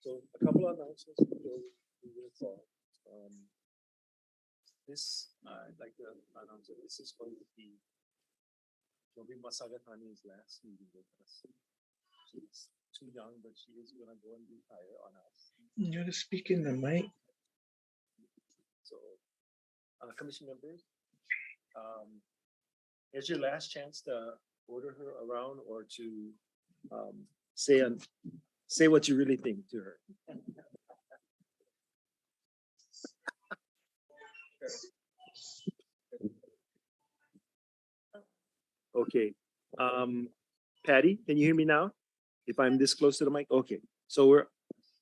So a couple of announcements we will follow. This, I'd like to announce that this is going to be Joby Masagatani's last meeting with us. She's too young, but she is gonna go and retire on us. You gotta speak in the mic. So, commission members, here's your last chance to order her around or to say what you really think to her. Okay. Patty, can you hear me now? If I'm this close to the mic? Okay. So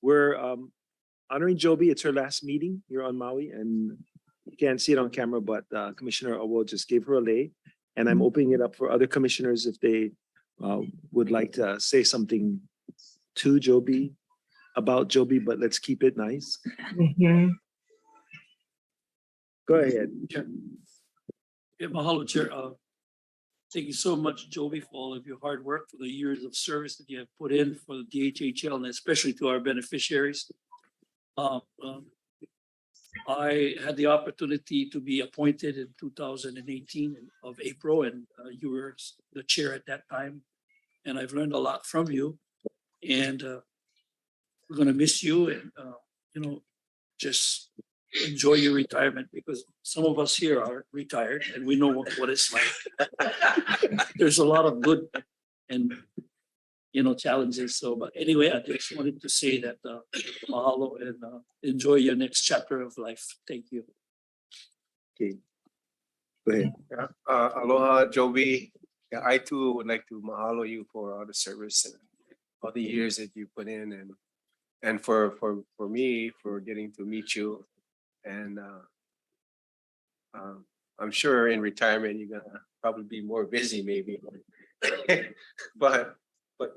we're honoring Joby. It's her last meeting here on Maui, and you can't see it on camera, but Commissioner Awo just gave her a lei, and I'm opening it up for other commissioners if they would like to say something to Joby, about Joby, but let's keep it nice. Mhm. Go ahead. Yeah, mahalo, Chair. Thank you so much, Joby, for all of your hard work, for the years of service that you have put in for the DHHL, and especially to our beneficiaries. I had the opportunity to be appointed in 2018 of April, and you were the chair at that time. And I've learned a lot from you. And we're going to miss you, and just enjoy your retirement, because some of us here are retired and we know what it's like. There's a lot of good and challenges. So, but anyway, I just wanted to say that mahalo, and enjoy your next chapter of life. Thank you. Okay. Go ahead. Aloha, Joby. Yeah, I too would like to mahalo you for all the service and all the years that you put in, and for me for getting to meet you. And I'm sure in retirement you're gonna probably be more busy, maybe. but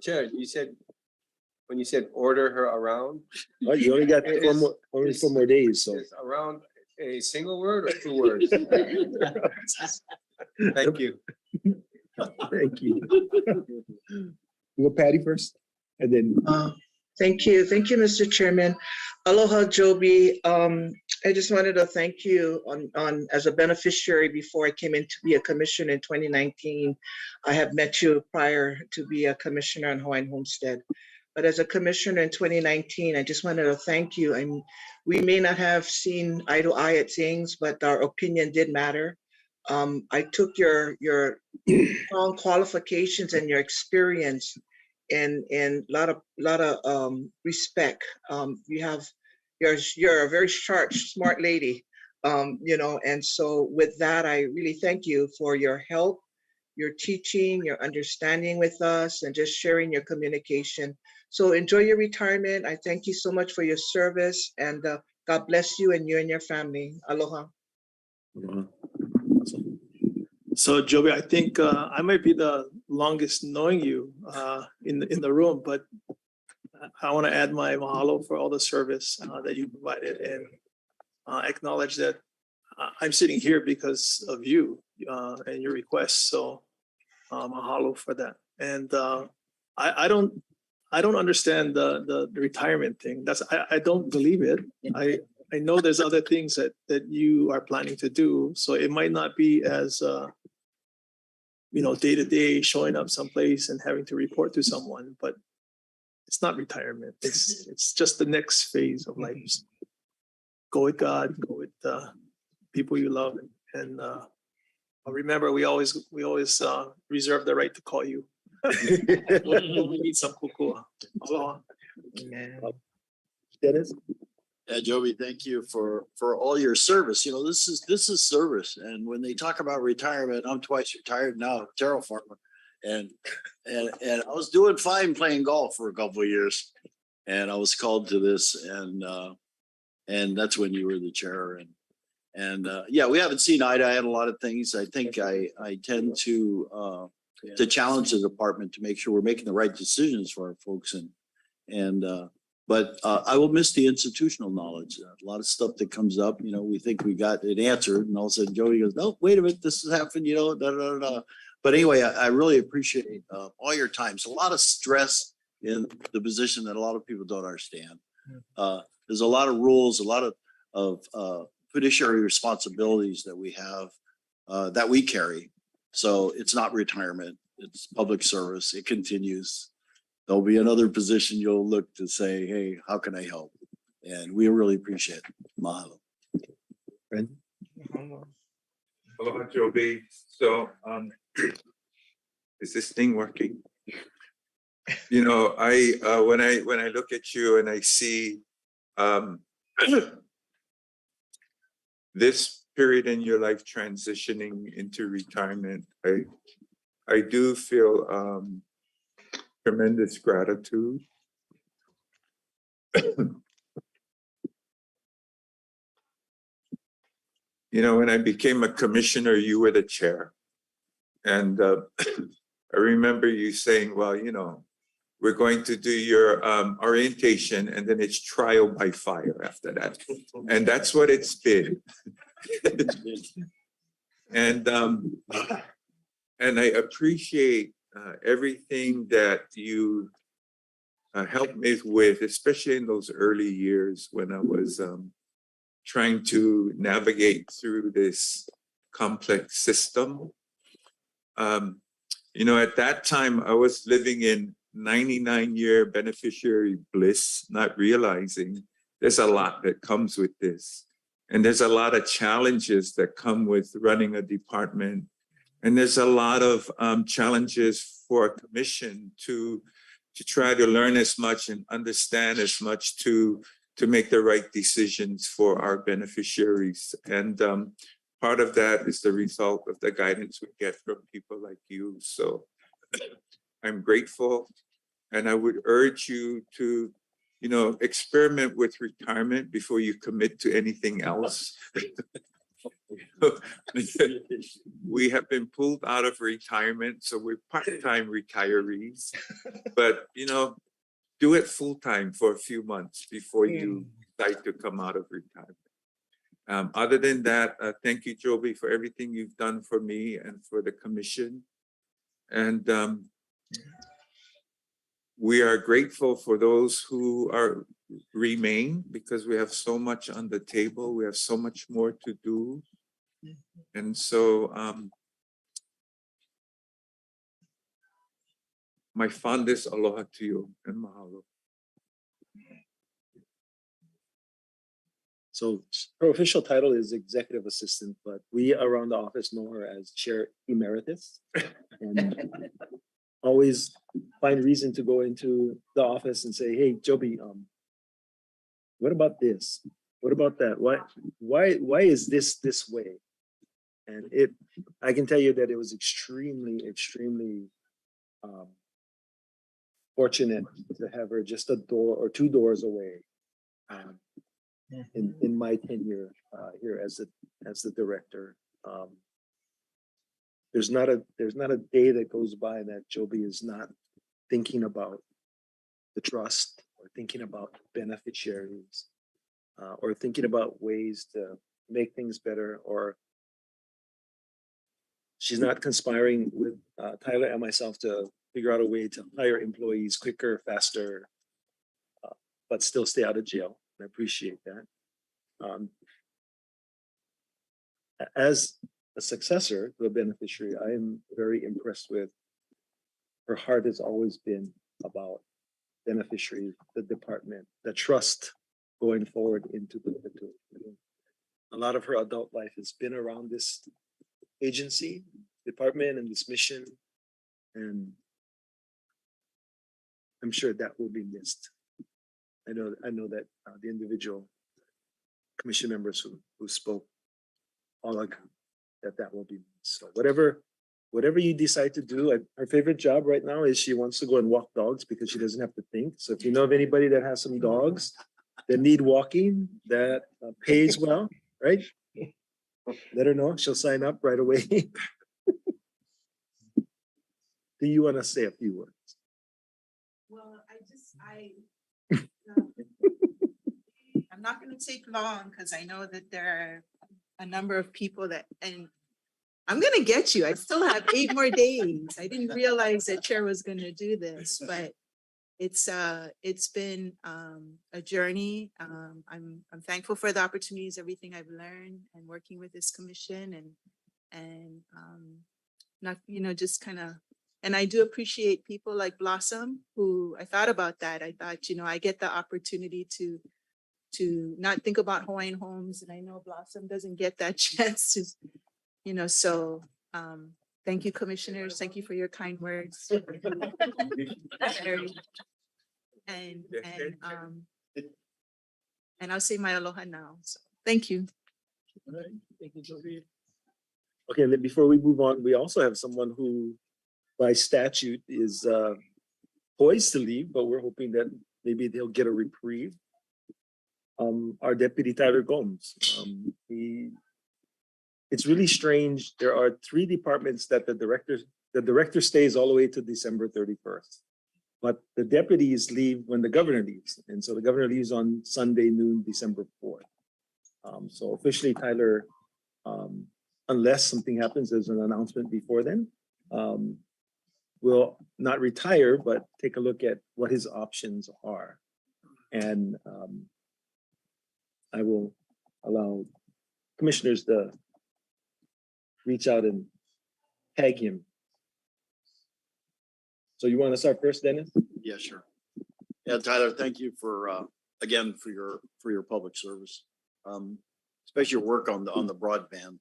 Chair, you said when you said order her around. Oh, you only got four more days, so Is around a single word or two words? Thank you. thank you. You go Patty first, and then Thank you, Mr. Chairman. Aloha, Joby. I just wanted to thank you on as a beneficiary before I came in to be a commissioner in 2019. I have met you prior to be a commissioner on Hawaiian Homestead. But as a commissioner in 2019, I just wanted to thank you. And we may not have seen eye to eye at things, but our opinion did matter. I took your strong qualifications and your experience and lot of respect. You're a very sharp, smart lady, and so with that, I really thank you for your help, your teaching, your understanding with us, and just sharing your communication. So enjoy your retirement. I thank you so much for your service, and God bless you and your family. Aloha. So Joby, I think I might be the longest knowing you in the room, but I want to add my mahalo for all the service that you provided, and acknowledge that I'm sitting here because of you and your request. So mahalo for that. And I don't understand the retirement thing. I don't believe it. I know there's other things that you are planning to do, so it might not be as day to day showing up someplace and having to report to someone, but it's not retirement. It's just the next phase of life. Go with God, go with people you love, and remember we always reserve the right to call you. We need some kukua. Aloha. Dennis. Yeah, Joby, thank you for all your service. This is service. And when they talk about retirement, I'm twice retired now, terra farmer. And I was doing fine playing golf for a couple of years. And I was called to this, and that's when you were the chair. And yeah, we haven't seen eye to eye on a lot of things. I think I tend to challenge the department to make sure we're making the right decisions for our folks. But I will miss the institutional knowledge. A lot of stuff that comes up, we think we got it answered, and all of a sudden Jody goes, "No, wait a minute, this has happened," da da da. But anyway, I really appreciate all your time. It's a lot of stress in the position that a lot of people don't understand. There's a lot of rules, a lot of fiduciary responsibilities that we have, that we carry. So it's not retirement, it's public service. It continues. There'll be another position you'll look to say, hey, how can I help? And we really appreciate it. Mahalo. Brandon? Aloha, Joby. So, is this thing working? You know, when I look at you and I see this period in your life transitioning into retirement, I do feel tremendous gratitude. You know, when I became a commissioner, you were the chair. And I remember you saying, well, you know, we're going to do your orientation and then it's trial by fire after that. And that's what it's been. And I appreciate everything that you helped me with, especially in those early years when I was trying to navigate through this complex system. You know, at that time, I was living in 99-year beneficiary bliss, not realizing there's a lot that comes with this. And there's a lot of challenges that come with running a department. And there's a lot of challenges for a commission to try to learn as much and understand as much to make the right decisions for our beneficiaries. And part of that is the result of the guidance we get from people like you. So I'm grateful. And I would urge you to, you know, experiment with retirement before you commit to anything else. We have been pulled out of retirement, so we're part-time retirees. But, you know, do it full-time for a few months before you decide to come out of retirement. Other than that, thank you, Joby, for everything you've done for me and for the commission. And we are grateful for those who remain because we have so much on the table. We have so much more to do. And so my fondest aloha to you and mahalo. So her official title is executive assistant, but we around the office know her as chair emeritus. And always find reason to go into the office and say, hey, Joby, what about this? What about that? Why is this way? And I can tell you that it was extremely fortunate to have her just a door or two doors away. In my tenure here as the director, there's not a day that goes by that Joby is not thinking about the trust or thinking about beneficiaries or thinking about ways to make things better, or she's not conspiring with Tyler and myself to figure out a way to hire employees quicker, faster, but still stay out of jail. I appreciate that. As a successor to a beneficiary, I am very impressed with her heart has always been about beneficiaries, the department, the trust going forward into the a lot of her adult life has been around this agency, department, and this mission. And I'm sure that will be missed. I know that the individual commission members who spoke all agree that will be missed. So whatever you decide to do, her favorite job right now is she wants to go and walk dogs because she doesn't have to think. So if you know of anybody that has some dogs that need walking, that pays well, right? Let her know. She'll sign up right away. Do you want to say a few words? Well, I'm not going to take long because I know that there are a number of people and I'm going to get you. I still have 8 more days. I didn't realize that Chair was going to do this, but it's been a journey. I'm thankful for the opportunities, everything I've learned and working with this commission and not, just kind of, and I do appreciate people like Blossom, who I thought about that. I thought, I get the opportunity to not think about Hawaiian homes, and I know Blossom doesn't get that chance to, so thank you, commissioners. Thank you for your kind words. And I'll say my aloha now. So thank you. All right. Thank you, Joby. Okay, and then before we move on, we also have someone who by statute is poised to leave, but we're hoping that maybe they'll get a reprieve. Our Deputy Tyler Gomes. It's really strange. There are 3 departments that the director stays all the way to December 31st. But the deputies leave when the governor leaves. And so the governor leaves on Sunday noon, December 4th. So officially, Tyler, unless something happens, there's an announcement before then, will not retire, but take a look at what his options are. And I will allow commissioners to reach out and tag him. So you want to start first, Dennis? Yeah, sure. Yeah, Tyler, thank you for again for your public service, especially your work on the broadband.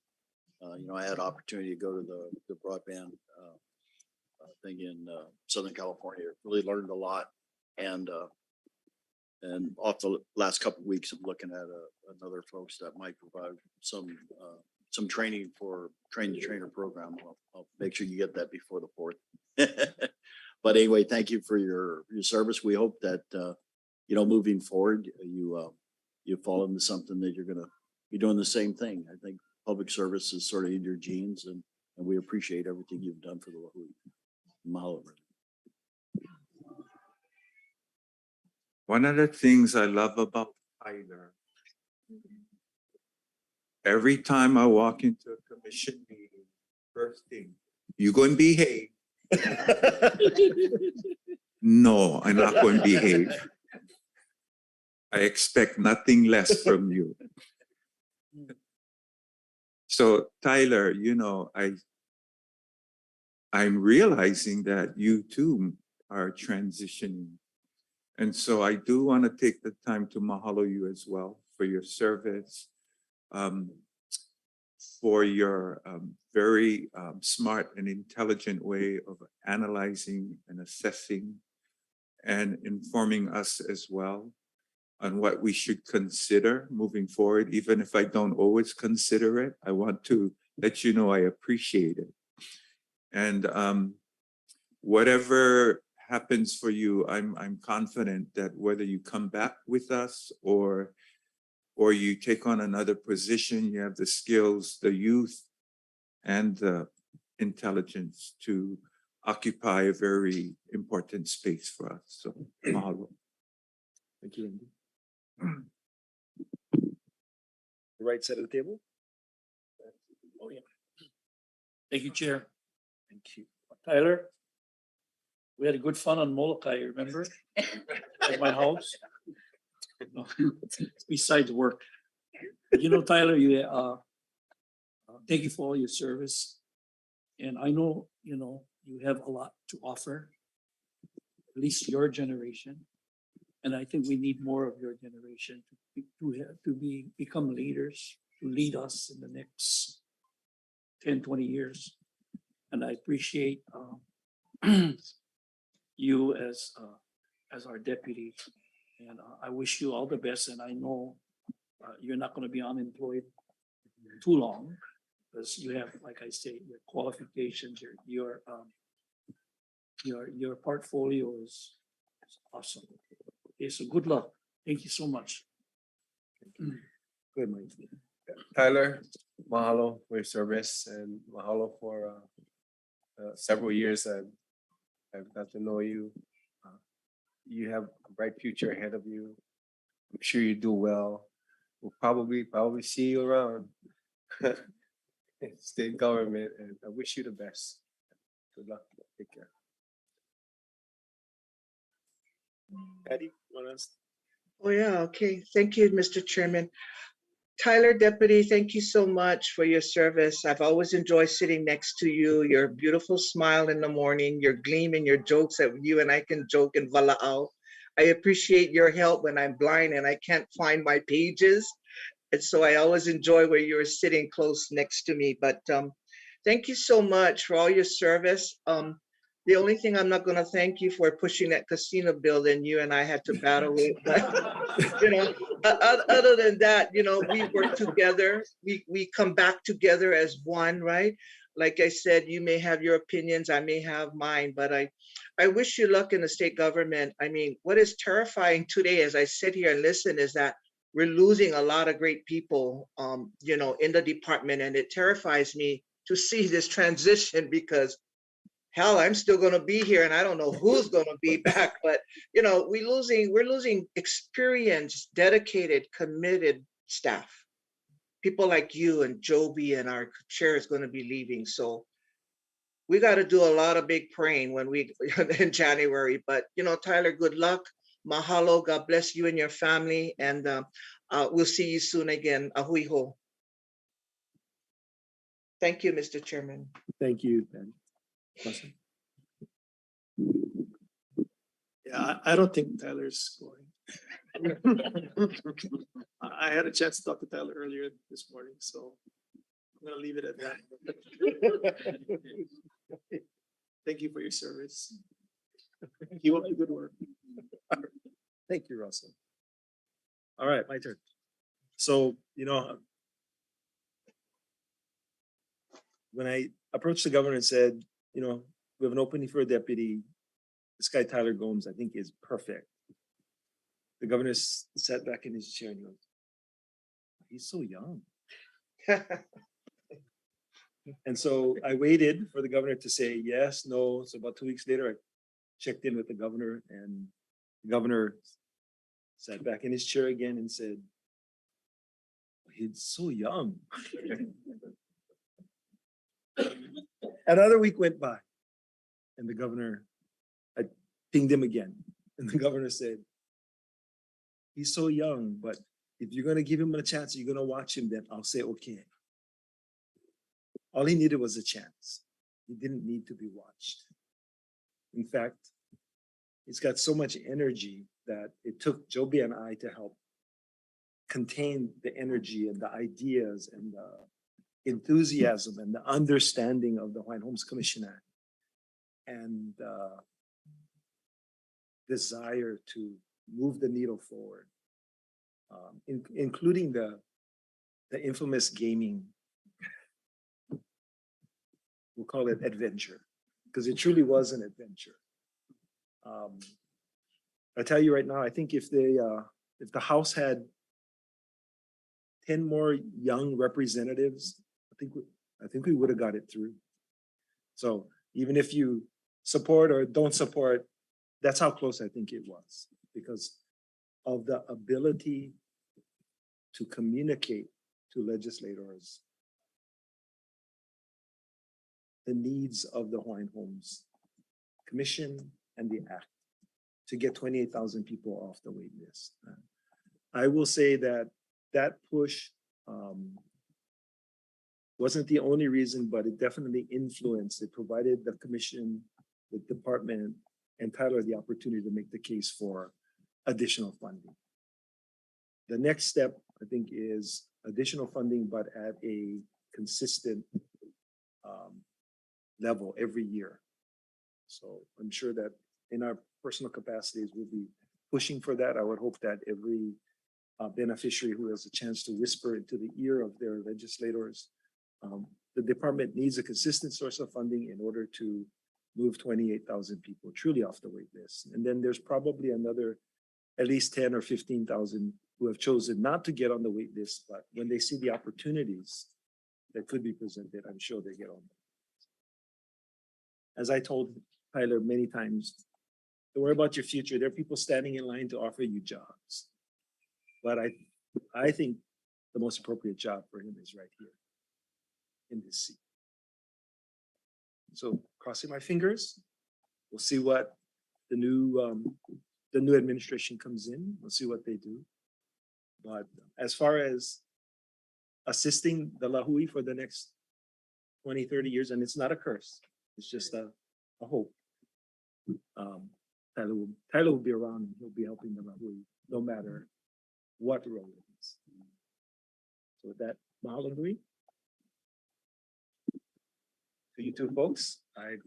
I had opportunity to go to the broadband thing in Southern California. Really learned a lot, and off the last couple of weeks, I'm looking at another folks that might provide some training for train the trainer program. I'll make sure you get that before the 4th. But anyway, thank you for your service. We hope that moving forward, you fall into something that you're gonna be doing the same thing. I think public service is sort of in your genes, and we appreciate everything you've done for the Lahui. Mahalo. One of the things I love about Tyler, every time I walk into a commission meeting, first thing, you going to behave? No, I'm not going to behave. I expect nothing less from you. So Tyler, I'm realizing that you too are transitioning. And so I do want to take the time to mahalo you as well for your service, for your very smart and intelligent way of analyzing and assessing and informing us as well on what we should consider moving forward. Even if I don't always consider it, I want to let you know I appreciate it. And whatever happens for you, I'm confident that whether you come back with us or you take on another position, you have the skills, the youth, and the intelligence to occupy a very important space for us. So, mahalo. Thank you, Andy. The right side of the table. Oh, yeah. Thank you, Chair. Thank you. Tyler, we had a good fun on Molokai, remember? At my house. No, besides work. Tyler, you thank you for all your service. And I know, you have a lot to offer, at least your generation. And I think we need more of your generation to become leaders, to lead us in the next 10, 20 years. And I appreciate you as our deputy. And I wish you all the best. And I know you're not going to be unemployed too long, because you have, like I say, your qualifications, your portfolio is awesome. Okay, so good luck. Thank you so much. Good, Mike. Tyler, mahalo for your service and mahalo for several years that I've got to know you. You have a bright future ahead of you. I'm sure you do well. We'll probably see you around state government, and I wish you the best. Good luck. Take care. Patty, want us? Oh, yeah, okay. Thank you, Mr. Chairman. Tyler Deputy, thank you so much for your service. I've always enjoyed sitting next to you. Your beautiful smile in the morning, your gleam and your jokes that you and I can joke and vala'au. I appreciate your help when I'm blind and I can't find my pages. And so I always enjoy where you're sitting close next to me. But thank you so much for all your service. The only thing I'm not going to thank you for pushing that casino bill, and you and I had to battle it. But other than that, we work together. We come back together as one, right? Like I said, you may have your opinions, I may have mine, but I wish you luck in the state government. I mean, what is terrifying today as I sit here and listen is that we're losing a lot of great people, in the department, and it terrifies me to see this transition because hell, I'm still going to be here, and I don't know who's going to be back. But we're losing experienced, dedicated, committed staff. People like you and Joby and our chair is going to be leaving, so we got to do a lot of big praying when we in January. But Tyler, good luck. Mahalo. God bless you and your family, and we'll see you soon again. Ahui ho. Thank you, Mr. Chairman. Thank you, Patty. Awesome. Yeah, I don't think Tyler's going. I had a chance to talk to Tyler earlier this morning, so I'm gonna leave it at that. Thank you for your service. Keep up the good work. Thank you, Russell. All right, my turn. So, when I approached the governor and said, we have an opening for a deputy, this guy, Tyler Gomes, I think is perfect. The governor sat back in his chair and he goes, he's so young. And so I waited for the governor to say yes, no. So about 2 weeks later, I checked in with the governor, and the governor sat back in his chair again and said, he's so young. Another week went by, and the governor, I pinged him again, and the governor said, he's so young, but if you're going to give him a chance, you're going to watch him, then I'll say, okay. All he needed was a chance. He didn't need to be watched. In fact, he's got so much energy that it took Joby and I to help contain the energy and the ideas and the enthusiasm and the understanding of the Hawaiian Homes Commission Act and desire to move the needle forward, including the infamous gaming, we'll call it adventure, because it truly was an adventure. I tell you right now, I think if the House had 10 more young representatives, I think we would have got it through. So even if you support or don't support, that's how close I think it was, because of the ability to communicate to legislators the needs of the Hawaiian Homes Commission and the Act to get 28,000 people off the wait list. I will say that push wasn't the only reason, but it definitely influenced. It provided the commission, the department, and Tyler the opportunity to make the case for additional funding. The next step, I think, is additional funding, but at a consistent level every year. So I'm sure that in our personal capacities, we'll be pushing for that. I would hope that every beneficiary who has a chance to whisper into the ear of their legislators, the department needs a consistent source of funding in order to move 28,000 people truly off the wait list. And then there's probably another at least 10 or 15,000 who have chosen not to get on the wait list, but when they see the opportunities that could be presented, I'm sure they get on. As I told Tyler many times, don't worry about your future. There are people standing in line to offer you jobs. But I think the most appropriate job for him is right here in this seat. So crossing my fingers, we'll see what the new the new administration comes in. We'll see what they do. But as far as assisting the Lahui for the next 20, 30 years, and it's not a curse, it's just a hope. Tyler will be around and he'll be helping the Lahui no matter what role it is. So with that, mahalo nui. To you two folks, I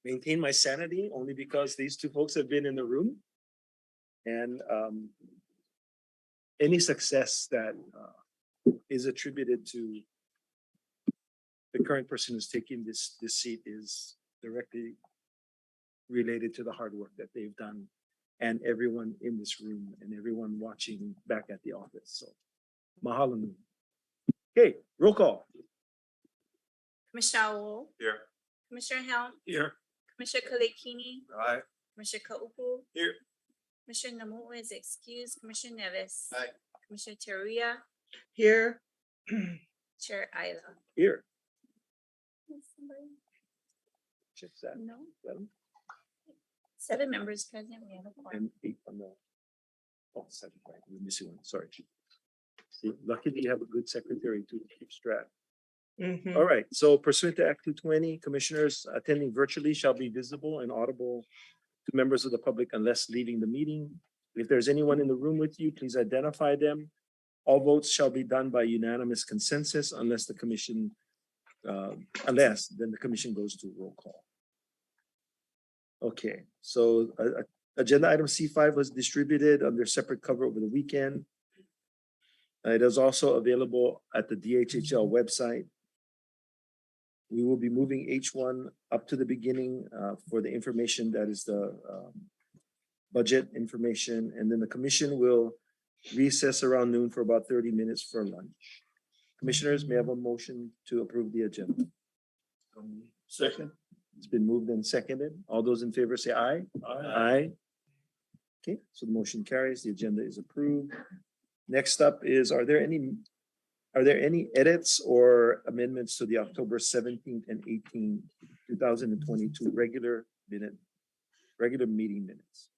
maintain my sanity only because these two folks have been in the room. And any success that is attributed to the current person who's taking this seat is directly related to the hard work that they've done and everyone in this room and everyone watching back at the office. So mahalo nui. Okay, roll call. Commissioner Wu, Here. Commissioner Helm, Here. Commissioner Kalekini, Aye. Commissioner Kaupu. Here. Commissioner Namu is excused, Commissioner Nevis. Aye. Commissioner Teruya, Here, Chair Ayla. Here. Somebody? Check that. No, 7 7 members present, we have a quorum. and 8 on the. Oh, 7, right, we're missing one, sorry. See, luckily you have a good secretary to keep track. mhm. All right, so pursuant to Act 220, commissioners attending virtually shall be visible and audible to members of the public unless leaving the meeting. If there's anyone in the room with you, please identify them. All votes shall be done by unanimous consensus unless the commission, then the commission goes to roll call. Okay, so agenda item C5 was distributed under separate cover over the weekend. It is also available at the DHHL website. We will be moving H1 up to the beginning for the information that is the budget information, and then the commission will recess around noon for about 30 minutes for lunch. Commissioners, may I have a motion to approve the agenda? Second. It's been moved and seconded. All those in favor say aye. Aye. Okay, so the motion carries. The agenda is approved. Next up is, are there any edits or amendments to the October 17th and 18th, 2022 regular meeting minutes?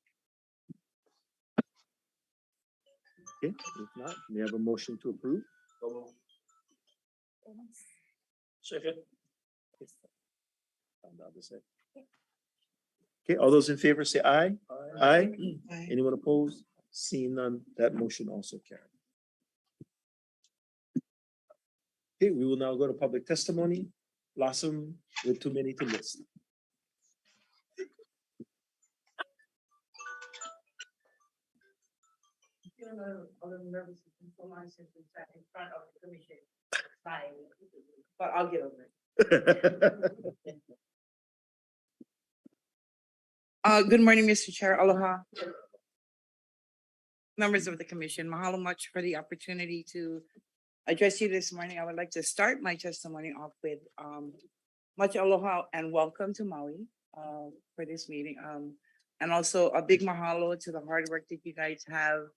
Okay, if not, may I have a motion to approve? Second. On the other side. Okay, all those in favor say aye. Aye. Aye. Anyone opposed? Seeing none, that motion also carried. Okay, we will now go to public testimony. Blossom with too many to list. But I'll get over it. Good morning, Mr. Chair. Aloha. Members of the commission, mahalo much for the opportunity to address you this morning. I would like to start my testimony off with much aloha and welcome to Maui for this meeting. And also a big mahalo to the hard work that you guys have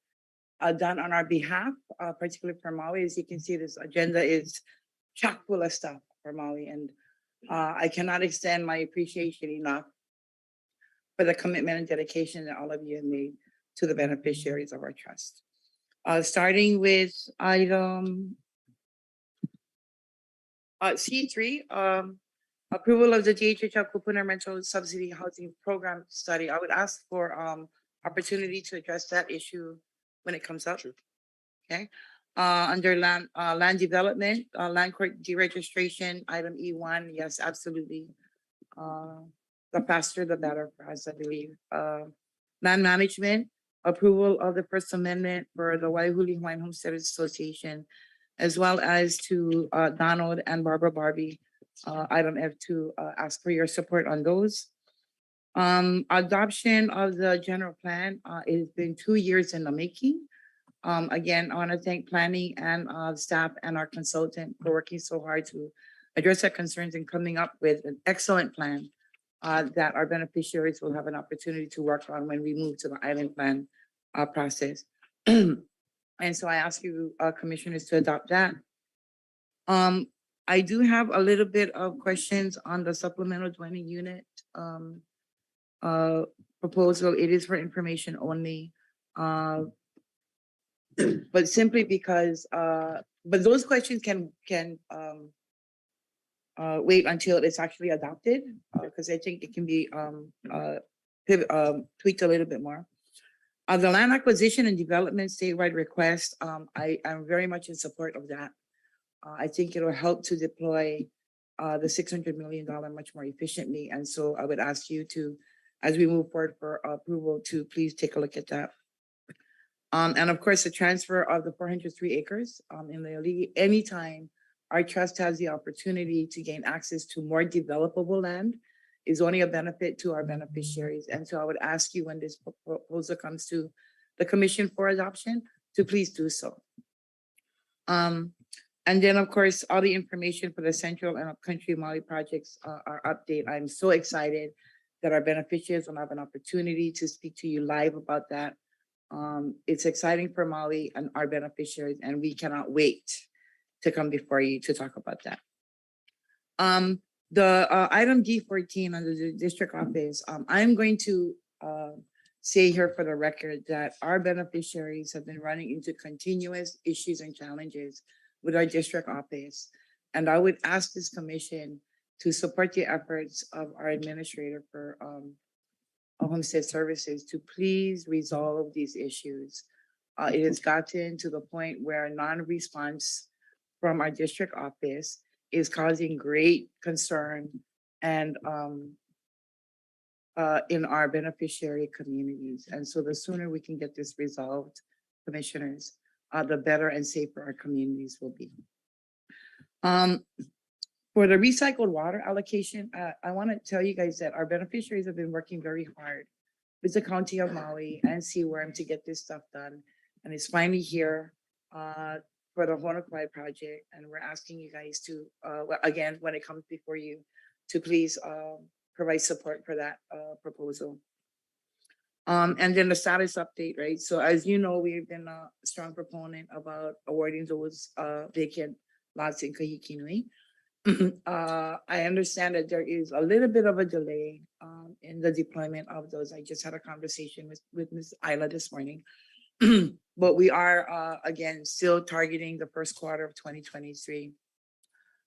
done on our behalf, particularly for Maui. As you can see, this agenda is chock full of stuff for Maui. And I cannot extend my appreciation enough for the commitment and dedication that all of you have made to the beneficiaries of our trust. Starting with item C3, approval of the DHHL Kupuna Rental Subsidy Housing Program Study. I would ask for opportunity to address that issue when it comes up. Sure. Okay. Under land development, land court deregistration, item E1, yes, absolutely. The faster, the better for us, I believe. Land management, approval of the First Amendment for the Waiahuli Hawaiian Homesteaders Association, as well as to Donald and Barbara Barbie, item F2, ask for your support on those. Adoption of the general plan, it has been 2 years in the making. Again, I want to thank planning and staff and our consultant for working so hard to address our concerns and coming up with an excellent plan that our beneficiaries will have an opportunity to work on when we move to the island plan process. And so I ask you, commissioners, to adopt that. I do have a little bit of questions on the supplemental dwelling unit proposal. It is for information only. But simply because, but those questions can wait until it's actually adopted, because I think it can be tweaked a little bit more. The land acquisition and development statewide request, I am very much in support of that. I think it'll help to deploy the $600 million much more efficiently. And so I would ask you to, as we move forward for approval, to please take a look at that. And of course, the transfer of the 403 acres in the league, anytime our trust has the opportunity to gain access to more developable land, is only a benefit to our beneficiaries. And so I would ask you, when this proposal comes to the commission for adoption, to please do so. And then, of course, all the information for the Central and Upcountry Maui projects are update. I'm so excited that our beneficiaries will have an opportunity to speak to you live about that. It's exciting for Maui and our beneficiaries, and we cannot wait to come before you to talk about that. The item D14 under the district office, I'm going to say here for the record that our beneficiaries have been running into continuous issues and challenges with our district office. And I would ask this commission to support the efforts of our administrator for Homestead Services to please resolve these issues. It has gotten to the point where non-response from our district office is causing great concern and in our beneficiary communities. And so the sooner we can get this resolved, commissioners, the better and safer our communities will be. For the recycled water allocation, I want to tell you guys that our beneficiaries have been working very hard with the County of Maui and CWRM to get this stuff done. And it's finally here for the Honokai project. And we're asking you guys to, again, when it comes before you, to please provide support for that proposal. And then the status update, right? So as you know, we've been a strong proponent about awarding those vacant lots in Kahikinui. I understand that there is a little bit of a delay in the deployment of those. I just had a conversation with Ms. Isla this morning. But we are, again, still targeting the first quarter of 2023.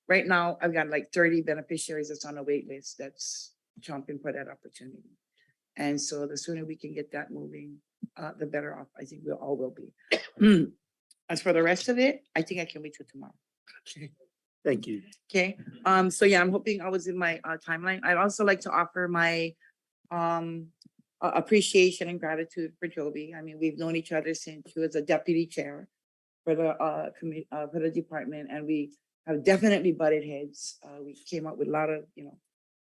Right now, I've got like 30 beneficiaries that's on a wait list that's jumping for that opportunity. And so the sooner we can get that moving, the better off I think we all will be. As for the rest of it, I think I can wait till tomorrow. Okay. Thank you. Okay. So yeah, I'm hoping I was in my timeline. I'd also like to offer my appreciation and gratitude for Joby. I mean, we've known each other since she was a deputy chair for the department, and we have definitely butted heads. We came up with a lot of,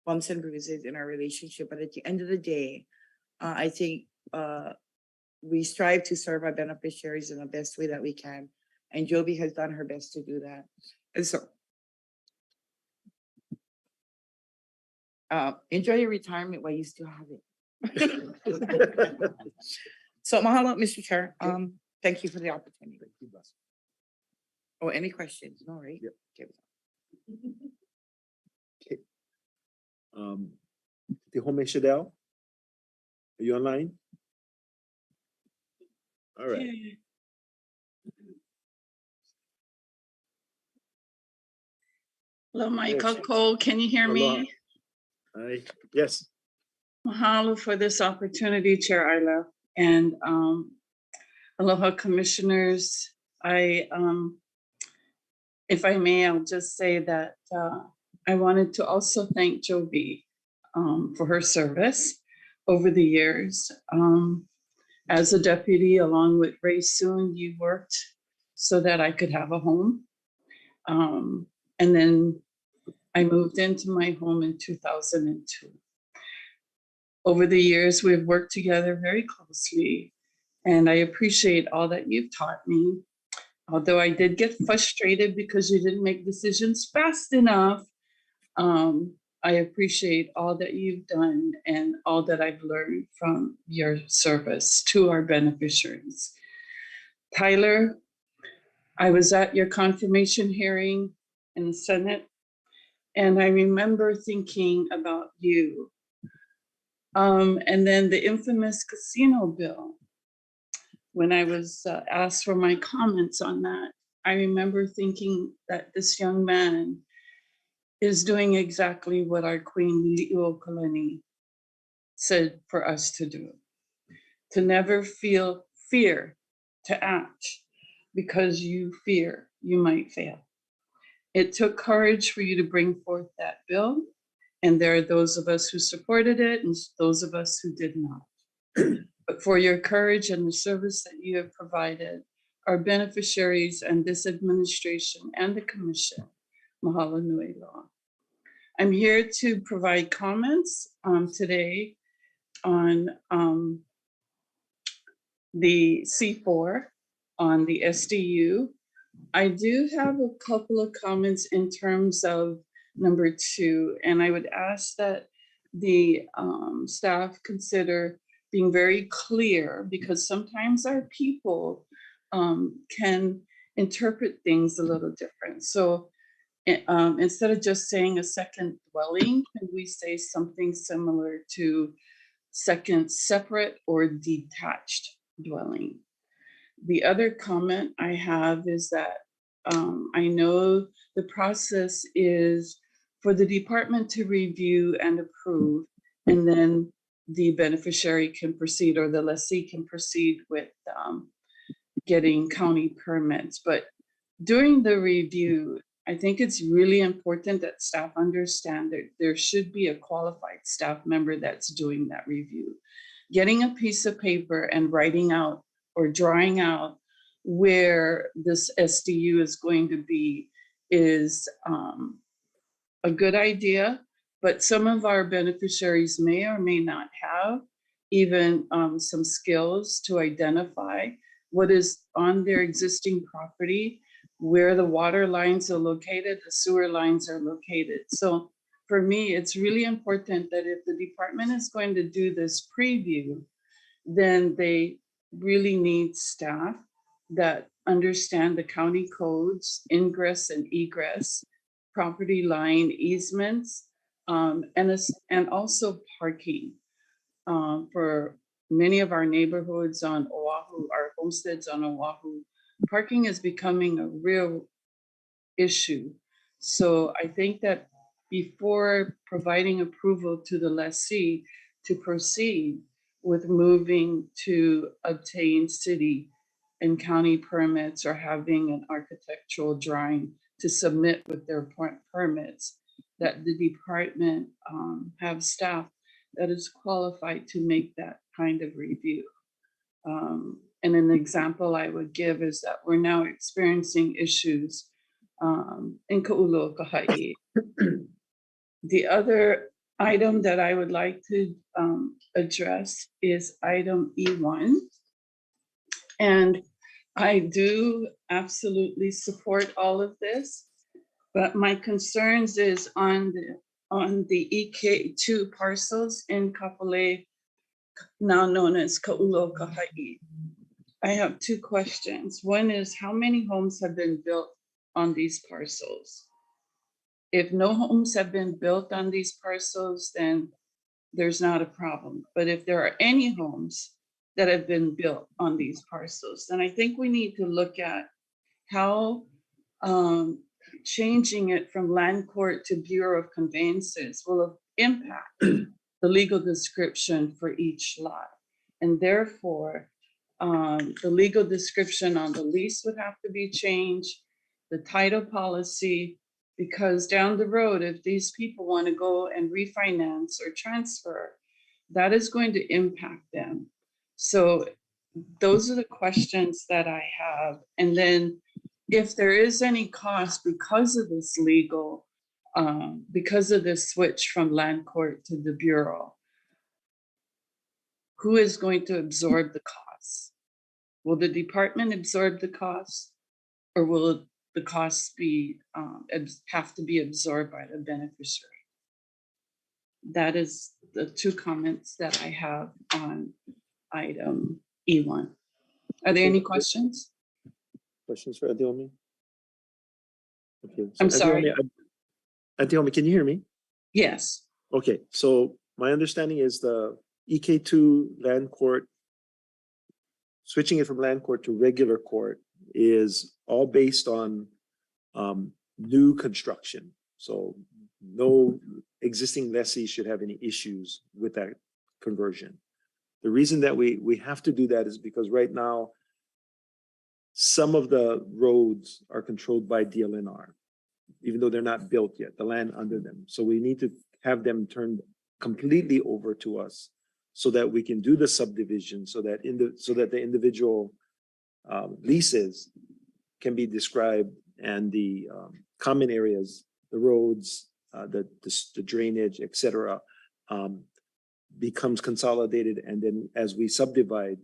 bumps and bruises in our relationship. But at the end of the day, I think we strive to serve our beneficiaries in the best way that we can. And Joby has done her best to do that. And so enjoy your retirement while you still have it. So mahalo, Mr. Chair. Thank you for the opportunity. Oh, any questions? No, right? Yep. Okay. Tehome Shadell, are you online? All right. Hello, Michael Cole. Can you hear Aloha. me? Hi. Yes. Mahalo for this opportunity, Chair Isla, and aloha, commissioners. If I may, I'll just say that I wanted to also thank Joby for her service over the years. As a deputy, along with Ray Soon, you worked so that I could have a home. And then I moved into my home in 2002. Over the years, we've worked together very closely, and I appreciate all that you've taught me. Although I did get frustrated because you didn't make decisions fast enough, I appreciate all that you've done and all that I've learned from your service to our beneficiaries. Tyler, I was at your confirmation hearing in the Senate, and I remember thinking about you And then the infamous casino bill. When I was asked for my comments on that, I remember thinking that this young man is doing exactly what our Queen Liuokalani said for us to do. To never feel fear to act because you fear you might fail. It took courage for you to bring forth that bill. And there are those of us who supported it and those of us who did not. But for your courage and the service that you have provided, our beneficiaries and this administration and the commission, mahalo nui loa. I'm here to provide comments today on the C4, on the SDU. I do have a couple of comments in terms of number 2, and I would ask that the staff consider being very clear, because sometimes our people can interpret things a little different. So instead of just saying a second dwelling, can we say something similar to second separate or detached dwelling? The other comment I have is that I know the process is for the department to review and approve, and then the beneficiary can proceed, or the lessee can proceed with getting county permits. But during the review, I think it's really important that staff understand that there should be a qualified staff member that's doing that review. Getting a piece of paper and writing out or drawing out where this SDU is going to be is a good idea, but some of our beneficiaries may or may not have even some skills to identify what is on their existing property, where the water lines are located, the sewer lines are located. So for me, it's really important that if the department is going to do this preview, then they really need staff that understand the county codes, ingress and egress, property line easements, and also parking. For many of our neighborhoods on Oahu, our homesteads on Oahu, parking is becoming a real issue. So I think that before providing approval to the lessee to proceed with moving to obtain city and county permits or having an architectural drawing to submit with their permits, that the department have staff that is qualified to make that kind of review. And an example I would give is that we're now experiencing issues in Ka'ulokaha'i. The other item that I would like to address is item E1. And I do absolutely support all of this, but my concerns is on the EK2 parcels in Kapolei, now known as Ka'ulokaha'i. I have 2 questions. One is, how many homes have been built on these parcels? If no homes have been built on these parcels, then there's not a problem. But if there are any homes that have been built on these parcels, then I think we need to look at how changing it from land court to Bureau of Conveyances will impact the legal description for each lot. And therefore, the legal description on the lease would have to be changed, the title policy, because down the road, if these people want to go and refinance or transfer, that is going to impact them. So those are the questions that I have. And then if there is any cost because of this legal, because of this switch from land court to the Bureau, who is going to absorb the costs? Will the department absorb the costs, or will the costs be have to be absorbed by the beneficiary? That is the 2 comments that I have on item E1. Are there any questions? Questions for Adiomi? Okay. I'm sorry. Adiomi, can you hear me? Yes. Okay, so my understanding is the EK2 land court, switching it from land court to regular court is all based on new construction. So no existing lessee should have any issues with that conversion. The reason that we have to do that is because right now, some of the roads are controlled by DLNR, even though they're not built yet, the land under them. So we need to have them turned completely over to us so that we can do the subdivision, so that the individual leases can be described, and the common areas, the roads, the drainage, etc., becomes consolidated. And then as we subdivide,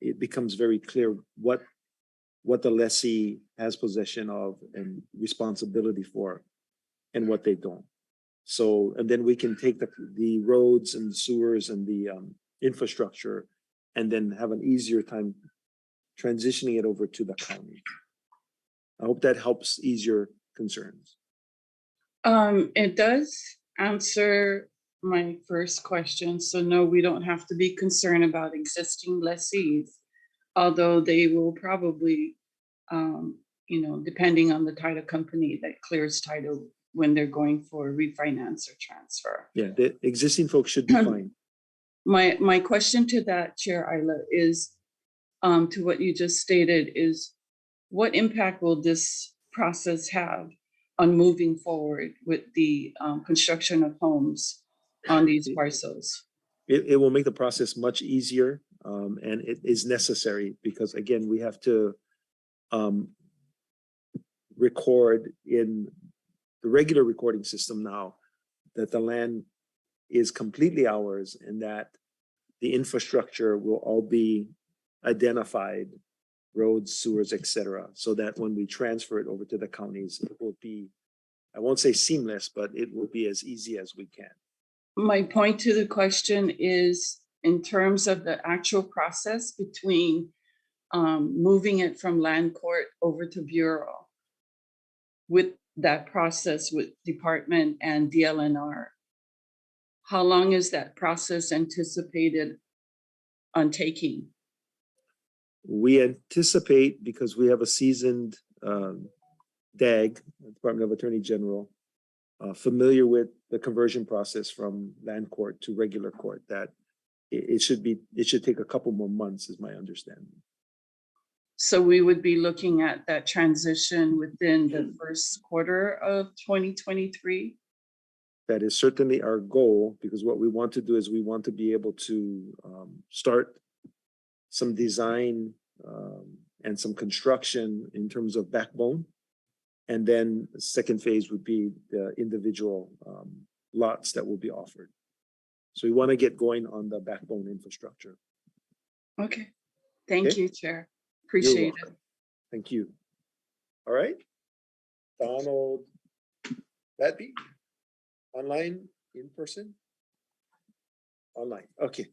it becomes very clear what the lessee has possession of and responsibility for, and what they don't. So, and then we can take the roads and sewers and the infrastructure, and then have an easier time transitioning it over to the county. I hope that helps ease your concerns. It does answer my first question. So no, we don't have to be concerned about existing lessees, although they will probably, depending on the title company that clears title when they're going for refinance or transfer. Yeah, the existing folks should be fine. My question to that, Chair Isla, is to what you just stated, is what impact will this process have on moving forward with the construction of homes on these parcels? It will make the process much easier, and it is necessary because, again, we have to record in the regular recording system now that the land is completely ours and that the infrastructure will all be identified, roads, sewers, etc., so that when we transfer it over to the counties, it will be, I won't say seamless, but it will be as easy as we can. My point to the question is in terms of the actual process between moving it from land court over to bureau, with that process with department and DLNR, how long is that process anticipated on taking? We anticipate, because we have a seasoned DAG, Department of Attorney General, familiar with the conversion process from land court to regular court, that it should take a couple more months, is my understanding. So we would be looking at that transition within the first quarter of 2023? That is certainly our goal, because what we want to do is we want to be able to start some design and some construction in terms of backbone. And then the second phase would be the individual lots that will be offered. So we want to get going on the backbone infrastructure. Okay, thank Okay. you, Chair. Appreciate it. welcome. Thank you. All right. Donald, that be online, in person? Online, okay.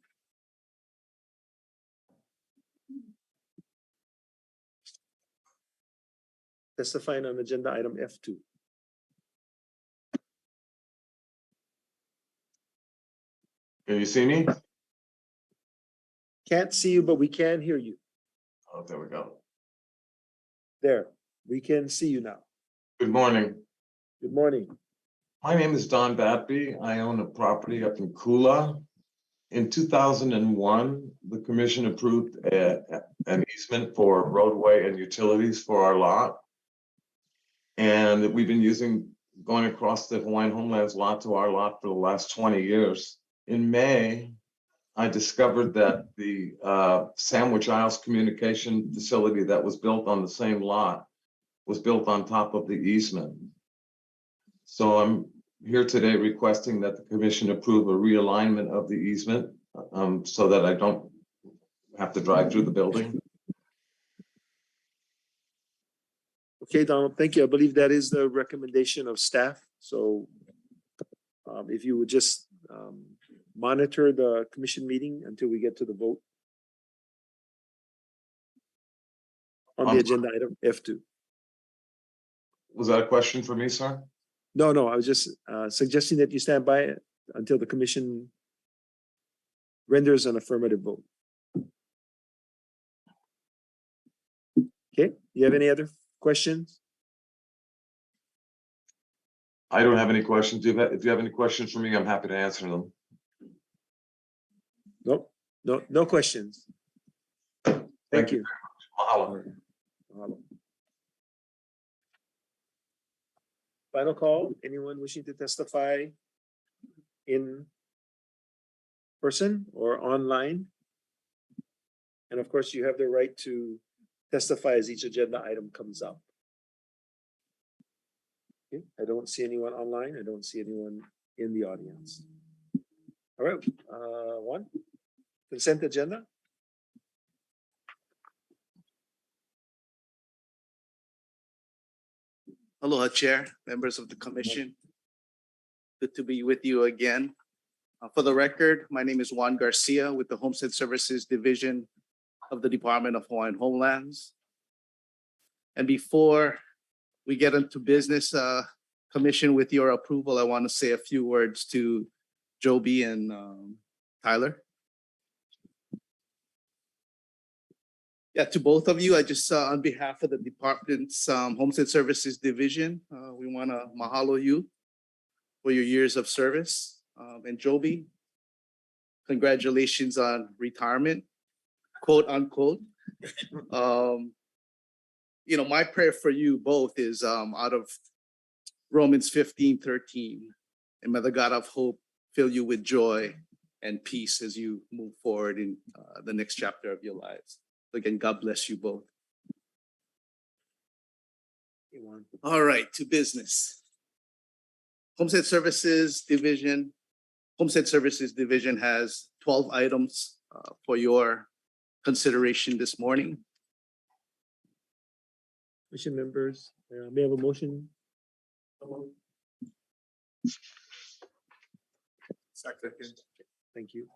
Testifying on agenda item F2. Can you see me? Can't see you, but we can hear you. Oh, there we go. There, we can see you now. Good morning. Good morning. My name is Don Batby. I own a property up in Kula. In 2001, the commission approved an easement for roadway and utilities for our lot. And we've been going across the Hawaiian Homelands lot to our lot for the last 20 years. In May, I discovered that the Sandwich Isles communication facility that was built on the same lot was built on top of the easement. So I'm here today requesting that the commission approve a realignment of the easement so that I don't have to drive through the building. Okay, Donald, thank you. I believe that is the recommendation of staff. So if you would just monitor the commission meeting until we get to the vote on the agenda item F2. Was that a question for me, sir? No, I was just suggesting that you stand by until the commission renders an affirmative vote. Okay, you have any other questions? I don't have any questions. If you have any questions for me, I'm happy to answer them. Nope, no questions. Thank you. Mahalo. Mahalo. Final call, anyone wishing to testify in person or online? And of course, you have the right to testify as each agenda item comes up. Okay, I don't see anyone online. I don't see anyone in the audience. All right, one, consent agenda. Aloha, Chair, members of the commission. Good to be with you again. For the record, my name is Juan Garcia with the Homestead Services Division of the Department of Hawaiian Homelands. And before we get into business, Commission, with your approval, I want to say a few words to Joby and Tyler. Yeah, to both of you, I just, on behalf of the department's Homestead Services Division, we want to mahalo you for your years of service. And Joby, congratulations on retirement, quote unquote. You know, my prayer for you both is out of Romans 15:13, and may the God of hope fill you with joy and peace as you move forward in the next chapter of your lives. Again, God bless you both. All right, to business. Homestead Services Division has 12 items for your consideration this morning. Commission members, may I have a motion? Second. Thank you.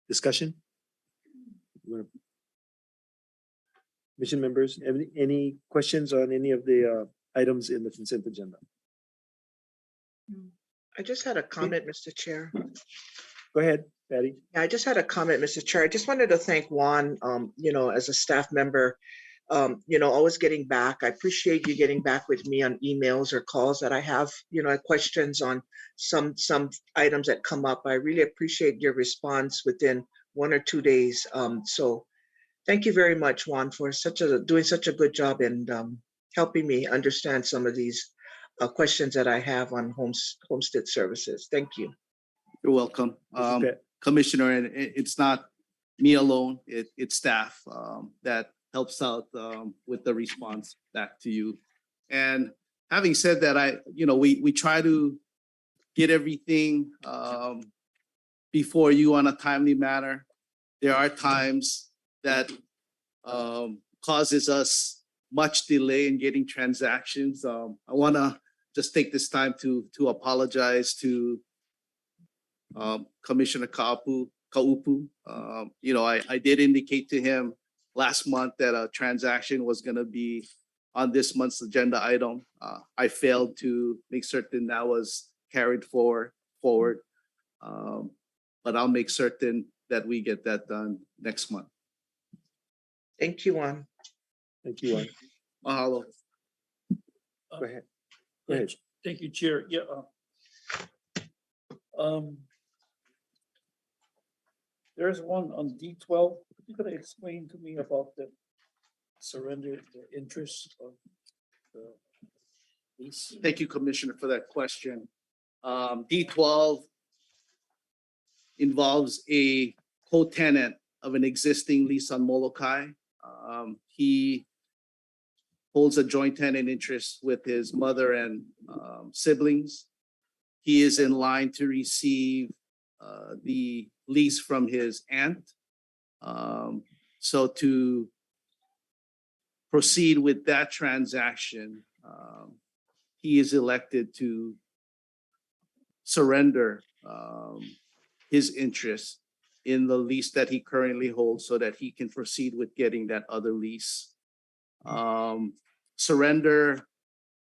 Discussion? Commission members, any questions on any of the items in the consent agenda? I just had a comment, Mr. Chair. Go ahead, Patty. Yeah, I just had a comment, Mr. Chair. I just wanted to thank Juan, you know, as a staff member, you know, always getting back. I appreciate you getting back with me on emails or calls that I have, you know, questions on some items that come up. I really appreciate your response within 1 or 2 days. So thank you very much, Juan, for doing such a good job and helping me understand some of these questions that I have on homestead services. Thank you. You're welcome. Commissioner, and it's not me alone, it's staff that helps out with the response back to you. And having said that, we try to get everything before you on a timely manner. There are times that causes us much delay in getting transactions. I want to just take this time to apologize to Commissioner Kaupu. I did indicate to him last month that a transaction was going to be on this month's agenda item. I failed to make certain that was carried forward. But I'll make certain that we get that done next month. Thank you, Juan. Thank you, Juan. Mahalo. Go ahead. Go ahead. Thank you, Chair. Yeah. There's one on D12. You could explain to me about the surrender, the interest of the lease? Thank you, Commissioner, for that question. D12 involves a co-tenant of an existing lease on Molokai. He holds a joint tenant interest with his mother and siblings. He is in line to receive the lease from his aunt. So to proceed with that transaction, he is elected to surrender his interest in the lease that he currently holds so that he can proceed with getting that other lease. Surrender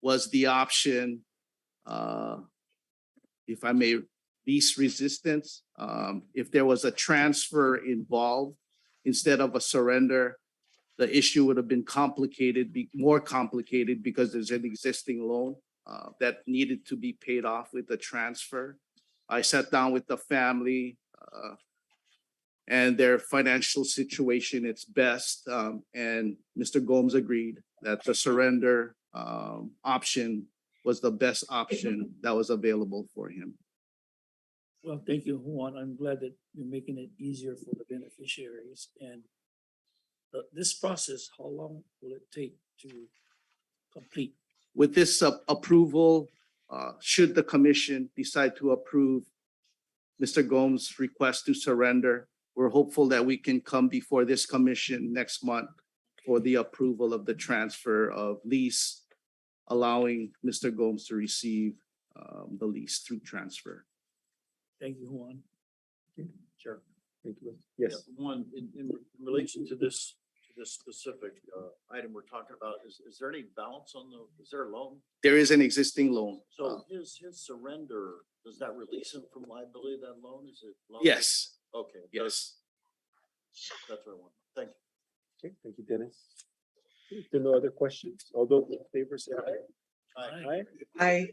was the option if I may, least resistance. If there was a transfer involved instead of a surrender, the issue would have been complicated, more complicated because there's an existing loan that needed to be paid off with the transfer. I sat down with the family and their financial situation, it's best. And Mr. Gomes agreed that the surrender option was the best option that was available for him. Well, thank you, Juan. I'm glad that you're making it easier for the beneficiaries. And this process, how long will it take to complete? With this approval, should the commission decide to approve Mr. Gomes' request to surrender, we're hopeful that we can come before this commission next month for the approval of the transfer of lease, allowing Mr. Gomes to receive the lease through transfer. Thank you, Juan. Sure. Thank you. Yes. One, in relation to this specific item we're talking about, is there any balance on is there a loan? There is an existing loan. So his surrender, does that release him from liability of that loan? Is it? Yes, Okay. yes. That's what I want. Thank you. Okay, thank you, Dennis. If there are no other questions, all those in favor say aye. Aye. I,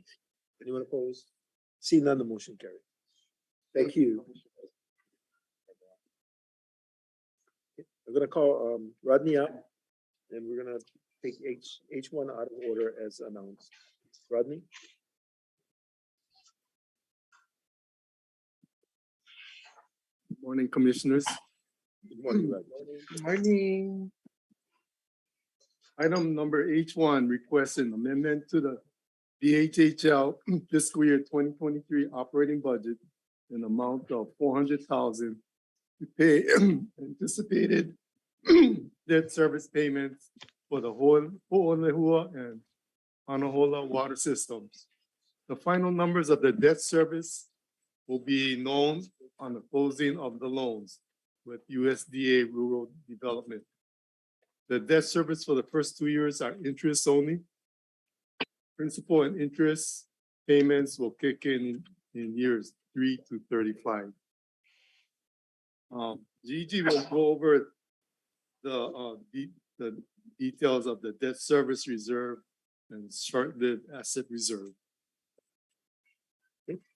Anyone opposed? See none, the motion carried. Thank you. I'm gonna call Rodney up, and we're gonna take H1 out of order as announced. Rodney? Morning, Commissioners. Good morning, Rodney. good morning. Item number H1 requests an amendment to the DHHL fiscal year 2023 operating budget in amount of $400,000 to pay anticipated debt service payments for the Ho'olehua and Anahola water systems. The final numbers of the debt service will be known on the closing of the loans with USDA Rural Development. The debt service for the first 2 years are interest only. Principal and interest payments will kick in years 3 to 35. Gigi will go over the details of the debt service reserve and short-lived asset reserve.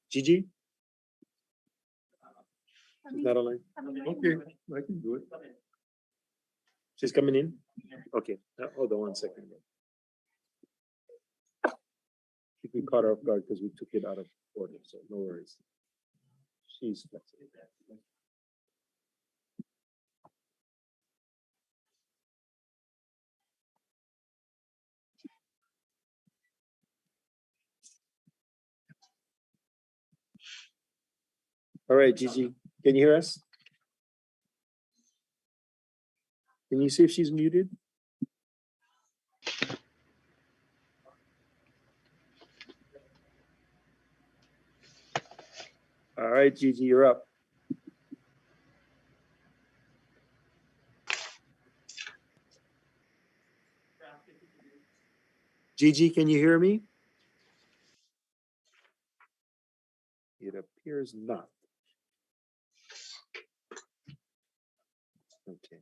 Gigi? She's not online. Okay, I can do it. She's coming in? Okay, hold on 1 second. I think we caught her off guard because we took it out of order, so no worries. She's flexible. All right, Gigi, can you hear us? Can you see if she's muted? All right, Gigi, you're up. Gigi, can you hear me? It appears not. Okay.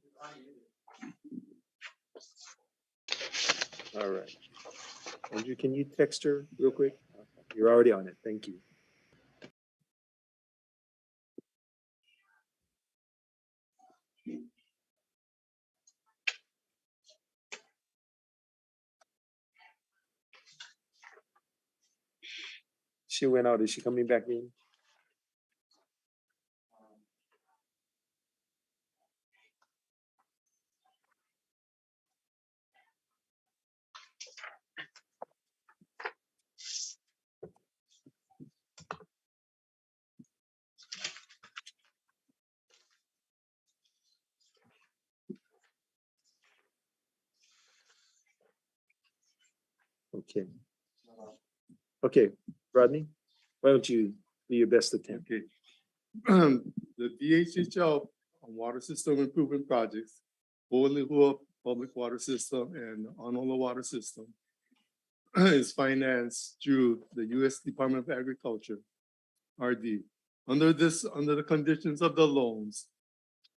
All right. Andrew, can you text her real quick? You're already on it. Thank you. She went out. Is she coming back in? Okay. Okay, Rodney, why don't you do your best attempt? Okay. The DHHL water system improvement projects, Ho'olehua Public Water System and Anahola Water System is financed through the U.S. Department of Agriculture RD. Under the conditions of the loans,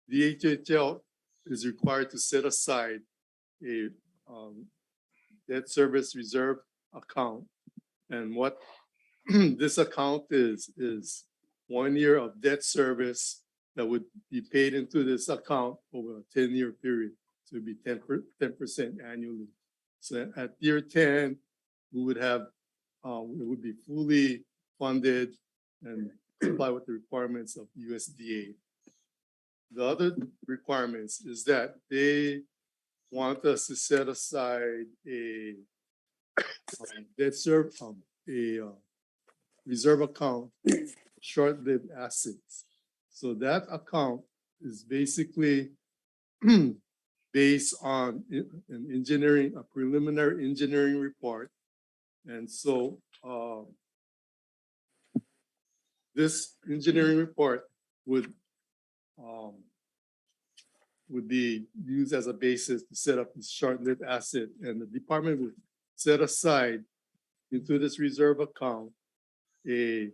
the HHL is required to set aside a debt service reserve account. And what this account is 1 year of debt service that would be paid into this account over a 10-year period. So it'd be 10% annually. So at year 10, we would have, it would be fully funded and comply with the requirements of USDA. The other requirements is that they want us to set aside a reserve account, short-lived assets. So that account is basically based on a preliminary engineering report. And so this engineering report would be used as a basis to set up this short-lived asset, and the department would set aside into this reserve account an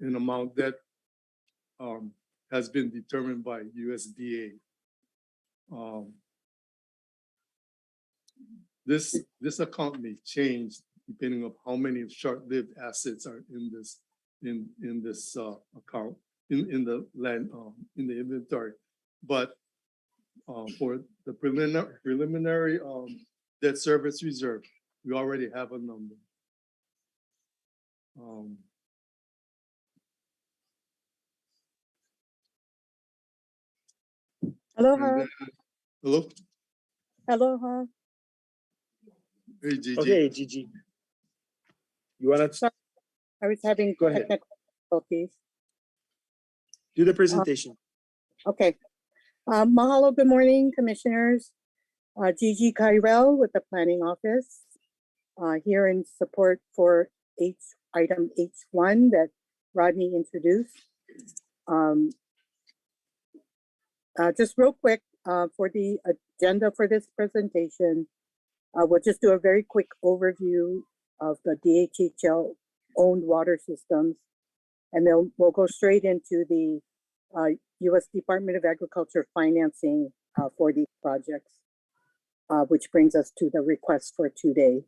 amount that has been determined by USDA. This account may change depending on how many short-lived assets are in this account in the land in the inventory. But for the preliminary debt service reserve, we already have a number. Aloha. Hello? Aloha. Hey, Gigi. Okay, Gigi. You wanna Sorry, I was having Go ahead. technical difficulties. do the presentation? Okay. Mahalo, good morning, commissioners. Gigi Kyrell with the Planning Office, here in support for item H1 that Rodney introduced. Just real quick, for the agenda for this presentation, we'll just do a very quick overview of the DHHL owned water systems, and then we'll go straight into the U.S. Department of Agriculture financing for these projects, which brings us to the request for today.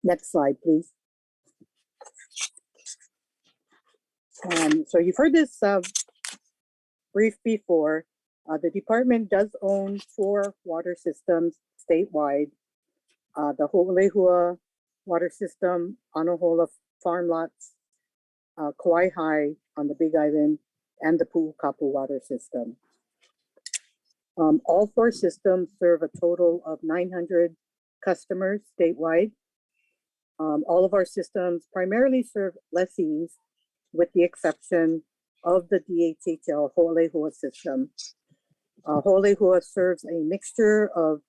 Next slide, please. So you've heard this brief before. The department does own 4 water systems statewide. The Ho'olehua water system, Anahola farm lots, Kauai High on the Big Island, and the Pu'ukapu water system. All 4 systems serve a total of 900 customers statewide. All of our systems primarily serve lessees, with the exception of the DHHL Ho'olehua system. Ho'olehua serves a mixture of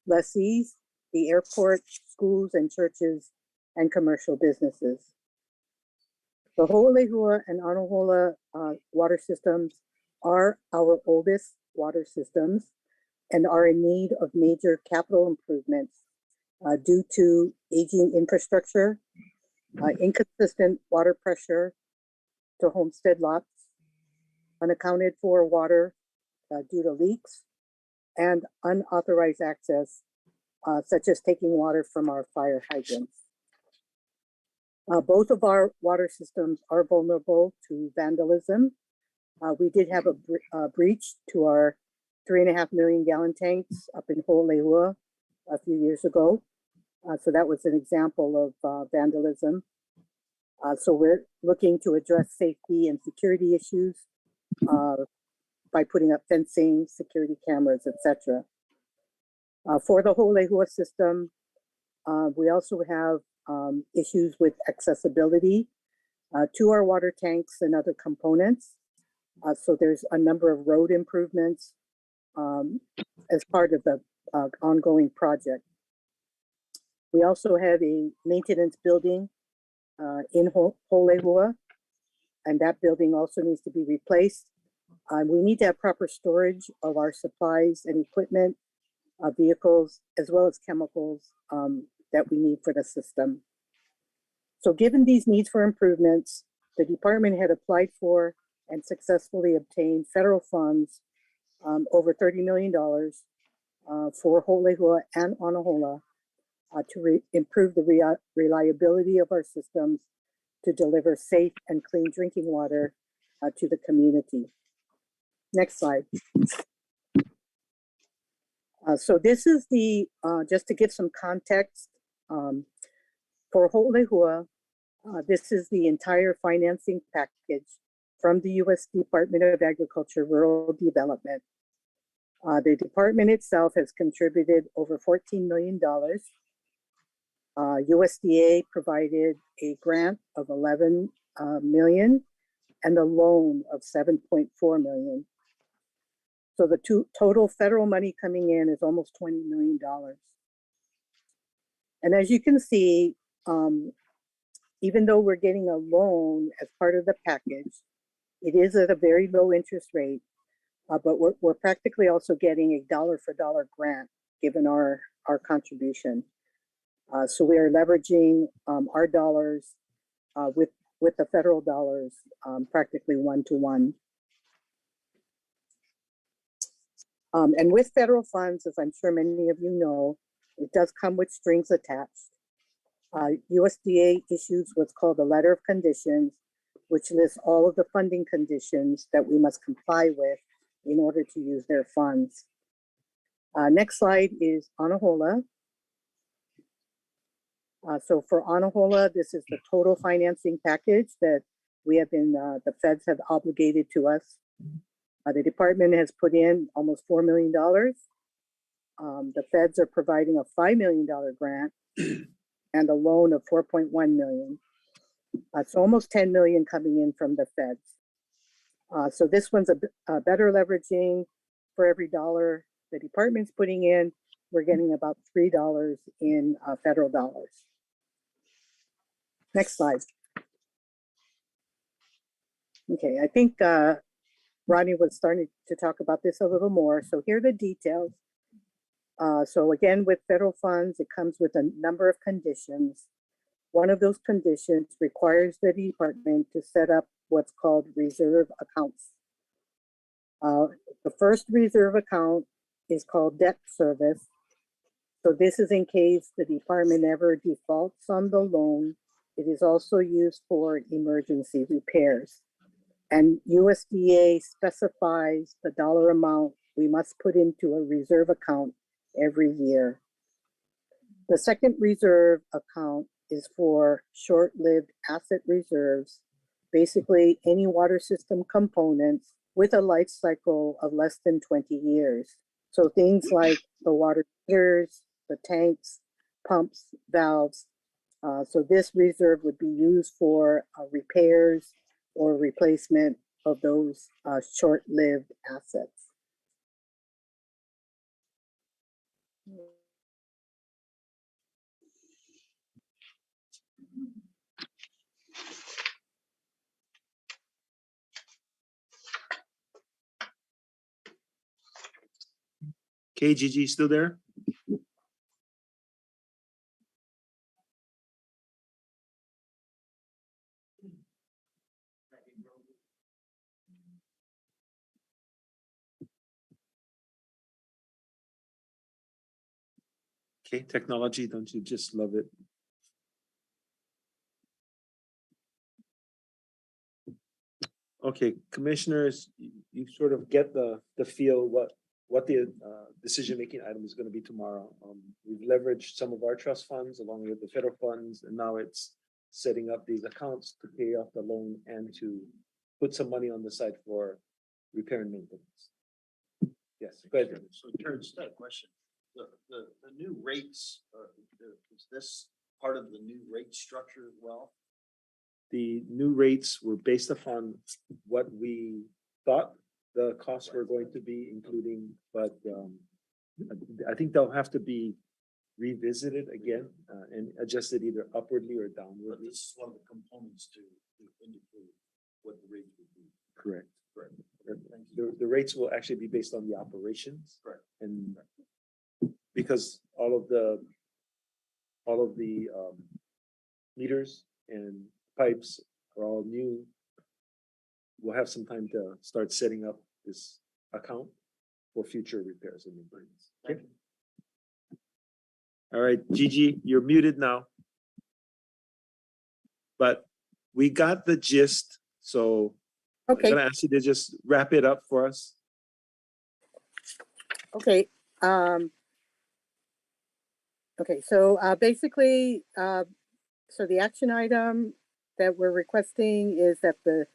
lessees, the airport, schools, and churches, and commercial businesses. The Ho'olehua and Anahola water systems are our oldest water systems and are in need of major capital improvements due to aging infrastructure, inconsistent water pressure to homestead lots, unaccounted for water due to leaks, and unauthorized access, such as taking water from our fire hydrants. Both of our water systems are vulnerable to vandalism. We did have a breach to our 3.5 million gallon tanks up in Ho'olehua a few years ago. So that was an example of vandalism. So we're looking to address safety and security issues by putting up fencing, security cameras, etc. For the Ho'olehua system, we also have issues with accessibility to our water tanks and other components. So there's a number of road improvements as part of the ongoing project. We also have a maintenance building in Ho'olehua, and that building also needs to be replaced. We need to have proper storage of our supplies and equipment, vehicles, as well as chemicals that we need for the system. So given these needs for improvements, The department had applied for and successfully obtained federal funds, over $30 million for Holehua and Anahola to improve the reliability of our systems to deliver safe and clean drinking water to the community. Next slide. So this is the, just to give some context, for Holehua, this is the entire financing package from the U.S. Department of Agriculture Rural Development. The department itself has contributed over $14 million. USDA provided a grant of 11 million and a loan of 7.4 million. So the total federal money coming in is almost $20 million. And as you can see, even though we're getting a loan as part of the package, it is at a very low interest rate, but we're practically also getting a dollar for dollar grant given our contribution. So we are leveraging our dollars with the federal dollars practically one-to-one. And with federal funds, as I'm sure many of you know, it does come with strings attached. USDA issues what's called a letter of conditions, which lists all of the funding conditions that we must comply with in order to use their funds. Next slide is Anahola. So for Anahola, this is the total financing package that we have been, the feds have obligated to us. The department has put in almost $4 million. The feds are providing a $5 million grant and a loan of 4.1 million. So almost 10 million coming in from the feds. So this one's a better leveraging. For every dollar the department's putting in, we're getting about $3 in federal dollars. Next slide. Okay, I think Ronnie was starting to talk about this a little more. So here are the details. So again, with federal funds, it comes with a number of conditions. One of those conditions requires the department to set up what's called reserve accounts. The first reserve account is called debt service. So this is in case the department ever defaults on the loan. It is also used for emergency repairs. And USDA specifies the dollar amount we must put into a reserve account every year. The second reserve account is for short-lived asset reserves, basically any water system components with a life cycle of less than 20 years. So things like the water heaters, the tanks, pumps, valves. So this reserve would be used for repairs or replacement of those short-lived assets. KGG still there? Okay, technology, don't you just love it? Okay, commissioners, you sort of get the feel what the decision-making item is going to be tomorrow. We've leveraged some of our trust funds along with the federal funds, and now it's setting up these accounts to pay off the loan and to put some money on the side for repair and maintenance. Yes, go ahead. So Terrence, that question, the new rates, is this part of the new rate structure as well? The new rates were based upon what we thought the costs were going to be, including, but I think they'll have to be revisited again and adjusted either upwardly or downwardly. But this is one of the components to indicate what the rates would be. Correct. Correct. The rates will actually be based on the operations. Correct. And because all of the meters and pipes are all new, we'll have some time to start setting up this account for future repairs and maintenance. Okay. All right, Gigi, you're muted now. But we got the gist, so Okay. I'm gonna ask you to just wrap it up for us. Okay. Okay, so basically, so the action item that we're requesting is that the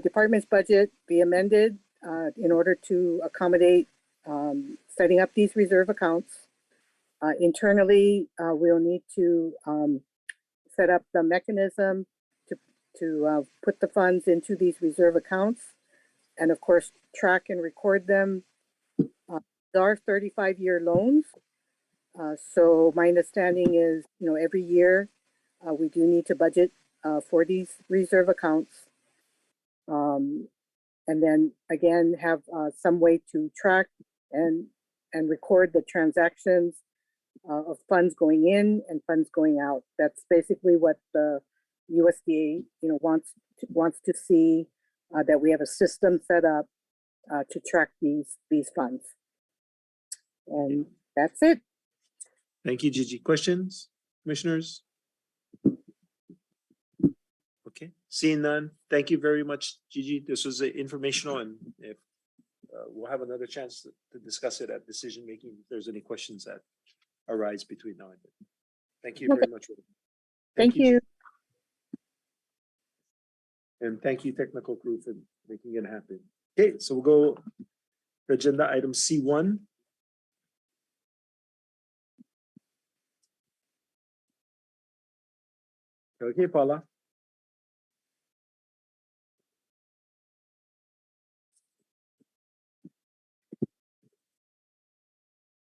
department's budget be amended in order to accommodate setting up these reserve accounts. Internally, we'll need to set up the mechanism to put the funds into these reserve accounts, and of course, track and record them. There are 35-year loans. So my understanding is, every year we do need to budget for these reserve accounts. And then again, have some way to track and record the transactions of funds going in and funds going out. That's basically what the USDA, wants to see, that we have a system set up to track these funds. And that's it. Thank you, Gigi. Questions, commissioners? Okay, seeing none. Thank you very much, Gigi. This was informational, and if we'll have another chance to discuss it at decision making if there's any questions that arise between now and then. Thank you very much. Thank you. And thank you, technical crew, for making it happen. Okay, so we'll go to agenda item C1. Okay, Paula.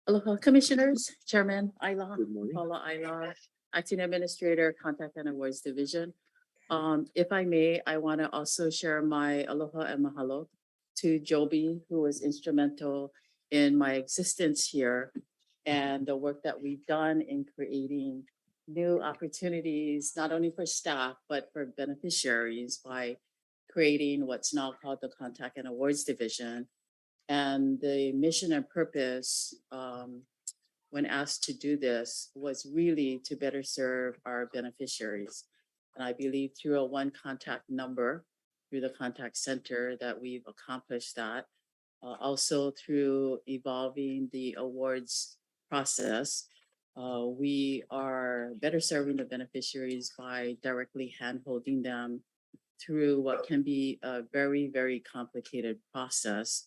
Aloha, Commissioners, Chairman Ayla, Good morning. Paula Ayla, Acting Administrator, Contact and Awards Division. If I may, I want to also share my aloha and mahalo to Joby, who was instrumental in my existence here and the work that we've done in creating new opportunities, not only for staff, but for beneficiaries by creating what's now called the Contact and Awards Division. And the mission and purpose, when asked to do this, was really to better serve our beneficiaries. And I believe through a one contact number, through the contact center, that we've accomplished that. Also through evolving the awards process, we are better serving the beneficiaries by directly hand-holding them through what can be a very, very complicated process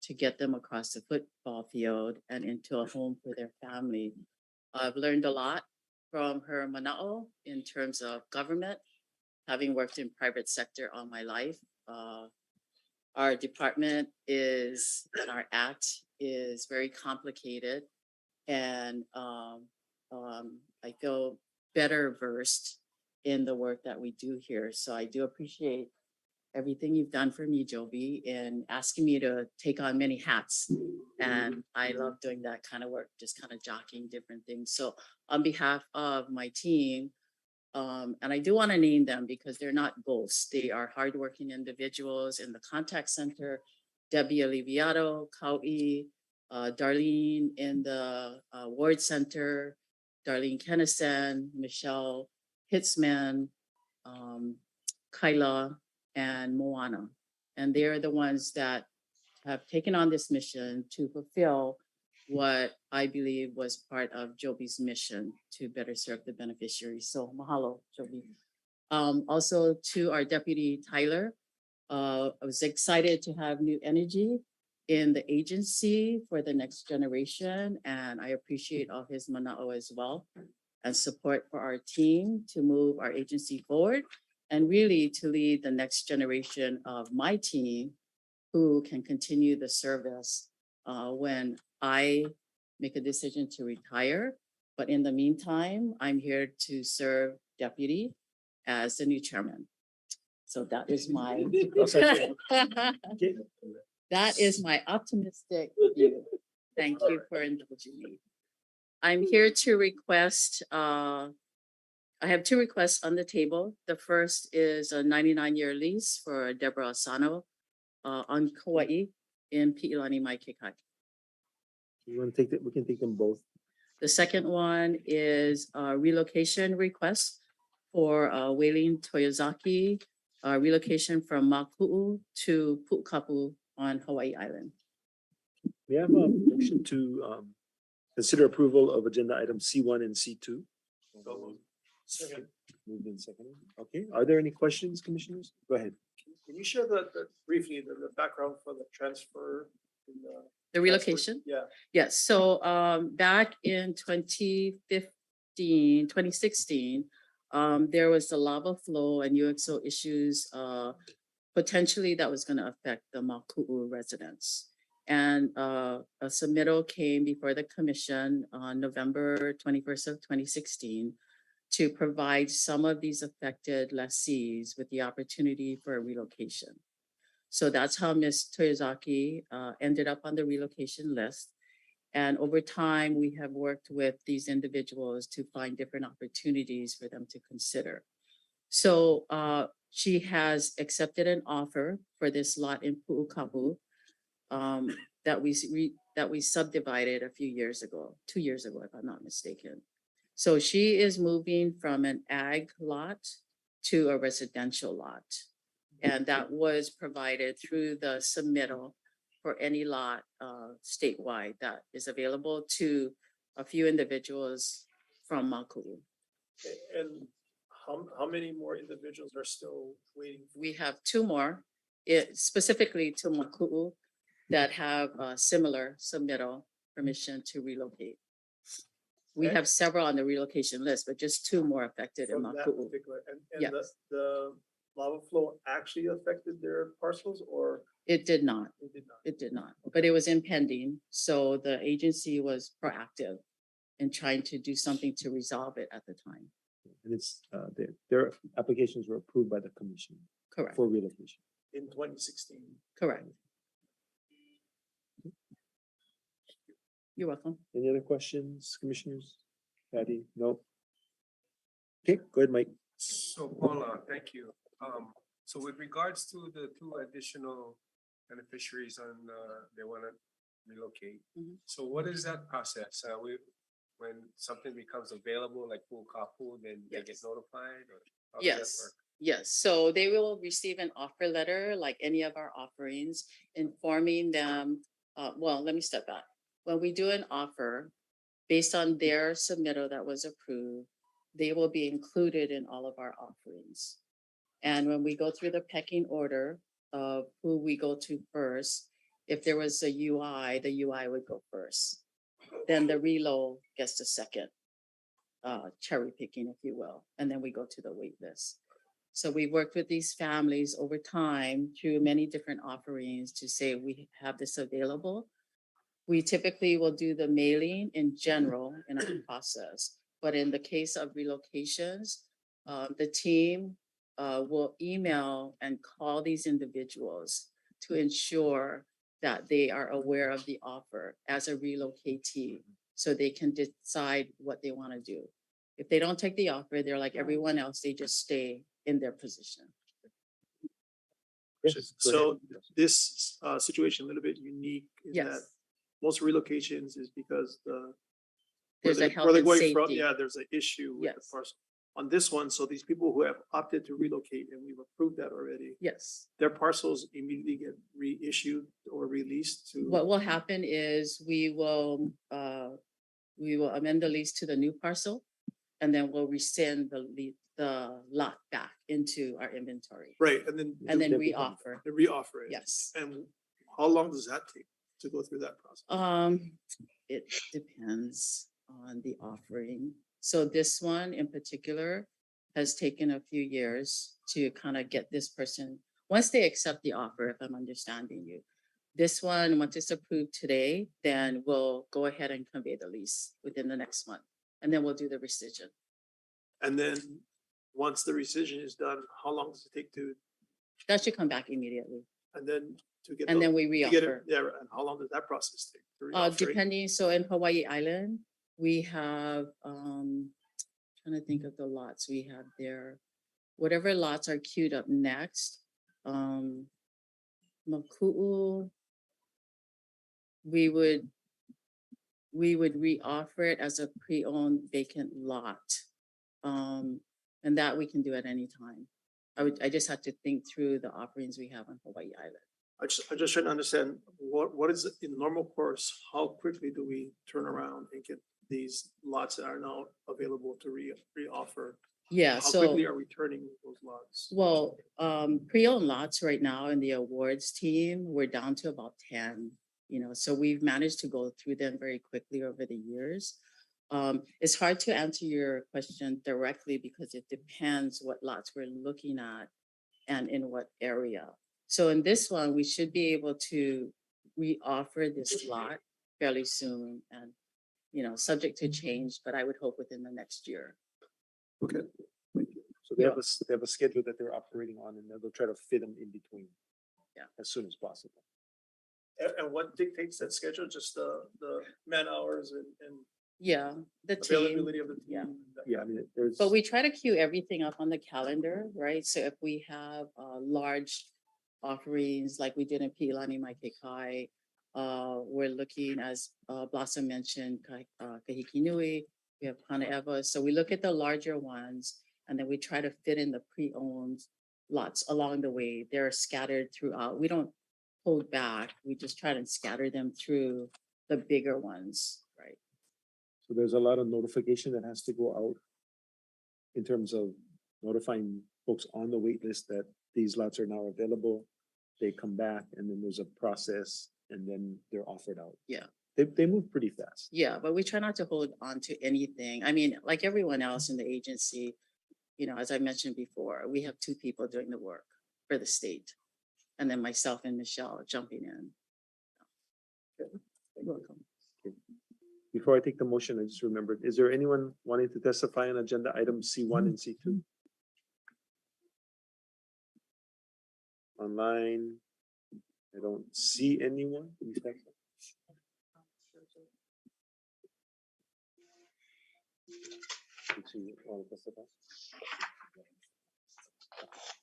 to get them across the football field and into a home for their family. I've learned a lot from her mana'o in terms of government, having worked in private sector all my life. Our department is, and our act is very complicated, and I feel better versed in the work that we do here. So I do appreciate everything you've done for me, Joby, in asking me to take on many hats. And I love doing that kind of work, just kind of jockeying different things. So on behalf of my team, and I do want to name them because they're not ghosts. They are hardworking individuals in the contact center, Debbie Aliviato, Kau'i, Darlene in the ward center, Darlene Kennison, Michelle Hitzman, Kyla, and Moana. And they're the ones that have taken on this mission to fulfill what I believe was part of Joby's mission to better serve the beneficiaries. So mahalo, Joby. Also to our deputy Tyler, I was excited to have new energy in the agency for the next generation. And I appreciate all his mana'o as well and support for our team to move our agency forward and really to lead the next generation of my team who can continue the service when I make a decision to retire. But in the meantime, I'm here to serve deputy as the new chairman. So that is my that is my optimistic view. Thank you for indulging me. I'm here to request a I have two requests on the table. The first is a 99-year lease for Deborah Asano on Kauai in Pi'ilani Mai Kekai. You want to take that? We can take them both. The second one is a relocation request for Wailing Toyozaki, relocation from Maku'u to Pu'ukapu on Hawaii Island. We have a motion to consider approval of agenda items C1 and C2. Second. Moved in second. Okay, are there any questions, commissioners? Go ahead. Can you share briefly the background for the transfer? In The relocation? Yeah. Yes, so back in 2016, there was the lava flow and UXO issues potentially that was going to affect the Maku'u residents. And a submittal came before the commission on November 21st of 2016 to provide some of these affected lessees with the opportunity for a relocation. So that's how Ms. Toyozaki ended up on the relocation list. And over time, we have worked with these individuals to find different opportunities for them to consider. So she has accepted an offer for this lot in Pu'ukapu that we subdivided a few years ago, 2 years ago, if I'm not mistaken. So she is moving from an ag lot to a residential lot. And that was provided through the submittal for any lot statewide that is available to a few individuals from Maku'u. And how many more individuals are still waiting? We have two more, specifically to Maku'u, that have a similar submittal permission to relocate. We have several on the relocation list, but just two more affected in From that Maku'u. particular, and Yes. the lava flow actually affected their parcels, or It did not. it did not? It did not, but it was impending. So the agency was proactive in trying to do something to resolve it at the time. And it's their applications were approved by the commission Correct, for relocation. In 2016. correct. You're welcome. Any other questions, commissioners? Patty? No? Okay, go ahead, Mike. So Paula, thank you. So with regards to the two additional beneficiaries on, they want to relocate. Mhm. So what is that process? When something becomes available, like Pu'ukapu, then they get Yes. notified, or how does that Yes, work? yes. So they will receive an offer letter like any of our offerings, informing them, well, let me step back. When we do an offer, based on their submittal that was approved, they will be included in all of our offerings. And when we go through the pecking order of who we go to first, if there was a UI, the UI would go first. Then the relo gets the second, cherry picking, if you will, and then we go to the wait list. So we worked with these families over time through many different offerings to say we have this available. We typically will do the mailing in general in our process, but in the case of relocations, the team will email and call these individuals to ensure that they are aware of the offer as a relocatee, so they can decide what they want to do. If they don't take the offer, they're like everyone else, they just stay in their position. Yes, go So ahead. this situation a little bit unique in that Yes, most relocations is because where there's a they- health where they're and going from, safety. yeah, there's an issue with the Yes. parcel. On this one, so these people who have opted to relocate, and we've approved that already, Yes. their parcels immediately get reissued or released to. What will happen is we will amend the lease to the new parcel, and then we'll rescind the lot back into our inventory, Right, and then. and then they reoffer. reoffer it. Yes. And how long does that take to go through that process? It depends on the offering. So this one in particular has taken a few years to kind of get this person, once they accept the offer, if I'm understanding you. This one, once it's approved today, then we'll go ahead and convey the lease within the next month. And then we'll do the rescission. And then, once the rescission is done, how long does it take to, That should come back immediately. and then to get? And the- then we to get it- reoffer. Yeah, right, and how long does that process take? to reoffer it? Depending, so in Hawaii Island, we have trying to think of the lots we have there. Whatever lots are queued up next, Maku'u, we would reoffer it as a pre-owned vacant lot. And that we can do at any time. I just have to think through the offerings we have on Hawaii Island. I just trying to understand what is in normal course, how quickly do we turn around and get these lots that are now available to re-offer? Yeah, How so, quickly are we turning those lots? well, pre-owned lots right now in the awards team, we're down to about 10, so we've managed to go through them very quickly over the years. It's hard to answer your question directly because it depends what lots we're looking at and in what area. So in this one, we should be able to re-offer this lot fairly soon and, subject to change, but I would hope within the next year. Okay. So they have a schedule that they're operating on, and they'll try to fit them in between. Yeah. As soon as possible. And what dictates that schedule? Just the man hours and Yeah, the team. availability of the team? Yeah. Yeah, I mean, there's. But we try to queue everything up on the calendar, right? So if we have large offerings like we did in Piilani Maikekai, we're looking, as Blossom mentioned, Kahiki Nui, we have Panaeva. So we look at the larger ones and then we try to fit in the pre-owned lots along the way. They're scattered throughout. We don't hold back. We just try to scatter them through the bigger ones, right? So there's a lot of notification that has to go out in terms of notifying folks on the wait list that these lots are now available. They come back and then there's a process and then they're offered out. Yeah. They move pretty fast. Yeah, but we try not to hold on to anything. I mean, like everyone else in the agency, as I mentioned before, we have 2 people doing the work for the state. And then myself and Michelle jumping in. Okay. You're welcome. Okay. Before I take the motion, I just remembered, is there anyone wanting to testify on agenda items C1 and C2? Online, I don't see anyone.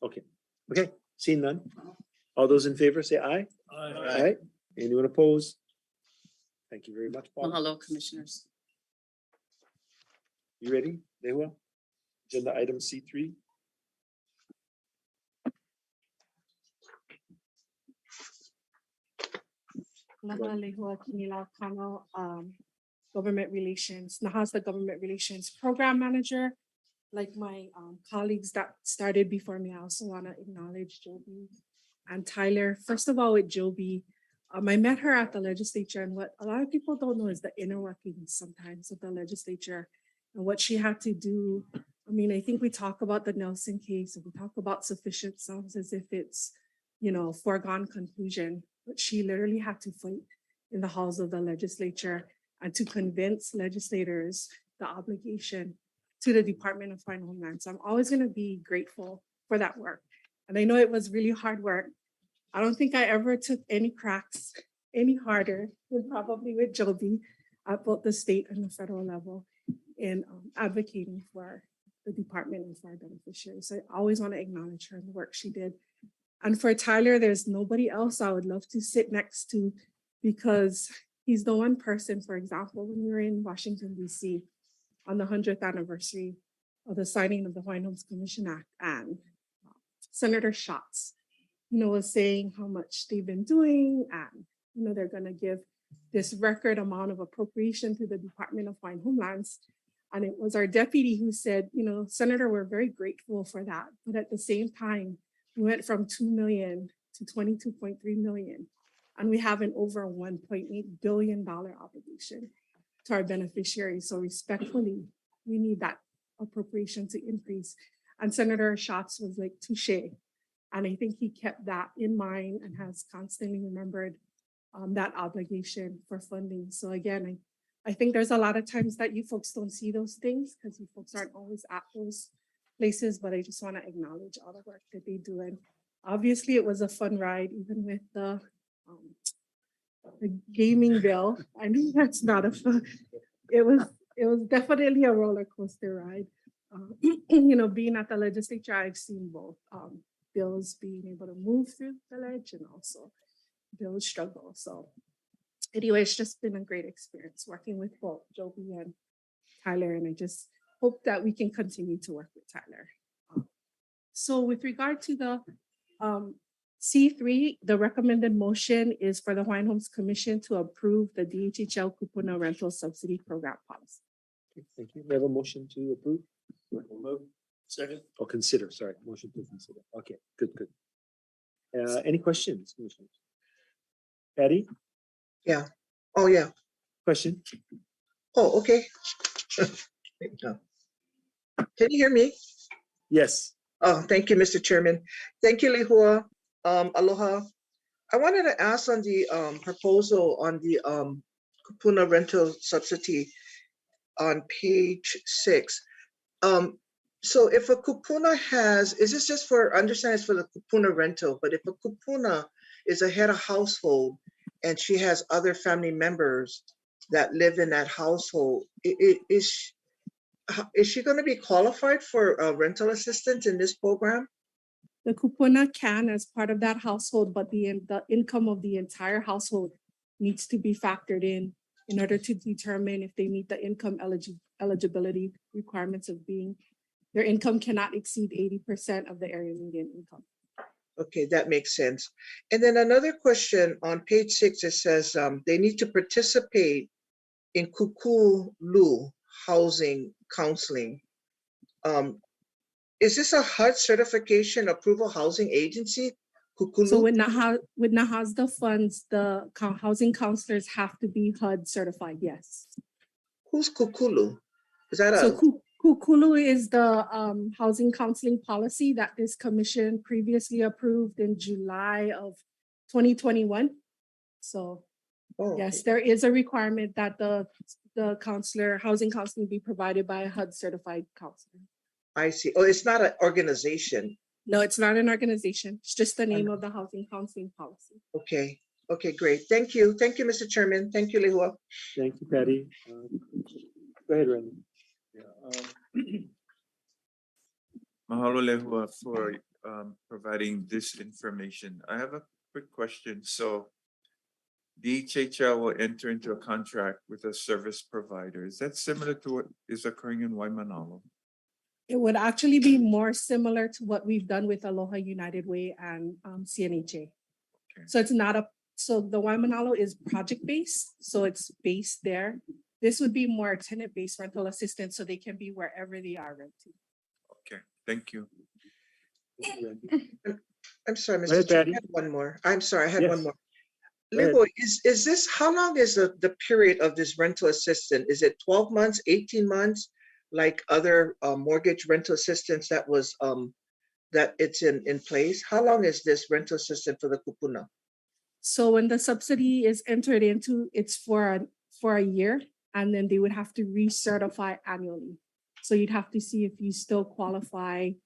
Okay, seeing none. All those in favor say aye. Aye. Anyone opposed? Thank you very much, Paul. Mahalo, commissioners. You ready, Lehua? Agenda item C3. Laha Lehua Kinila Kano, Government Relations. Naha's the Government Relations Program Manager. Like my colleagues that started before me, I also want to acknowledge Joby and Tyler. First of all, with Joby, I met her at the legislature, and what a lot of people don't know is the inner workings sometimes of the legislature and what she had to do. I mean, I think we talk about the Nelson case and we talk about sufficient sums as if it's, foregone conclusion, but she literally had to fight in the halls of the legislature and to convince legislators the obligation to the Department of Foreign Homeland. So I'm always going to be grateful for that work. And I know it was really hard work. I don't think I ever took any cracks any harder than probably with Joby at both the state and the federal level in advocating for the department and for our beneficiaries. So I always want to acknowledge her and the work she did. And for Tyler, there's nobody else I would love to sit next to because he's the one person, for example, when we were in Washington, D.C. on the 100th anniversary of the signing of the Hawaiian Homes Commission Act, and Senator Schatz, was saying how much they've been doing and, they're going to give this record amount of appropriation to the Department of Hawaiian Homelands. And it was our deputy who said, Senator, we're very grateful for that. But at the same time, we went from 2 million to 22.3 million. And we have an over $1.8 billion obligation to our beneficiaries. So respectfully, we need that appropriation to increase. And Senator Schatz was like, touche. And I think he kept that in mind and has constantly remembered that obligation for funding. So again, I think there's a lot of times that you folks don't see those things because you folks aren't always at those places, but I just want to acknowledge all the work that they do. And obviously it was a fun ride, even with the gaming bill. I know that's not a fun, it was definitely a roller coaster ride. Being at the legislature, I've seen both bills being able to move through the ledge and also bills struggle. So anyway, it's just been a great experience working with both Joby and Tyler, and I just hope that we can continue to work with Tyler. So with regard to the C3, the recommended motion is for the Hawaiian Homes Commission to approve the DHHL Kupuna Rental Subsidy Program policy. Okay, thank you. We have a motion to approve. Move. Second. Or consider, sorry, motion to consider. Okay, good. Any questions, commissioners? Patty, Yeah. Oh, yeah. question? Oh, okay. Can you hear me? Yes. Oh, thank you, Mr. Chairman. Thank you, Lehua. Aloha. I wanted to ask on the proposal on the kupuna rental subsidy on page 6. So if a kupuna has, is this just for, understand it's for the kupuna rental, but if a kupuna is a head of household and she has other family members that live in that household, is she going to be qualified for a rental assistance in this program? The kupuna can as part of that household, but the income of the entire household needs to be factored in order to determine if they meet the income eligibility requirements of being, their income cannot exceed 80% of the area median income. Okay, that makes sense. And then another question on page 6, it says they need to participate in kukulu housing counseling. Is this a HUD certification approval housing agency? Kukulu? So with NAHASDA funds, the housing counselors have to be HUD certified, yes. Who's kukulu? Is that So Kukulu is the housing counseling policy that this commission previously approved in July of 2021. So yes, there is a requirement that the housing counseling be provided by a HUD certified counselor. I see. Oh, it's not an organization. No, it's not an organization. It's just the name of the housing counseling policy. Okay. Okay, great. Thank you. Thank you, Mr. Chairman. Thank you, Lehua. Thank you, Patty. Go ahead, Randy. Mahalo Lehua for providing this information. I have a quick question. So DHHL will enter into a contract with a service provider. Is that similar to what is occurring in Waimanalo? It would actually be more similar to what we've done with Aloha United Way and CNHA. Okay. So it's not so the Waimanalo is project-based, so it's based there. This would be more tenant-based rental assistance, so they can be wherever they are renting. Okay, thank you. I'm sorry, Go ahead, Mr. Chairman, Patty. I had one more. I'm sorry, I had Yes. one more. Go ahead. Lehua, is this, how long is the period of this rental assistance? Is it 12 months, 18 months? Like other mortgage rental assistance that was that it's in place? How long is this rental assistance for the kupuna? So when the subsidy is entered into, it's for a year, and then they would have to recertify annually. So you'd have to see if you still qualify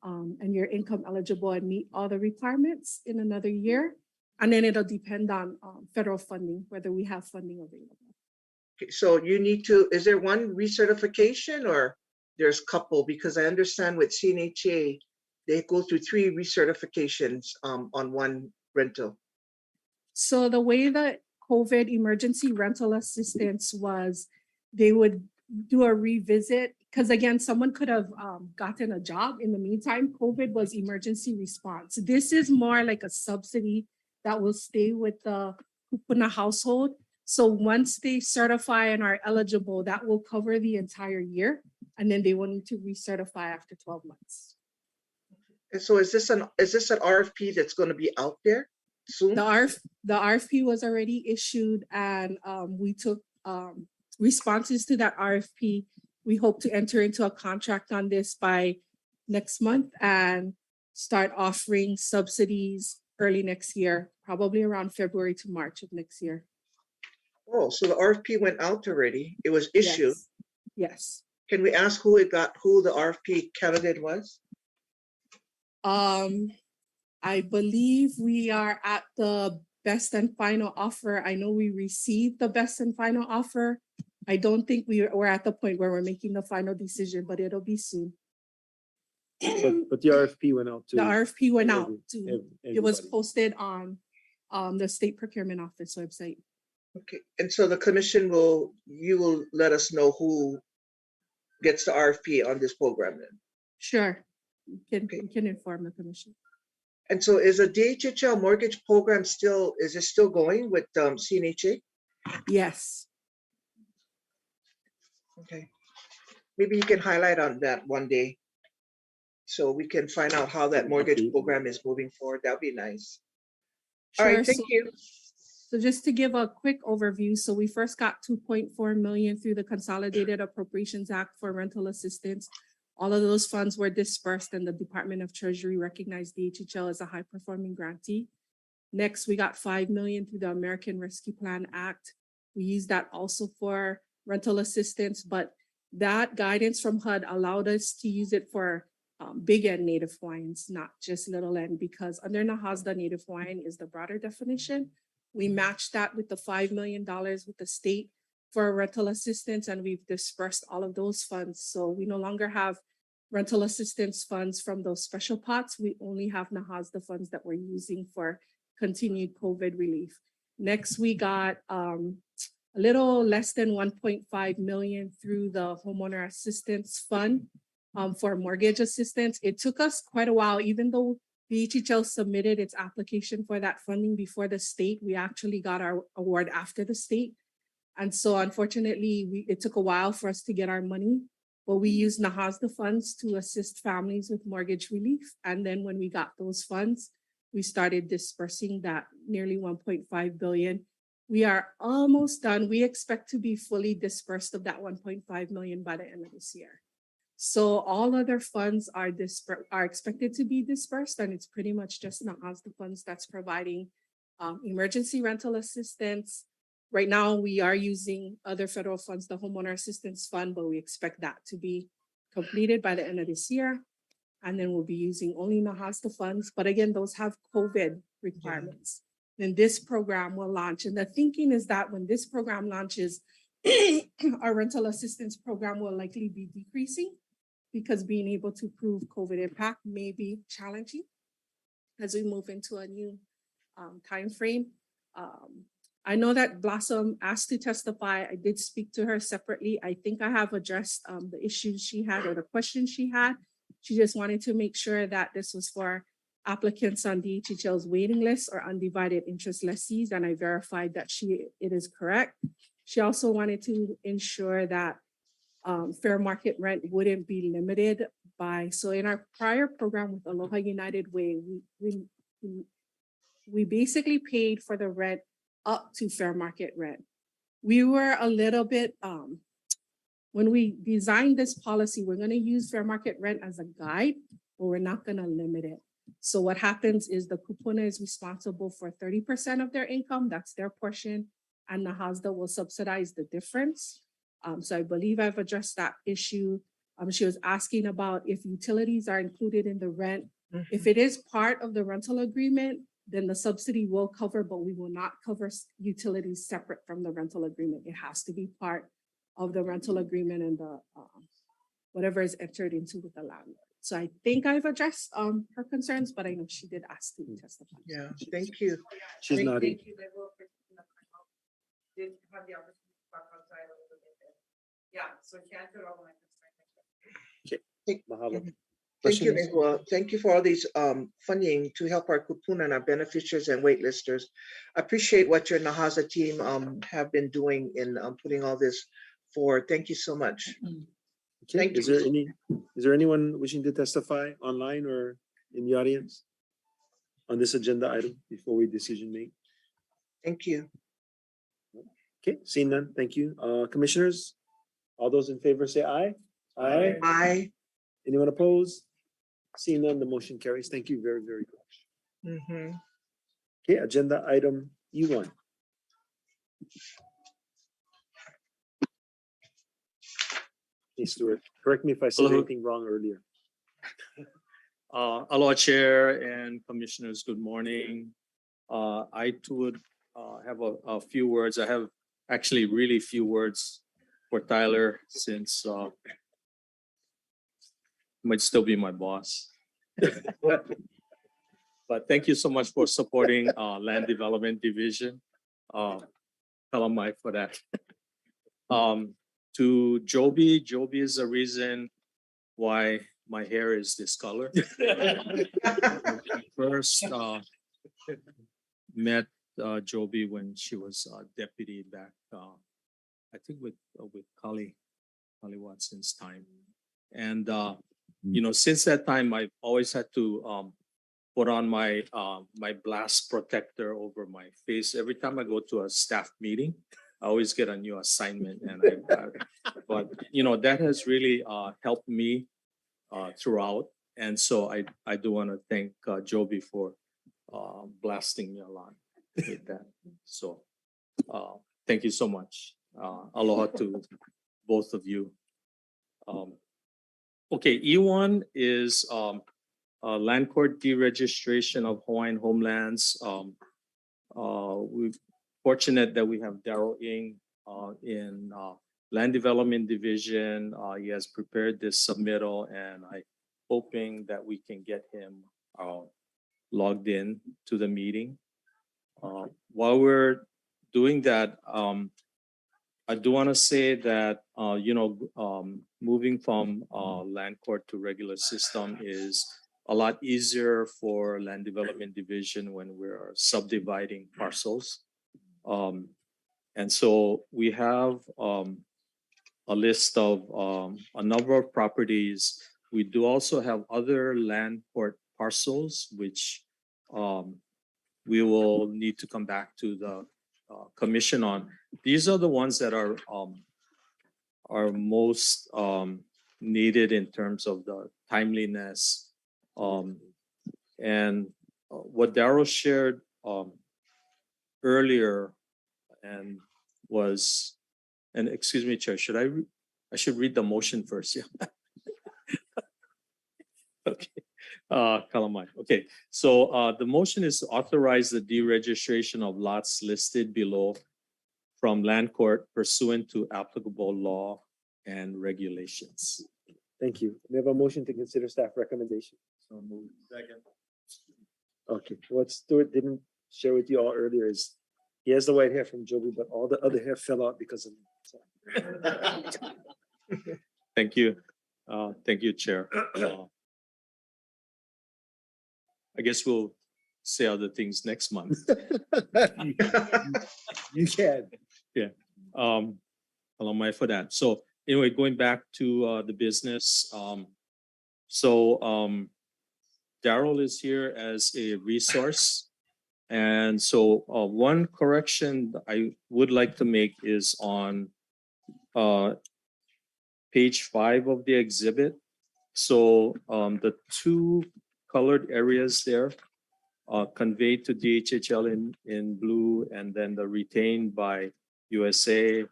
and you're income eligible and meet all the requirements in another year. And then it'll depend on federal funding, whether we have funding available. Okay, so you need to, is there one recertification or there's couple? Because I understand with CNHA, they go through 3 recertifications on one rental. So the way that COVID emergency rental assistance was, they would do a revisit, because again, someone could have gotten a job in the meantime. COVID was emergency response. This is more like a subsidy that will stay with the kupuna household. So once they certify and are eligible, that will cover the entire year, and then they will need to recertify after 12 months. And so is this an RFP that's going to be out there soon? The RFP was already issued, and we took responses to that RFP. We hope to enter into a contract on this by next month and start offering subsidies early next year, probably around February to March of next year. Oh, so the RFP went out already. It was issued. Yes. Can we ask who the RFP candidate was? I believe we are at the best and final offer. I know we received the best and final offer. I don't think we're at the point where we're making the final decision, but it'll be soon. But the RFP went out to. The RFP went out every- to, it was everybody. posted on the state procurement office website. Okay, and so the commission you will let us know who gets the RFP on this program then? Sure, we can inform the commission. And so is a DHHL mortgage program is it still going with CNHA? Yes. Okay. Maybe you can highlight on that one day. So we can find out how that mortgage program is moving forward. That'd be nice. All Sure, right, thank you. So just to give a quick overview, so we first got 2.4 million through the Consolidated Appropriations Act for rental assistance. All of those funds were dispersed and the Department of Treasury recognized DHHL as a high-performing grantee. Next, we got 5 million through the American Rescue Plan Act. We used that also for rental assistance, but that guidance from HUD allowed us to use it for big N Native Hawaiians, not just little N, because under NAHASDA, Native Hawaiian is the broader definition. We matched that with the $5 million with the state for rental assistance, and we've dispersed all of those funds. So we no longer have rental assistance funds from those special pots. We only have NAHASDA funds that we're using for continued COVID relief. Next, we got a little less than 1.5 million through the Homeowner Assistance Fund for mortgage assistance. It took us quite a while, even though DHHL submitted its application for that funding before the state. We actually got our award after the state. And so unfortunately, it took a while for us to get our money, but we used NAHASDA funds to assist families with mortgage relief. And then when we got those funds, we started dispersing that nearly 1.5 billion. We are almost done. We expect to be fully dispersed of that 1.5 million by the end of this year. So all other funds are expected to be dispersed, and it's pretty much just NAHASDA funds that's providing emergency rental assistance. Right now, we are using other federal funds, the Homeowner Assistance Fund, but we expect that to be completed by the end of this year. And then we'll be using only NAHASDA funds. But again, those have COVID requirements. Then this program will launch. And the thinking is that when this program launches, our rental assistance program will likely be decreasing because being able to prove COVID impact may be challenging as we move into a new time frame. I know that Blossom asked to testify. I did speak to her separately. I think I have addressed the issues she had or the questions she had. She just wanted to make sure that this was for applicants on DHHL's waiting list or undivided interest lessees, and I verified that it is correct. She also wanted to ensure that fair market rent wouldn't be limited by, so in our prior program with Aloha United Way, we basically paid for the rent up to fair market rent. We were a little bit, when we designed this policy, we're gonna use fair market rent as a guide, but we're not gonna limit it. So what happens is the kupuna is responsible for 30% of their income, that's their portion, and NAHASDA will subsidize the difference. So I believe I've addressed that issue. She was asking about if utilities are included in the rent. If it is part of the rental agreement, then the subsidy will cover, but we will not cover utilities separate from the rental agreement. It has to be part of the rental agreement and the whatever is entered into with the landlord. So I think I've addressed her concerns, but I know she did ask to testify. Yeah, thank you. She's nodding. Thank you. They will did have the opportunity to talk outside a little bit. Yeah, so she answered all my concerns. Okay, mahalo. Thank you, Questions? Nehua. Thank you for all these funding to help our kupuna and our beneficiaries and waitlisters. I appreciate what your NAHASA team have been doing in putting all this forward. Thank you so much. Okay, Thank is you. there anyone wishing to testify online or in the audience on this agenda item before we decision make? Thank you. Okay, seeing none, thank you. Commissioners, all those in favor say aye. Aye. Aye. Anyone opposed? Seeing none, the motion carries. Thank you very, very much. Okay, agenda item E1. Hey, Stuart, correct me if I said Hello. anything wrong earlier. Aloha Chair and Commissioners, good morning. I too would have a few words. I have actually really few words for Tyler since might still be my boss. But thank you so much for supporting Land Development Division. Kalamai for that. To Joby, Joby is the reason why my hair is this color. First met Joby when she was deputy back, I think with Kali Watson's time. And you know, since that time, I've always had to put on my my blast protector over my face every time I go to a staff meeting. I always get a new assignment, and but you know, that has really helped me throughout. And so I do want to thank Joby for blasting me a lot with that. So thank you so much. Aloha to both of you. Okay, E1 is land court deregistration of Hawaiian homelands. We're fortunate that we have Daryl Ng in Land Development Division. He has prepared this submittal, and I'm hoping that we can get him logged in to the meeting. While we're doing that, I do want to say that you know, moving from land court to regular system is a lot easier for Land Development Division when we're subdividing parcels. And so we have a list of a number of properties. We do also have other land court parcels, which we will need to come back to the commission on. These are the ones that are most needed in terms of the timeliness. And what Daryl shared earlier and was, and excuse me, Chair, I should read the motion first, yeah. Okay. Kalamai. Okay, so the motion is to authorize the deregistration of lots listed below from land court pursuant to applicable law and regulations. Thank you. We have a motion to consider staff recommendation. So moved. Second. Okay, what Stuart didn't share with you all earlier is he has the white hair from Joby, but all the other hair fell out because of him. So. Thank you. Thank you, Chair. I guess we'll say other things next month. You can. Yeah. Allow for that. So anyway, going back to the business. Daryl is here as a resource. And so one correction I would like to make is on page 5 of the exhibit. So the two colored areas there conveyed to DHHL in blue, and then the retained by USA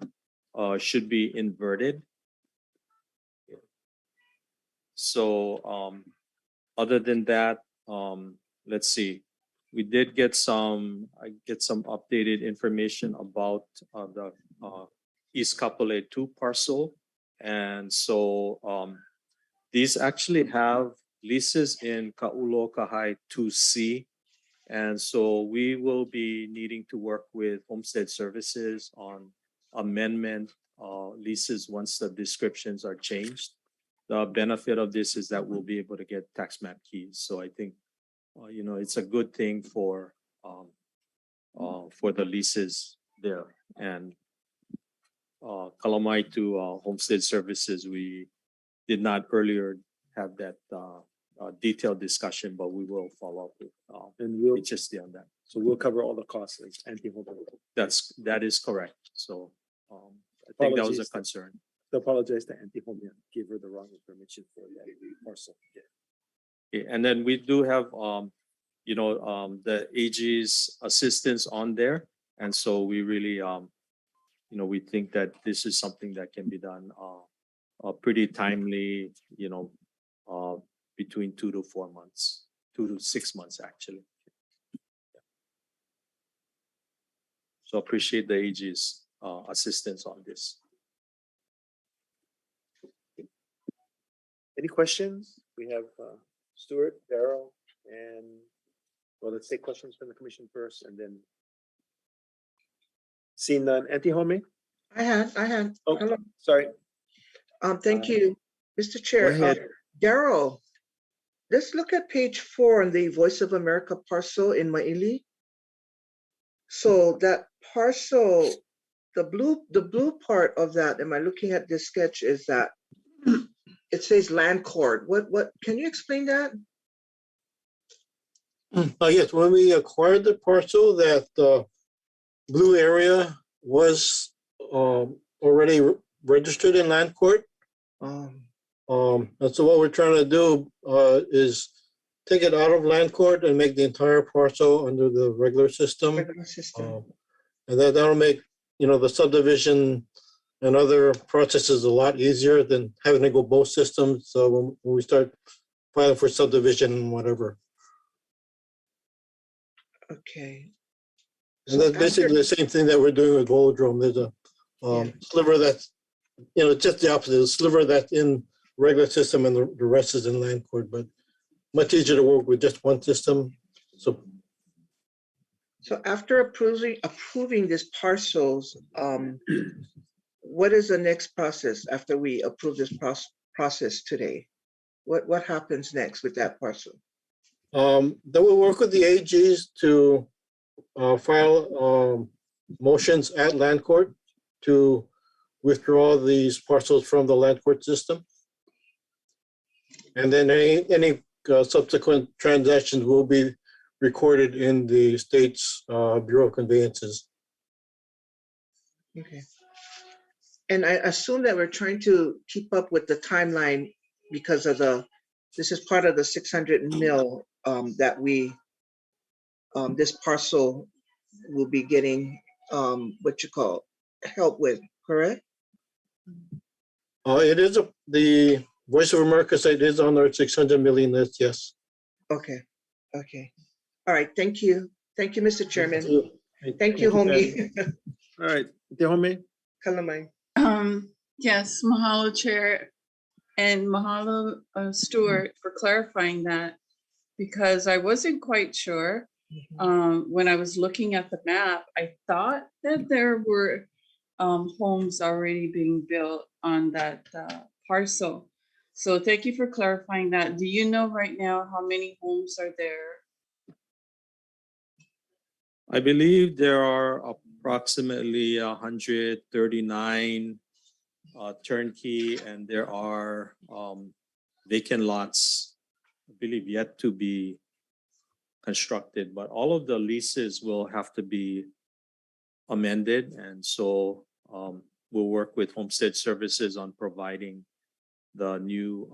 should be inverted. So other than that, let's see. We did get some updated information about the East Kapolei 2 parcel. And so these actually have leases in Ka'ulo Kahai 2C. And so we will be needing to work with Homestead Services on amendment leases once the descriptions are changed. The benefit of this is that we'll be able to get tax map keys. So I think, you know, it's a good thing for the leases there. And Kalamai to Homestead Services, we did not earlier have that detailed discussion, but we will follow up with and we'll HSD on that. So we'll cover all the costs as anti-home. That is correct. So I think that was a concern. To apologize to anti-home, gave her the wrong information for that parcel. Okay, and then we do have you know, the AG's assistance on there, and so we really you know, we think that this is something that can be done pretty timely, you know, between 2 to 4 months, 2 to 6 months actually. So appreciate the AG's assistance on this. Any questions? We have Stuart, Darrell, and well, let's take questions from the commission first and then. Seeing none. Auntie Home? I had. Oh, Hello. sorry. Thank you, Mr. Chair. ahead. Darrell, let's look at page 4 on the Voice of America parcel in Maili. So that parcel, the blue part of that, am I looking at this sketch, is that it says land court. What can you explain that? Yes, when we acquired the parcel, that blue area was already registered in land court. And so what we're trying to do is take it out of land court and make the entire parcel under the regular system. And that'll make, the subdivision and other processes a lot easier than having to go both systems. So when we start filing for subdivision and whatever. Okay. And that's basically the same thing that we're doing with Volodrome. There's a sliver that's, just the opposite, a sliver that's in regular system and the rest is in land court, but much easier to work with just one system. So after approving these parcels, what is the next process after we approve this process today? What happens next with that parcel? then we'll work with the AGs to file motions at land court to withdraw these parcels from the land court system. And then any subsequent transactions will be recorded in the state's Bureau of Conveyances. Okay. And I assume that we're trying to keep up with the timeline because of this is part of the 600 mil that this parcel will be getting help with, correct? It is the Voice of America site is on our 600 million list, yes. Okay. All right, thank you. Thank you, Mr. Chairman. Thank you, Homie. All right, the Home? Kalamai. Yes, mahalo, Chair, and mahalo, Stuart, for clarifying that, because I wasn't quite sure. When I was looking at the map, I thought that there were homes already being built on that parcel. So thank you for clarifying that. Do you know right now how many homes are there? I believe there are approximately 139 turnkey, and there are vacant lots, I believe, yet to be constructed, but all of the leases will have to be amended. And so we'll work with Homestead Services on providing the new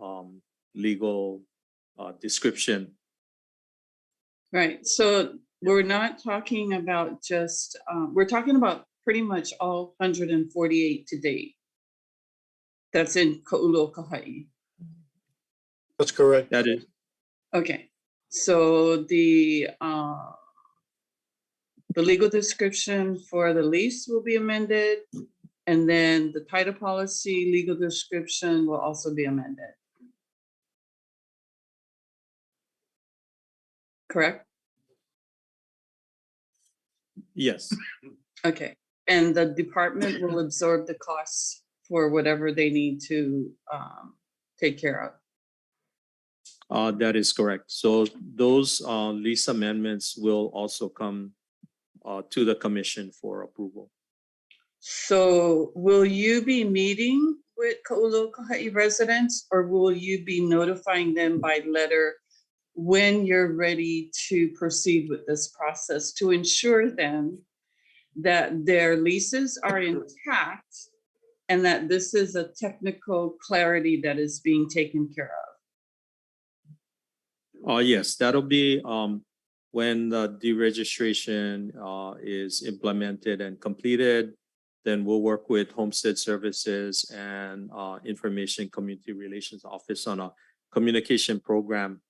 legal description. Right, so we're not talking about just, we're talking about pretty much all 148 to date. That's in Ka'ulokaha'i. That's correct. That is. Okay, so the legal description for the lease will be amended, and then the title policy legal description will also be amended. Correct? Yes. Okay, and the department will absorb the costs for whatever they need to take care of. That is correct. So those lease amendments will also come to the commission for approval. So will you be meeting with Ka'ulokaha'i residents, or will you be notifying them by letter when you're ready to proceed with this process to ensure them that their leases are intact and that this is a technical clarity that is being taken care of? Yes, that'll be when the deregistration is implemented and completed. Then we'll work with Homestead Services and Information Community Relations Office on a communication program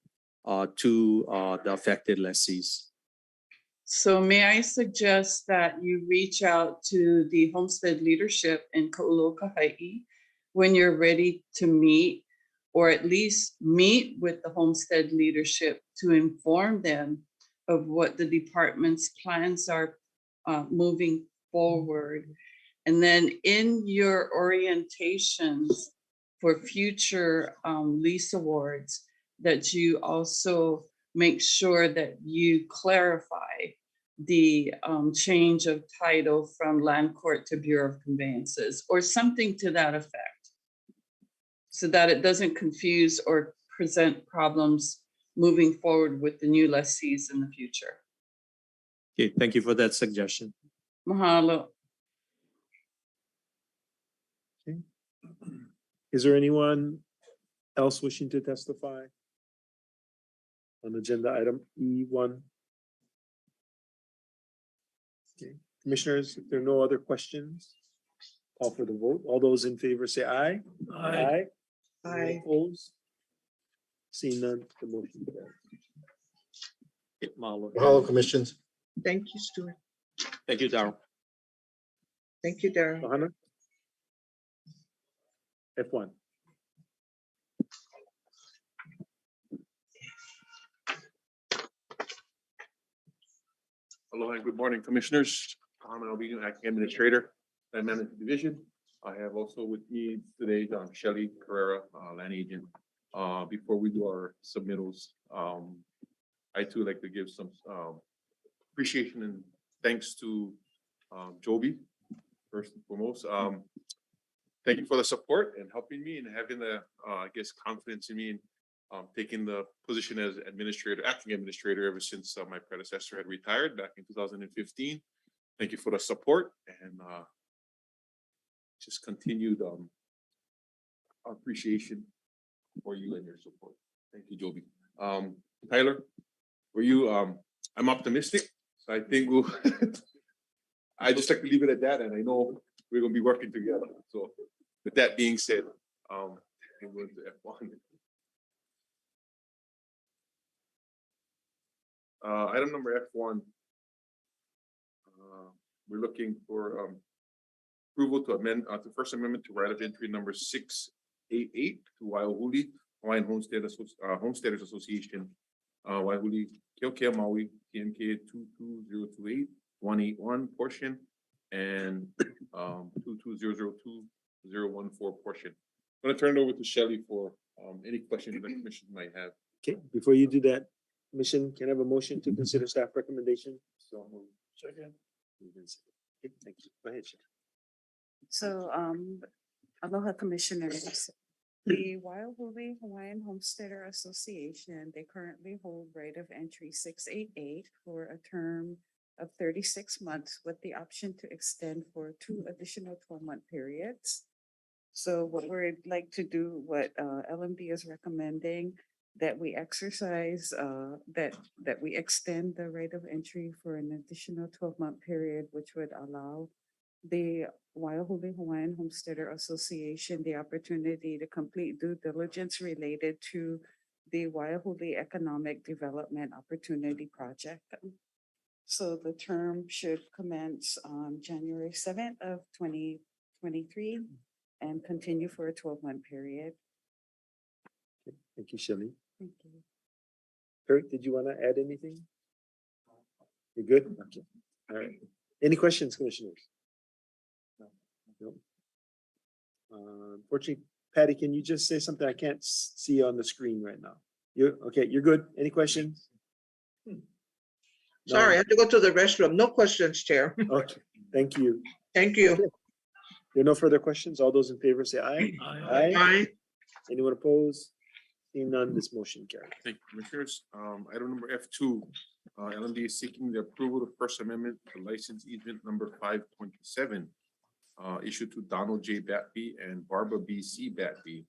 to the affected lessees. So may I suggest that you reach out to the Homestead leadership in Ka'ulokaha'i when you're ready to meet or at least meet with the homestead leadership to inform them of what the department's plans are moving forward. And then in your orientations for future lease awards, that you also make sure that you clarify the change of title from Land Court to Bureau of Conveyances, or something to that effect, so that it doesn't confuse or present problems moving forward with the new lessees in the future. Okay, thank you for that suggestion. Mahalo. Is there anyone else wishing to testify on agenda item E1? Okay, commissioners, if there are no other questions, call for the vote. All those in favor say aye. Aye. Aye. Opposed? Seeing none, the motion carries. Okay, Mahalo. Mahalo, commissions. Thank you, Stuart. Thank you, Darrell. Thank you, Darren. Johanna? F1. Aloha and good morning, commissioners. I'll be acting administrator, land management division. I have also with me today, Shelley Carrera, land agent. Before we do our submittals, I too like to give some appreciation and thanks to Joby, first and foremost. Thank you for the support and helping me and having the, I guess, confidence in me and taking the position as administrator, acting administrator ever since my predecessor had retired back in 2015. Thank you for the support and just continued appreciation for you and your support. Thank you, Joby. Tyler, were you, I'm optimistic. So I think we'll, I just like to leave it at that. And I know we're gonna be working together. So with that being said, I'm going to F1. Item number F1. We're looking for approval to amend the First Amendment to right of entry number 688 to Waiahuli Hawaiian Homesteaders Association, Waiahuli Keokea Maui TMK 22028-181 portion and 22002-014 portion. I'm going to turn it over to Shelley for any questions the commission might have. Okay, before you do that, Commission, can I have a motion to consider staff recommendation? So Second. Okay, thank you. Go ahead, Shelley. So, aloha commissioners. The Waiahuli Hawaiian Homesteader Association, they currently hold right of entry 688 for a term of 36 months with the option to extend for 2 additional 12-month periods. So what we'd like to do, what LMD is recommending, that we exercise, that we extend the right of entry for an additional 12-month period, which would allow the Waiahuli Hawaiian Homesteader Association the opportunity to complete due diligence related to the Waiahuli Economic Development Opportunity Project. So the term should commence on January 7th of 2023 and continue for a 12-month period. Okay, thank you, Shelley. Thank you. Kurt, did you want to add anything? You good? Okay. All right. Any questions, commissioners? No. Unfortunately, Patty, can you just say something? I can't see on the screen right now. You're okay. You're good. Any questions? Sorry, I have to go to the restroom. No questions, Chair. Okay. Thank you. Thank you. Okay. There are no further questions. All those in favor say aye. Aye. Aye. Anyone opposed? Seeing none, this motion carries. Thank you, commissioners. Item number F2, LMD is seeking the approval of First Amendment to license easement number 5.7 issued to Donald J. Batby and Barbara B. C. Batby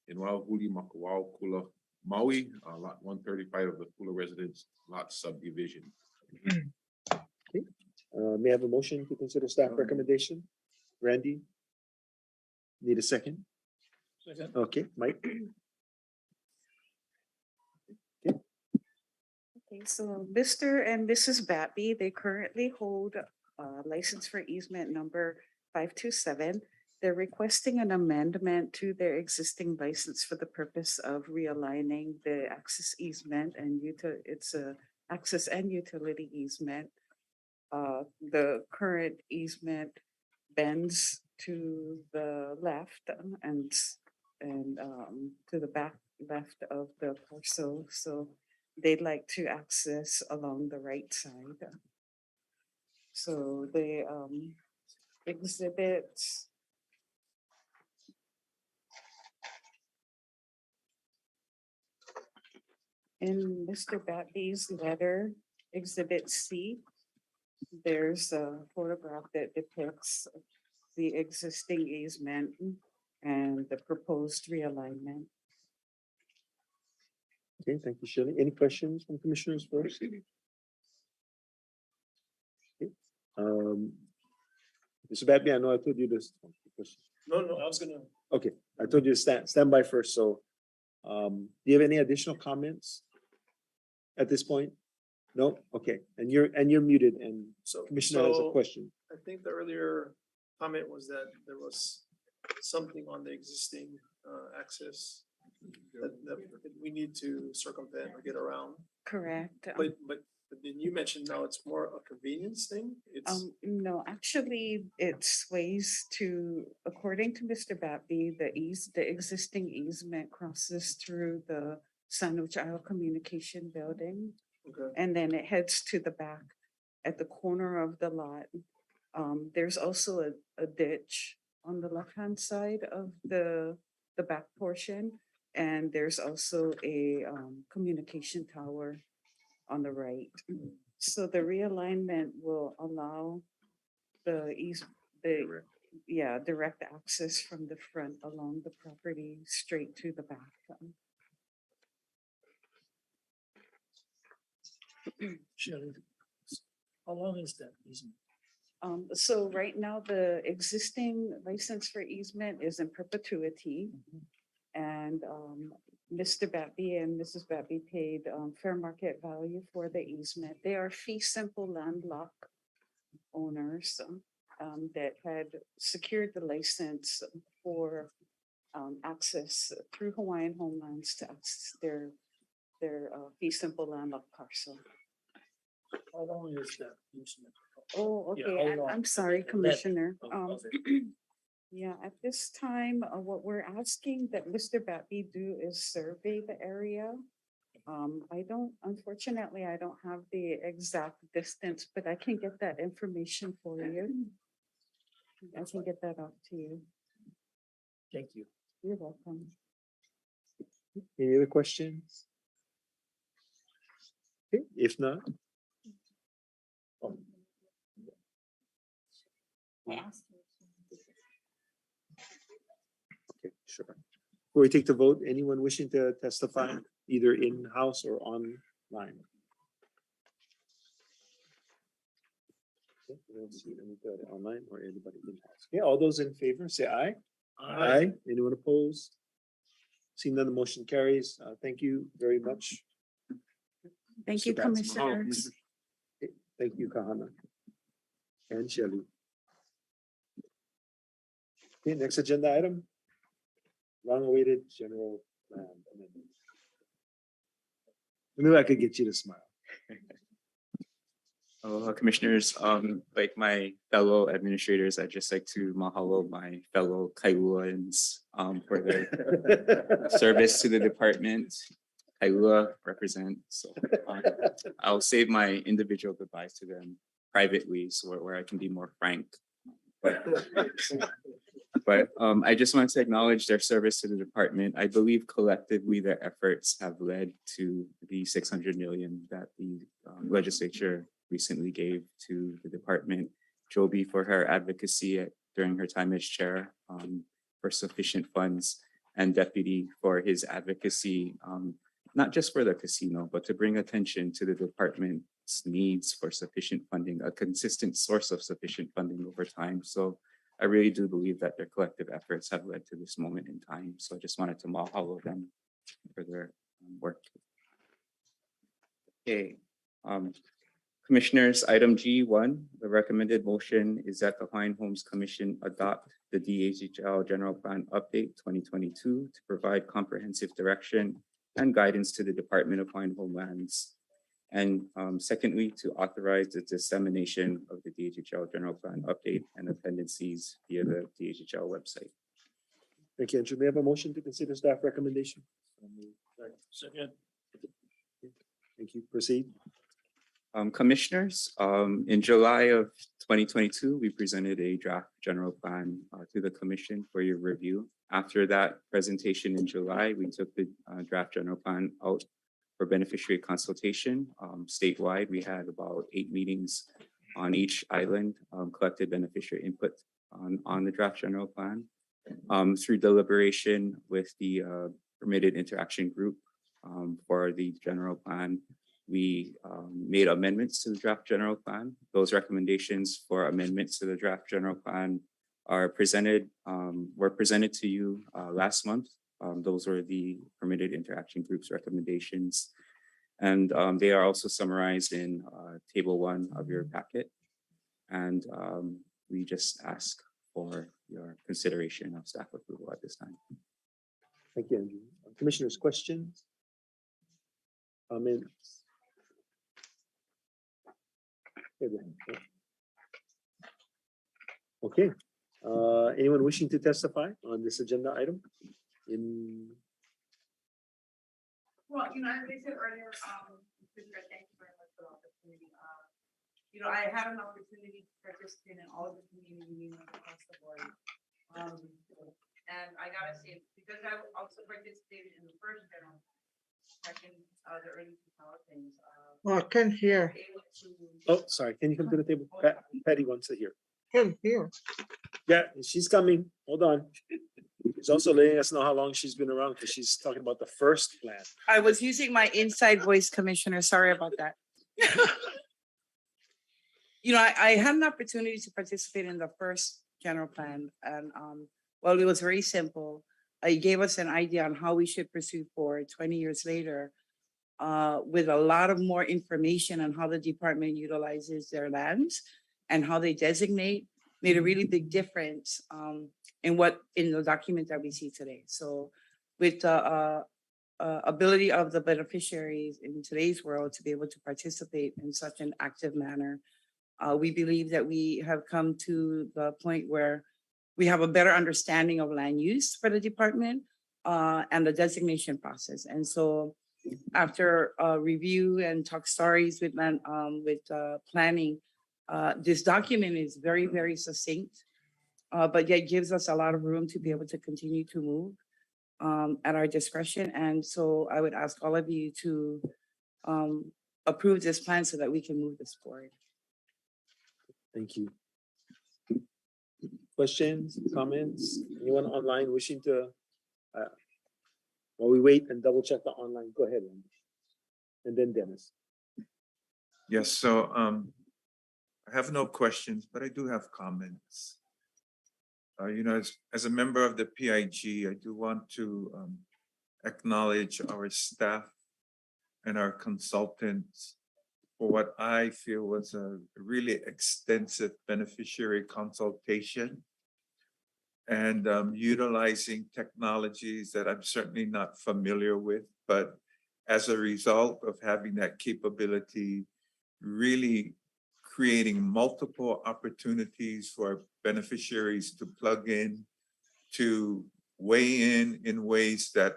in Waiahuli, Makawao, Kula, Maui, lot 135 of the Kula Residence Lot Subdivision. Okay. May I have a motion to consider staff recommendation? Randy? Need a second? Second. Okay, Mike? Okay, so Mr. and Mrs. Batby, they currently hold a license for easement number 527. they're requesting an amendment to their existing license for the purpose of realigning the access easement and it's a access and utility easement. The current easement bends to the left and to the back left of the parcel. So they'd like to access along the right side. So they exhibit in Mr. Batby's letter, Exhibit C, there's a photograph that depicts the existing easement and the proposed realignment. Okay, thank you, Shirley. Any questions from commissioners first? Okay. Mr. Babby, I know I told you this. No, I was gonna. Okay, I told you to stand by first, so do you have any additional comments at this point? No? Okay, and you're muted, and So Commissioner has a question. I think the earlier comment was that there was something on the existing access that we need to circumvent or get around. Correct. But then you mentioned now it's more a convenience thing. It's No, actually, it's ways to, according to Mr. Batby, the existing easement crosses through the Sandwich Isle Communication Building. okay. And then it heads to the back at the corner of the lot. There's also a ditch on the left-hand side of the back portion. And there's also a communication tower on the right. So the realignment will allow direct access from the front along the property straight to the back. Shelley, how long is that easement? So right now, the existing license for easement is in perpetuity. And Mr. Batby and Mrs. Batby paid fair market value for the easement. They are fee simple landlocked owners that had secured the license for access through Hawaiian Homelands to access their fee simple landlocked parcel. How long is that easement? Oh, Yeah, okay. how I'm long? sorry, Commissioner. of it. Yeah, at this time, what we're asking that Mr. Batby do is survey the area. Unfortunately, I don't have the exact distance, but I can get that information for you. I can get that out to you. Thank you. You're welcome. Any other questions? Okay, if not. Okay, sure. Before we take the vote, anyone wishing to testify either in-house or online? Okay, we don't see anybody online or anybody in-house. Okay, all those in favor, say aye. Aye. Anyone opposed? Seeing none, the motion carries. Thank you very much. Thank Mr. you, Batson. Commissioners. Okay, thank you, Kahana. And Shelley. Okay, next agenda item. Long-awaited general plan amendment. Maybe I could get you to smile. Aloha, Commissioners. Like my fellow administrators, I'd just like to mahalo my fellow Kaiuans for their service to the department. Kailua represent. So I'll save my individual goodbyes to them privately, so where I can be more frank. But I just want to acknowledge their service to the department. I believe collectively their efforts have led to the 600 million that the legislature recently gave to the department. Joby for her advocacy during her time as chair for sufficient funds, and Deputy for his advocacy, not just for the casino, but to bring attention to the department's needs for sufficient funding, a consistent source of sufficient funding over time. So I really do believe that their collective efforts have led to this moment in time. So I just wanted to mahalo them for their work. Okay, Commissioners, item G1, the recommended motion is that the Hawaiian Homes Commission adopt the DHHL General Plan Update 2022 to provide comprehensive direction and guidance to the Department of Hawaiian Homelands. And secondly, to authorize the dissemination of the DHHL General Plan Update and appendices via the DHHL website. Thank you, Andrew. May I have a motion to consider staff recommendation? Second. Thank you. Proceed. Commissioners, in July of 2022, we presented a draft general plan to the commission for your review. After that presentation in July, we took the draft general plan out for beneficiary consultation. Statewide, we had about 8 meetings on each island, collected beneficiary input on the draft general plan. Through deliberation with the permitted interaction group for the general plan, we made amendments to the draft general plan. Those recommendations for amendments to the draft general plan are were presented to you last month. Those were the permitted interaction group's recommendations. And they are also summarized in table 1 of your packet. And we just ask for your consideration of staff approval at this time. Thank you, Andrew. Commissioners, questions? Comments? Okay. Anyone wishing to testify on this agenda item? Well, as I said earlier, thank you very much for the opportunity. I had an opportunity to participate in all of the community meetings across the board. And I gotta say, because I also participated in the first general, second, the early 2000s. Oh, I can't hear. Oh, sorry. Can you come to the table? Patty wants to hear. Can't hear. Yeah, she's coming. Hold on. She's also letting us know how long she's been around because she's talking about the first plan. I was using my inside voice, Commissioner. Sorry about that. I had an opportunity to participate in the first general plan, and well, it was very simple. It gave us an idea on how we should pursue forward 20 years later, with a lot of more information on how the department utilizes their lands and how they designate, made a really big difference in the document that we see today. So with the ability of the beneficiaries in today's world to be able to participate in such an active manner, we believe that we have come to the point where we have a better understanding of land use for the department and the designation process. And so after review and talk stories with planning, this document is very, very succinct, but yet gives us a lot of room to be able to continue to move at our discretion. And so I would ask all of you to approve this plan so that we can move this forward. Thank you. Questions, comments? Anyone online wishing to, while we wait and double check the online, go ahead, Andy. And then Dennis. Yes, so I have no questions, but I do have comments. As a member of the PIG, I do want to acknowledge our staff and our consultants for what I feel was a really extensive beneficiary consultation and utilizing technologies that I'm certainly not familiar with, but as a result of having that capability, really creating multiple opportunities for beneficiaries to plug in, to weigh in ways that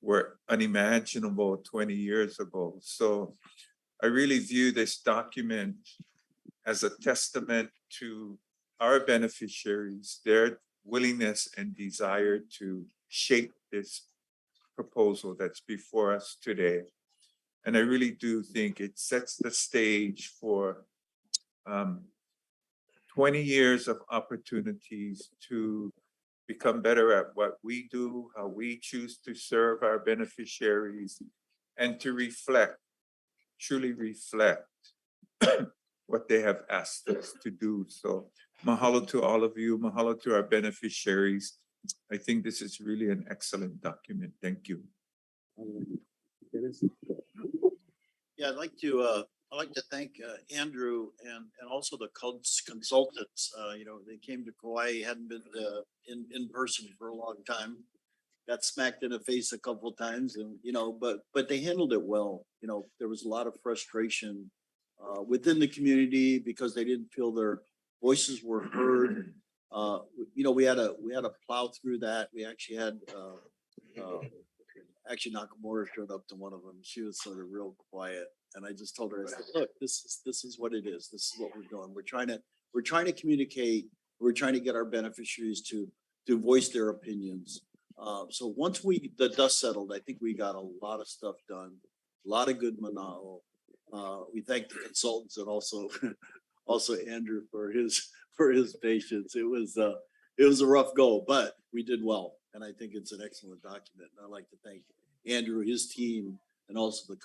were unimaginable 20 years ago. So I really view this document as a testament to our beneficiaries, their willingness and desire to shape this proposal that's before us today. And I really do think it sets the stage for 20 years of opportunities to become better at what we do, how we choose to serve our beneficiaries, and to truly reflect what they have asked us to do. So mahalo to all of you, mahalo to our beneficiaries. I think this is really an excellent document. Thank you. Yeah, I'd like to I'd like to thank Andrew and also the consultants. They came to Kauai, hadn't been in person for a long time. Got smacked in the face a couple of times and, but they handled it well. There was a lot of frustration within the community because they didn't feel their voices were heard. We had to plow through that. We actually had Nakamura showed up to one of them. She was sort of real quiet. And I just told her, I said, look, this is what it is. This is what we're doing. We're trying to communicate. We're trying to get our beneficiaries to voice their opinions. So once the dust settled, I think we got a lot of stuff done, a lot of good manao. We thank the consultants and also Andrew for his patience. It was a rough go, but we did well. And I think it's an excellent document. And I'd like to thank Andrew, his team, and also the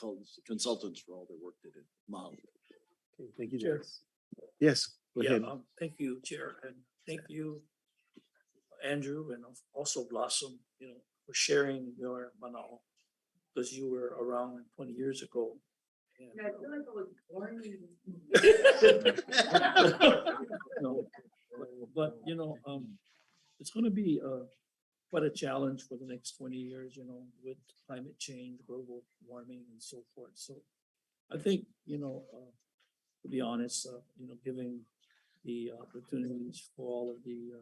consultants for all their work they did. Mahalo. Okay, thank you, Chair. Jess. Yes, go Yeah, ahead. thank you, Chair, and thank you, Andrew, and also Blossom, for sharing your manao, because you were around 20 years ago. And, I feel like I was born. no, but it's going to be quite a challenge for the next 20 years, with climate change, global warming, and so forth. So I think, to be honest, giving the opportunities for all of the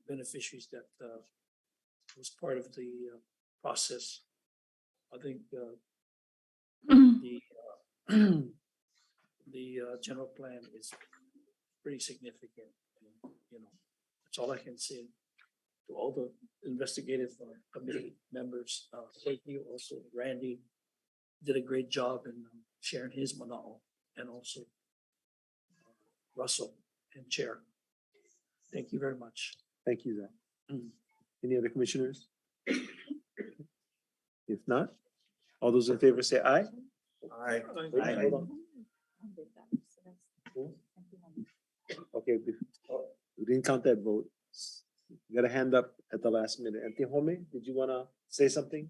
beneficiaries that was part of the process, I think the general plan is pretty significant. That's all I can say. To all the investigative committee members, thank you. Also, Randy did a great job in sharing his manao, and also Russell and Chair. Thank you very much. Thank you, Zach. Any other commissioners? If not, all those in favor say aye. Aye. Aye. Hold on. Okay, we didn't count that vote. You got a hand up at the last minute. Auntie Home, did you want to say something?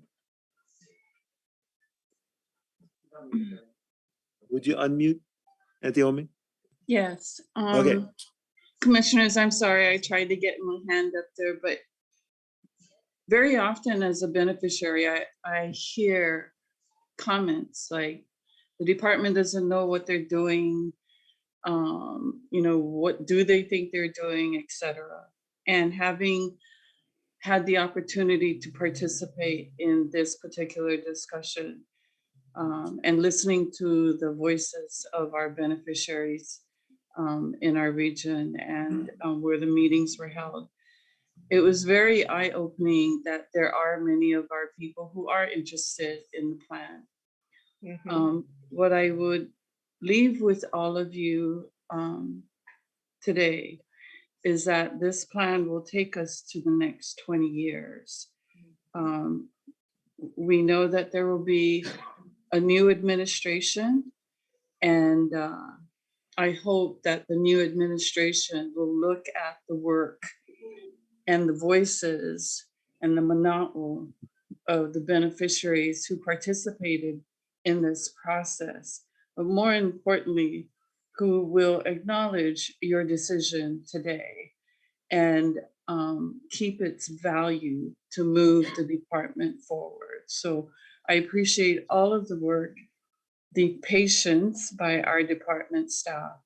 Would you unmute, Auntie Home? Yes. Okay. Commissioners, I'm sorry, I tried to get my hand up there, but very often as a beneficiary, I hear comments like the department doesn't know what they're doing. What do they think they're doing, etc. And having had the opportunity to participate in this particular discussion and listening to the voices of our beneficiaries in our region and where the meetings were held, it was very eye-opening that there are many of our people who are interested in the plan. What I would leave with all of you today is that this plan will take us to the next 20 years. We know that there will be a new administration, and I hope that the new administration will look at the work and the voices and the mana'o of the beneficiaries who participated in this process, but more importantly, who will acknowledge your decision today and keep its value to move the department forward. So I appreciate all of the work, the patience by our department staff,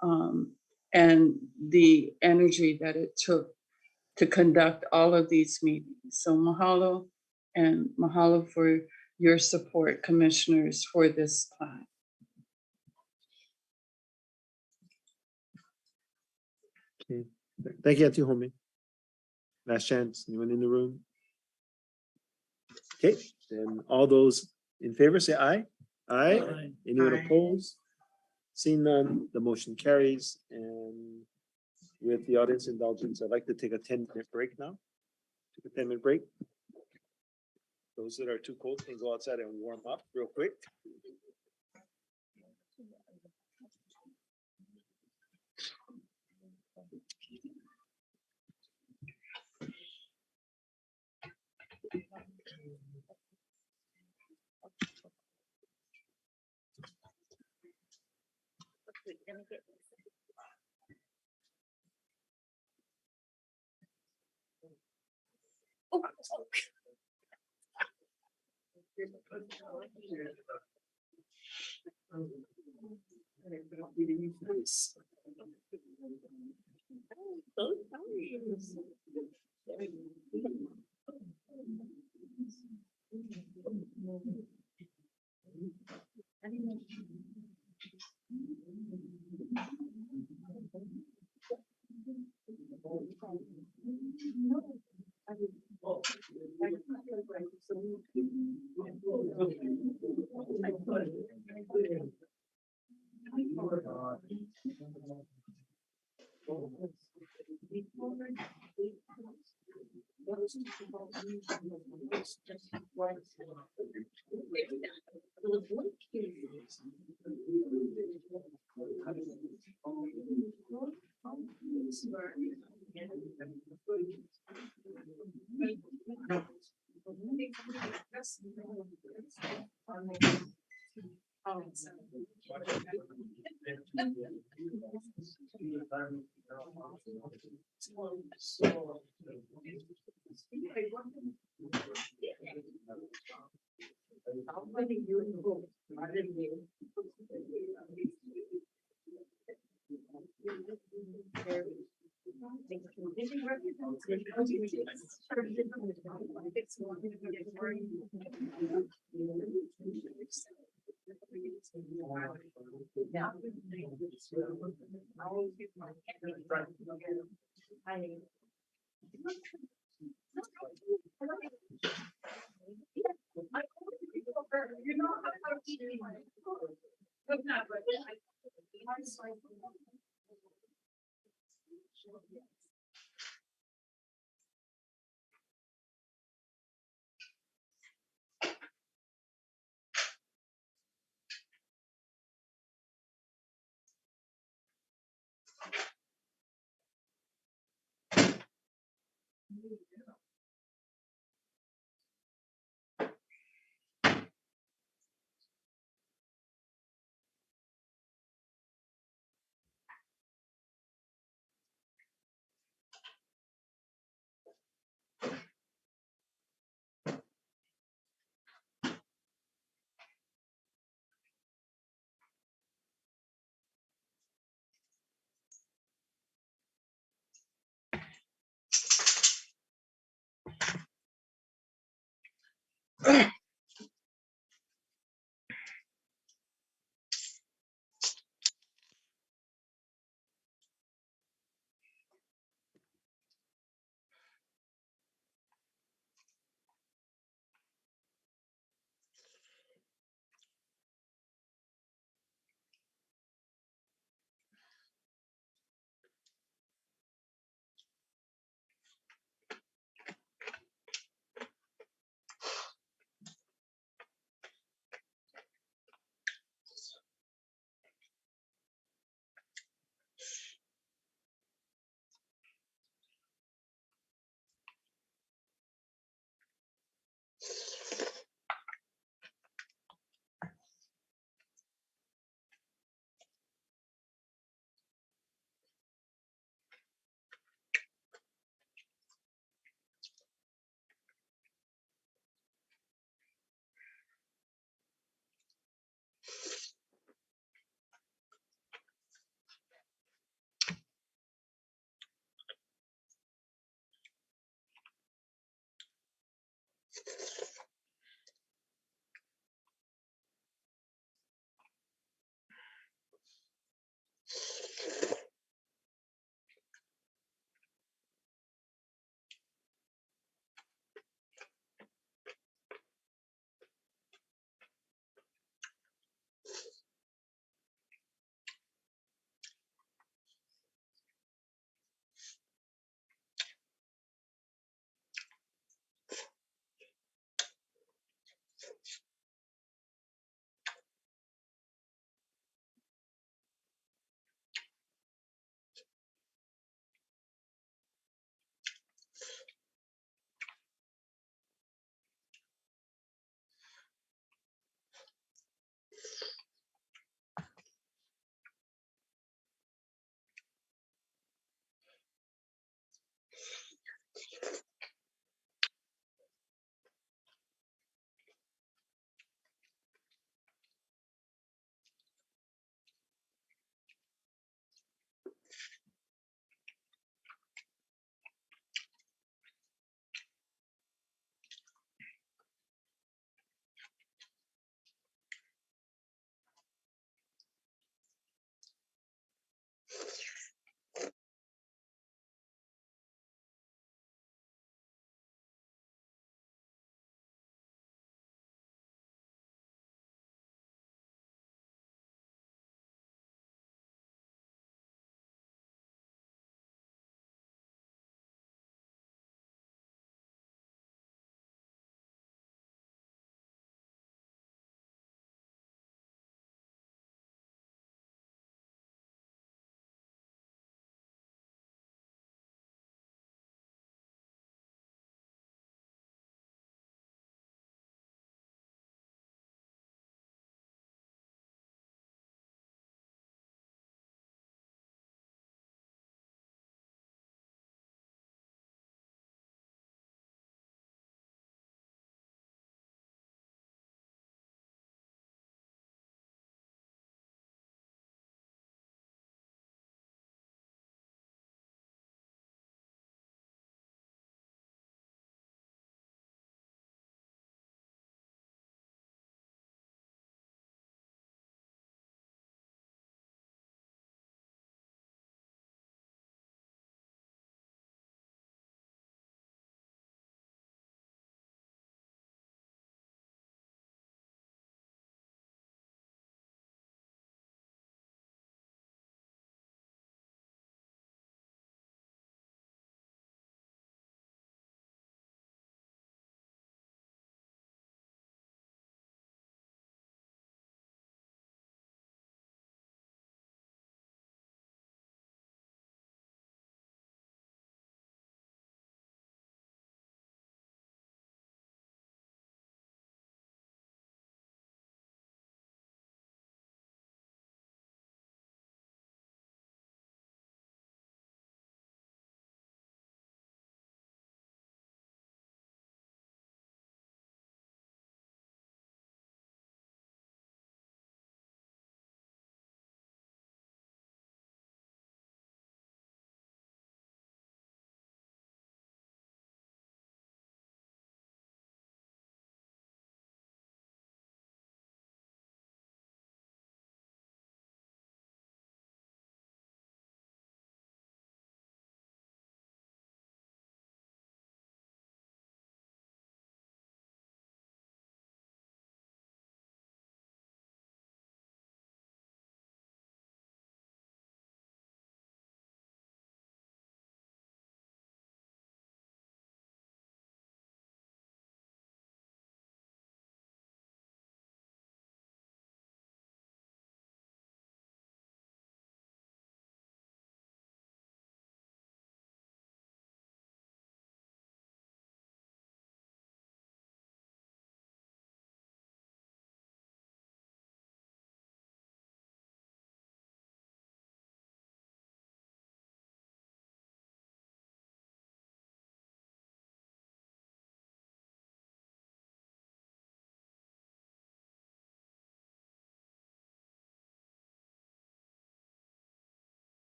and the energy that it took to conduct all of these meetings. So mahalo, and mahalo for your support, commissioners, for this plan. Okay. Thank you, Auntie Home. Last chance. Anyone in the room? Okay, then all those in favor say aye. Aye. Aye. Anyone Aye. opposed? Seeing none, the motion carries. And with the audience indulgence, I'd like to take a 10-minute break now. Take a 10-minute break. Those that are too cold can go outside and warm up real quick.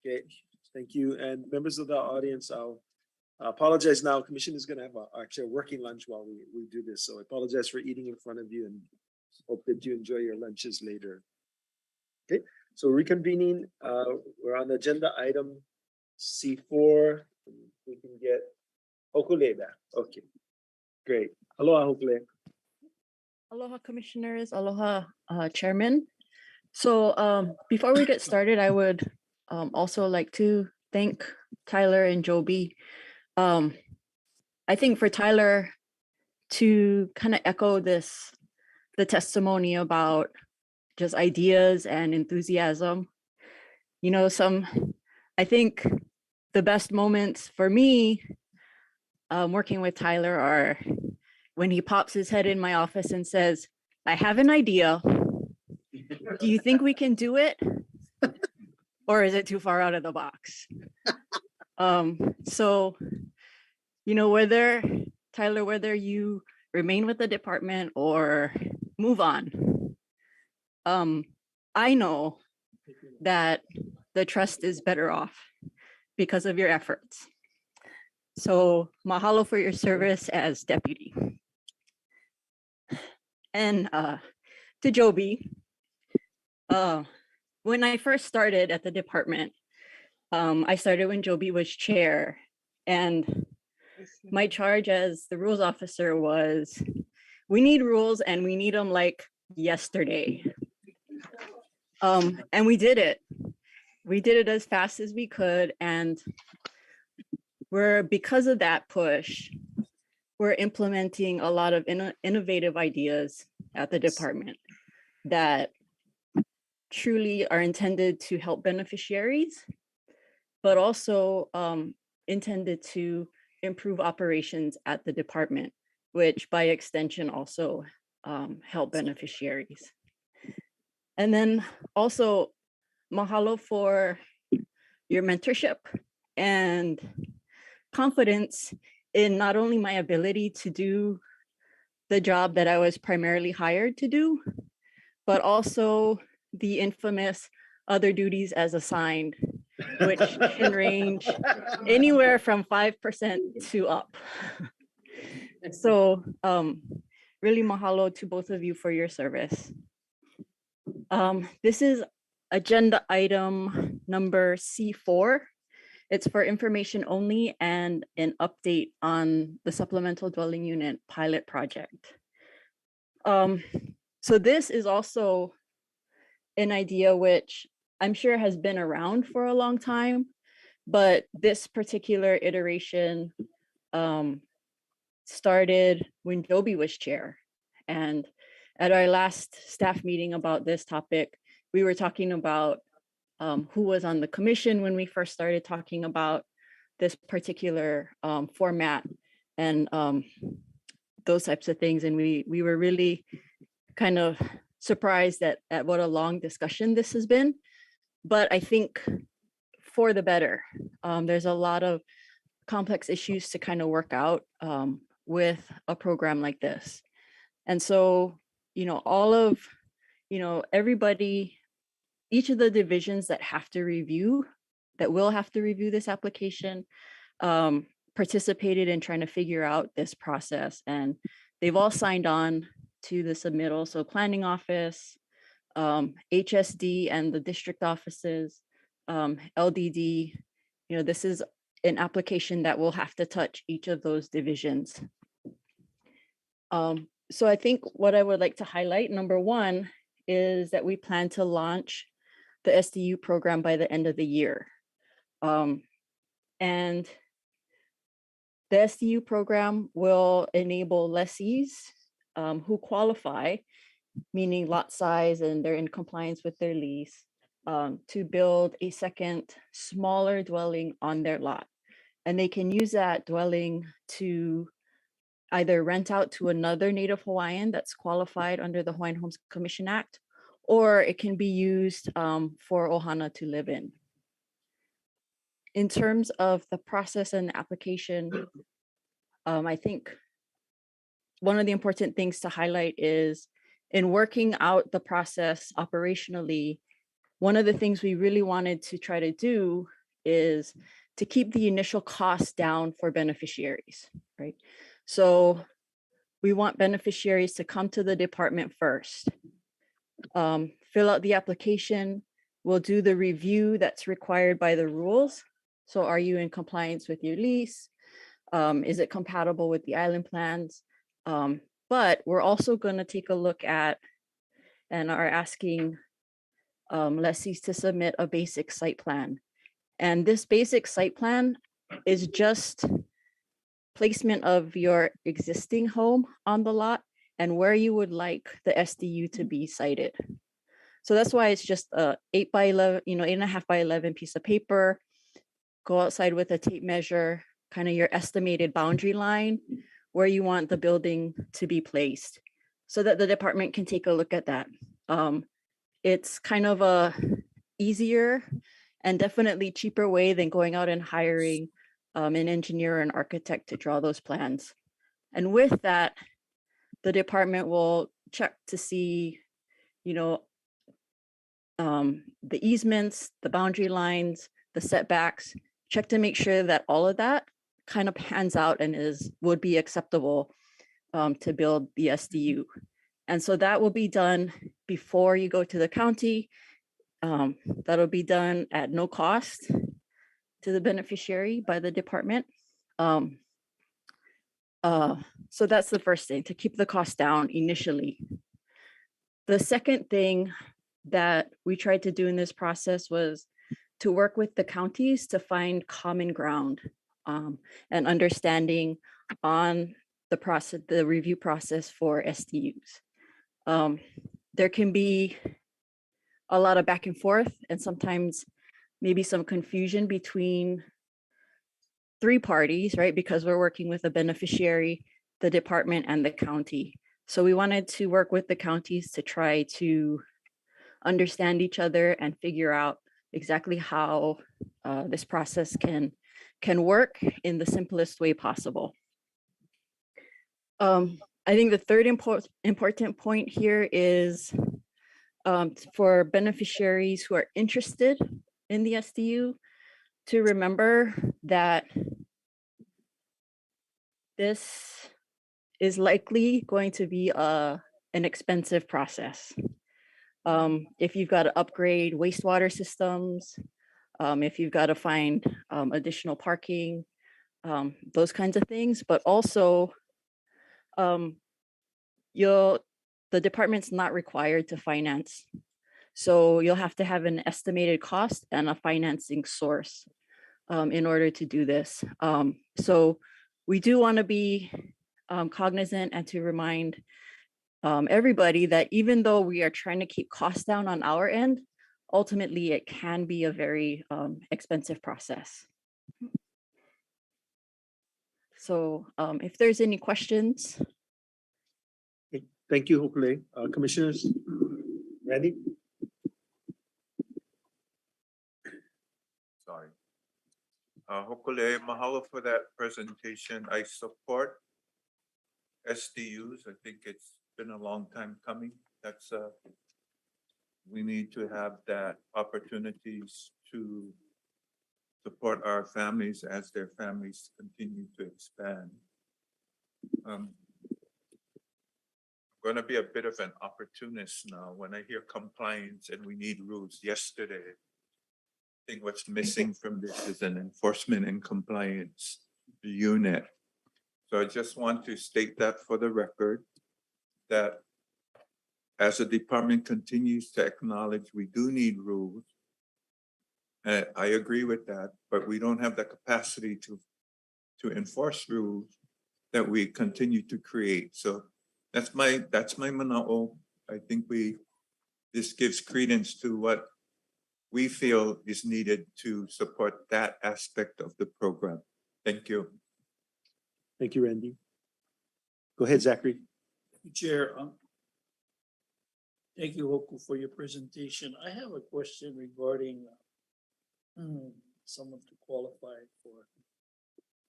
Okay, thank you. And members of the audience, I'll apologize now. Commission is gonna have actually a working lunch while we do this. So I apologize for eating in front of you and hope that you enjoy your lunches later. Okay, so reconvening, we're on agenda item C4. We can get Hokule back. Okay, great. Aloha, Hokule. Aloha Commissioners, aloha Chairman. So before we get started, I would also like to thank Tyler and Joby. I think for Tyler to kind of echo the testimony about just ideas and enthusiasm, you know, I think the best moments for me working with Tyler are when he pops his head in my office and says, I have an idea. Do you think we can do it? Or is it too far out of the box? So, you know, Tyler, whether you remain with the department or move on, I know that the trust is better off because of your efforts. So mahalo for your service as deputy. And to Joby, when I first started at the department, I started when Joby was chair, and my charge as the rules officer was, we need rules and we need them like yesterday. And we did it. We did it as fast as we could, and because of that push, we're implementing a lot of innovative ideas at the department that truly are intended to help beneficiaries, but also intended to improve operations at the department, which by extension also help beneficiaries. And then also mahalo for your mentorship and confidence in not only my ability to do the job that I was primarily hired to do, but also the infamous other duties as assigned, which can range anywhere from 5% to up. So really mahalo to both of you for your service. This is agenda item number C4. It's for information only and an update on the supplemental dwelling unit pilot project. So this is also an idea which I'm sure has been around for a long time, but this particular iteration started when Joby was chair. And at our last staff meeting about this topic, we were talking about who was on the commission when we first started talking about this particular format and those types of things. And we were really kind of surprised at what a long discussion this has been. But I think for the better, there's a lot of complex issues to kind of work out with a program like this. And so, you know, everybody, each of the divisions that will have to review this application, participated in trying to figure out this process. And they've all signed on to the submittal. So planning office, HSD and the district offices, LDD, you know, this is an application that will have to touch each of those divisions. So I think what I would like to highlight, number one, is that we plan to launch the SDU program by the end of the year. And the SDU program will enable lessees who qualify, meaning lot size and they're in compliance with their lease, to build a second smaller dwelling on their lot. And they can use that dwelling to either rent out to another Native Hawaiian that's qualified under the Hawaiian Homes Commission Act, or it can be used for Ohana to live in. In terms of the process and the application, I think one of the important things to highlight is in working out the process operationally, one of the things we really wanted to try to do is to keep the initial cost down for beneficiaries, right? So we want beneficiaries to come to the department first, fill out the application. We'll do the review that's required by the rules. So are you in compliance with your lease? Is it compatible with the island plans? But we're also going to take a look at and are asking lessees to submit a basic site plan. And this basic site plan is just placement of your existing home on the lot and where you would like the SDU to be sited. So that's why it's just a 8x11, 8.5 by 11 piece of paper. Go outside with a tape measure, kind of your estimated boundary line where you want the building to be placed so that the department can take a look at that. It's kind of a easier and definitely cheaper way than going out and hiring an engineer or an architect to draw those plans. And with that, the department will check to see, the easements, the boundary lines, the setbacks, check to make sure that all of that kind of pans out and would be acceptable to build the SDU. And so that will be done before you go to the county. That'll be done at no cost to the beneficiary by the department. So that's the first thing, to keep the cost down initially. The second thing that we tried to do in this process was to work with the counties to find common ground and understanding on the process, the review process for SDUs. There can be a lot of back and forth and sometimes maybe some confusion between three parties, right? Because we're working with a beneficiary, the department, and the county. So we wanted to work with the counties to try to understand each other and figure out exactly how this process can work in the simplest way possible. I think the third important point here is for beneficiaries who are interested in the SDU to remember that this is likely going to be an expensive process. If you've got to upgrade wastewater systems, if you've got to find additional parking, those kinds of things, but also the department's not required to finance. So you'll have to have an estimated cost and a financing source in order to do this. So we do want to be cognizant and to remind everybody that even though we are trying to keep costs down on our end, ultimately it can be a very expensive process. So if there's any questions. Thank you, Hopefully. Commissioners, Randy? Sorry. Hopefully, mahalo for that presentation. I support SDUs. I think it's been a long time coming. That's we need to have that opportunities to support our families as their families continue to expand. I'm going to be a bit of an opportunist now. When I hear compliance and we need rules yesterday, I think what's missing from this is an enforcement and compliance unit. So I just want to state that for the record, that as the department continues to acknowledge we do need rules, I agree with that, but we don't have the capacity to enforce rules that we continue to create. So that's my manao. I think this gives credence to what we feel is needed to support that aspect of the program. Thank you. Thank you, Randy. Go ahead, Zachary. Chair, thank you, Hoku, for your presentation. I have a question regarding someone to qualify for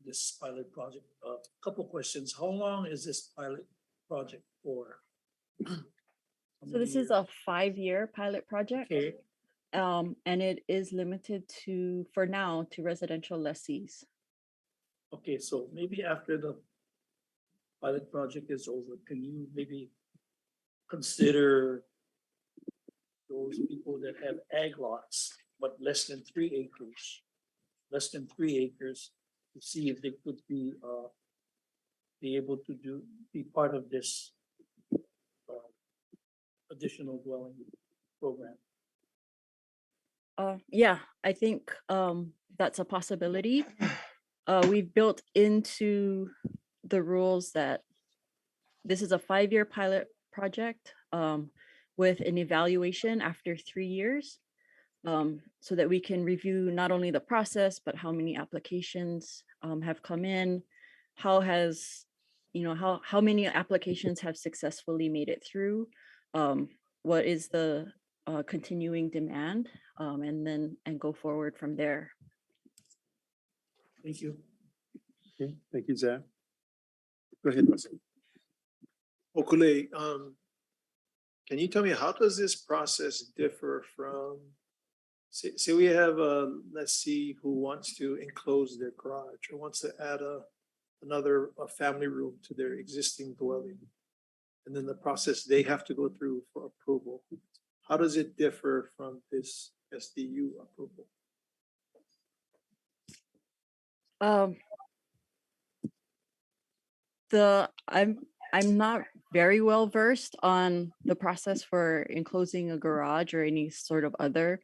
this pilot project. A couple questions. How long is this pilot project for? So this is a 5-year pilot project. Okay. And it is limited to, for now, to residential lessees. Okay, so maybe after the pilot project is over, can you maybe consider those people that have ag lots, but less than 3 acres? Less than 3 acres, to see if they could be able to be part of this additional dwelling program. Yeah, I think that's a possibility. We've built into the rules that this is a 5-year pilot project with an evaluation after 3 years, so that we can review not only the process, but how many applications have come in, how many applications have successfully made it through, what is the continuing demand, and go forward from there. Thank you. Okay, thank you, Zach. Go ahead, Russell. Okule, can you tell me, how does this process differ from, say we have a lessee who wants to enclose their garage or wants to add another family room to their existing dwelling, and then the process they have to go through for approval. How does it differ from this SDU approval? I'm not very well versed on the process for enclosing a garage or any sort of other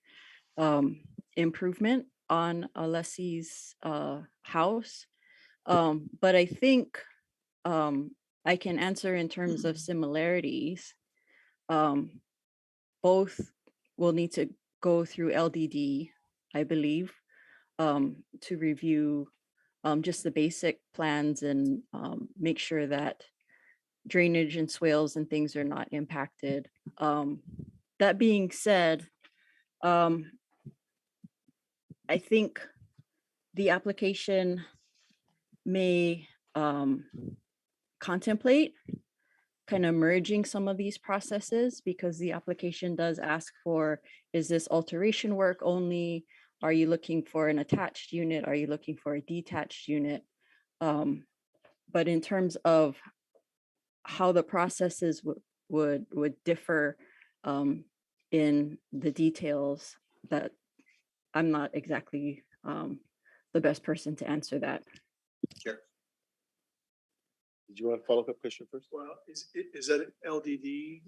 improvement on a lessee's house. But I think I can answer in terms of similarities. Both will need to go through LDD, I believe, to review just the basic plans and make sure that drainage and swales and things are not impacted. That being said, I think the application may contemplate kind of merging some of these processes, because the application does ask for, is this alteration work only? Are you looking for an attached unit? Are you looking for a detached unit? But in terms of how the processes would differ in the details, that I'm not exactly the best person to answer that. Sure. Did you want to follow up question first? Well, is that an LDD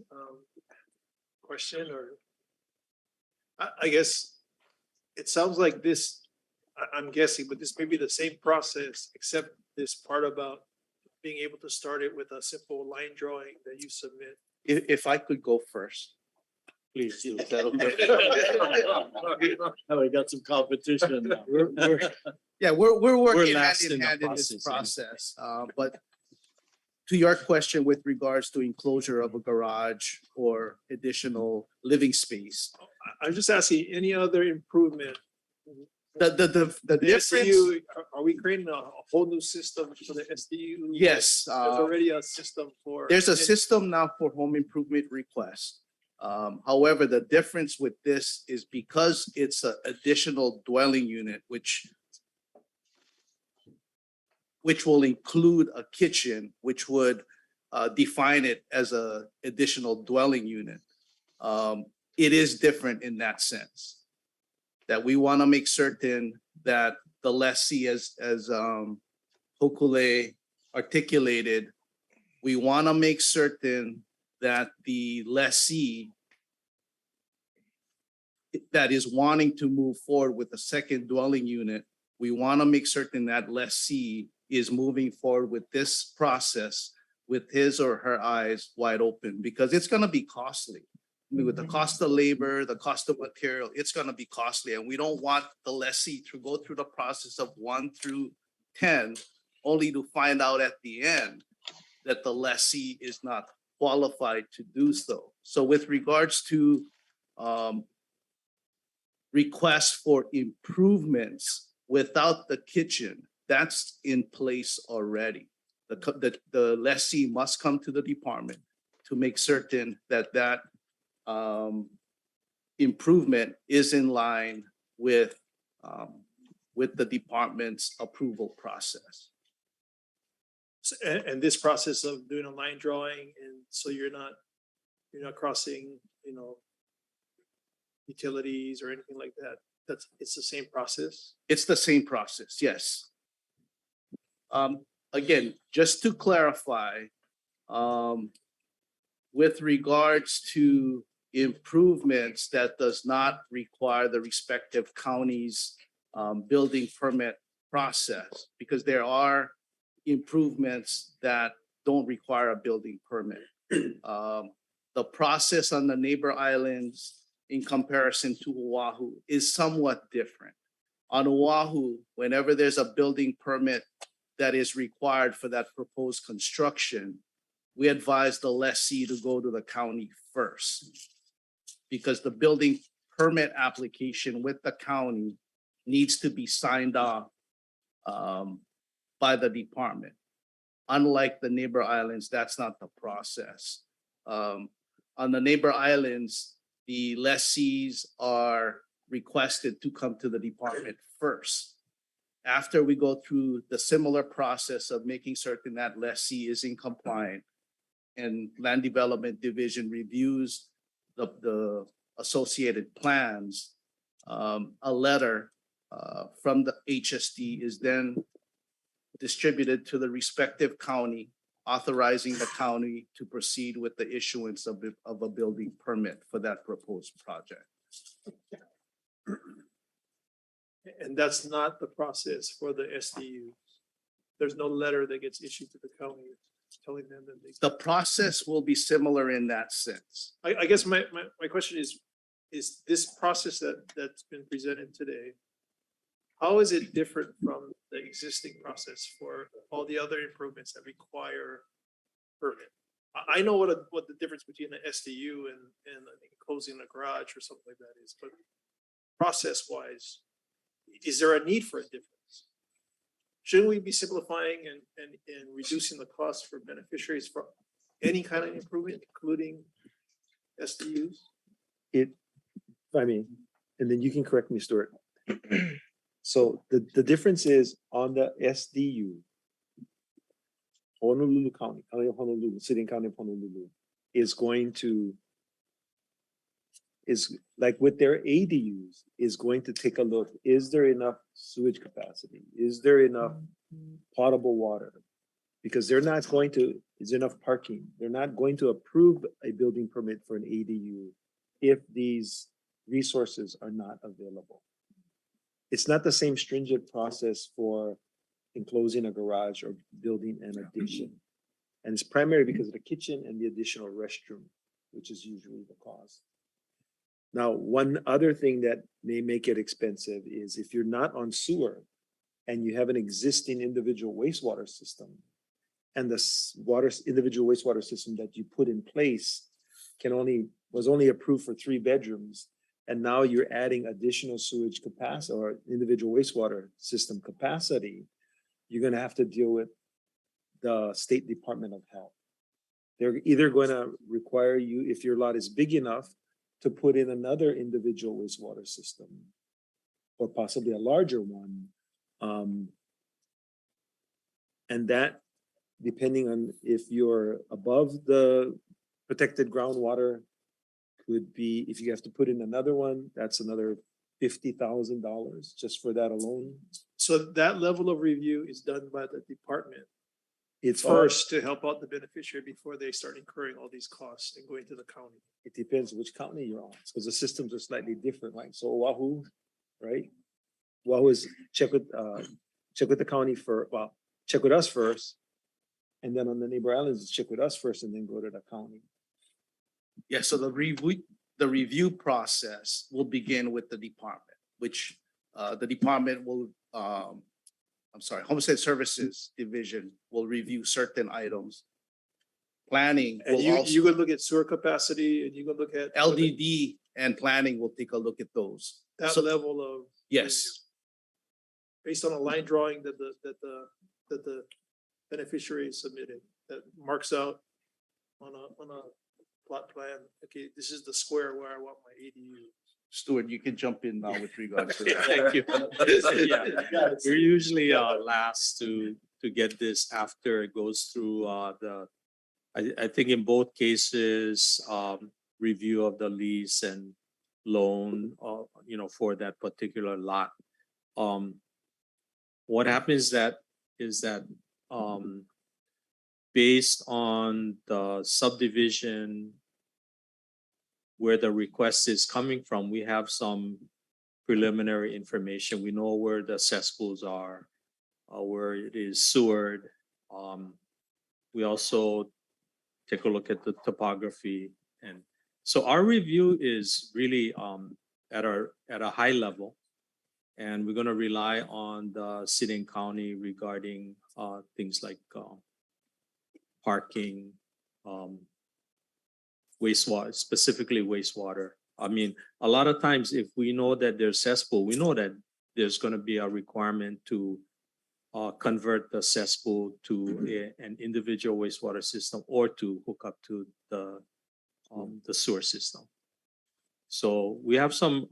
question, or I guess it sounds like this, I'm guessing, but this may be the same process, except this part about being able to start it with a simple line drawing that you submit. If I could go first, please do. Is that okay? Oh, we got some competition now. We're working hand in hand in this process. But to your question with regards to enclosure of a garage or additional living space, I'm just asking, any other improvement? the difference. SDU, are we creating a whole new system for the SDU? Yes. There's already a system for. There's a system now for home improvement requests. However, the difference with this is because it's an additional dwelling unit, which will include a kitchen, which would define it as a additional dwelling unit. It is different in that sense, that we want to make certain that the lessee, as Hokule articulated, we want to make certain that the lessee that is wanting to move forward with a second dwelling unit, we want to make certain that lessee is moving forward with this process with his or her eyes wide open, because it's going to be costly. I mean, with the cost of labor, the cost of material, it's going to be costly. And we don't want the lessee to go through the process of 1 through 10, only to find out at the end that the lessee is not qualified to do so. So with regards to requests for improvements without the kitchen, that's in place already. The lessee must come to the department to make certain that improvement is in line with the department's approval process. And this process of doing a line drawing, and so you're not crossing, utilities or anything like that. It's the same process. It's the same process, yes. Again, just to clarify, with regards to improvements that does not require the respective counties' building permit process, because there are improvements that don't require a building permit. The process on the neighbor islands in comparison to Oahu is somewhat different. On Oahu, whenever there's a building permit that is required for that proposed construction, we advise the lessee to go to the county first, because the building permit application with the county needs to be signed off by the department. Unlike the neighbor islands, that's not the process. On the neighbor islands, the lessees are requested to come to the department first. After we go through the similar process of making certain that lessee is in compliance, and Land Development Division reviews the associated plans, a letter from the HSD is then distributed to the respective county, authorizing the county to proceed with the issuance of a building permit for that proposed project. And that's not the process for the SDUs. There's no letter that gets issued to the county telling them that they. The process will be similar in that sense. I guess my question is this process that's been presented today, how is it different from the existing process for all the other improvements that require permit? I know what the difference between the SDU and I think closing a garage or something like that is, but process wise, is there a need for a difference? Shouldn't we be simplifying and reducing the cost for beneficiaries for any kind of improvement, including SDUs? And then you can correct me, Stuart. So the difference is on the SDU, Honolulu County, City and County of Honolulu is like with their ADUs, is going to take a look, is there enough sewage capacity? Is there enough potable water? Because they're not going to, is there enough parking? They're not going to approve a building permit for an ADU if these resources are not available. It's not the same stringent process for enclosing a garage or building an addition. And it's primarily because of the kitchen and the additional restroom, which is usually the cause. Now, one other thing that may make it expensive is if you're not on sewer and you have an existing individual wastewater system, and the individual wastewater system that you put in place was only approved for 3 bedrooms, and now you're adding additional sewage capacity or individual wastewater system capacity, you're going to have to deal with the State Department of Health. They're either going to require you, if your lot is big enough, to put in another individual wastewater system, or possibly a larger one. And that, depending on if you're above the protected groundwater, could be, if you have to put in another one, that's another $50,000 just for that alone. So that level of review is done by the department It's first to help out the beneficiary before they start incurring all these costs and going to the county. It depends which county you're on, because the systems are slightly different, right? So Oahu, right? Oahu is check with the county check with us first. And then on the neighbor islands, check with us first and then go to the county. Yeah, so the review process will begin with the department, which the department will, Homestead Services Division will review certain items. Planning And will you also, could look at sewer capacity, and you could look at LDD and planning will take a look at those. that So- level of, Yes, based on a line drawing that the beneficiary submitted, that marks out on a plot plan. Okay, this is the square where I want my ADU. Stuart, you can jump in now with regards to that. Thank you. Yeah, we're usually last to get this after it goes through I think in both cases, review of the lease and loan, for that particular lot. What happens is that based on the subdivision where the request is coming from, we have some preliminary information. We know where the cesspools are, where it is sewered. We also take a look at the topography, and so our review is really at a high level, and we're going to rely on the city and county regarding things like parking, wastewater, specifically wastewater. I mean, a lot of times if we know that there's cesspool, we know that there's going to be a requirement to convert the cesspool to an individual wastewater system or to hook up to the sewer system. So we have some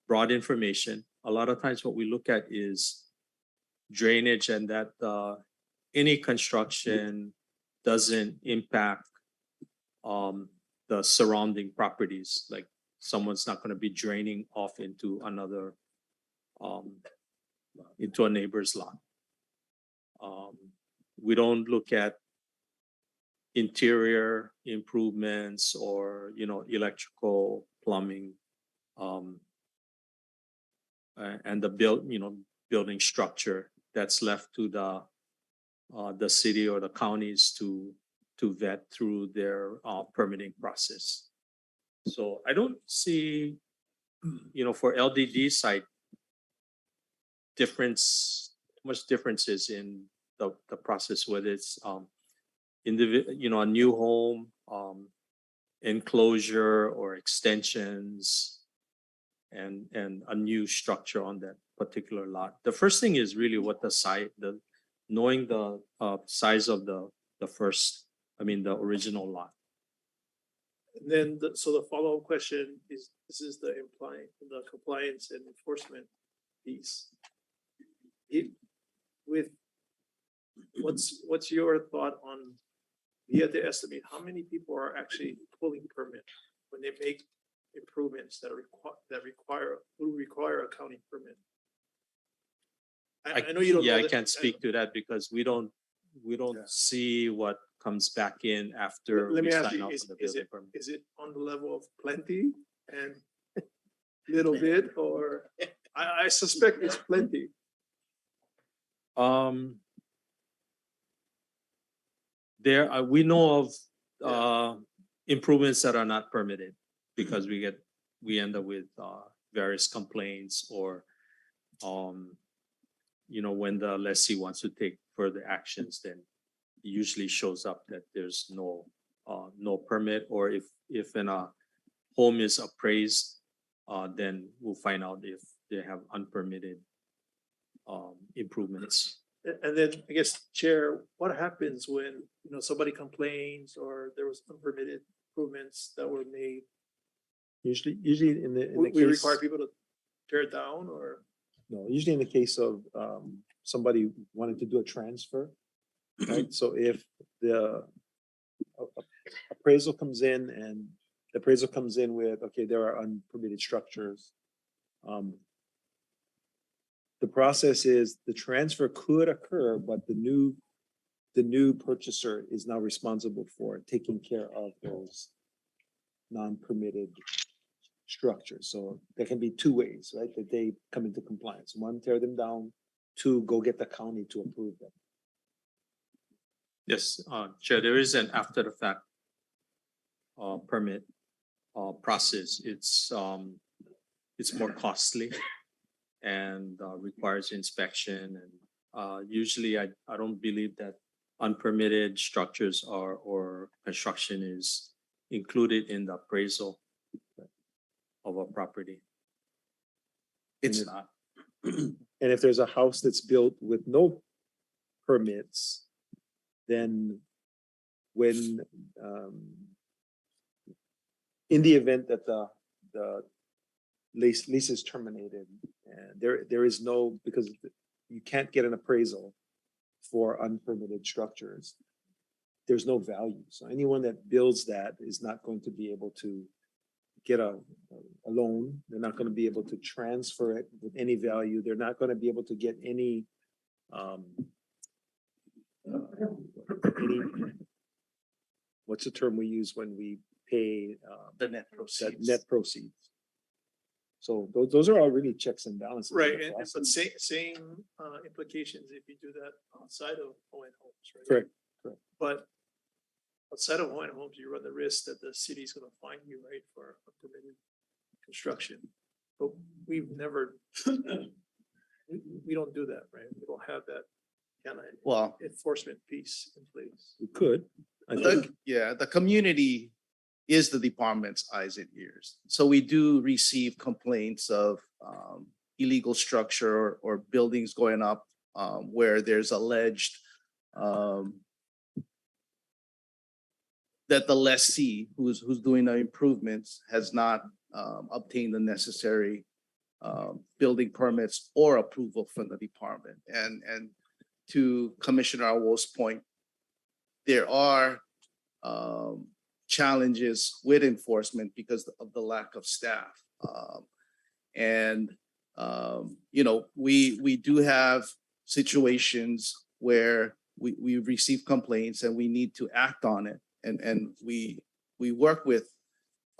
broad information. A lot of times what we look at is drainage, and that any construction doesn't impact the surrounding properties. Like someone's not going to be draining off into another into a neighbor's lot. We don't look at interior improvements or electrical, plumbing, and the building structure. That's left to the city or the counties to vet through their permitting process. So I don't see, for LDD site, much differences in the process, whether it's a new home, enclosure or extensions, and a new structure on that particular lot. The first thing is really what knowing the size of the original lot. And then, so the follow-up question is, this is the compliance and enforcement piece. What's your thought on, you have to estimate how many people are actually pulling permit when they make improvements that require a county permit? I know you don't. Yeah, I can't speak to that because we don't see what comes back in after Let we me ask sign you, off on the building permit. is it on the level of plenty and little bit, or I suspect it's plenty. We know of improvements that are not permitted because we end up with various complaints, or when the lessee wants to take further actions, then it usually shows up that there's no permit, or if a home is appraised, then we'll find out if they have unpermitted improvements. And then I guess, Chair, what happens when somebody complains or there was unpermitted improvements that were made? Usually in the We case, require people to tear it down, or no, usually in the case of somebody wanting to do a transfer, right? So if the appraisal comes in and the appraisal comes in with, okay, there are unpermitted structures. The process is the transfer could occur, but the new purchaser is now responsible for taking care of those non-permitted structures. So there can be two ways, right? That they come into compliance. One, tear them down. Two, go get the county to approve them. Yes, Chair, there is an after the fact permit process. It's more costly and requires inspection, and usually I don't believe that unpermitted structures or construction is included in the appraisal of a property. It's not. And if there's a house that's built with no permits, then when in the event that the lease is terminated, and there is no, because you can't get an appraisal for unpermitted structures. There's no value. So anyone that builds that is not going to be able to get a loan. They're not going to be able to transfer it with any value. They're not going to be able to get any what's the term we use when we pay The net that proceeds. net proceeds. So those are all really checks and balances. in Right, the and process. but same implications if you do that outside of Hawaiian Homes, right? Correct, correct. But outside of Hawaiian Homes, you run the risk that the city's gonna fine you, right, for unpermitted construction. But we've never, we don't do that, right? We don't have that kind of Well, enforcement piece in place. We could. I think. the community is the department's eyes and ears. So we do receive complaints of illegal structure or buildings going up where there's alleged that the lessee who's doing the improvements has not obtained the necessary building permits or approval from the department. And to Commissioner Awo's point, there are challenges with enforcement because of the lack of staff. We do have situations where we receive complaints and we need to act on it. And we work with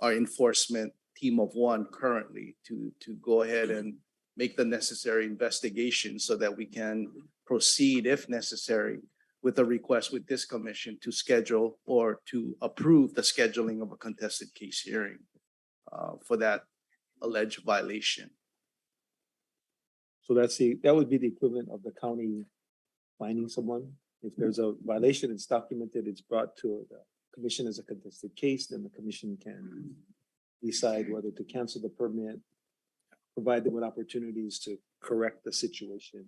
our enforcement team of one currently to go ahead and make the necessary investigation so that we can proceed if necessary with a request with this commission to schedule or to approve the scheduling of a contested case hearing for that alleged violation. So that would be the equivalent of the county finding someone. If there's a violation, it's documented, it's brought to the commission as a contested case, then the commission can decide whether to cancel the permit, provide them with opportunities to correct the situation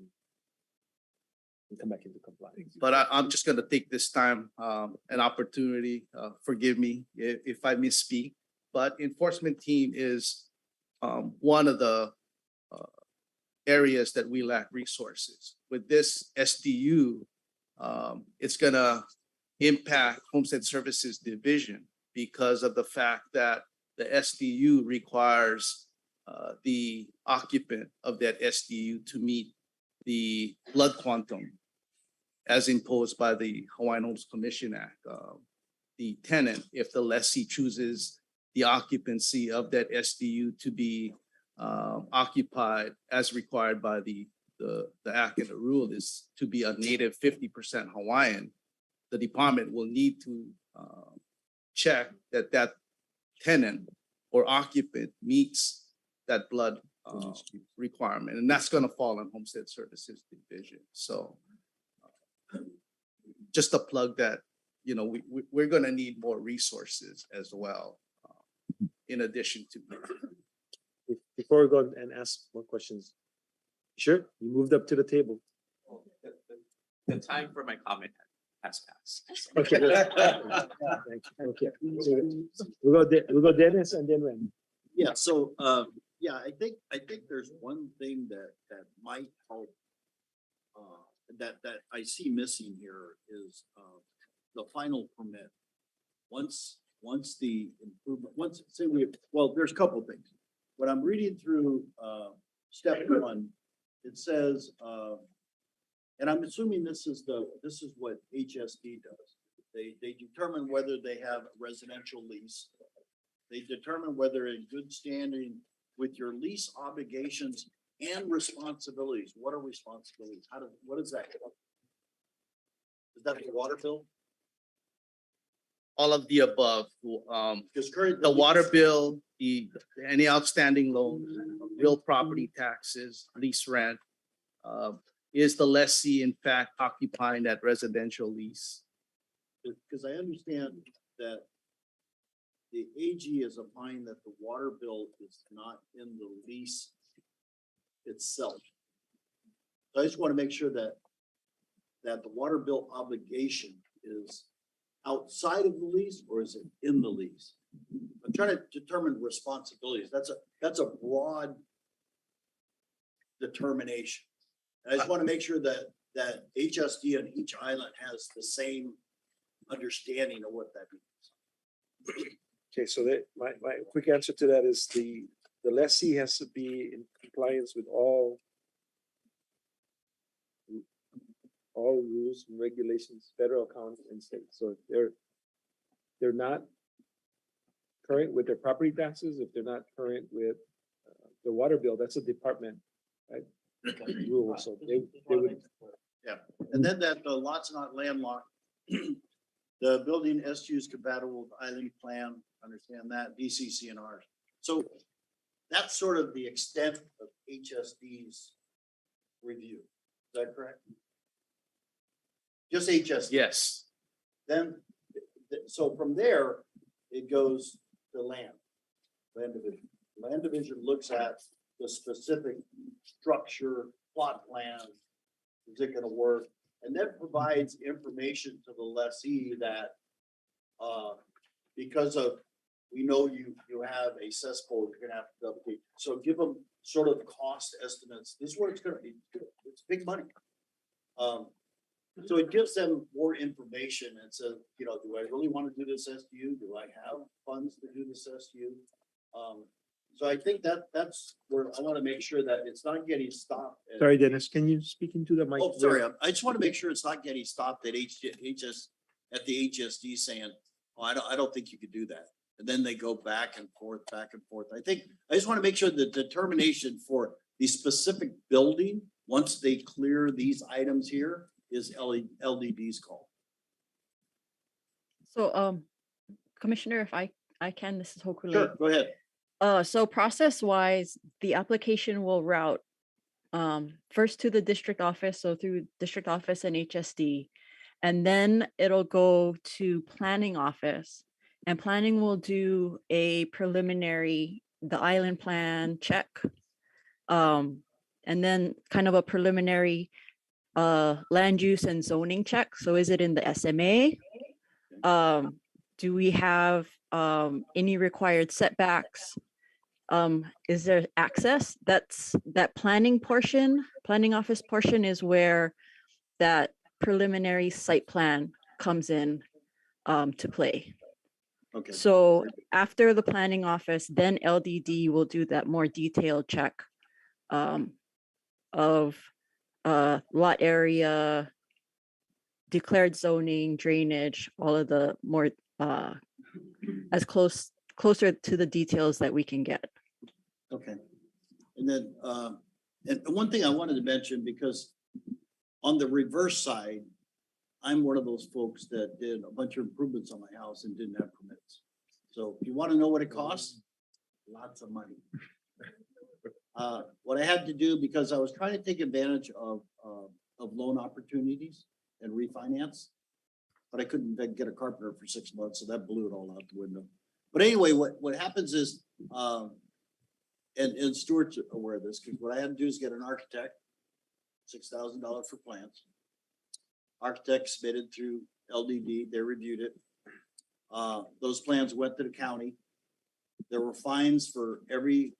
and come back into compliance. But I'm just gonna take this time, an opportunity, forgive me if I misspeak, but enforcement team is one of the areas that we lack resources. With this SDU, it's gonna impact Homestead Services Division because of the fact that the SDU requires the occupant of that SDU to meet the blood quantum as imposed by the Hawaiian Homes Commission Act. The tenant, if the lessee chooses the occupancy of that SDU to be occupied as required by the act and the rule is to be a native 50% Hawaiian, the department will need to check that that tenant or occupant meets that blood requirement, and that's going to fall on Homestead Services Division. So just to plug that, we're going to need more resources as well, in addition to. Before we go and ask more questions, sure, you moved up to the table. The time for my comment has passed. Okay. Thank you. Okay. We'll go Dennis and then Randy. Yeah, so I think there's one thing that might help that I see missing here is the final permit. Once the improvement, there's a couple of things. When I'm reading through step one, it says, and I'm assuming this is what HSD does. They determine whether they have a residential lease. They determine whether in good standing with your lease obligations and responsibilities. What are responsibilities? What is that? Is that the water bill? All of the above, the water bill, any outstanding loans, real property taxes, lease rent. Is the lessee in fact occupying that residential lease? Because I understand that the AG is applying that the water bill is not in the lease itself. So I just want to make sure that the water bill obligation is outside of the lease or is it in the lease? I'm trying to determine responsibilities. That's a broad determination. And I just want to make sure that HSD on each island has the same understanding of what that means. Okay, so that my quick answer to that is the lessee has to be in compliance with all rules and regulations, federal, county, and state. So if they're not current with their property taxes, if they're not current with the water bill, that's a department, right? Rule. So they would. Yeah, and then that the lot's not landlocked. The building SU is compatible with island plan, understand that, DCCNRs. So that's sort of the extent of HSD's review. Is that correct? Just HSD? Yes. Then, so from there, it goes to land division. Land division looks at the specific structure, plot plan, is it gonna work? And that provides information to the lessee that, because of, we know you have a cesspool, you're gonna have to update. So give them sort of cost estimates. This is where it's gonna be, it's big money. So it gives them more information and says, you know, do I really want to do this SDU? Do I have funds to do this SDU? So I think that's where I want to make sure that it's not getting stopped. Sorry, Dennis, can you speak into the mic? Oh, sorry. I just want to make sure it's not getting stopped at the HSD saying, oh, I don't think you could do that. And then they go back and forth. I just want to make sure the determination for the specific building, once they clear these items here, is LDD's call. So, Commissioner, if I can, this is Hokulei. Sure, go ahead. So process wise, the application will route first to the district office, so through district office and HSD, and then it'll go to planning office, and planning will do a preliminary, the island plan check, and then kind of a preliminary land use and zoning check. So is it in the SMA? Do we have any required setbacks? Is there access? That planning office portion is where that preliminary site plan comes in to play. Okay. So after the planning office, then LDD will do that more detailed check of lot area, declared zoning, drainage, all of the more as closer to the details that we can get. Okay. And then, and one thing I wanted to mention, because on the reverse side, I'm one of those folks that did a bunch of improvements on my house and didn't have permits. So if you want to know what it costs, lots of money. What I had to do, because I was trying to take advantage of loan opportunities and refinance, but I couldn't get a carpenter for 6 months, so that blew it all out the window. But anyway, what happens is, and Stuart's aware of this, because what I had to do is get an architect, $6,000 for plans. Architect submitted through LDD, they reviewed it. Those plans went to the county. There were fines for every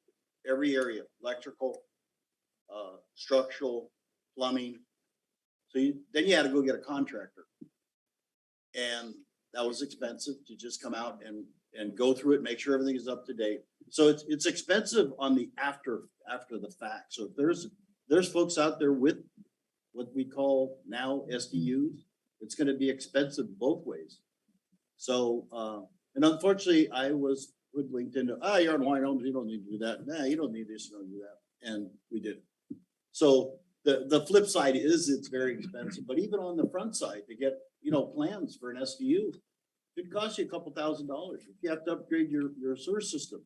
area, electrical, structural, plumbing. So then you had to go get a contractor. And that was expensive to just come out and go through it, make sure everything is up to date. So it's expensive on the after the fact. So if there's folks out there with what we call now SDUs, it's going to be expensive both ways. So, and unfortunately I was hoodwinked into, you're on Hawaiian Homes, you don't need to do that. Nah, you don't need this, you don't do that. And we did. So the flip side is it's very expensive, but even on the front side to get, plans for an SDU, it costs you a couple $1,000. If you have to upgrade your sewer system,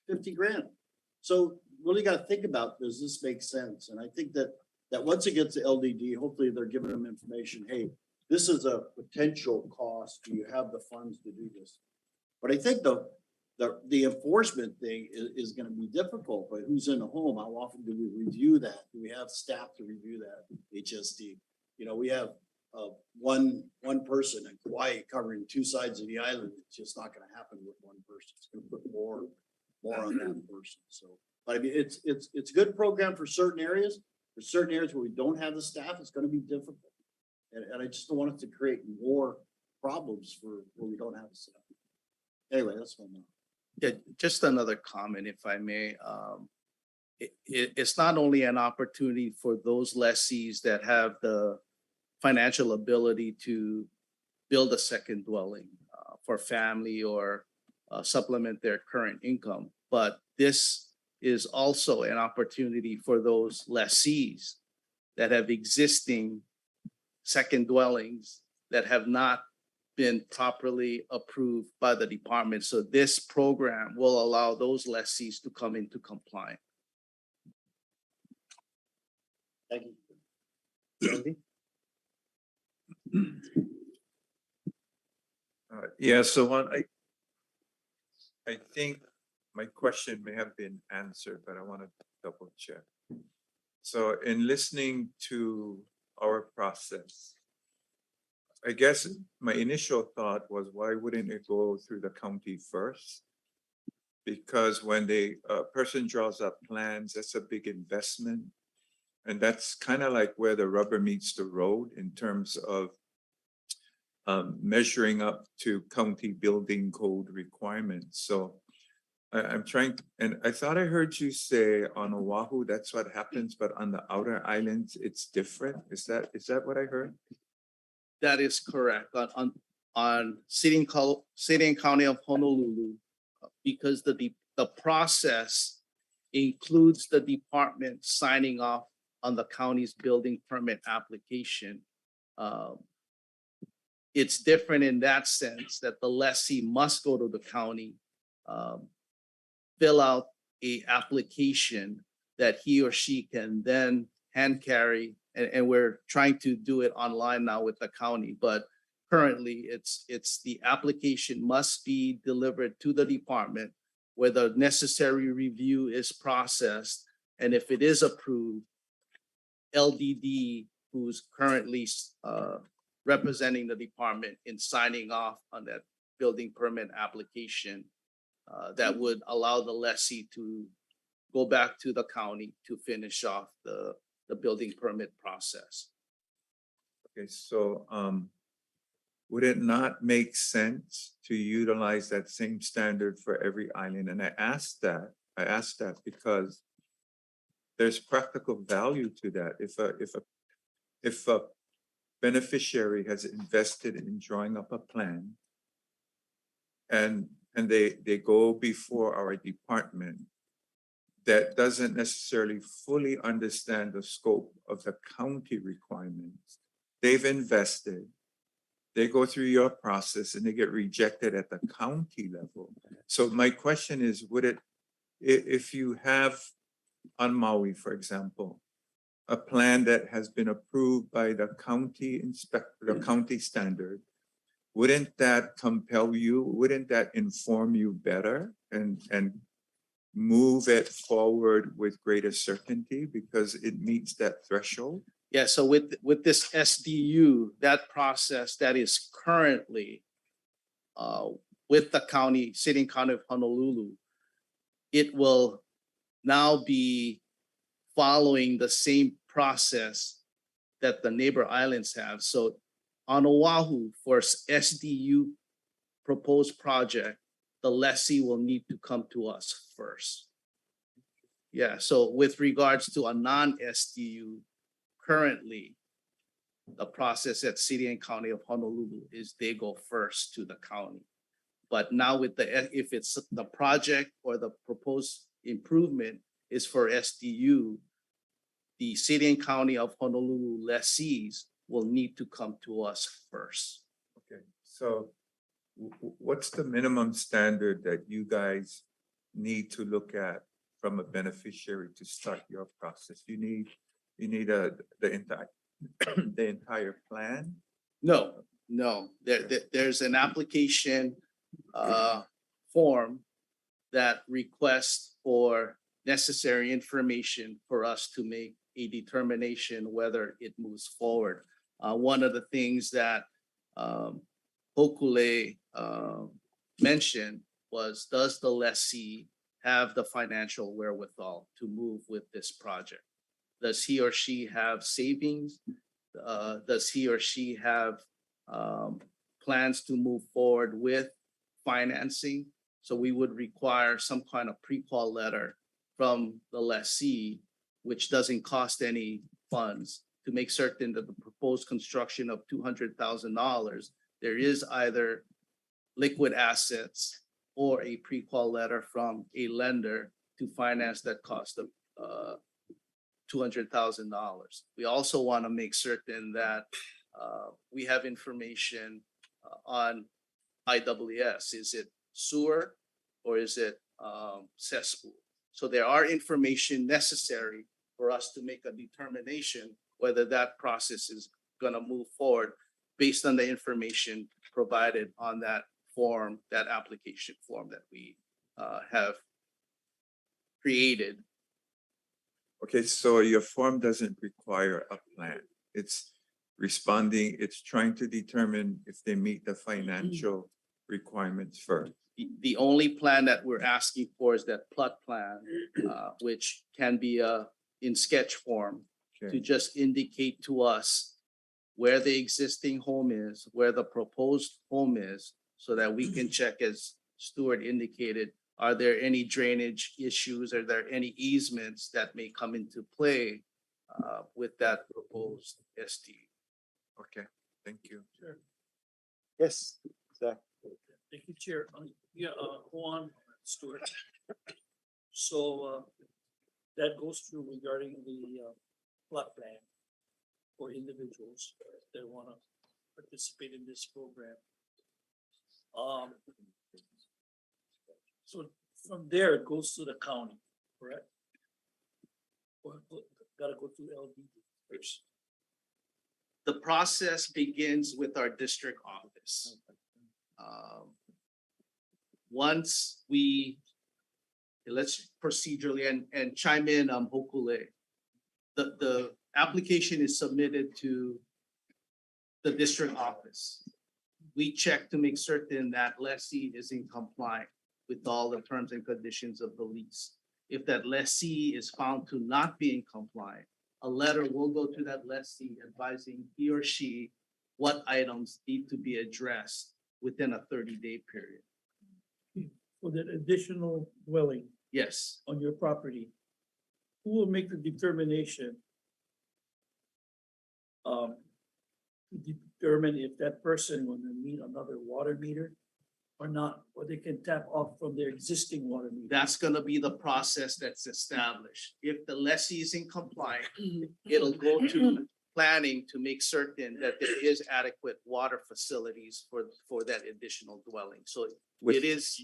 50 grand. So really got to think about, does this make sense? And I think that once it gets to LDD, hopefully they're giving them information. Hey, this is a potential cost. Do you have the funds to do this? But I think the enforcement thing is going to be difficult. But who's in the home? How often do we review that? Do we have staff to review that? HSD. We have one person in Kauai covering two sides of the island. It's just not gonna happen with one person. It's gonna put more on that person. So, but I mean, it's a good program for certain areas. For certain areas where we don't have the staff, it's gonna be difficult. And I just don't want it to create more problems for where we don't have the staff. Anyway, that's my mind. Yeah, just another comment, if I may. It's not only an opportunity for those lessees that have the financial ability to build a second dwelling for family or supplement their current income, but this is also an opportunity for those lessees that have existing second dwellings that have not been properly approved by the department. So this program will allow those lessees to come into compliance. Thank you. Yeah, so I think my question may have been answered, but I want to double check. So in listening to our process, I guess my initial thought was, why wouldn't it go through the county first? Because when a person draws up plans, that's a big investment. And that's kind of like where the rubber meets the road in terms of measuring up to county building code requirements. So I'm trying to, and I thought I heard you say on Oahu, that's what happens, but on the outer islands, it's different. Is that what I heard? That is correct. On City and County of Honolulu, because the process includes the department signing off on the county's building permit application. It's different in that sense that the lessee must go to the county, fill out a application that he or she can then hand carry. And we're trying to do it online now with the county, but currently it's the application must be delivered to the department where the necessary review is processed. And if it is approved, LDD, who's currently representing the department in signing off on that building permit application, that would allow the lessee to go back to the county to finish off the building permit process. Okay, so would it not make sense to utilize that same standard for every island? And I asked that because there's practical value to that. If a beneficiary has invested in drawing up a plan and they go before our department that doesn't necessarily fully understand the scope of the county requirements, they've invested, they go through your process and they get rejected at the county level. So my question is, if you have on Maui, for example, a plan that has been approved by the county inspector, the county standard, wouldn't that compel you? Wouldn't that inform you better and move it forward with greater certainty because it meets that threshold? Yeah, so with this SDU, that process that is currently with the county, City and County of Honolulu, it will now be following the same process that the neighbor islands have. So on Oahu, for SDU proposed project, the lessee will need to come to us first. Yeah, so with regards to a non-SDU, currently, the process at City and County of Honolulu is they go first to the county. But now with if it's the project or the proposed improvement is for SDU, the City and County of Honolulu lessees will need to come to us first. Okay, so what's the minimum standard that you guys need to look at from a beneficiary to start your process? You need the entire plan? No. There's an application form that requests for necessary information for us to make a determination whether it moves forward. one of the things that Hokule mentioned was, does the lessee have the financial wherewithal to move with this project? Does he or she have savings? Does he or she have plans to move forward with financing? So we would require some kind of pre-qual letter from the lessee, which doesn't cost any funds, to make certain that the proposed construction of $200,000, there is either liquid assets or a pre-qual letter from a lender to finance that cost of $200,000. We also want to make certain that we have information on IWS. Is it sewer or is it cesspool? So there are information necessary for us to make a determination whether that process is going to move forward based on the information provided on that form, that application form that we have created. Okay, so your form doesn't require a plan. It's responding, it's trying to determine if they meet the financial requirements first. The only plan that we're asking for is that plot plan, which can be in sketch form, to just indicate to us where the existing home is, where the proposed home is, so that we can check, as Stuart indicated, are there any drainage issues? Are there any easements that may come into play with that proposed ST? Okay, thank you. Sure. Yes, Zach. Thank you, Chair. Juan Stewart. So that goes through regarding the plot plan for individuals that want to participate in this program. So from there, it goes to the county, correct? Or gotta go through LD first. The process begins with our district office. Once we, let's procedurally and chime in, Hokule. The application is submitted to the district office. We check to make certain that lessee is in compliance with all the terms and conditions of the lease. If that lessee is found to not be in compliance, a letter will go to that lessee advising he or she what items need to be addressed within a 30-day period. For that additional dwelling Yes, on your property, who will make the determination to determine if that person will need another water meter or not, or they can tap off from their existing water meter? that's gonna be the process that's established. If the lessee is in compliance, it'll go to planning to make certain that there is adequate water facilities for that additional dwelling. So it is.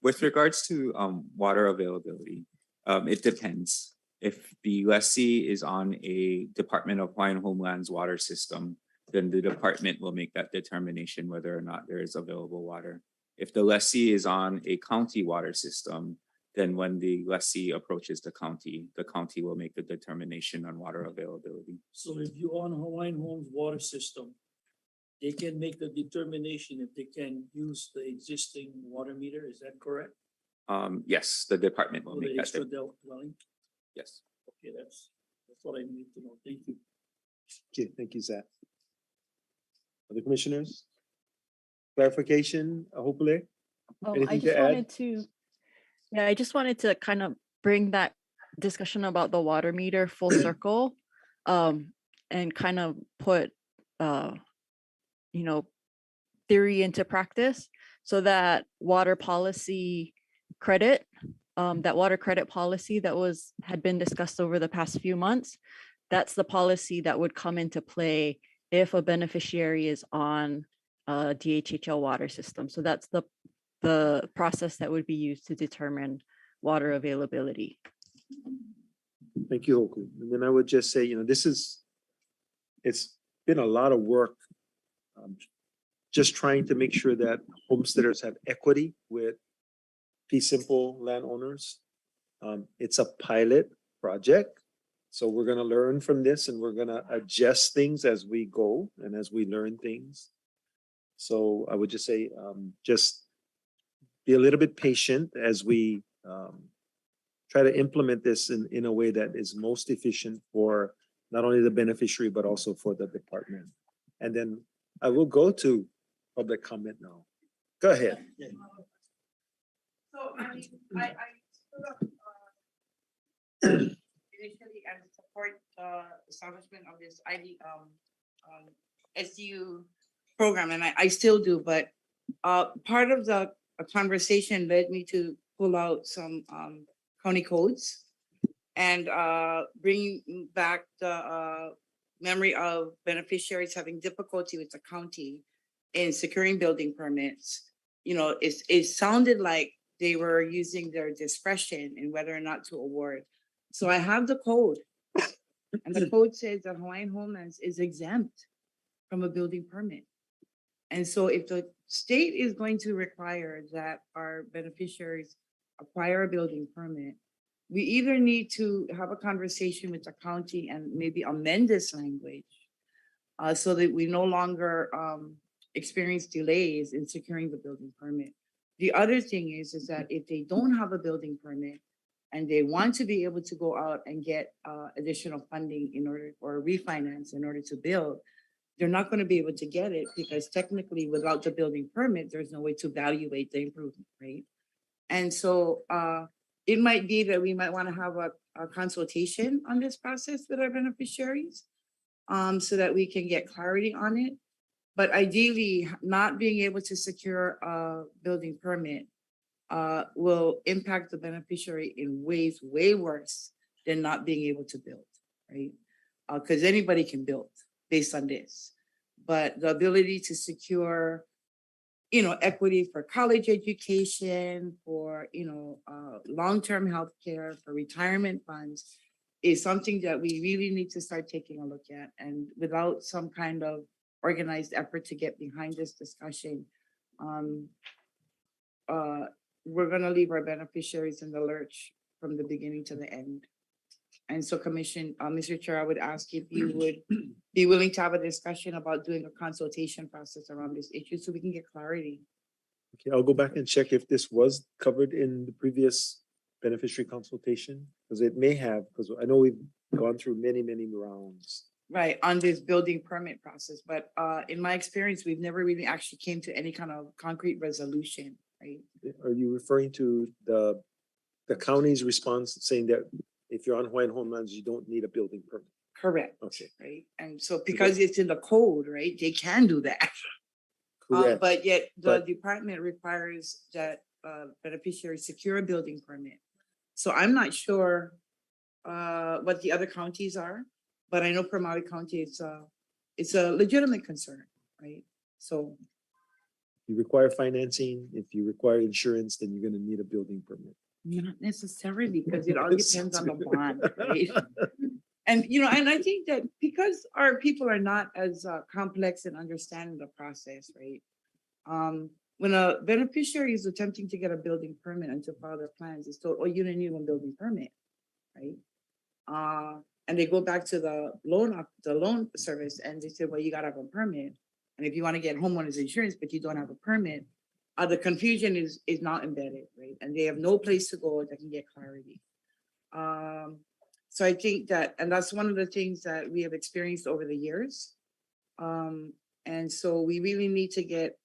With regards to water availability, it depends. If the lessee is on a Department of Hawaiian Homeland's water system, then the department will make that determination whether or not there is available water. If the lessee is on a county water system, then when the lessee approaches the county will make the determination on water availability. So if you're on Hawaiian Homes water system, they can make the determination if they can use the existing water meter, is that correct? Yes, the department will For make the that. extra dwelling? Yes. Okay, that's what I need to know. Thank you. Okay, thank you, Zach. Other commissioners? Clarification, hopefully? I Anything just to add? wanted to, yeah, I just wanted to kind of bring that discussion about the water meter full circle, and kind of put, theory into practice, so that water policy credit, that water credit policy that had been discussed over the past few months, that's the policy that would come into play if a beneficiary is on a DHHL water system. So that's the process that would be used to determine water availability. Thank you, Hoku. And then I would just say, it's been a lot of work, just trying to make sure that homesteaders have equity with fee simple landowners. It's a pilot project. So we're gonna learn from this and we're gonna adjust things as we go and as we learn things. So I would just say, just be a little bit patient as we try to implement this in a way that is most efficient for not only the beneficiary, but also for the department. And then I will go to public comment now. Go ahead. So I stood up initially and support establishment of this SU program, and I still do, but part of the conversation led me to pull out some county codes and bring back the memory of beneficiaries having difficulty with the county in securing building permits. You know, it sounded like they were using their discretion in whether or not to award. So I have the code, and the code says that Hawaiian Homelands is exempt from a building permit. And so if the state is going to require that our beneficiaries acquire a building permit, we either need to have a conversation with the county and maybe amend this language so that we no longer experience delays in securing the building permit. The other thing is that if they don't have a building permit and they want to be able to go out and get additional funding in order, or refinance in order to build, they're not going to be able to get it because technically without the building permit, there's no way to evaluate the improvement, right? And so it might be that we might want to have a consultation on this process with our beneficiaries so that we can get clarity on it. But ideally, not being able to secure a building permit will impact the beneficiary in ways way worse than not being able to build, right? Because anybody can build based on this. But the ability to secure, you know, equity for college education, for, you know, long-term health care, for retirement funds is something that we really need to start taking a look at. And without some kind of organized effort to get behind this discussion, we're gonna leave our beneficiaries in the lurch from the beginning to the end. And so Commission, Mr. Chair, I would ask if you would be willing to have a discussion about doing a consultation process around this issue so we can get clarity. Okay, I'll go back and check if this was covered in the previous beneficiary consultation, because it may have, because I know we've gone through many, many rounds. Right, on this building permit process, but in my experience, we've never really actually came to any kind of concrete resolution, right? Are you referring to the county's response saying that if you're on Hawaiian Homelands, you don't need a building permit? Correct. Okay. Right, and so because it's in the code, right, they can do that. Correct. But yet the But- department requires that beneficiaries secure a building permit. So I'm not sure what the other counties are, but I know for Maui County, it's a legitimate concern, right? So You require financing, if you require insurance, then you're gonna need a building permit. not necessarily, because it all depends on the bond, right? And, you know, and I think that because our people are not as complex in understanding the process, right? When a beneficiary is attempting to get a building permit and to file their plans, it's told, oh, you didn't need a building permit, right? And they go back to the loan service and they say, well, you gotta have a permit. And if you want to get homeowners insurance, but you don't have a permit, the confusion is not embedded, right? And they have no place to go that can get clarity. So I think that, and that's one of the things that we have experienced over the years. And so we really need to get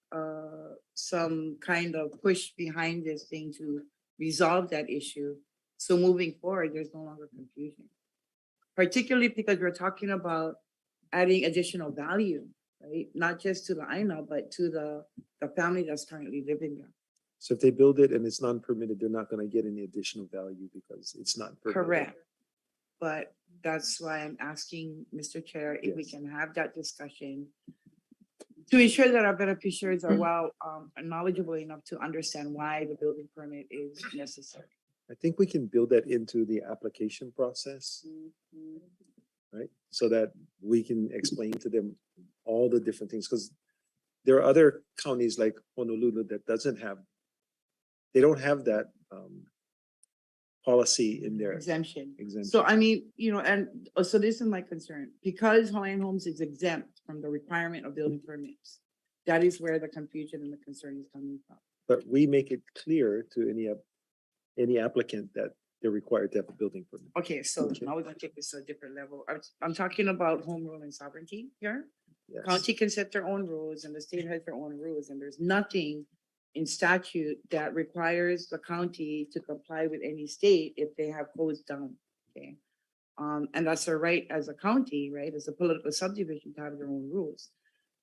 some kind of push behind this thing to resolve that issue. So moving forward, there's no longer confusion. Particularly because we're talking about adding additional value, right? Not just to the INA, but to the family that's currently living there. So if they build it and it's non-permitted, they're not gonna get any additional value because it's not permitted. Correct. But that's why I'm asking, Mr. Chair, if we can have that discussion to ensure that our beneficiaries are well knowledgeable enough to understand why the building permit is necessary. I think we can build that into the application process, right? So that we can explain to them all the different things, because there are other counties like Honolulu that they don't have that policy in there. exemption. Exemption. So I mean, and so this is my concern, because Hawaiian Homes is exempt from the requirement of building permits. That is where the confusion and the concern is coming from. But we make it clear to any applicant that they're required to have a building permit. Okay, so Okay. now we're gonna take this to a different level. I'm talking about home rule and sovereignty here. Yes. County can set their own rules and the state has their own rules, and there's nothing in statute that requires the county to comply with any state if they have closed down, okay? And that's their right as a county, right, as a political subdivision to have their own rules.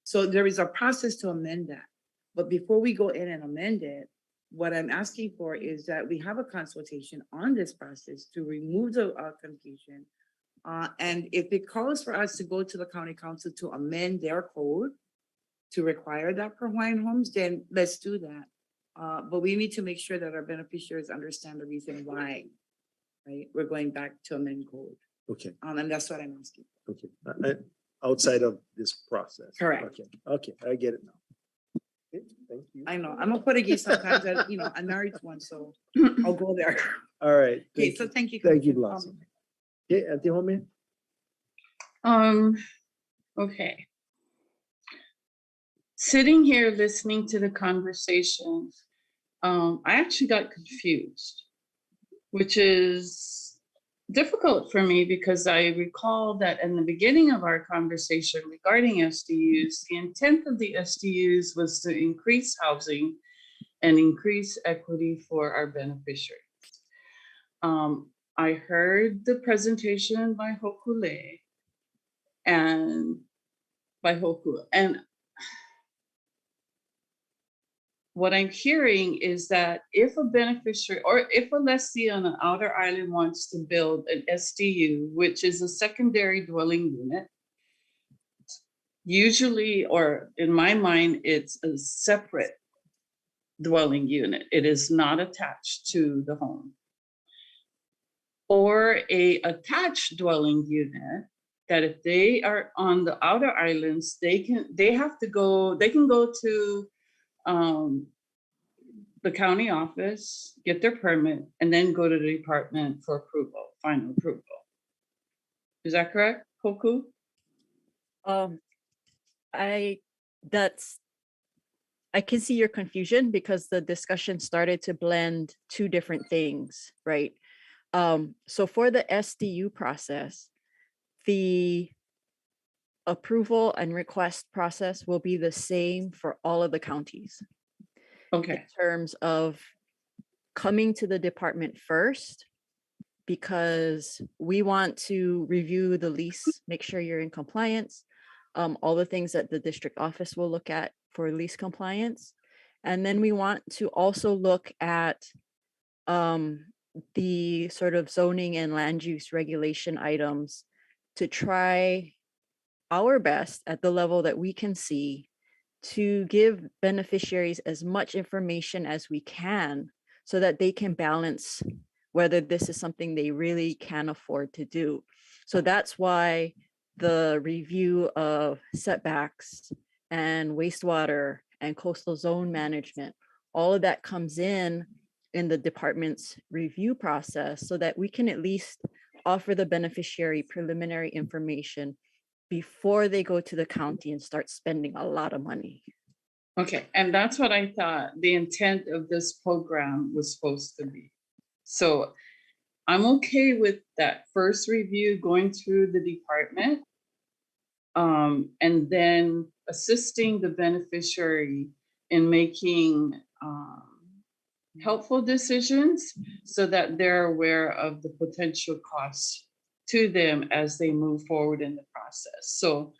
So there is a process to amend that. But before we go in and amend it, what I'm asking for is that we have a consultation on this process to remove the confusion. And if it calls for us to go to the county council to amend their code to require that for Hawaiian Homes, then let's do that. But we need to make sure that our beneficiaries understand the reason why, right? We're going back to amend code. Okay, And that's what I'm asking. okay. Outside of this process. Correct. Okay, okay, I get it now. Okay, thank you. I know, I'm a Portuguese sometimes, I'm married to one, so I'll go there. All right. Okay, so thank you. Thank you, Commissioner. Blossom. Okay, Auntie Home. Okay. Sitting here listening to the conversation, I actually got confused, which is difficult for me because I recall that in the beginning of our conversation regarding SDUs, the intent of the SDUs was to increase housing and increase equity for our beneficiaries. I heard the presentation by Hokule and by Hoku, and what I'm hearing is that if a beneficiary or if a lessee on an outer island wants to build an SDU, which is a secondary dwelling unit, usually, or in my mind, it's a separate dwelling unit. It is not attached to the home. Or a attached dwelling unit that if they are on the outer islands, they can go to the county office, get their permit, and then go to the department for approval, final approval. Is that correct, Hoku? I can see your confusion because the discussion started to blend two different things, right? So for the SDU process, the approval and request process will be the same for all of the counties. Okay. In terms of coming to the department first, because we want to review the lease, make sure you're in compliance, all the things that the district office will look at for lease compliance. And then we want to also look at the sort of zoning and land use regulation items to try our best at the level that we can see to give beneficiaries as much information as we can so that they can balance whether this is something they really can afford to do. So that's why the review of setbacks and wastewater and coastal zone management, all of that comes in the department's review process so that we can at least offer the beneficiary preliminary information before they go to the county and start spending a lot of money. Okay, and that's what I thought the intent of this program was supposed to be. So I'm okay with that first review going through the department and then assisting the beneficiary in making helpful decisions so that they're aware of the potential costs to them as they move forward in the process. So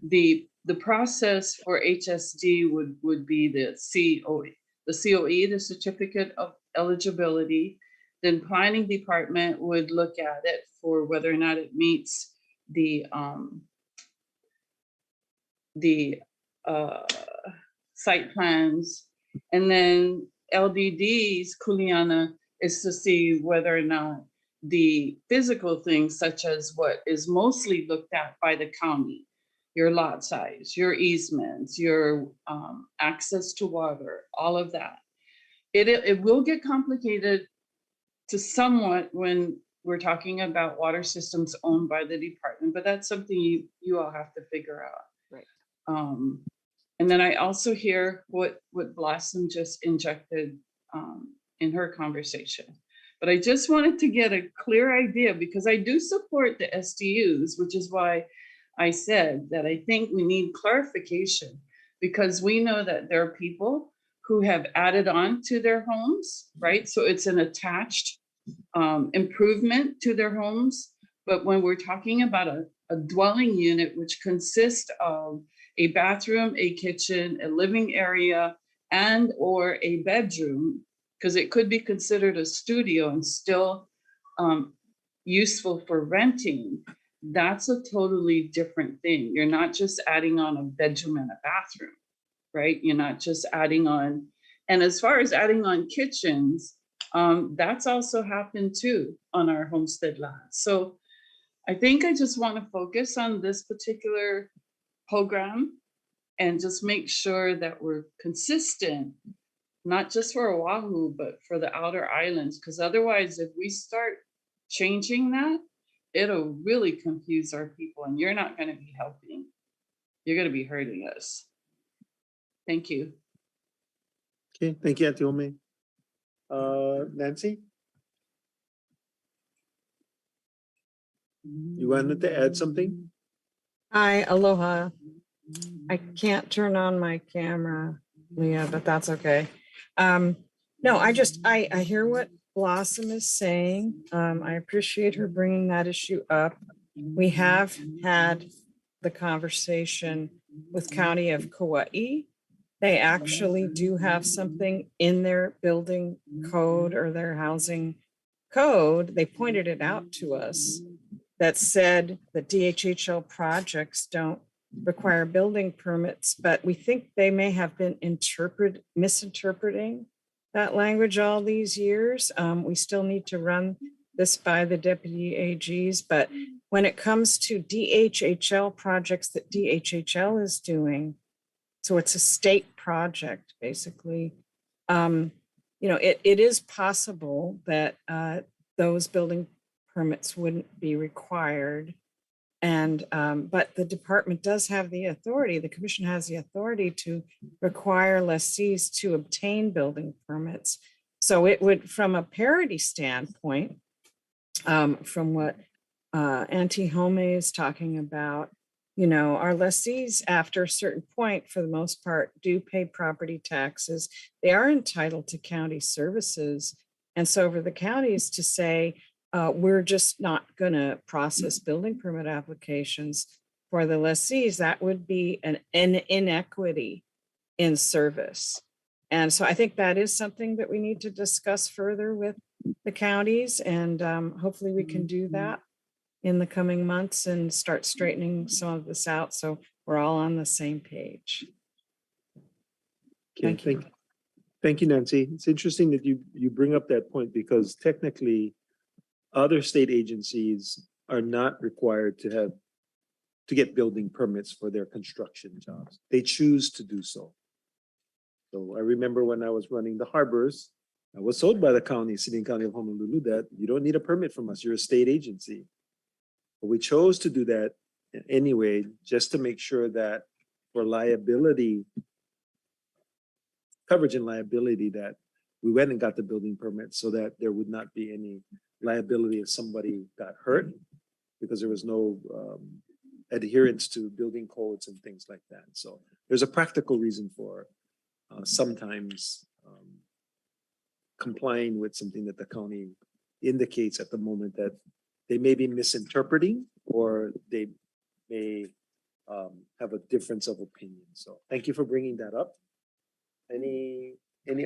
the process for HSD would be the COE, the Certificate of Eligibility. Then planning department would look at it for whether or not it meets the site plans. And then LDD's Kuleana is to see whether or not the physical things such as what is mostly looked at by the county, your lot size, your easements, your access to water, all of that. It will get complicated to somewhat when we're talking about water systems owned by the department, but that's something you all have to figure out. Right. And then I also hear what Blossom just injected in her conversation. But I just wanted to get a clear idea because I do support the SDUs, which is why I said that I think we need clarification because we know that there are people who have added on to their homes, right? So it's an attached improvement to their homes. But when we're talking about a dwelling unit, which consists of a bathroom, a kitchen, a living area, and or a bedroom, because it could be considered a studio and still useful for renting, that's a totally different thing. You're not just adding on a bedroom and a bathroom, right? You're not just adding on, and as far as adding on kitchens, that's also happened too on our homestead land. So I think I just want to focus on this particular program and just make sure that we're consistent, not just for Oahu, but for the outer islands. Because otherwise, if we start changing that, it'll really confuse our people and you're not going to be helping. You're going to be hurting us. Thank you. Okay, thank you, Auntie Ome. Nancy? You wanted to add something? Hi, aloha. I can't turn on my camera, Leah, but that's okay. No, I hear what Blossom is saying. I appreciate her bringing that issue up. We have had the conversation with County of Kauai. They actually do have something in their building code or their housing code. They pointed it out to us that said that DHHL projects don't require building permits, but we think they may have been misinterpreting that language all these years. We still need to run this by the deputy AGs, but when it comes to DHHL projects that DHHL is doing, so it's a state project, basically, it is possible that those building permits wouldn't be required. And but the department does have the authority, the commission has the authority to require lessees to obtain building permits. So it would, from a parity standpoint, from what Auntie Home is talking about, our lessees after a certain point, for the most part, do pay property taxes. They are entitled to county services. And so for the counties to say, we're just not going to process building permit applications for the lessees, that would be an inequity in service. And so I think that is something that we need to discuss further with the counties, and hopefully we can do that in the coming months and start straightening some of this out so we're all on the same page. Okay, thank you, Nancy. It's interesting that you bring up that point because technically other state agencies are not required to get building permits for their construction jobs. They choose to do so. So I remember when I was running the harbors, I was told by the county, City and County of Honolulu, that you don't need a permit from us, you're a state agency. But we chose to do that anyway, just to make sure that for liability, coverage and liability, that we went and got the building permit so that there would not be any liability if somebody got hurt because there was no adherence to building codes and things like that. So there's a practical reason for sometimes complying with something that the county indicates at the moment that they may be misinterpreting or they may have a difference of opinion. So thank you for bringing that up. Any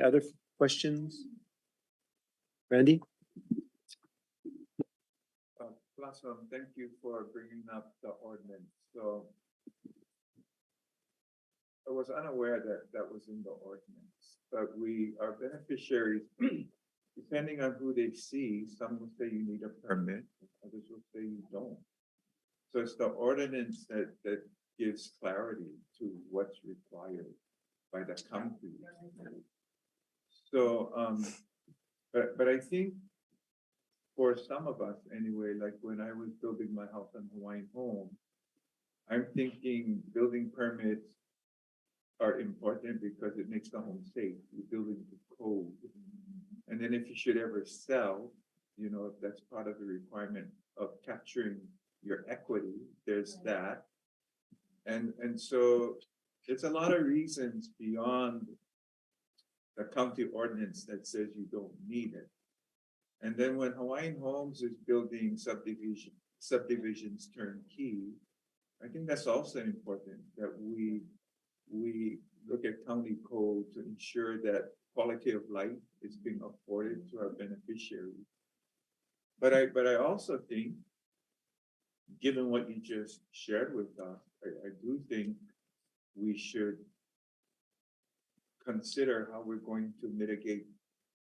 other questions? Randy? Blossom, thank you for bringing up the ordinance. So I was unaware that that was in the ordinance, but our beneficiaries, depending on who they see, some will say you need a permit, others will say you don't. So it's the ordinance that gives clarity to what's required by the county. So, but I think for some of us anyway, like when I was building my house on Hawaiian Home, I'm thinking building permits are important because it makes the home safe. You're building to code. And then if you should ever sell, you know, if that's part of the requirement of capturing your equity, there's that. And so there's a lot of reasons beyond the county ordinance that says you don't need it. And then when Hawaiian Homes is building subdivisions turnkey, I think that's also important that we look at county code to ensure that quality of life is being afforded to our beneficiaries. But I also think, given what you just shared with us, I do think we should consider how we're going to mitigate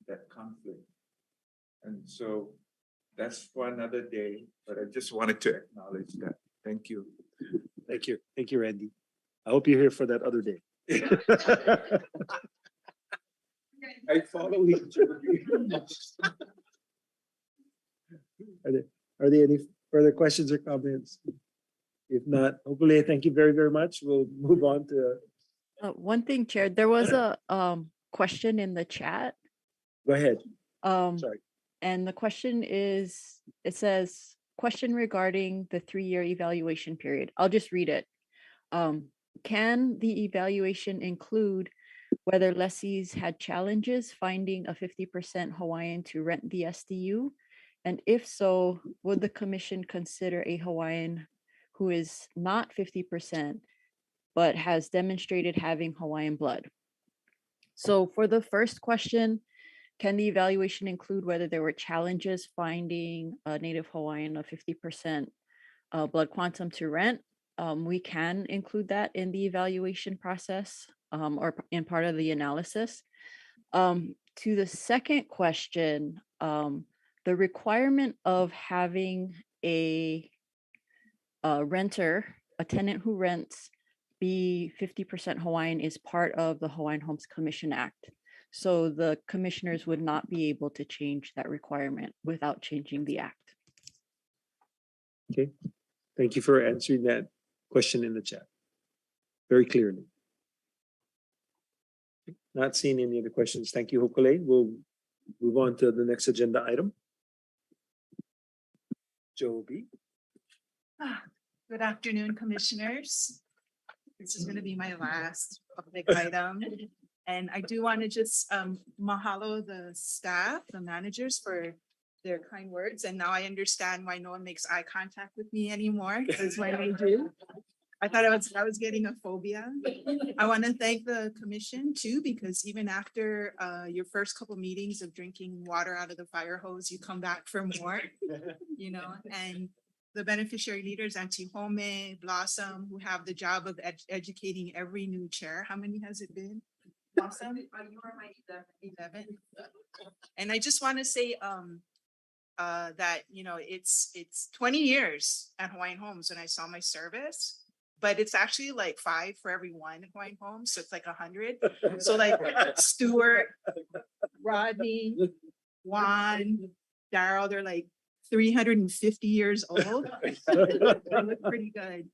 that conflict. And so that's for another day, but I just wanted to acknowledge that. Thank you. Thank you. Thank you, Randy. I hope you're here for that other day. I follow you. Are there any further questions or comments? If not, hopefully, thank you very, very much. We'll move on to. One thing, Chair, there was a question in the chat. Go ahead. Sorry. And the question is, it says, question regarding the 3-year evaluation period. I'll just read it. Can the evaluation include whether lessees had challenges finding a 50% Hawaiian to rent the SDU? And if so, would the commission consider a Hawaiian who is not 50%, but has demonstrated having Hawaiian blood? So for the first question, can the evaluation include whether there were challenges finding a Native Hawaiian of 50% blood quantum to rent? We can include that in the evaluation process or in part of the analysis. To the second question, the requirement of having a renter, a tenant who rents, be 50% Hawaiian is part of the Hawaiian Homes Commission Act. So the commissioners would not be able to change that requirement without changing the act. Okay, thank you for answering that question in the chat very clearly. Not seeing any other questions. Thank you, Hokule. We'll move on to the next agenda item. Joby. Good afternoon, commissioners. This is going to be my last public item. And I do want to just mahalo the staff, the managers for their kind words. And now I understand why no one makes eye contact with me anymore, because when they do, I thought I was getting a phobia. I want to thank the commission too, because even after your first couple meetings of drinking water out of the fire hose, you come back for more, you know, and the beneficiary leaders, Auntie Home, Blossom, who have the job of educating every new chair. How many has it been? Blossom? You are my 11. And I just want to say that, you know, it's 20 years at Hawaiian Homes when I saw my service, but it's actually like 5 for every 1 at Hawaiian Homes. So it's like 100. So like Stuart, Rodney, Juan, Daryl, they're like 350 years old. They look pretty good.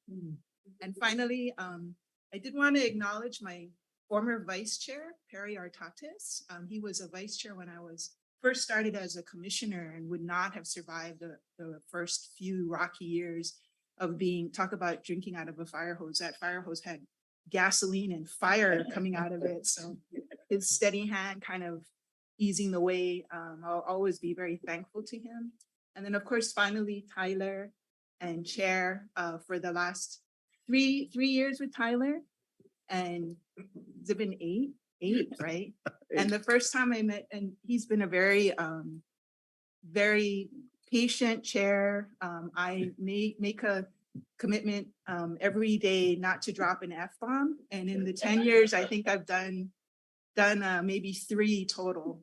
And finally, I did want to acknowledge my former vice chair, Perry Artatis. He was a vice chair when I was first started as a commissioner and would not have survived the first few rocky years of talk about drinking out of a fire hose. That fire hose had gasoline and fire coming out of it. So his steady hand kind of easing the way. I'll always be very thankful to him. And then of course, finally, Tyler and Chair for the last three years with Tyler. And has it been eight, right? And the first time I met, and he's been a very, very patient chair. I make a commitment every day not to drop an F-bomb. And in the 10 years, I think I've done maybe 3 total.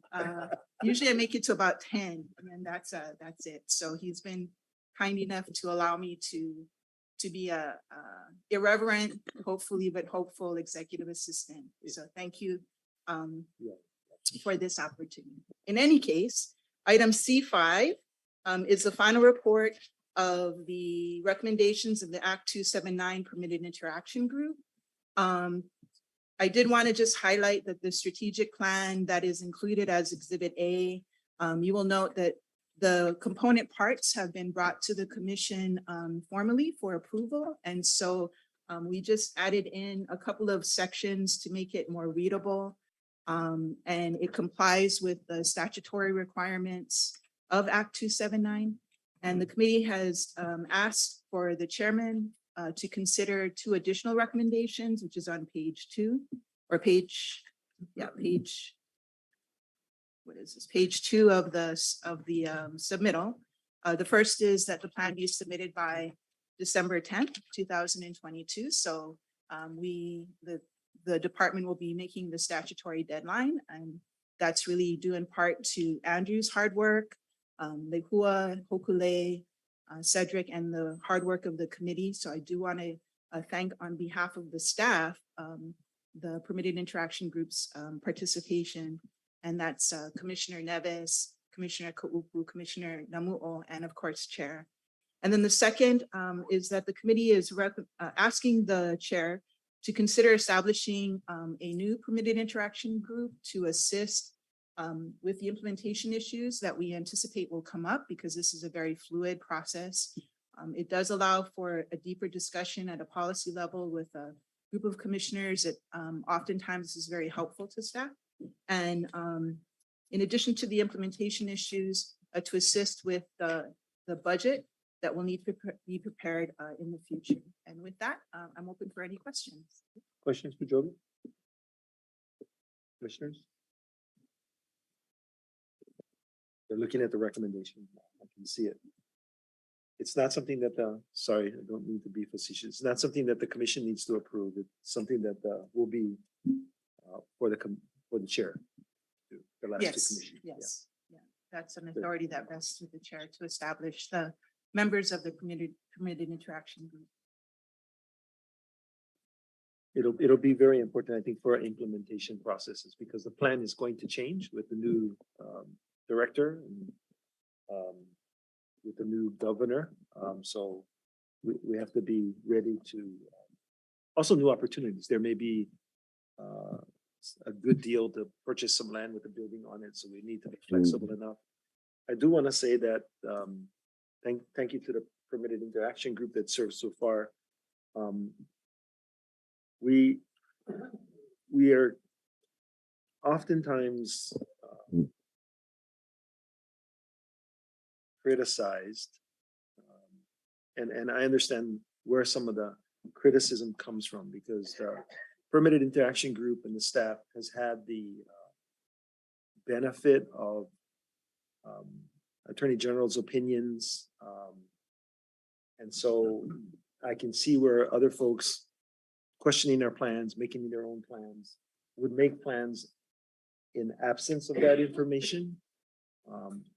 Usually I make it to about 10, and that's it. So he's been kind enough to allow me to be a irreverent, hopefully, but hopeful executive assistant. So thank you for this opportunity. In any case, item C5 is the final report of the recommendations of the Act 279 Permitted Interaction Group. I did want to just highlight that the strategic plan that is included as Exhibit A, you will note that the component parts have been brought to the commission formally for approval. And so we just added in a couple of sections to make it more readable. And it complies with the statutory requirements of Act 279. And the committee has asked for the chairman to consider 2 additional recommendations, which is on page 2 or page, what is this? Page 2 of the submittal. The first is that the plan be submitted by December 10th, 2022. So the department will be making the statutory deadline, and that's really due in part to Andrew's hard work, Lehua, Hokule, Cedric, and the hard work of the committee. So I do want to thank on behalf of the staff, the Permitted Interaction Group's participation, and that's Commissioner Neves, Commissioner Kaupu, Commissioner Namu'o, and of course, Chair. And then the second is that the committee is asking the chair to consider establishing a new Permitted Interaction Group to assist with the implementation issues that we anticipate will come up, because this is a very fluid process. It does allow for a deeper discussion at a policy level with a group of commissioners that oftentimes is very helpful to staff. And in addition to the implementation issues, to assist with the budget that will need to be prepared in the future. And with that, I'm open for any questions. Questions for Joby? Commissioners? They're looking at the recommendation. I can see it. It's not something that sorry, I don't mean to be facetious. It's not something that the commission needs to approve. It's something that will be for the chair. The last two Yes, commissioners. yes. Yeah. That's an authority that rests with the chair to establish the members of the Permitted Interaction Group. It'll be very important, I think, for our implementation processes, because the plan is going to change with the new director and with the new governor. So we have to be ready to also new opportunities. There may be a good deal to purchase some land with a building on it, so we need to be flexible enough. I do want to say that thank you to the Permitted Interaction Group that served so far. We are oftentimes criticized, and I understand where some of the criticism comes from, because the Permitted Interaction Group and the staff has had the benefit of Attorney General's opinions, and so I can see where other folks questioning our plans, making their own plans, would make plans in absence of that information.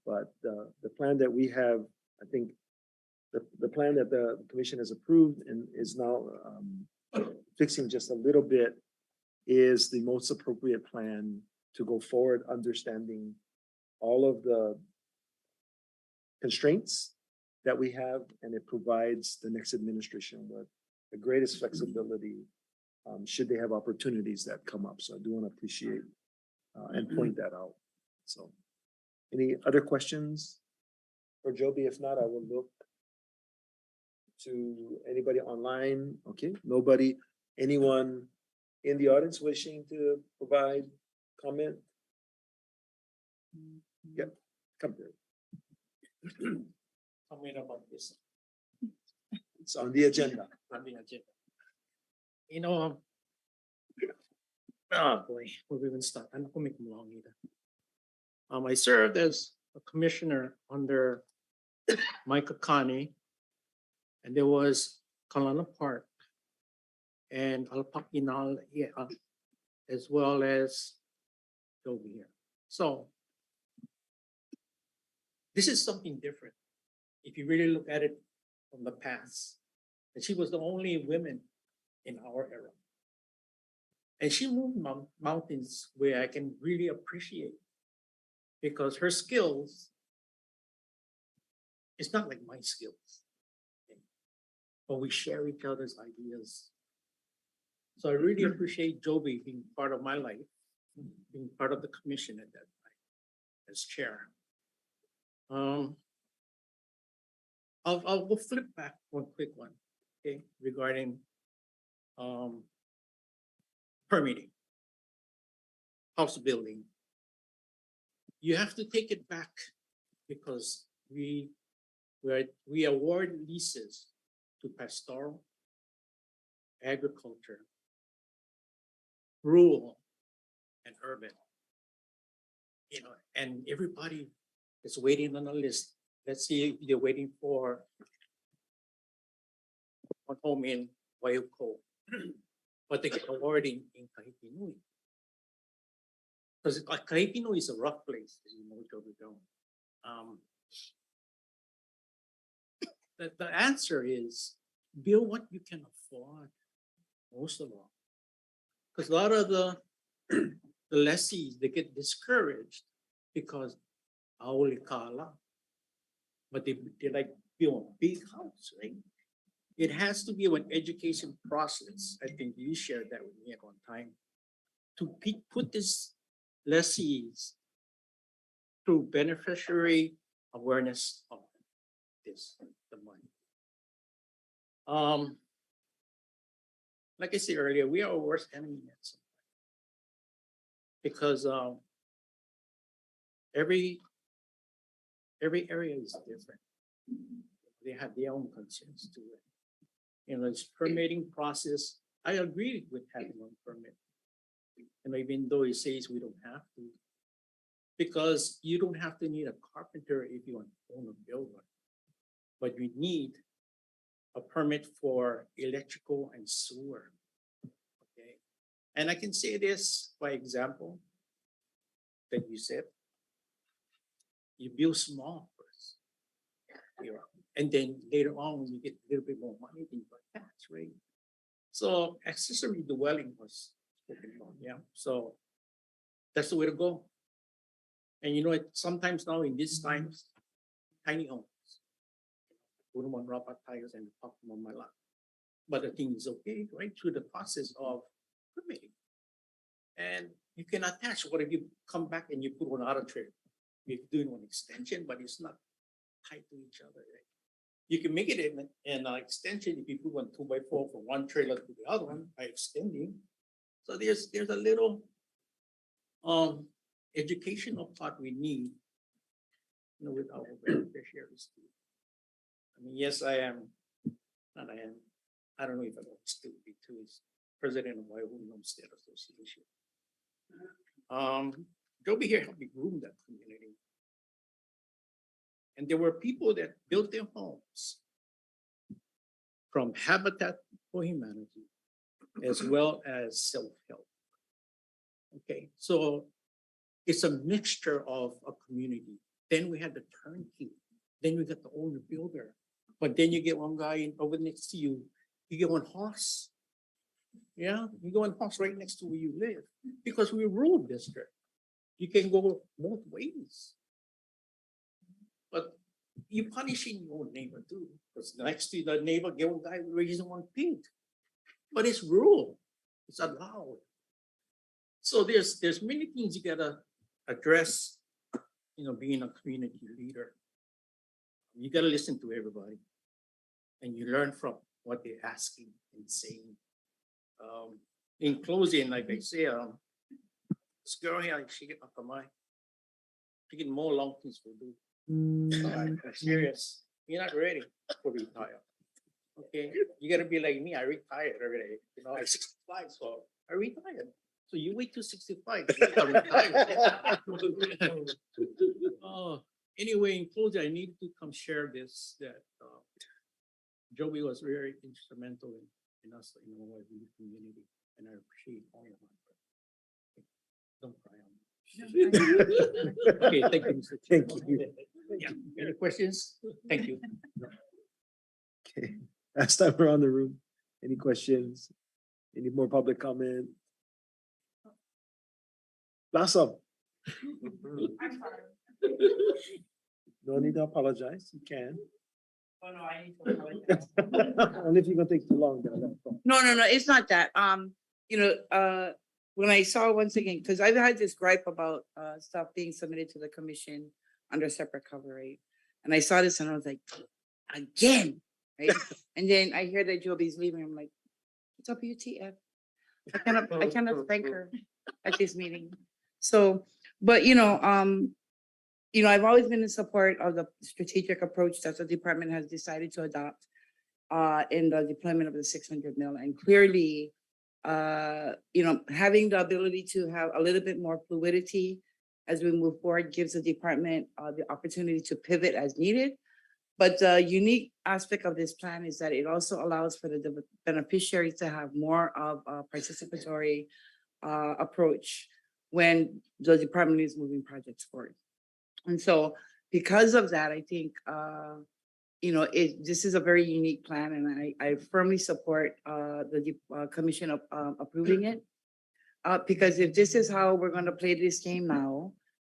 But the plan that we have, I think the plan that the commission has approved and is now fixing just a little bit is the most appropriate plan to go forward, understanding all of the constraints that we have, and it provides the next administration with the greatest flexibility should they have opportunities that come up. So I do want to appreciate and point that out. So any other questions for Joby? If not, I will look to anybody online. Okay, nobody, anyone in the audience wishing to provide comment? Yep, come there. Comment about this. It's on the agenda. On the agenda. You know, oh boy, where we even start? I'm not gonna make them long either. I served as a commissioner under Micah Connie, and there was Kalana Park and Alpakinal, as well as over here. So this is something different. If you really look at it from the past, and she was the only woman in our era. And she moved mountains where I can really appreciate, because her skills it's not like my skills. Okay? But we share each other's ideas. So I really appreciate Joby being part of my life, being part of the commission at that time as chair. I'll flip back one quick one, okay, regarding permitting, house building. You have to take it back because we award leases to pastoral, agriculture, rural, and urban. You know, and everybody is waiting on a list. Let's see, they're waiting for one home in Waiuko, but they get awarded in Kahipinui. Because Kahipinui is a rough place, as you know, Joby. The answer is build what you can afford, most of all. Because a lot of the lessees, they get discouraged because auli kala, but they like build a big house, right? It has to be an education process. I think you shared that with me at one time to put this lessees through beneficiary awareness of this, the money. Like I said earlier, we are our worst enemy at some point. Because every area is different. They have their own concerns to it. You know, it's permitting process. I agree with having one permit. And even though it says we don't have to, because you don't have to need a carpenter if you want to own a building, but you need a permit for electrical and sewer. Okay, and I can say this by example that you said. You build small first, you know, and then later on when you get a little bit more money, then you buy tax, right? So accessory dwelling was spoken about, yeah. So that's the way to go. And you know, sometimes now in these times, tiny homes. Put them on rubber tires and park them on my lot. But the thing is okay, right through the process of permitting. And you can attach. What if you come back and you put one other trailer? You're doing one extension, but it's not tied to each other, right? You can make it an extension if you put one 2x4 from one trailer to the other one by extending. So there's a little educational part we need, you know, with our beneficiaries too. I mean, yes, I am, not I am, I don't know if I will still be too, is president of Hawaiian Homestead Association. Joby here helped me groom that community. And there were people that built their homes from Habitat for Humanity as well as self-help. Okay, so it's a mixture of a community. Then we had the turnkey. Then we got the owner builder. But then you get one guy over next to you, you get one horse. Yeah, you go one horse right next to where you live. Because we're a rural district. You can go both ways. But you're punishing your own neighbor too. Because next to the neighbor, get one guy raising one pig. But it's rural. It's allowed. So there's many things you gotta address, you know, being a community leader. You gotta listen to everybody. And you learn from what they're asking and saying. In closing, like I say, this girl here, she get up on my, she get more long things to do. I'm serious. You're not ready for retire. Okay, you gotta be like me. I retired already. You know, I'm 65, so I retired. So you wait till 65. Anyway, in closing, I need to come share this that Joby was very instrumental in us in our community, and I appreciate all of it. Don't cry on me. Okay, thank you, Mr. Chair. Thank you. Yeah, any questions? Thank you. Okay, last time around the room. Any questions? Any more public comment? Blossom. No need to apologize. You can. Oh, no, I need to apologize. Only if you're gonna take too long. That's all. No, it's not that. When I saw once again, because I've had this gripe about stuff being submitted to the commission under separate cover rate. And I saw this and I was like, again, right? And then I hear that Joby's leaving. I'm like, it's WTF. I cannot thank her at this meeting. So, but I've always been in support of the strategic approach that the department has decided to adopt in the deployment of the 600 mil. And clearly, having the ability to have a little bit more fluidity as we move forward gives the department the opportunity to pivot as needed. But the unique aspect of this plan is that it also allows for the beneficiaries to have more of a participatory approach when the department is moving projects forward. And so because of that, I think, this is a very unique plan, and I firmly support the commission approving it. Because if this is how we're going to play this game now,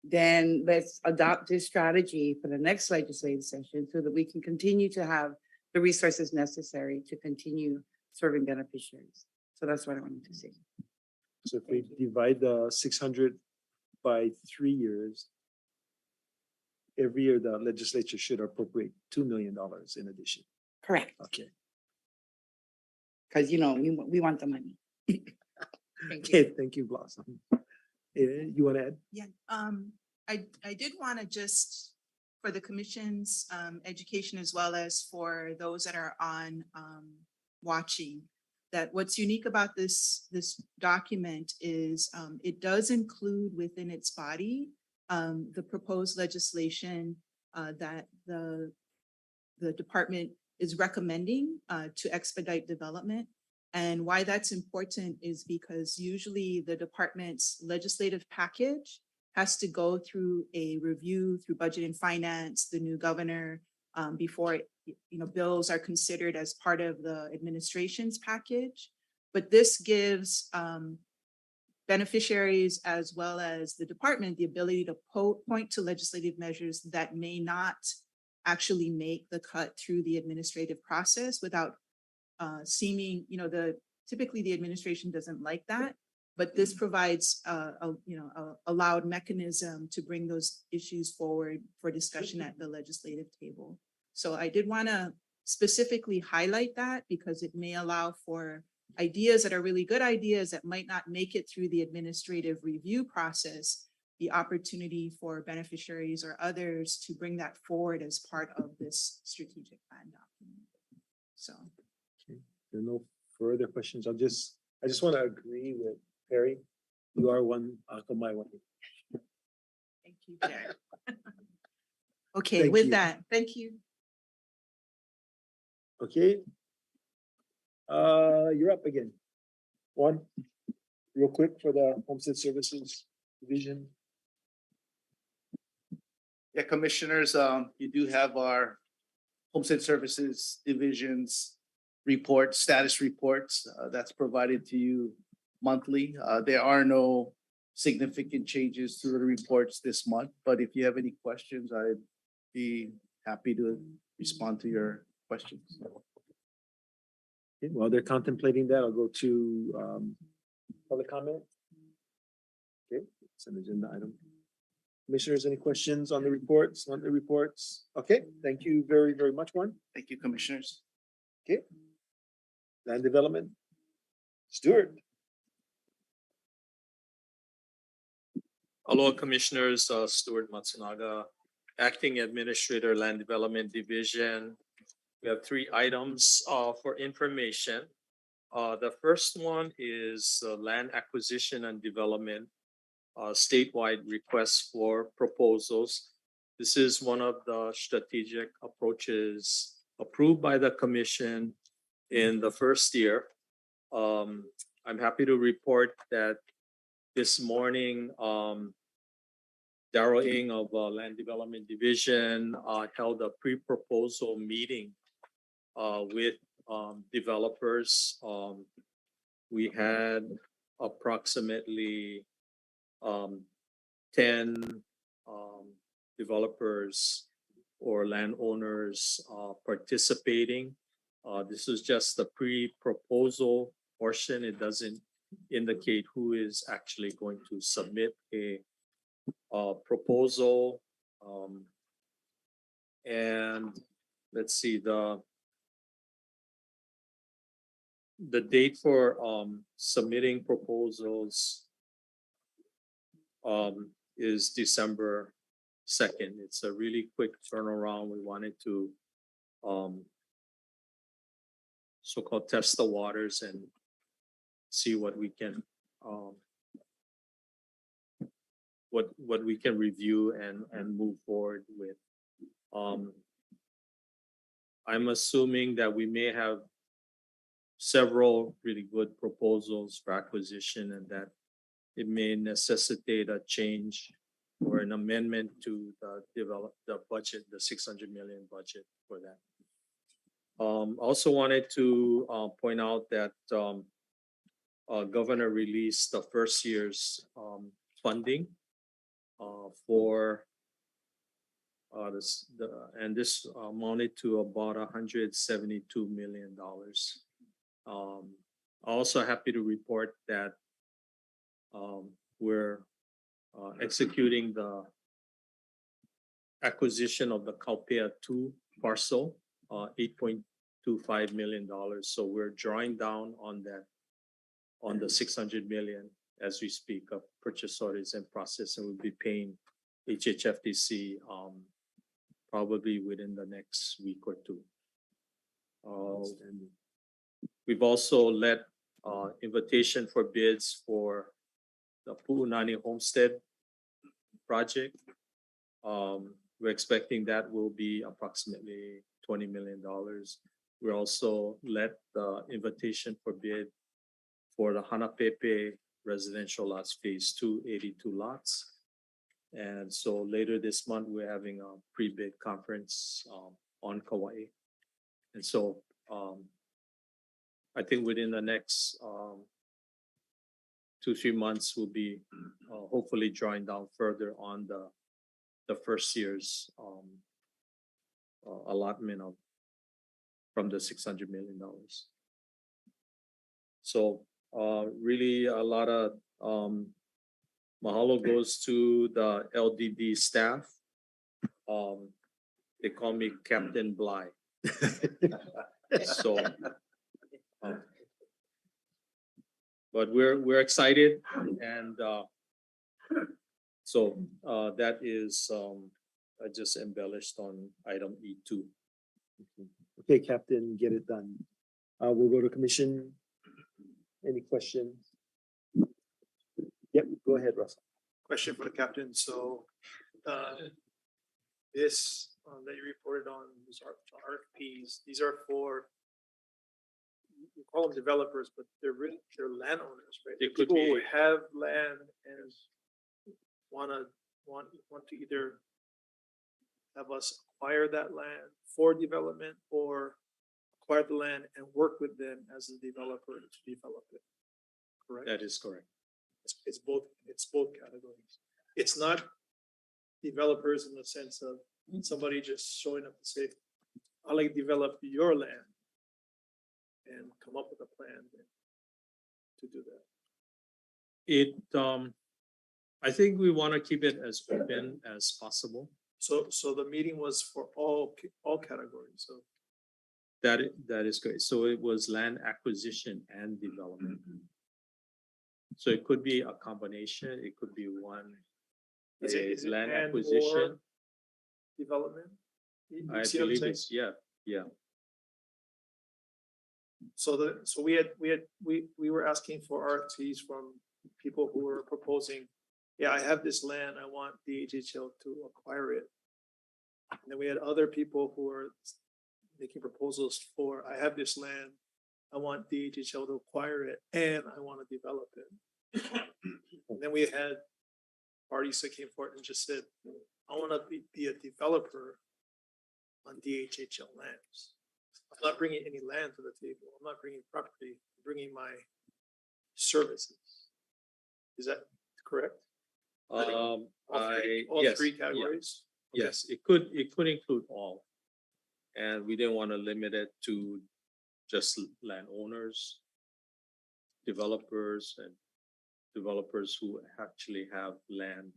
then let's adopt this strategy for the next legislative session so that we can continue to have the resources necessary to continue serving beneficiaries. So that's what I wanted to say. So if we divide the 600 by 3 years, every year the legislature should appropriate $2 million in addition. Correct. Okay. Because we want the money. Thank you. Okay, thank you, Blossom. You want to add? Yeah, I did want to just, for the commission's education as well as for those that are on watching, that what's unique about this document is it does include within its body the proposed legislation that the department is recommending to expedite development. And why that's important is because usually the department's legislative package has to go through a review through budget and finance, the new governor, before bills are considered as part of the administration's package. But this gives beneficiaries as well as the department the ability to point to legislative measures that may not actually make the cut through the administrative process without seeming, typically the administration doesn't like that, but this provides a loud mechanism to bring those issues forward for discussion at the legislative table. So I did want to specifically highlight that because it may allow for ideas that are really good ideas that might not make it through the administrative review process, the opportunity for beneficiaries or others to bring that forward as part of this strategic plan document. So. There are no further questions. I just want to agree with Perry. You are one Akamai one. Thank you, Chair. Okay, Thank with you. that, thank you. Okay. You're up again. One, real quick for the Homestead Services Division. Yeah, commissioners, you do have our Homestead Services Division's status reports that's provided to you monthly. There are no significant changes to the reports this month, but if you have any questions, I'd be happy to respond to your questions. Okay, while they're contemplating that, I'll go to public comment. Okay, it's an agenda item. Commissioners, any questions on the reports? Okay, thank you very, very much, Juan. Thank you, commissioners. Okay. Land Development, Stuart. Aloha Commissioners, Stuart Matsunaga, Acting Administrator, Land Development Division. We have 3 items for information. The first one is land acquisition and development, statewide requests for proposals. This is one of the strategic approaches approved by the Commission in the first year. I'm happy to report that this morning, Darrell Ng of Land Development Division held a pre-proposal meeting with developers. We had approximately 10 developers or landowners participating. This is just the pre-proposal portion. It doesn't indicate who is actually going to submit a proposal. And let's see, the date for submitting proposals is December 2nd. It's a really quick turnaround. We wanted to so-called test the waters and see what we can what we can review and move forward with. I'm assuming that we may have several really good proposals for acquisition and that it may necessitate a change or an amendment to the budget, the 600 million budget for that. Also wanted to point out that Governor released the first year's funding for this amounted to about $172 million. Also happy to report that we're executing the acquisition of the Calpea 2 parcel, $8.25 million. So we're drawing down on that, on the 600 million as we speak of purchase orders in process, and we'll be paying HHFDC probably within the next week or two. We've also let invitation for bids for the Pu'unani Homestead project. We're expecting that will be approximately $20 million. We also let the invitation for bid for the Hanapepe residential lots, phase 2, 82 lots. And so later this month, we're having a pre-bid conference on Kauai. And so I think within the next 2-3 months, we'll be hopefully drawing down further on the first year's allotment from the $600 million. So really a lot of mahalo goes to the LDD staff. They call me Captain Bly. So, but we're excited, and so that is I just embellished on item E2. Okay, Captain, get it done. We'll go to commission. Any questions? Yep, go ahead, Russell. Question for the captain. So this that you reported on, these are RFPs. These are for, you call them developers, but they're landowners, right? They could People who be. have land and want to either have us acquire that land for development or acquire the land and work with them as a developer to develop it. Correct? That is correct. It's both categories. It's not developers in the sense of somebody just showing up to say, I'd like to develop your land and come up with a plan to do that. I think we want to keep it as open as possible. So the meeting was for all categories. So That is great. So it was land acquisition and development. So it could be a combination. It could be one. is it land and acquisition. or development? You I see what I'm believe saying? it's yeah. So we were asking for RFPs from people who were proposing, yeah, I have this land, I want the HHL to acquire it. And then we had other people who were making proposals for, I have this land, I want the HHL to acquire it, and I want to develop it. And then we had parties that came forward and just said, I want to be a developer on DHHL lands. I'm not bringing any land to the table. I'm not bringing property. I'm bringing my services. Is that correct? All All yes, three yeah. categories? Yes, it could include all. And we didn't want to limit it to just landowners, developers and developers who actually have land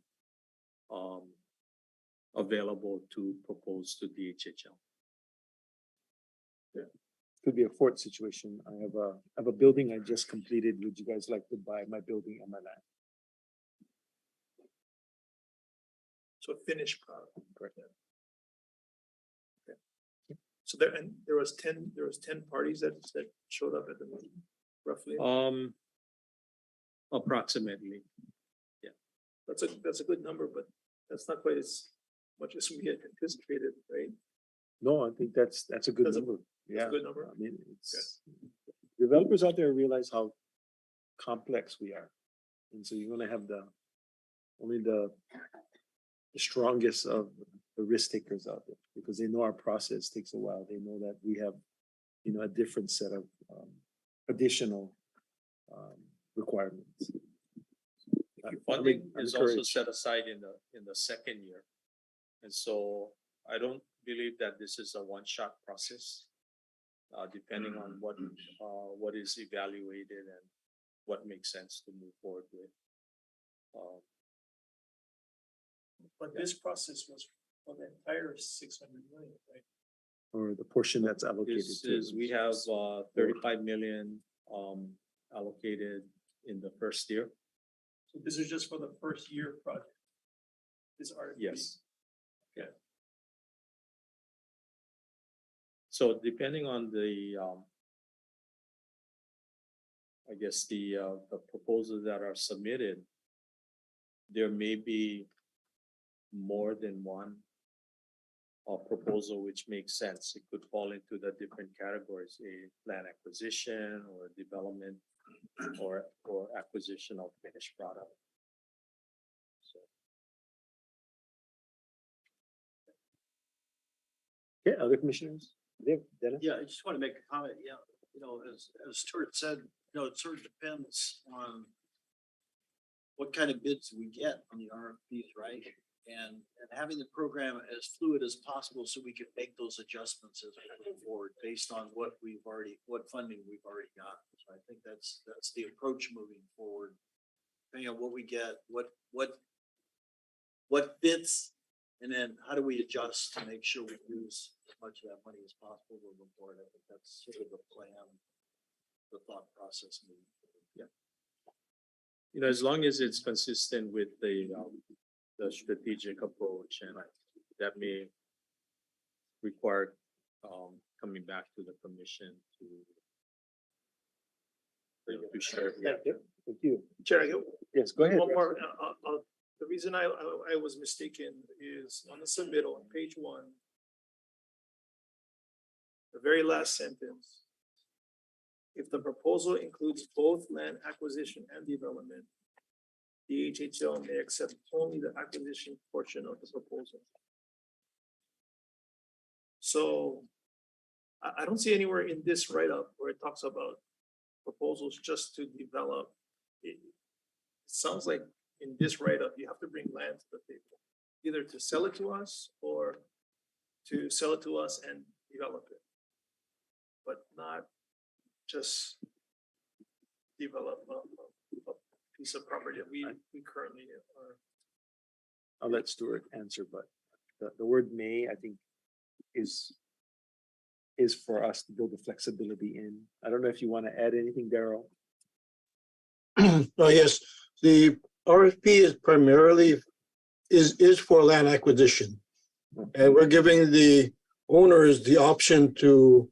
available to propose to DHHL. Could be a Fort situation. I have a building I just completed. Would you guys like to buy my building and my land? So finished product. Correct. So there was 10 parties that showed up at the meeting, roughly. Approximately. That's a good number, but that's not quite as much as we had anticipated, right? No, I think that's a good That's a- number. That's a Yeah. good number. I mean, it's developers out there realize how complex we are. And so you're gonna have only the strongest of the risk takers out there because they know our process takes a while. They know that we have, a different set of additional requirements. Funding I'm is also encouraged. set aside in the second year. And so I don't believe that this is a one-shot process. Depending on what is evaluated and what makes sense to move forward with. But this process was for the entire 600 million, right? Or the portion that's allocated This to. is, we have 35 million allocated in the first year. So this is just for the first year project. This RFP. Yes. Okay. So depending on the I guess the proposals that are submitted, there may be more than one proposal which makes sense. It could fall into the different categories, a land acquisition or development or acquisition of finished product. So Okay, other commissioners? Dennis? Yeah, I just want to make a comment. Yeah, as Stuart said, it sort of depends on what kind of bids we get on the RFPs, right? And having the program as fluid as possible so we can make those adjustments as we move forward based on what funding we've already got. So I think that's the approach moving forward. Depending on what we get, what fits, and then how do we adjust to make sure we use as much of that money as possible moving forward. I think that's sort of the plan, the thought process moving forward. yeah, as long as it's consistent with the strategic approach, and that may require coming back to the commission to share. Thank you. Chair, I get Yes, go ahead. one more. The reason I was mistaken is on the submittal on page 1, the very last sentence. If the proposal includes both land acquisition and development, the HHL may accept only the acquisition portion of the proposal. So I don't see anywhere in this write-up where it talks about proposals just to develop. It sounds like in this write-up, you have to bring land to the table, either to sell it to us or to sell it to us and develop it. But not just develop a piece of property that we currently are. I'll let Stuart answer, but the word may, I think, is for us to build the flexibility in. I don't know if you want to add anything, Daryl. Oh, yes, the RFP is primarily is for land acquisition. And we're giving the owners the option to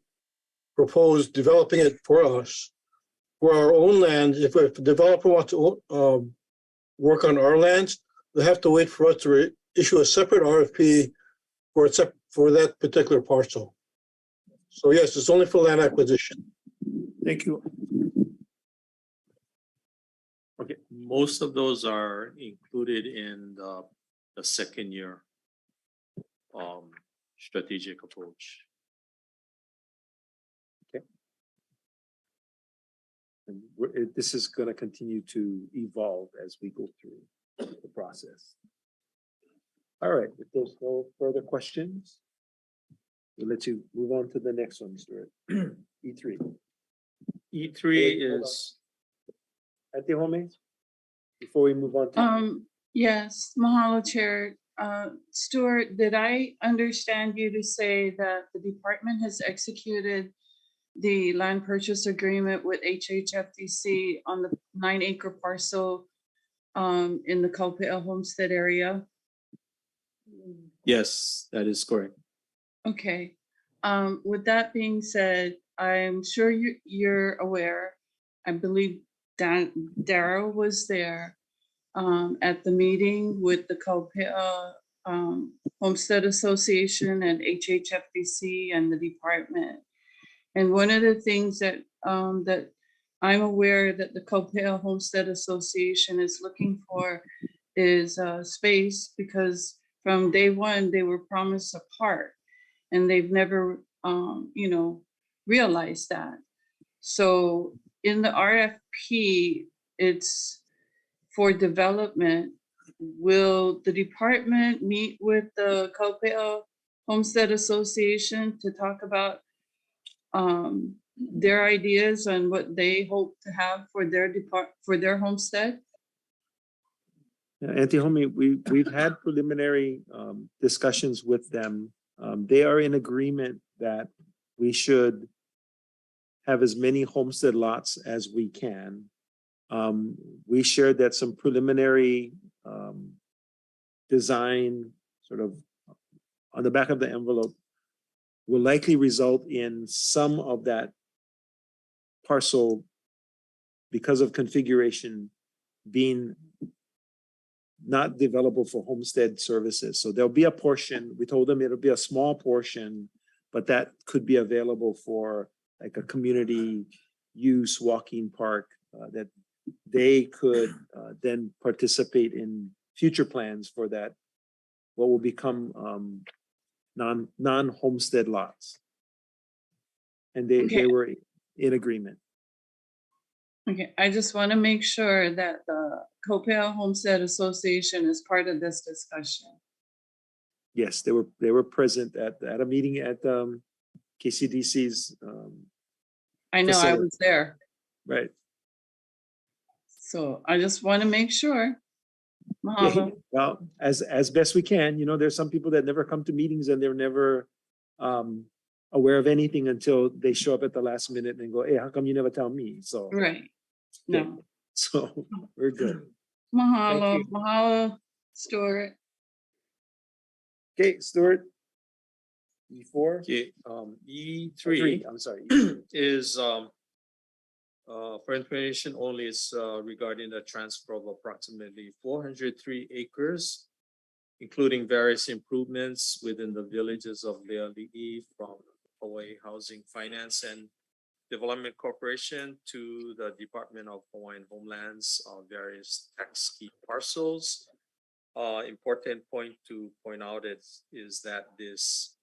propose developing it for us. For our own land, if a developer wants to work on our lands, they have to wait for us to issue a separate RFP for that particular parcel. So yes, it's only for land acquisition. Thank you. Okay, most of those are included in the second year strategic approach. And this is going to continue to evolve as we go through the process. All right, if there's no further questions, we'll let you move on to the next one, Stuart. E3. E3 Hold on. is, Ate Home, before we move on to. Yes, mahalo, Chair. Stuart, did I understand you to say that the department has executed the land purchase agreement with HHFDC on the 9-acre parcel in the Kaupea Homestead area? yes, that is correct. Okay. With that being said, I'm sure you're aware, I believe Darrow was there at the meeting with the Kaupea Homestead Association and HHFDC and the department. And one of the things that that I'm aware that the Kaupea Homestead Association is looking for is space, because from day one they were promised a park and they've never realized that. So in the RFP, it's for development. Will the department meet with the Kaupea Homestead Association to talk about their ideas on what they hope to have for their homestead? Ate Home, we've had preliminary discussions with them. They are in agreement that we should have as many homestead lots as we can. We shared that some preliminary design sort of on the back of the envelope will likely result in some of that parcel, because of configuration, being not developable for homestead services. So there'll be a portion, we told them it'll be a small portion, but that could be available for like a community use walking park that they could then participate in future plans for that, what will become non-homestead lots. And they were in agreement. Okay, I just want to make sure that the Kaupea Homestead Association is part of this discussion. Yes, they were present at a meeting at KCDC's. I know, I facility. was there. Right. So I just want to make sure. Mahalo. Well, as best we can, there's some people that never come to meetings and they're never aware of anything until they show up at the last minute and go, hey, how come you never tell me? So Right. No. So we're good. Mahalo. Thank you. Mahalo, Stuart. Okay, Stuart. E4. Okay, E3 I'm sorry. is for information only, is regarding the transfer of approximately 403 acres, including various improvements within the villages of Leali'i from Hawaii Housing Finance and Development Corporation to the Department of Hawaiian Homelands, various tax key parcels. Important point to point out is that this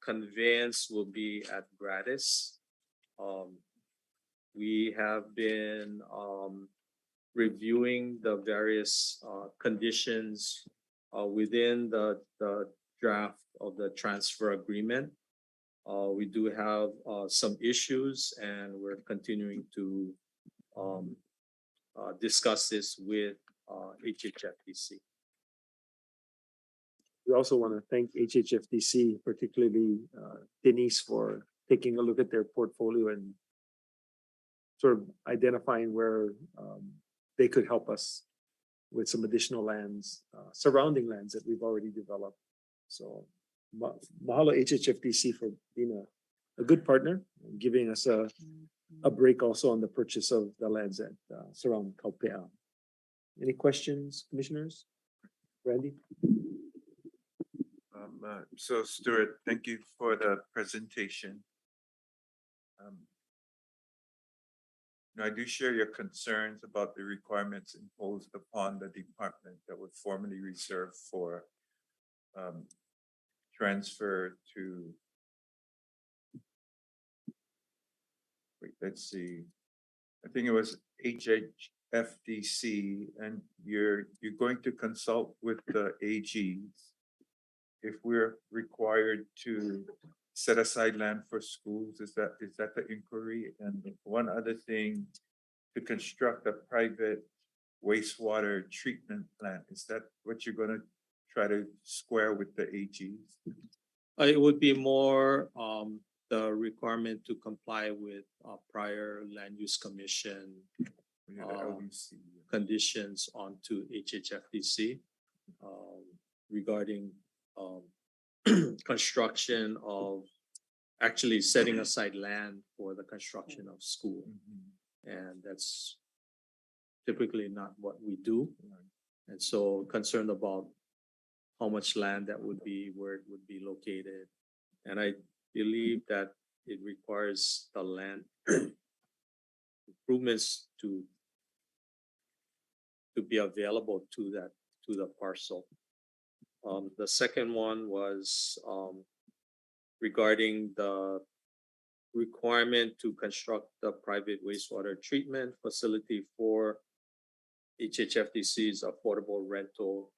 conveyance will be at gratis. We have been reviewing the various conditions within the draft of the transfer agreement. We do have some issues, and we're continuing to discuss this with HHFDC. We also want to thank HHFDC, particularly Denise, for taking a look at their portfolio and sort of identifying where they could help us with some additional lands, surrounding lands that we've already developed. So mahalo HHFDC for being a good partner and giving us a break also on the purchase of the lands that surround Kaupea. Any questions, commissioners? Randy? So Stuart, thank you for the presentation. I do share your concerns about the requirements imposed upon the department that were formerly reserved for transfer to, wait, let's see, I think it was FDC and you're going to consult with the AGs. If we're required to set aside land for schools, is that the inquiry? And one other thing, to construct a private wastewater treatment plant, is that what you're gonna try to square with the AGs? It would be more the requirement to comply with prior land use commission Yeah, the LUC. conditions onto HHFDC regarding construction of actually setting aside land for the construction of school. And that's typically not what we do. And so concerned about how much land that would be, where it would be located. And I believe that it requires the land improvements to be available to the parcel. The second one was regarding the requirement to construct the private wastewater treatment facility for HHFDC's affordable rental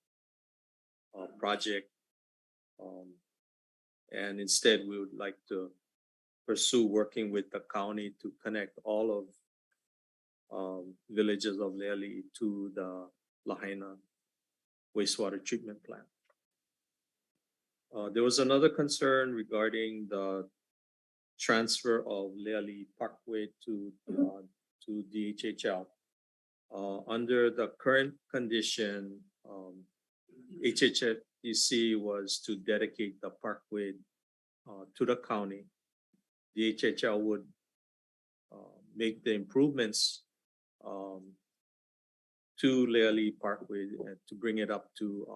project. And instead, we would like to pursue working with the county to connect all of villages of Leali to the Lahaina wastewater treatment plant. There was another concern regarding the transfer of Leali Parkway to DHHL. Under the current condition, HHFDC was to dedicate the parkway to the county. DHHL would make the improvements to Leali Parkway and to bring it up to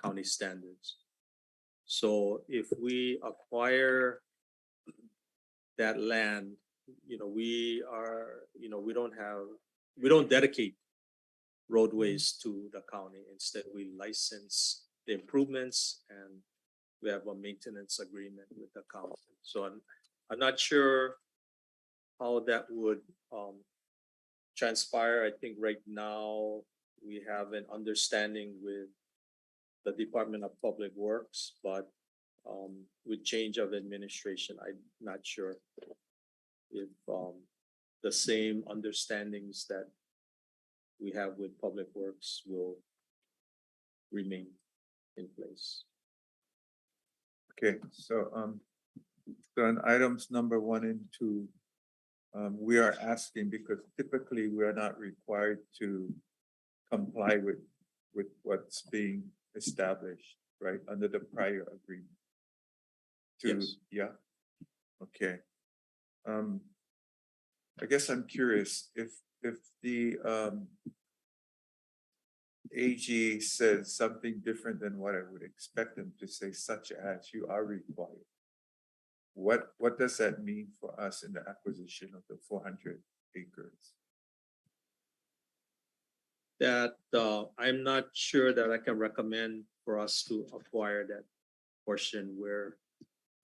county standards. So if we acquire that land, we don't dedicate roadways to the county. Instead, we license the improvements and we have a maintenance agreement with the county. So I'm not sure how that would transpire. I think right now we have an understanding with the Department of Public Works, but with change of administration, I'm not sure if the same understandings that we have with Public Works will remain in place. Okay, so on items number 1 and 2, we are asking because typically we are not required to comply with what's being established, right, under the prior agreement. Yes. Yeah. Okay. I guess I'm curious if the AG says something different than what I would expect them to say, such as you are required. What does that mean for us in the acquisition of the 400 acres? That I'm not sure that I can recommend for us to acquire that portion where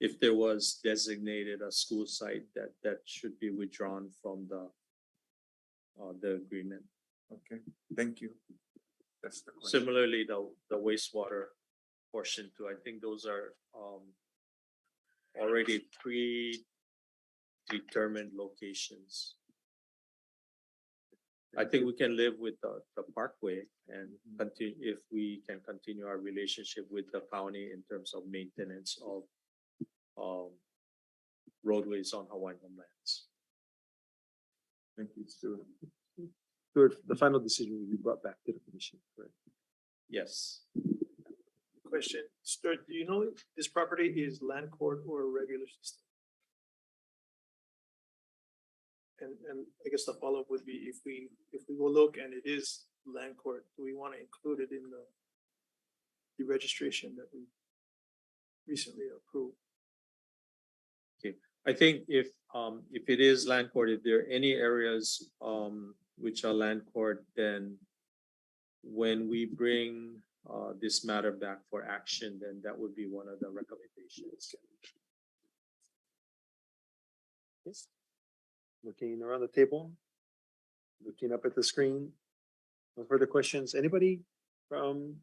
if there was designated a school site that should be withdrawn from the agreement. Okay, thank you. That's the question. Similarly, the wastewater portion too. I think those are already predetermined locations. I think we can live with the parkway and continue if we can continue our relationship with the county in terms of maintenance of roadways on Hawaiian homelands. Thank you, Stuart. Stuart, the final decision will be brought back to the commission, correct? Yes. Question, Stuart, do you know if this property is land court or a regular system? And I guess the follow-up would be if we will look and it is land court, do we want to include it in the registration that we recently approved? Okay, I think if it is land court, if there are any areas which are land court, then when we bring this matter back for action, then that would be one of the recommendations. Yes. Looking around the table. Looking up at the screen. No further questions. Anybody from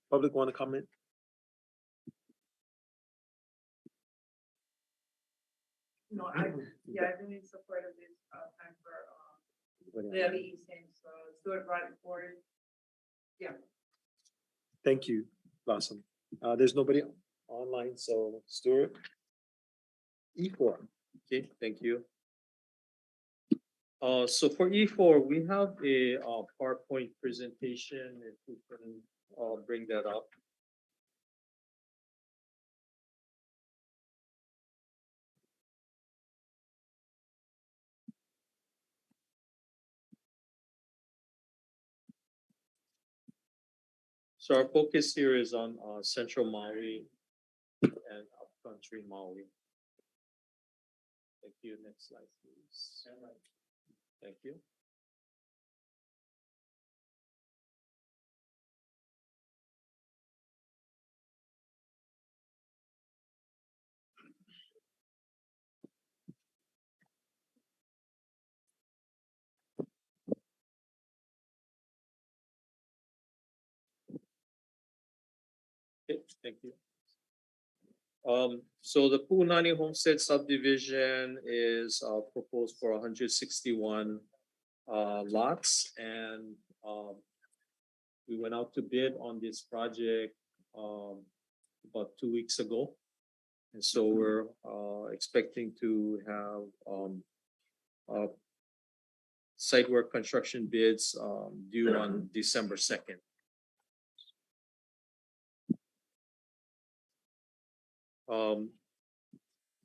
public want to comment? No, I've been in support of this, time for, levy since, Stuart brought it forward. Yeah. Thank you, Blossom. There's nobody online, so Stuart. E4. Okay, thank you. So for E4, we have a PowerPoint presentation, if we can bring that up. So our focus here is on Central Maui and Upcountry Maui. Thank you. Next slide, please. Thank you. Okay, thank you. So the Puunani Homestead subdivision is proposed for 161 lots, and we went out to bid on this project about 2 weeks ago, and so we're expecting to have site work construction bids due on December 2nd. I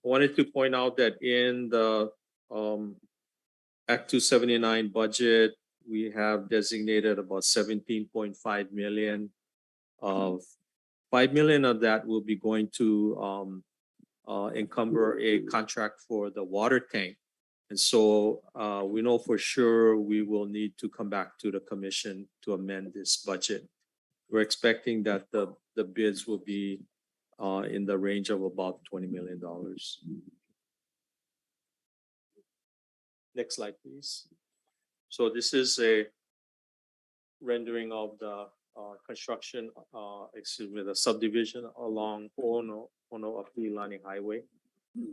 wanted to point out that in the Act 279 budget, we have designated about 17.5 million. Of 5 million of that will be going to encumber a contract for the water tank. And so we know for sure we will need to come back to the commission to amend this budget. We're expecting that the bids will be in the range of about $20 million. Next slide, please. So this is a rendering of the construction, the subdivision along Ono-Apilani Highway.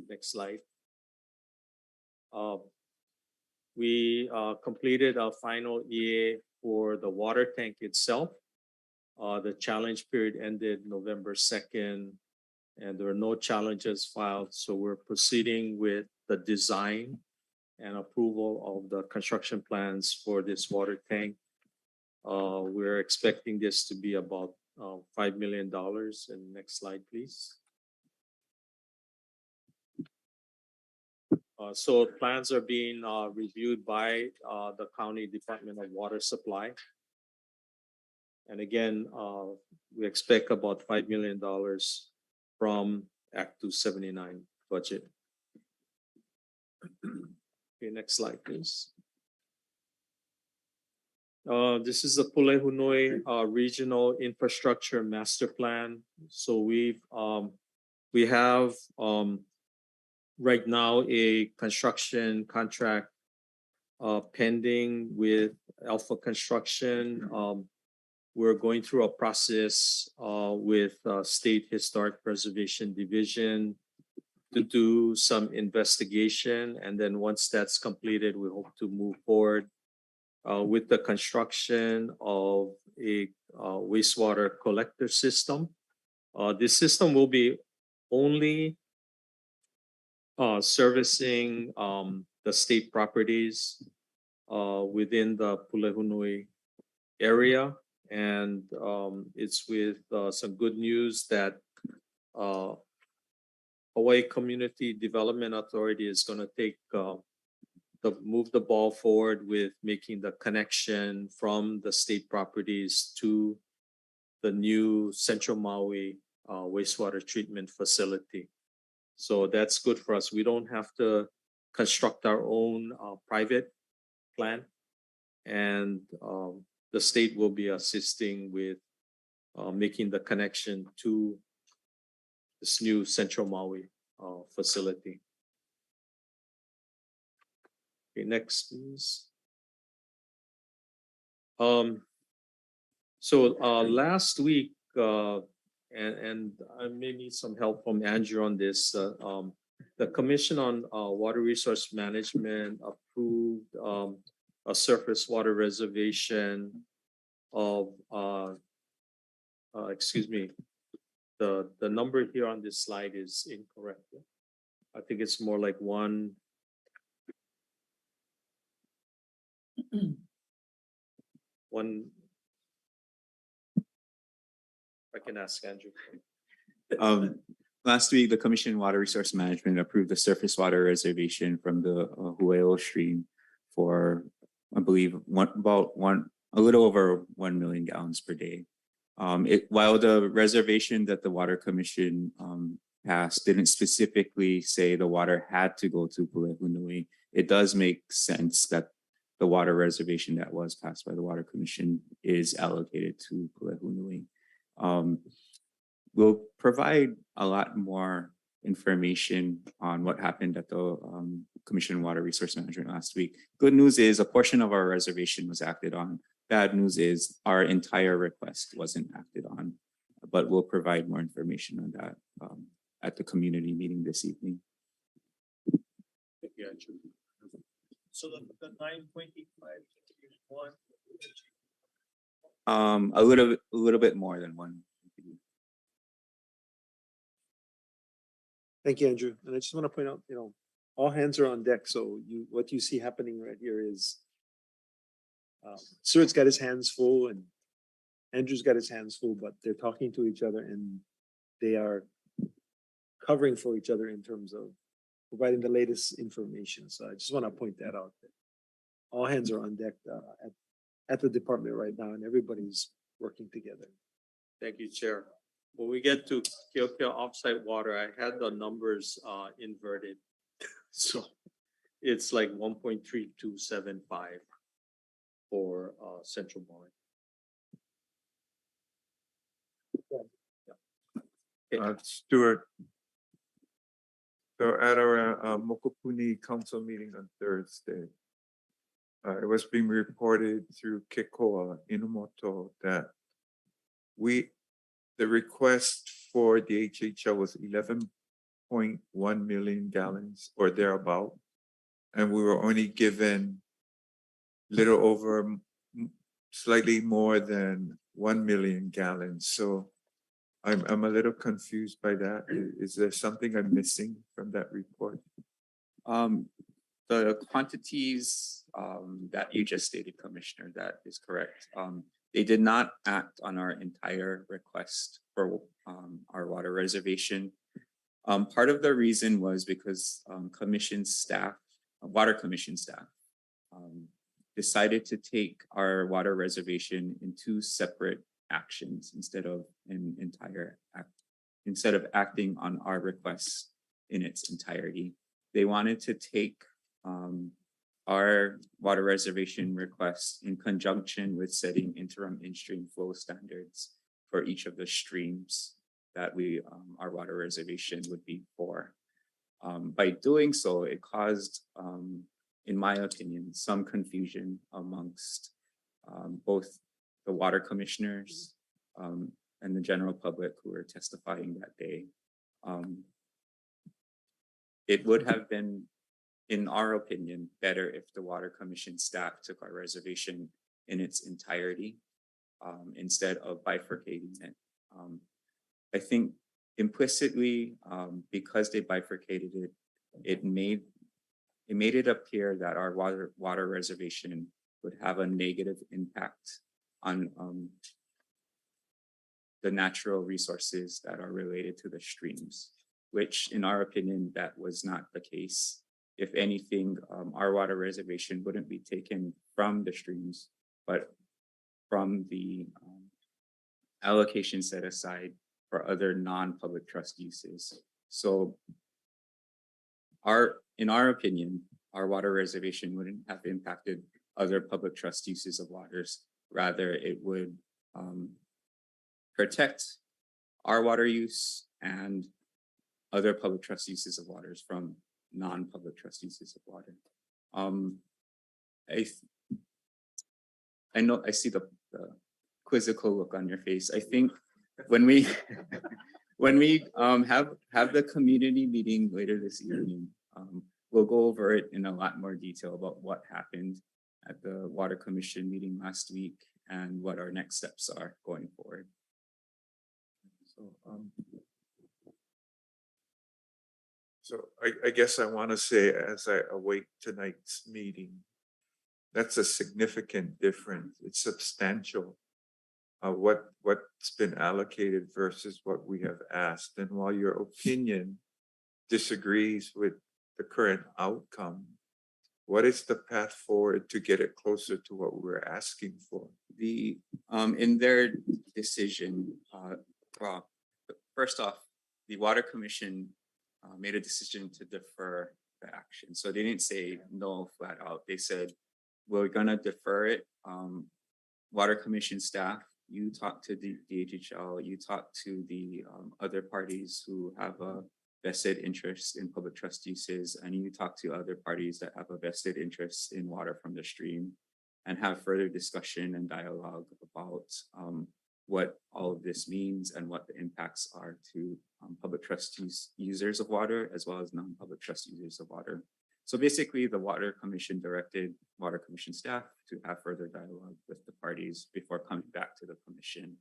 Next slide. We completed a final EA for the water tank itself. The challenge period ended November 2nd, and there are no challenges filed. So we're proceeding with the design and approval of the construction plans for this water tank. We're expecting this to be about $5 million. And next slide, please. So plans are being reviewed by the County Department of Water Supply. And again, we expect about $5 million from Act 279 budget. Okay, next slide, please. This is the Pulehunui Regional Infrastructure Master Plan. So we have right now a construction contract pending with Alpha Construction. We're going through a process with State Historic Preservation Division to do some investigation. And then once that's completed, we hope to move forward with the construction of a wastewater collector system. This system will be only servicing the state properties within the Pulehunui area. And it's with some good news that Hawaii Community Development Authority is going to move the ball forward with making the connection from the state properties to the new Central Maui wastewater treatment facility. So that's good for us. We don't have to construct our own private plant, and the state will be assisting with making the connection to this new Central Maui facility. Okay, next, please. So last week, and I may need some help from Andrew on this. The Commission on Water Resource Management approved a surface water reservation of excuse me, the number here on this slide is incorrect. I think it's more like one. I can ask Andrew. Last week, the Commission on Water Resource Management approved the surface water reservation from the Hawaiian stream for, I believe, a little over 1 million gallons per day. While the reservation that the Water Commission passed didn't specifically say the water had to go to Pulehunui, it does make sense that the water reservation that was passed by the Water Commission is allocated to Pulehunui. We'll provide a lot more information on what happened at the Commission on Water Resource Management last week. Good news is a portion of our reservation was acted on. Bad news is our entire request wasn't acted on, but we'll provide more information on that at the community meeting this evening. So the 9.85 one. A little bit more than one. Thank you, Andrew. And I just want to point out, all hands are on deck. So what you see happening right here is Stuart's got his hands full and Andrew's got his hands full, but they're talking to each other and they are covering for each other in terms of providing the latest information. So I just want to point that out. All hands are on deck at the department right now and everybody's working together. Thank you, Chair. When we get to Keokea offsite water, I had the numbers inverted. So it's like 1.3275 for Central Maui. Stuart, so at our Mokopuni Council meeting on Thursday, it was being reported through Kekoa Inamoto that the request for the HHL was 11.1 million gallons or thereabout, and we were only given little over, slightly more than 1 million gallons. So I'm a little confused by that. Is there something I'm missing from that report? The quantities that you just stated, Commissioner, that is correct. They did not act on our entire request for our water reservation. Part of the reason was because Commission staff, Water Commission staff, decided to take our water reservation in two separate actions instead of instead of acting on our request in its entirety. They wanted to take our water reservation request in conjunction with setting interim in-stream flow standards for each of the streams that our water reservation would be for. By doing so, it caused, in my opinion, some confusion amongst both the water commissioners and the general public who were testifying that day. It would have been, in our opinion, better if the Water Commission staff took our reservation in its entirety instead of bifurcating it. I think implicitly, because they bifurcated it, it made it appear that our water reservation would have a negative impact on the natural resources that are related to the streams, which in our opinion, that was not the case. If anything, our water reservation wouldn't be taken from the streams, but from the allocation set aside for other non-public trust uses. So in our opinion, our water reservation wouldn't have impacted other public trust uses of waters. Rather, it would protect our water use and other public trust uses of waters from non-public trust uses of water. I know I see the quizzical look on your face. I think when we when we have the community meeting later this evening, we'll go over it in a lot more detail about what happened at the Water Commission meeting last week and what our next steps are going forward. So I guess I want to say, as I await tonight's meeting, that's a significant difference. It's substantial. What's been allocated versus what we have asked. And while your opinion disagrees with the current outcome, what is the path forward to get it closer to what we're asking for? The in their decision, well, first off, the Water Commission made a decision to defer the action. So they didn't say no flat out. They said, we're gonna defer it. Water Commission staff, you talk to the DHHL, you talk to the other parties who have a vested interest in public trust uses, and you talk to other parties that have a vested interest in water from the stream, and have further discussion and dialogue about what all of this means and what the impacts are to public trust users of water, as well as non-public trust users of water. So basically, the Water Commission directed Water Commission staff to have further dialogue with the parties before coming back to the commission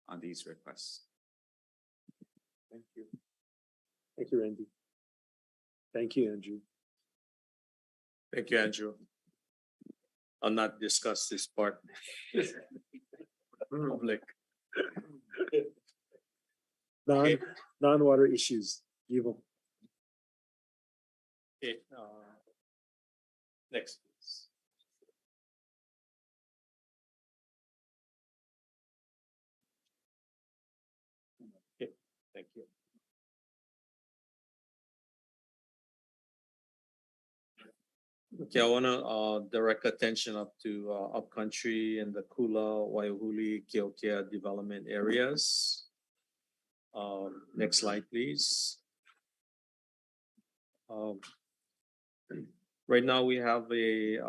on these requests. Thank you. Thank you, Randy. Thank you, Andrew. Thank you, Andrew. I'll not discuss this part. Public. Non-water issues. Evil. Okay, next, please. Okay, thank you. Okay, I want to direct attention up to upcountry and the Kula, Waiahuli, Keokea development areas. Next slide, please. Right now, we have a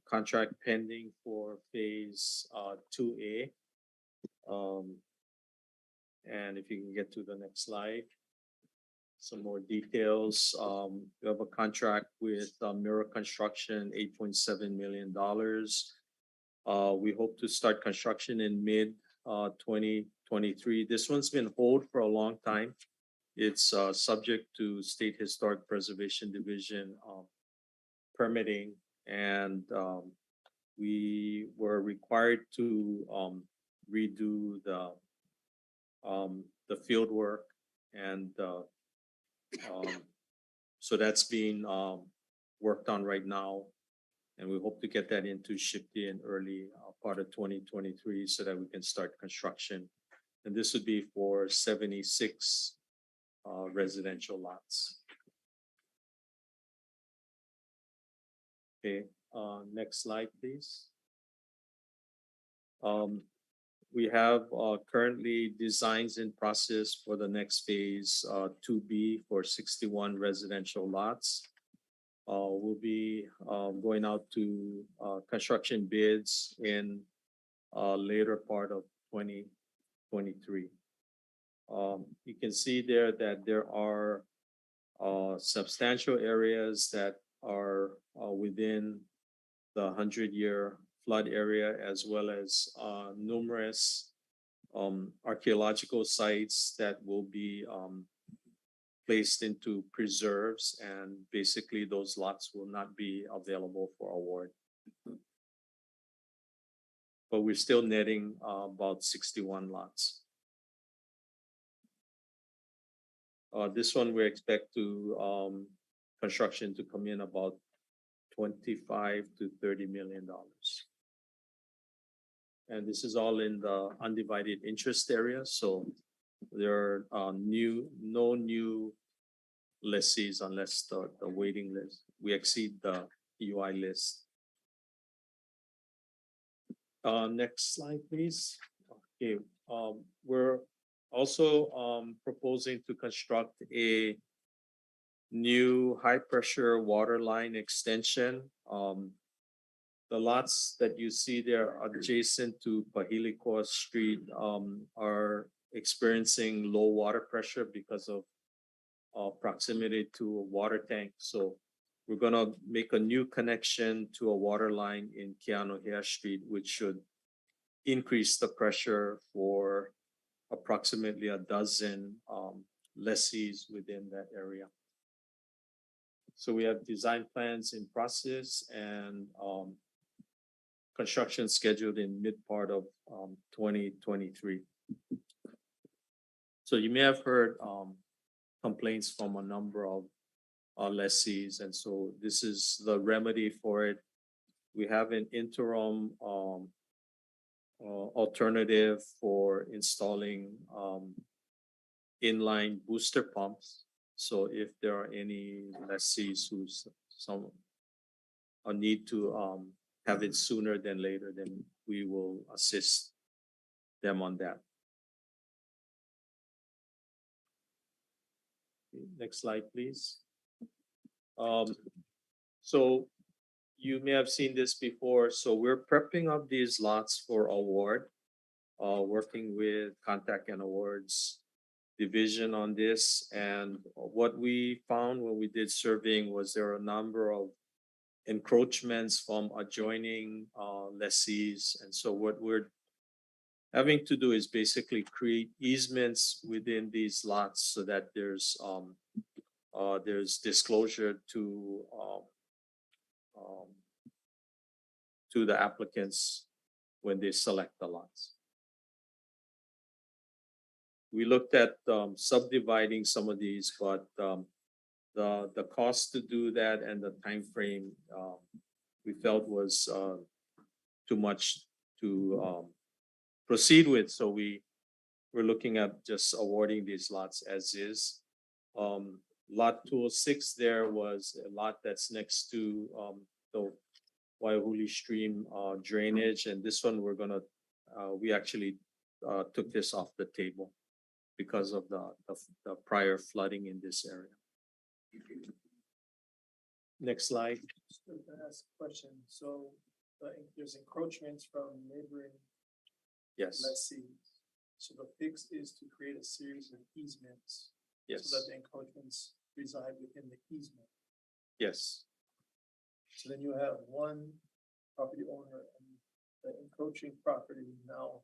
contract pending for phase 2A. And if you can get to the next slide, some more details. We have a contract with Mirror Construction, $8.7 million. We hope to start construction in mid 2023. This one's been hold for a long time. It's subject to State Historic Preservation Division permitting, and we were required to redo the field work, and so that's being worked on right now, and we hope to get that into shipped in early part of 2023 so that we can start construction. And this would be for 76 residential lots. Okay, next slide, please. We have currently designs in process for the next phase 2B for 61 residential lots. We'll be going out to construction bids in later part of 2023. You can see there that there are substantial areas that are within the 100-year flood area, as well as numerous archaeological sites that will be placed into preserves, and basically those lots will not be available for award. But we're still netting about 61 lots. This one we expect to construction to come in about $25 to $30 million. And this is all in the undivided interest area. So there are no new lessees unless the waiting list, we exceed the UI list. Next slide, please. Okay, we're also proposing to construct a new high pressure water line extension the lots that you see there adjacent to Pahilikoa Street are experiencing low water pressure because of proximity to a water tank. So we're gonna make a new connection to a water line in Keanohea Street, which should increase the pressure for approximately a dozen lessees within that area. So we have design plans in process and construction scheduled in mid part of 2023. So you may have heard complaints from a number of lessees, and so this is the remedy for it. We have an interim alternative for installing inline booster pumps. So if there are any lessees who's some a need to have it sooner than later, then we will assist them on that. Next slide, please. So you may have seen this before. So we're prepping up these lots for award, working with Contact and Awards division on this. And what we found when we did surveying was there are a number of encroachments from adjoining lessees. And so what we're having to do is basically create easements within these lots so that there's disclosure to the applicants when they select the lots. We looked at subdividing some of these, but the cost to do that and the time frame we felt was too much to proceed with. So we're looking at just awarding these lots as is. Lot 206 there was a lot that's next to the Waiahuli Stream drainage, and this one we're gonna we actually took this off the table because of the prior flooding in this area. Next slide. Just to ask a question. So there's encroachments from neighboring Yes. lessees. So the fix is to create a series of easements. Yes. So that the encroachments reside within the easement. Yes. So then you have one property owner and the encroaching property now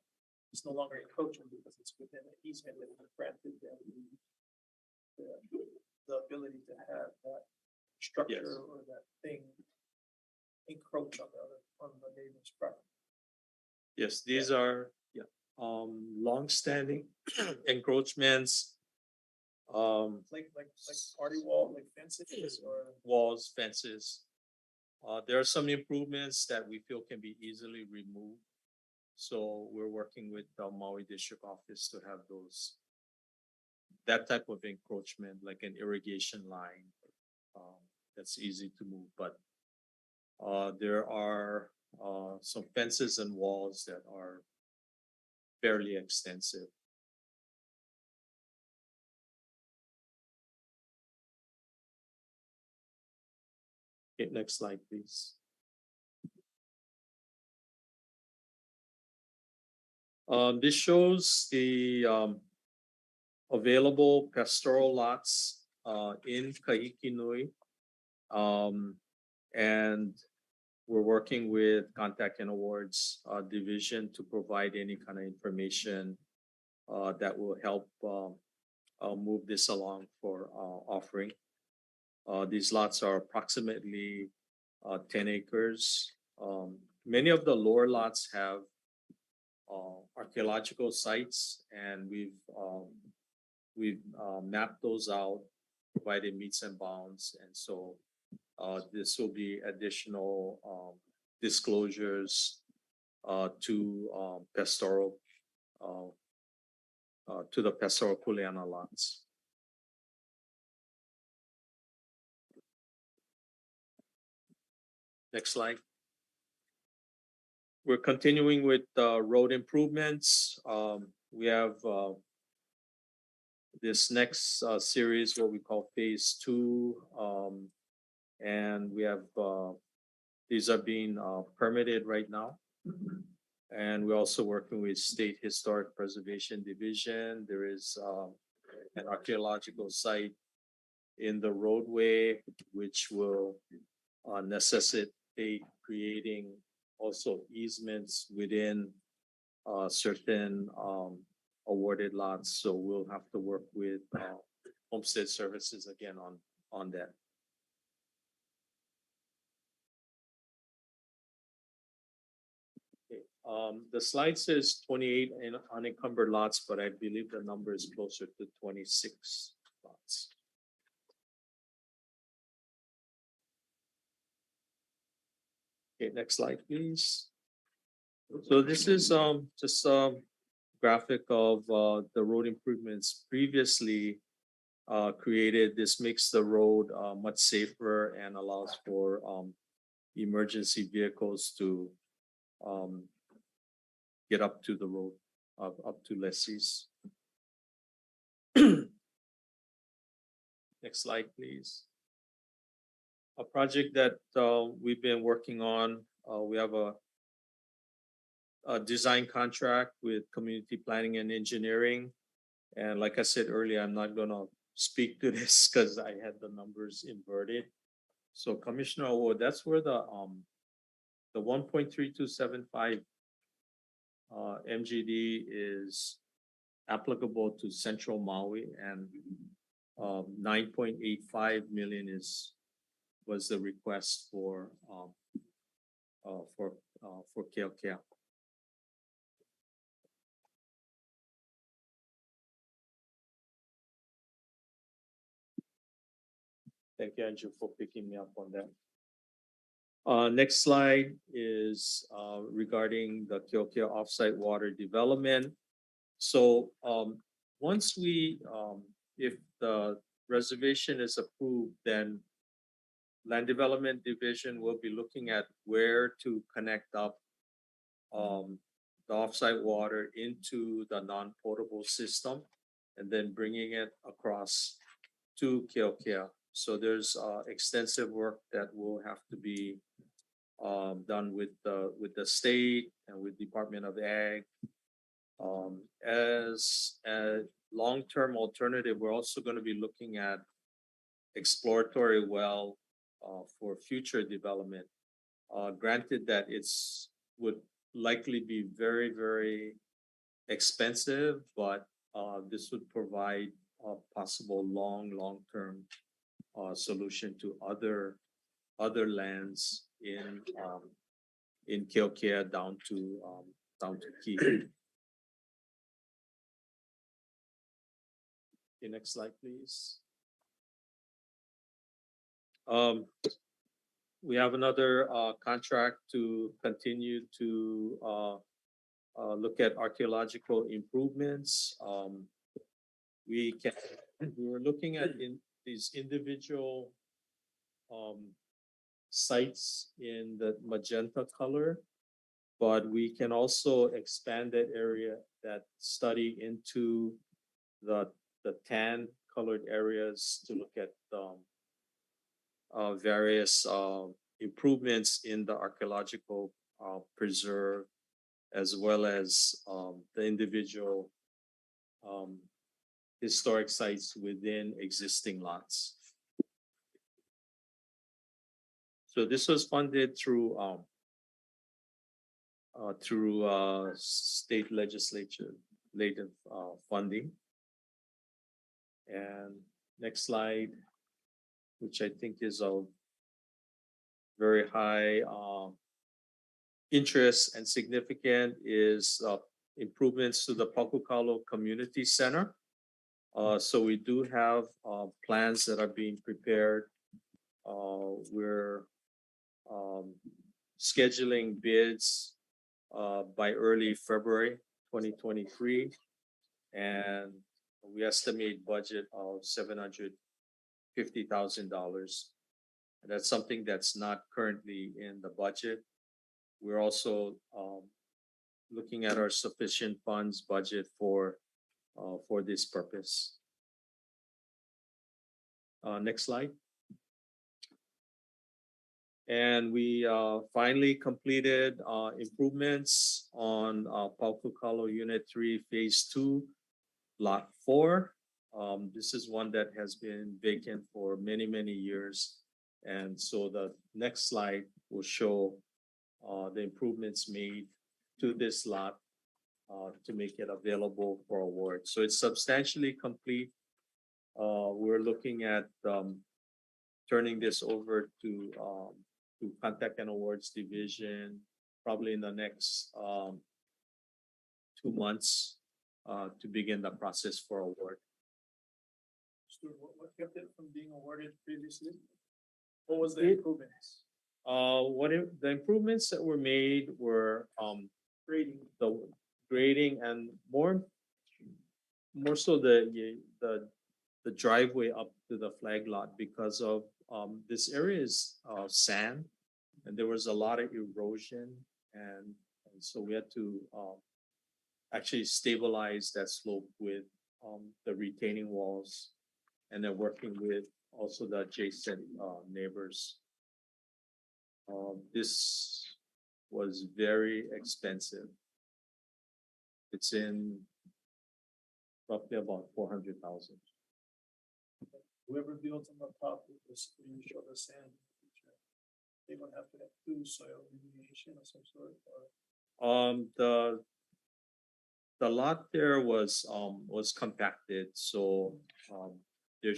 is no longer encroaching because it's within an easement that granted them the ability to have that structure Yes. or that thing encroach on the neighbor's property. Yes, these are long-standing encroachments, Like party wall, like fences or. walls, fences. There are some improvements that we feel can be easily removed. So we're working with the Maui District Office to have that type of encroachment, like an irrigation line, that's easy to move. But there are some fences and walls that are fairly extensive. Okay, next slide, please. This shows the available pastoral lots in Kahikinui. And we're working with Contact and Awards division to provide any kind of information that will help move this along for offering. These lots are approximately 10 acres. Many of the lower lots have archaeological sites, and we've mapped those out, provided meets and bounds, and so this will be additional disclosures to pastoral to the pastoral Kuleana lots. Next slide. We're continuing with road improvements. We have this next series, what we call phase 2, and we have the These are being permitted right now. And we're also working with State Historic Preservation Division. There is an archaeological site in the roadway, which will necessitate creating also easements within certain awarded lots. So we'll have to work with Homestead Services again on that. The slide says 28 in unencumbered lots, but I believe the number is closer to 26 lots. Okay, next slide, please. So this is just a graphic of the road improvements previously created. This makes the road much safer and allows for emergency vehicles to get up to the road, up to lessees. Next slide, please. A project that we've been working on, we have a design contract with Community Planning and Engineering. And like I said earlier, I'm not gonna speak to this because I had the numbers inverted. So Commissioner Award, that's where the 1.3275 MGD is applicable to Central Maui, and 9.85 million was the request for Keokea. Thank you, Andrew, for picking me up on that. Next slide is regarding the Keokea offsite water development. So once we, if the reservation is approved, then Land Development Division will be looking at where to connect up the offsite water into the non-potable system and then bringing it across to Keokea. So there's extensive work that will have to be done with the state and with Department of Ag. As a long-term alternative, we're also going to be looking at exploratory well for future development. Granted that would likely be very, very expensive, but this would provide a possible long-term solution to other lands in Keokea down to Key. Okay, next slide, please. We have another contract to continue to look at archaeological improvements. We were looking at these individual sites in the magenta color, but we can also expand that area, that study, into the tan colored areas to look at various improvements in the archaeological preserve, as well as the individual historic sites within existing lots. So this was funded through state legislative funding. And next slide, which I think is of very high interest and significant, is improvements to the Pakukalo Community Center. So we do have plans that are being prepared. We're scheduling bids by early February 2023, and we estimate budget of $750,000. That's something that's not currently in the budget. We're also looking at our sufficient funds budget for this purpose. Next slide. And we finally completed improvements on Paukukalo Unit 3, Phase 2, Lot 4. This is one that has been vacant for many, many years. And so the next slide will show the improvements made to this lot to make it available for award. So it's substantially complete. We're looking at turning this over to Contact and Awards Division probably in the next 2 months to begin the process for award. Stuart, what kept it from being awarded previously? What was the improvements? The improvements that were made were the grading and more so the driveway up to the flag lot because of this area is sand and there was a lot of erosion and so we had to actually stabilize that slope with the retaining walls and then working with also the adjacent neighbors. This was very expensive. It's in roughly about 400,000. Whoever builds on the top with this, you show the sand. They would have to do soil remediation of some sort. Or... The lot there was compacted, so there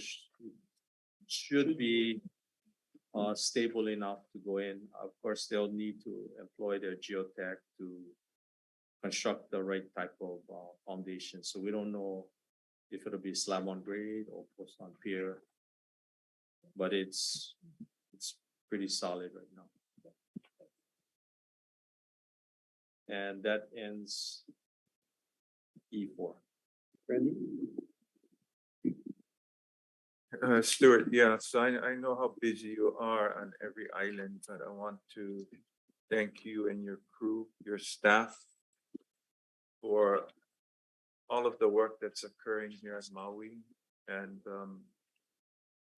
should be stable enough to go in. Of course, they'll need to employ their geotech to construct the right type of foundation. So we don't know if it'll be slab on grade or post on pier, but it's pretty solid right now. And that ends E4. Randy? Stuart, yeah, so I know how busy you are on every island, but I want to thank you and your crew, your staff, for all of the work that's occurring here at Maui. And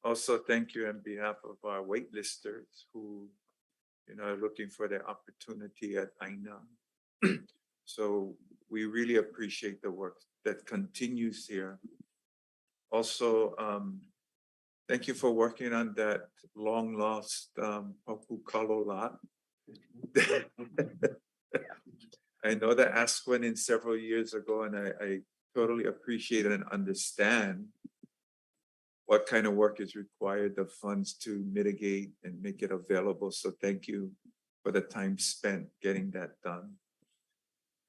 also thank you on behalf of our waitlisters who, are looking for their opportunity at Aina. So we really appreciate the work that continues here. Also, thank you for working on that long lost Paukukalo lot. I know that asked went in several years ago, and I totally appreciate and understand what kind of work is required, the funds to mitigate and make it available. So thank you for the time spent getting that done.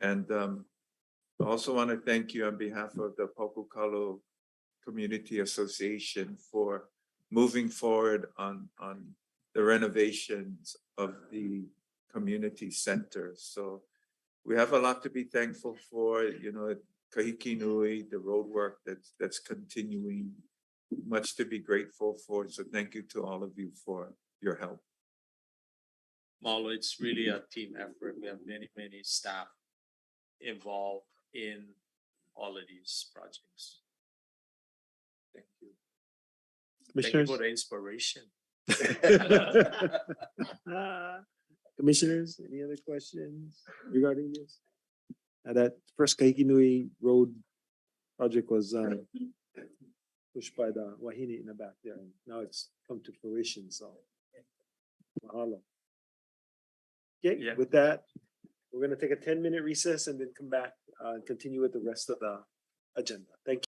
And I also want to thank you on behalf of the Paukukalo Community Association for moving forward on the renovations of the community center. So we have a lot to be thankful for, Kahiki Nui, the road work that's continuing, much to be grateful for. So thank you to all of you for your help. Malo, it's really a team effort. We have many, many staff involved in all of these projects. Thank you. Thank you for the inspiration. Commissioners, any other questions regarding this? That first Kahiki Nui Road project was pushed by the Wahine in the back there, and now it's come to fruition. So, mahalo. Okay, Yeah. with that, we're going to take a 10-minute recess and then come back and continue with the rest of the agenda. Thank you.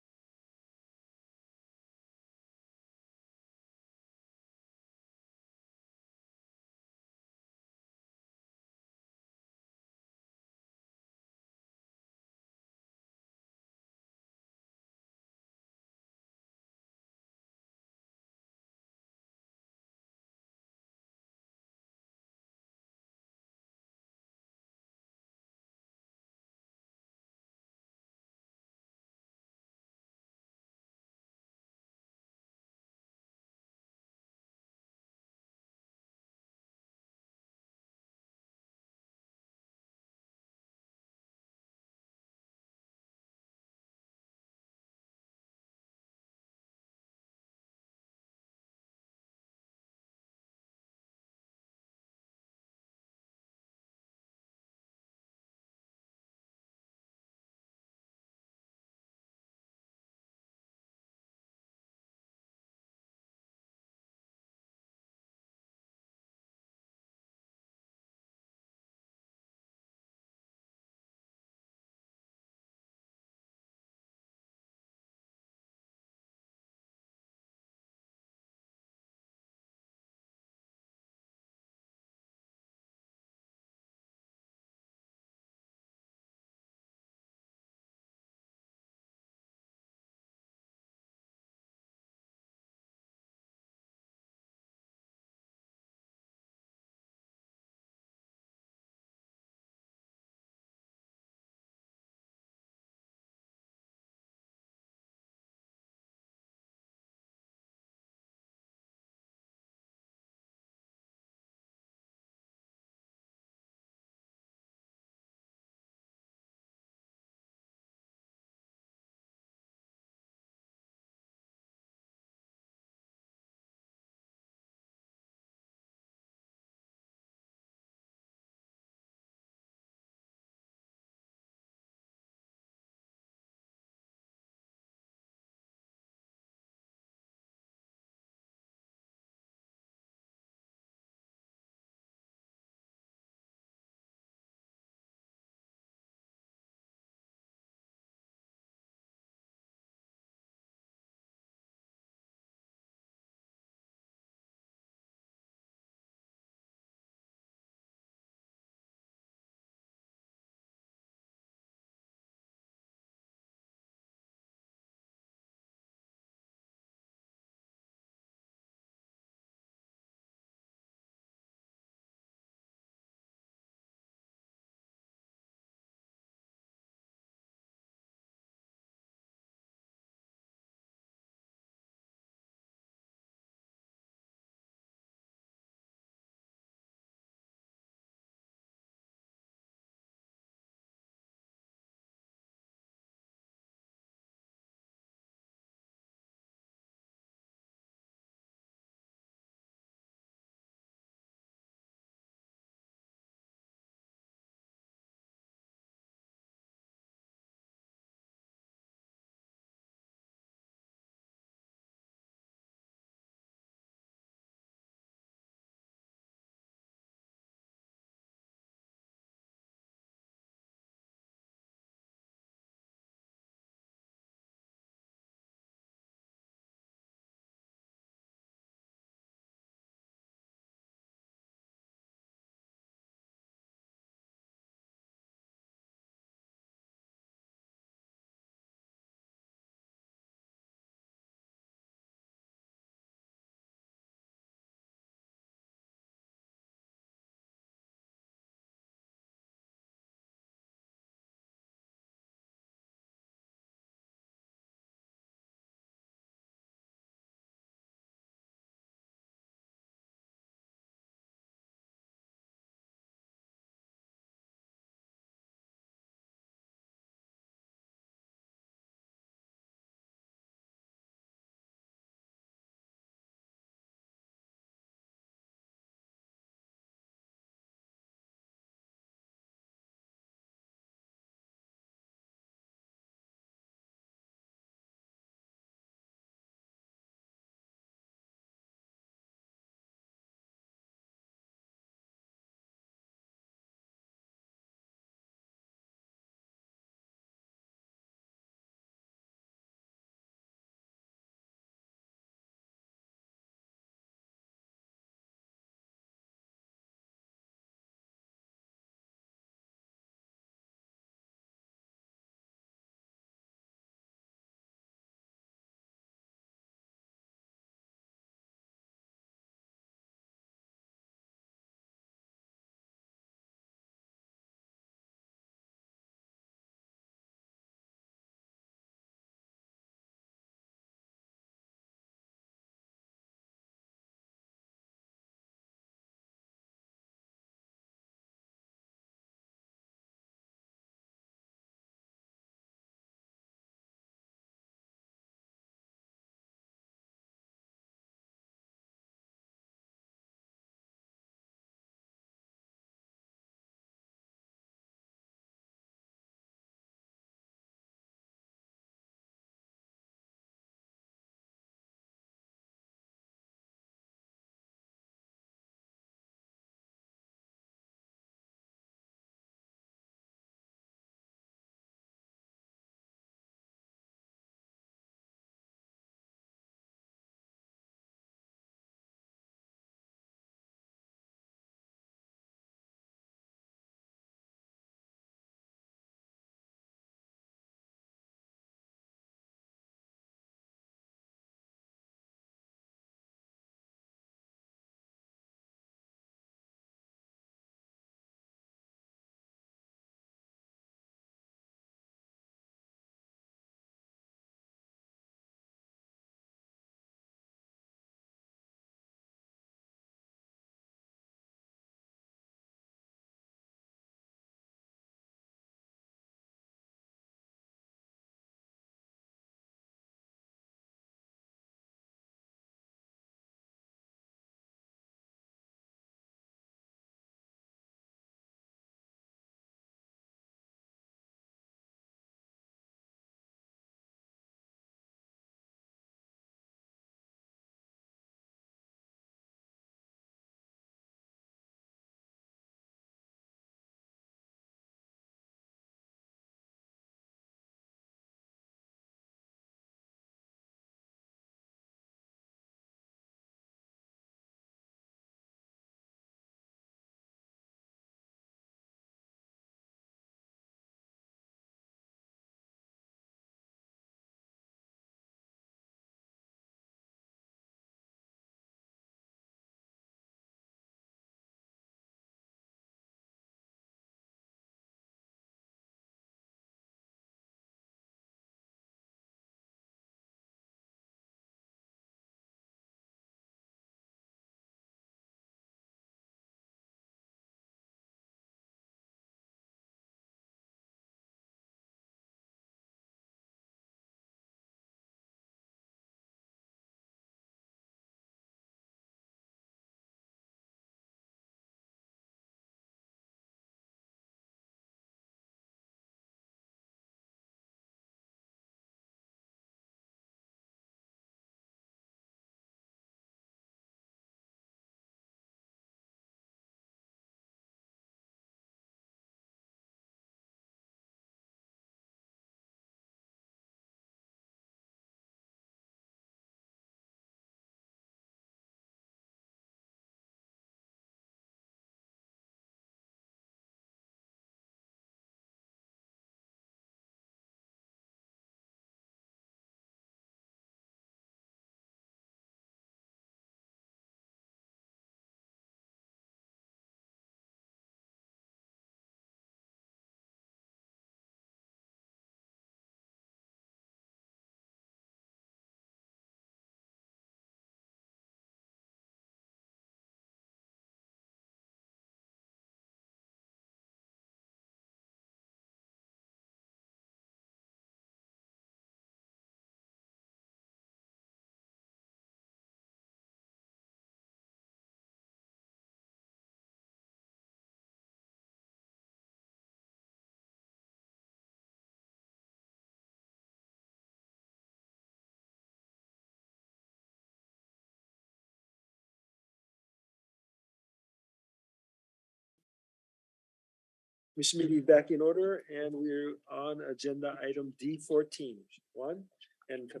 Commission meeting back in order, and we're on agenda item D14. Juan, and can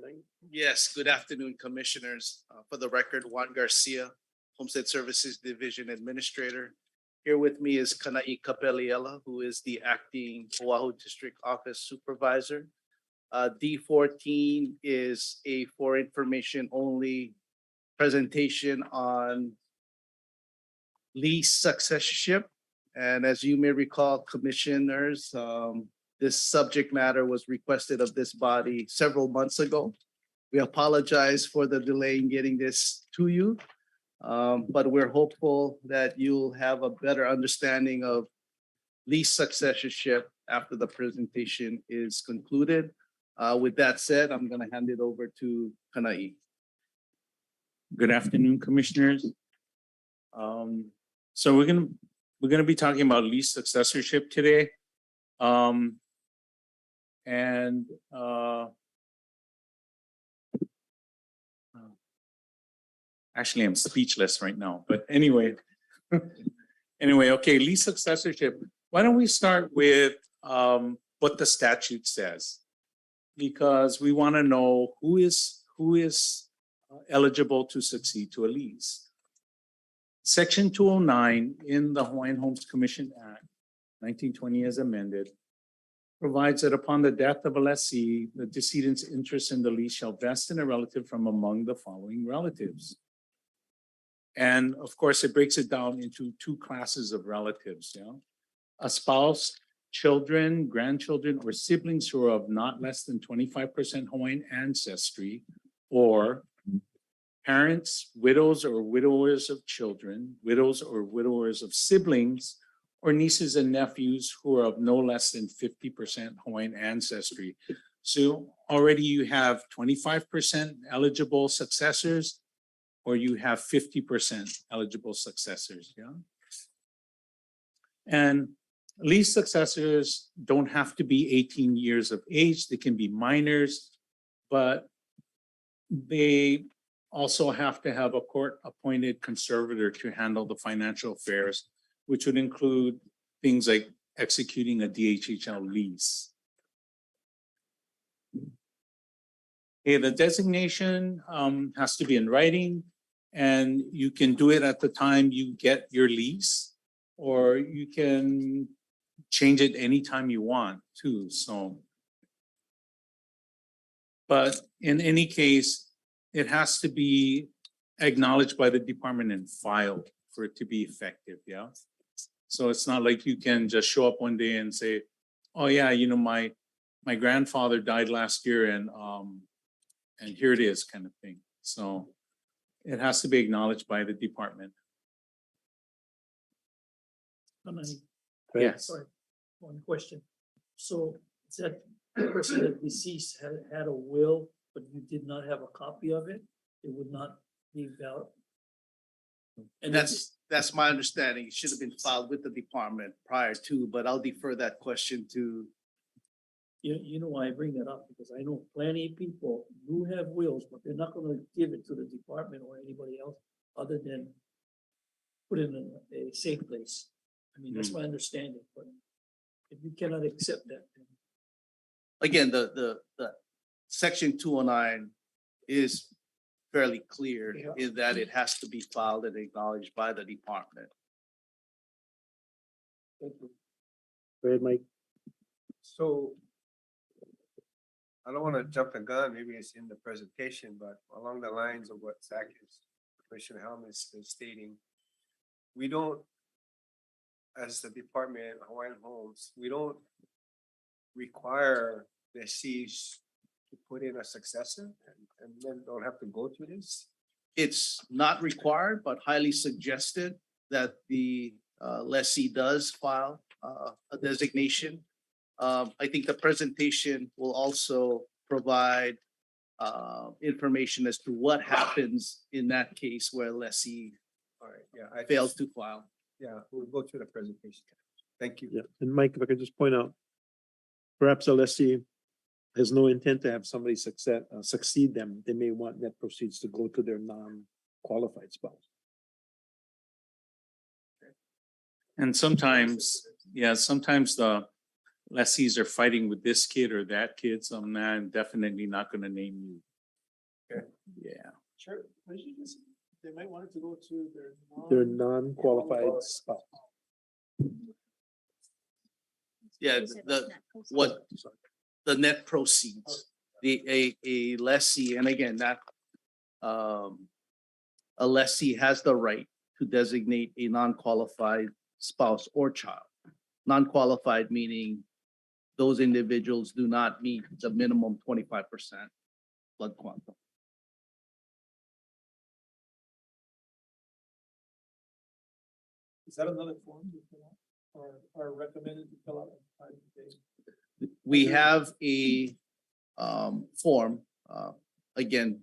I? Yes, good afternoon, Commissioners. For the record, Juan Garcia, Homestead Services Division Administrator. Here with me is Kanai Capeliela, who is the acting Oahu District Office Supervisor. D14 is a for information only presentation on lease successorship. And as you may recall, Commissioners, this subject matter was requested of this body several months ago. We apologize for the delay in getting this to you, but we're hopeful that you'll have a better understanding of lease successorship after the presentation is concluded. With that said, I'm going to hand it over to Kanai. Good afternoon, Commissioners. So we're gonna be talking about lease successorship today. Actually, I'm speechless right now, but anyway. Okay, lease successorship. Why don't we start with what the statute says? Because we want to know who is eligible to succeed to a lease. Section 209 in the Hawaiian Homes Commission Act, 1920 as amended, provides that upon the death of a lessee, the decedent's interest in the lease shall vest in a relative from among the following relatives. And of course, it breaks it down into two classes of relatives, a spouse, children, grandchildren, or siblings who are of not less than 25% Hawaiian ancestry, or parents, widows or widowers of children, widows or widowers of siblings, or nieces and nephews who are of no less than 50% Hawaiian ancestry. So already you have 25% eligible successors, or you have 50% eligible successors, And lease successors don't have to be 18 years of age. They can be minors, but they also have to have a court-appointed conservator to handle the financial affairs, which would include things like executing a DHHL lease. Okay, the designation has to be in writing, and you can do it at the time you get your lease, or you can change it anytime you want too. So, but in any case, it has to be acknowledged by the department and filed for it to be effective, So it's not like you can just show up one day and say, oh yeah, my grandfather died last year and here it is kind of thing. So it has to be acknowledged by the department. Yes. Sorry, one question. So is that the person that deceased had a will, but you did not have a copy of it? It would not be valid? And that's my understanding. It should have been filed with the department prior to, but I'll defer that question to. You know why I bring that up? Because I know plenty of people do have wills, but they're not gonna give it to the department or anybody else other than put it in a safe place. I mean, that's my understanding, but if you cannot accept that, then Again, the section 209 is fairly clear in that it has to be filed and acknowledged by the department. Thank you. Go ahead, Mike. So I don't want to jump the gun, maybe it's in the presentation, but along the lines of what Commissioner Helm is stating, we don't, as the department, Hawaiian Homes, we don't require the lessees to put in a successor and then don't have to go through this? It's not required, but highly suggested that the lessee does file a designation. I think the presentation will also provide information as to what happens in that case where lessee fails to file. Yeah, we'll go through the presentation. Thank you. Yeah, and Mike, if I could just point out, perhaps a lessee has no intent to have somebody succeed them. They may want net proceeds to go to their non-qualified spouse. And sometimes yeah, sometimes the lessees are fighting with this kid or that kid, so I'm definitely not gonna name you. Okay. Yeah. Sure. They might want it to go to They're non-qualified spouse. Yeah, the net proceeds, a lessee, and again, that a lessee has the right to designate a non-qualified spouse or child. Non-qualified meaning those individuals do not meet the minimum 25% blood quantum. Is that another form you fill out or recommended to fill out? We have a form, again,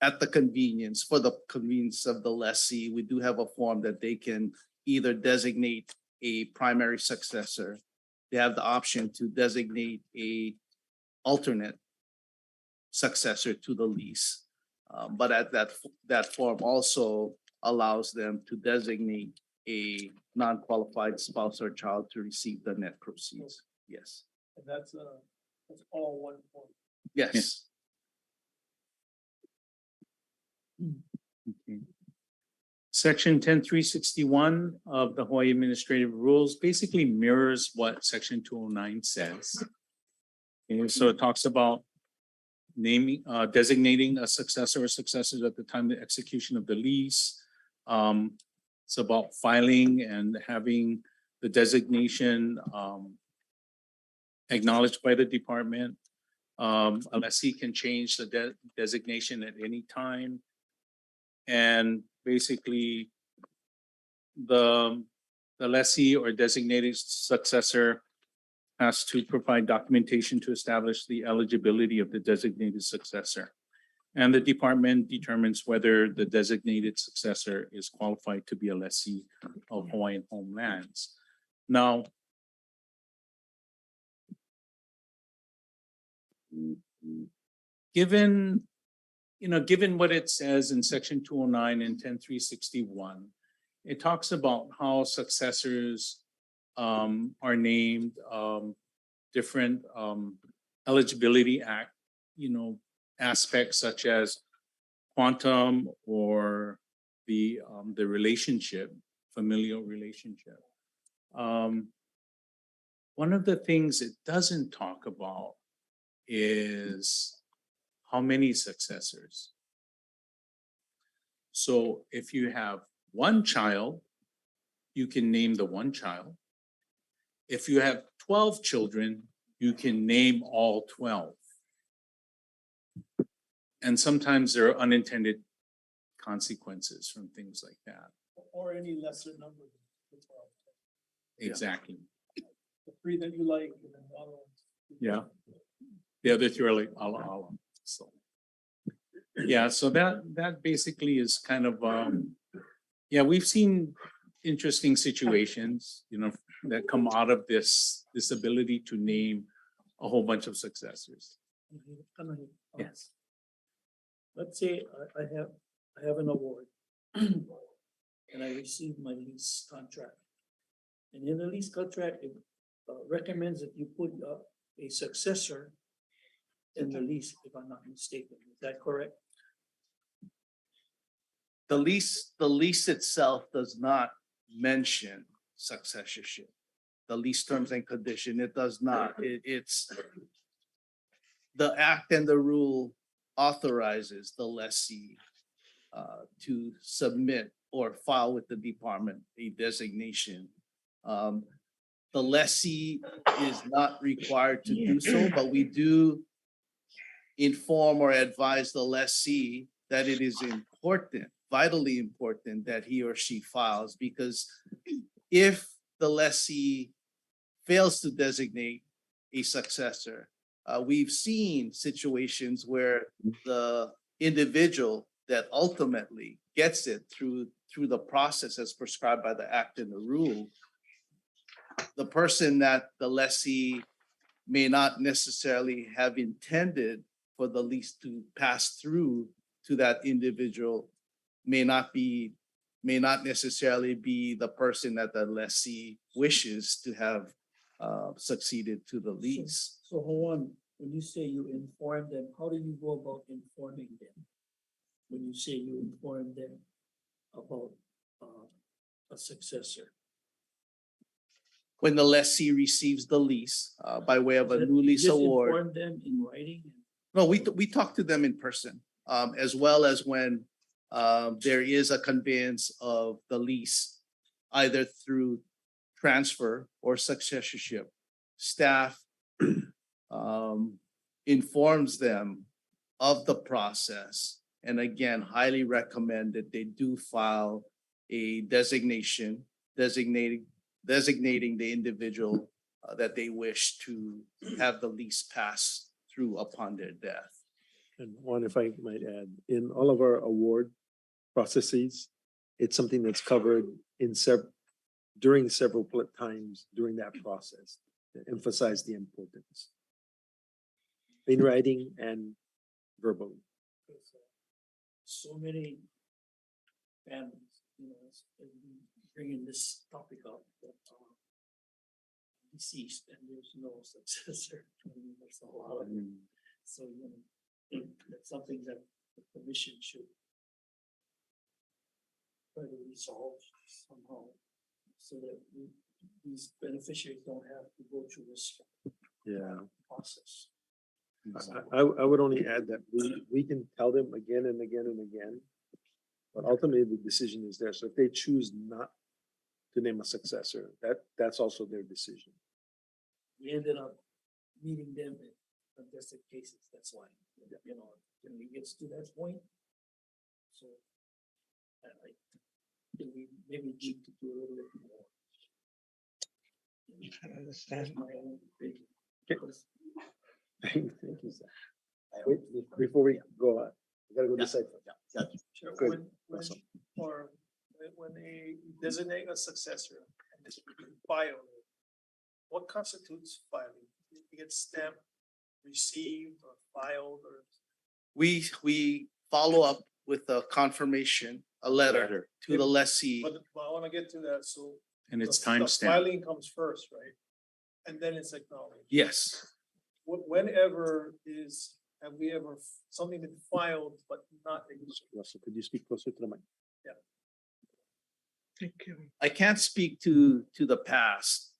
at the convenience, for the convenience of the lessee, we do have a form that they can either designate a primary successor. They have the option to designate a alternate successor to the lease. But at that form also allows them to designate a non-qualified spouse or child to receive the net proceeds. Yes. And that's all one form. Yes. Okay. Section 10361 of the Hawaii Administrative Rules basically mirrors what Section 209 says. Okay, so it talks about naming, designating a successor or successors at the time of the execution of the lease. It's about filing and having the designation acknowledged by the department. A lessee can change the designation at any time. And basically, the lessee or designated successor has to provide documentation to establish the eligibility of the designated successor. And the department determines whether the designated successor is qualified to be a lessee of Hawaiian homelands. Now, given what it says in Section 209 and 10361, it talks about how successors are named, different eligibility act, aspects such as quantum or the relationship, familial relationship. One of the things it doesn't talk about is how many successors. So if you have one child, you can name the one child. If you have 12 children, you can name all 12. And sometimes there are unintended consequences from things like that. Or any lesser number. Exactly. The three that you like and then the other ones. Yeah. The other two are like Allah. So yeah, so that basically is kind of yeah, we've seen interesting situations, that come out of this ability to name a whole bunch of successors. Yes. Let's say I have an award and I received my lease contract. And in the lease contract, it recommends that you put a successor in the lease, if I'm not mistaken. Is that correct? The lease itself does not mention successorship. The lease terms and condition, it does not. It's the act and the rule authorizes the lessee to submit or file with the department a designation. The lessee is not required to do so, but we do inform or advise the lessee that it is important, vitally important, that he or she files, because if the lessee fails to designate a successor, we've seen situations where the individual that ultimately gets it through the process as prescribed by the act and the rule, the person that the lessee may not necessarily have intended for the lease to pass through to that individual may not be may not necessarily be the person that the lessee wishes to have succeeded to the lease. So Juan, when you say you inform them, how do you go about informing them? When you say you inform them about a successor? When the lessee receives the lease by way of a Is it- new you lease just award. Inform them in writing? No, we talk to them in person, as well as when there is a conveyance of the lease, either through transfer or successorship. Staff informs them of the process, and again, highly recommend that they do file a designation designating the individual that they wish to have the lease pass through upon their death. And one, if I might add, in all of our award processes, it's something that's covered in during several times during that process to emphasize the importance. In writing and verbally. So many families, bringing this topic up, that deceased and there's no successor. There's a lot of them. So, that's something that the commission should try to resolve somehow, so that these beneficiaries don't have to go through this process. I would only add that we can tell them again and again and again, but ultimately the decision is there. So if they choose not to name a successor, that's also their decision. We ended up meeting them in contested cases, that's why, when it gets to that point. So I think we maybe need to do a little bit more. I understand. My own opinion. Okay. Thank you, sir. Wait, before we go on, we gotta go this side. Sure. Good. When they designate a successor and it's filed, what constitutes filing? You get stamped, received, or filed, or? We follow up with a confirmation, a letter to the lessee. But I want to get to that, so. And it's the time-stamped. Filing comes first, right? And then it's acknowledged. Yes. Whenever have we ever, something been filed but not acknowledged? Russell, could you speak closer to the mic? Thank you. I can't speak to the past,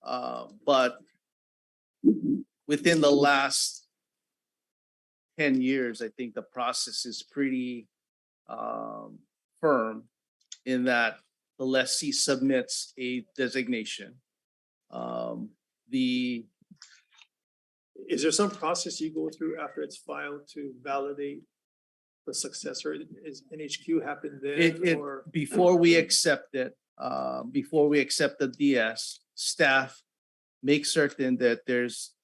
but within the last 10 years, I think the process is pretty firm in that the lessee submits a designation. Is there some process you go through after it's filed to validate the successor? Is NHQ happen then or? Before we accept it, before we accept the DS, staff make certain that there's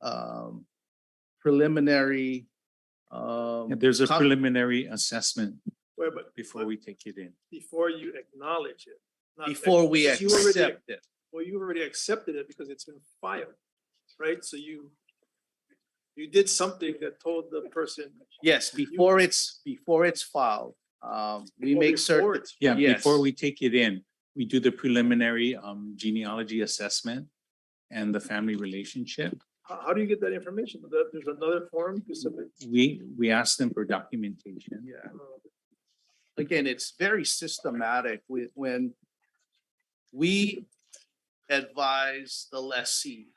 preliminary. There's a preliminary assessment Wait, but before we take it in. before you acknowledge it. not Before we because you already- accept it. Well, you already accepted it because it's been filed, right? So you did something that told the person. Yes, before it's filed, we Oh, make before certain. it's- Yeah, Yes. before we take it in, we do the preliminary genealogy assessment and the family relationship. How do you get that information? There's another form to submit? We ask them for documentation. Yeah. Again, it's very systematic when we advise the lessee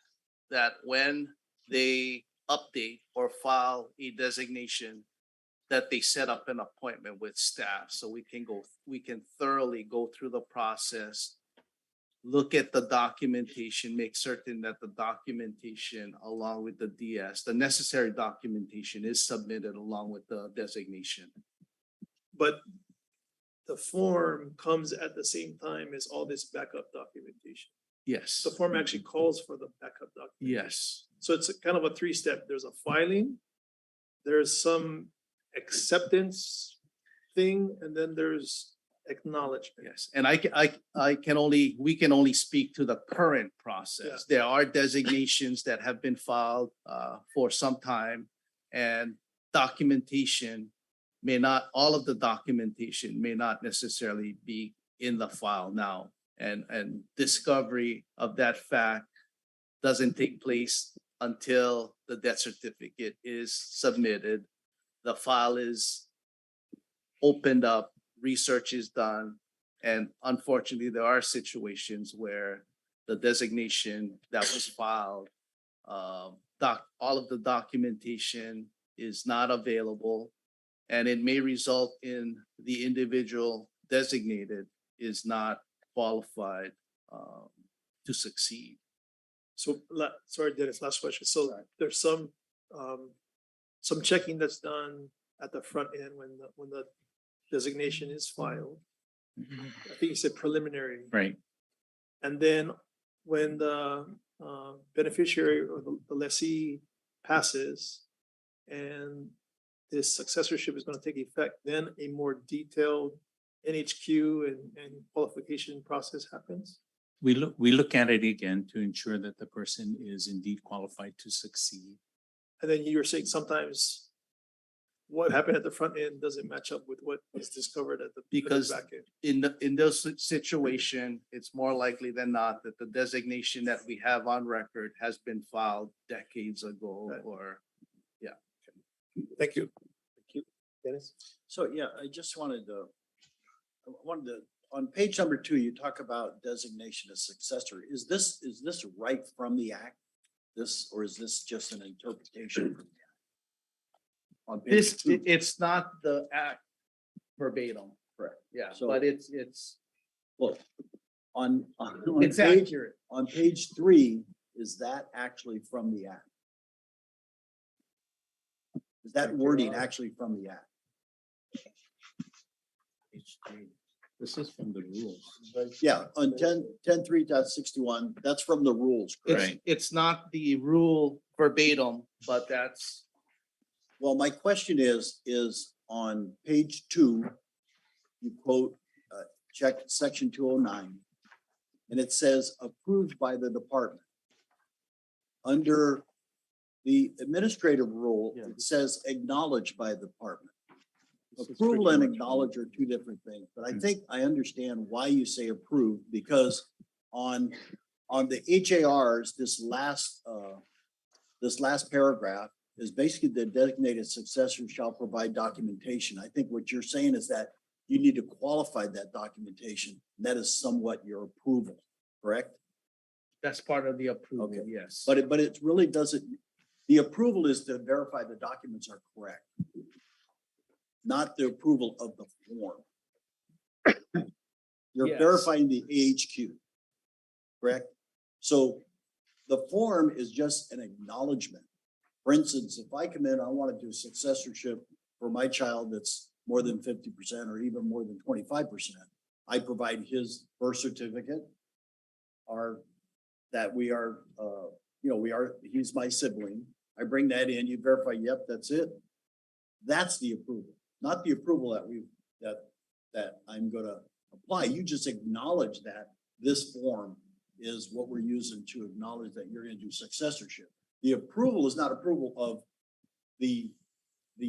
that when they update or file a designation, that they set up an appointment with staff so we can thoroughly go through the process, look at the documentation, make certain that the documentation along with the DS, the necessary documentation is submitted along with the designation. But the form comes at the same time as all this backup documentation. Yes. The form actually calls for the backup document. Yes. So it's kind of a three-step. There's a filing, there's some acceptance thing, and then there's acknowledgement. Yes, and we can only speak to the current process. There are designations that have been filed for some time, and documentation all of the documentation may not necessarily be in the file now. And discovery of that fact doesn't take place until the death certificate is submitted. The file is opened up, research is done, and unfortunately, there are situations where the designation that was filed, all of the documentation is not available, and it may result in the individual designated is not qualified to succeed. So, sorry, Dennis, last question. So there's some checking that's done at the front end when the designation is filed. I think you said preliminary. Right. And then when the beneficiary or the lessee passes and this successorship is going to take effect, then a more detailed NHQ and qualification process happens. We look at it again to ensure that the person is indeed qualified to succeed. And then you're saying sometimes what happened at the front end doesn't match up with what is discovered at the Because back end. in those situation, it's more likely than not that the designation that we have on record has been filed decades ago or, yeah. Thank you. Thank you. Dennis? So, yeah, I wanted to, on page number 2, you talk about designation as successor. Is this right from the act? Or is this just an interpretation from the act? On page 2. It's not the act verbatim, correct? Yeah, So- but it's, Well, on it's page, accurate. on page 3, is that actually from the act? Is that wording actually from the act? This is from the rules. Yeah, on 10.3.61, that's from the rules, correct? It's not the rule verbatim, but that's. Well, my question is on page 2, you quote, check section 209, and it says approved by the department. Under the administrative rule, it says acknowledged by the department. Approval and acknowledge are two different things, but I think I understand why you say approved, because on the HARs, this last paragraph is basically the designated successor shall provide documentation. I think what you're saying is that you need to qualify that documentation. And that is somewhat your approval, correct? That's part of the approval, Okay. yes. But it really doesn't, the approval is to verify the documents are correct, not the approval of the form. You're Yes. verifying the AHQ, correct? So the form is just an acknowledgement. For instance, if I come in, I want to do successorship for my child that's more than 50% or even more than 25%. I provide his birth certificate, or that we are, he's my sibling. I bring that in, you verify, yep, that's it. That's the approval, not the approval that I'm gonna apply. You just acknowledge that this form is what we're using to acknowledge that you're gonna do successorship. The approval is not approval of the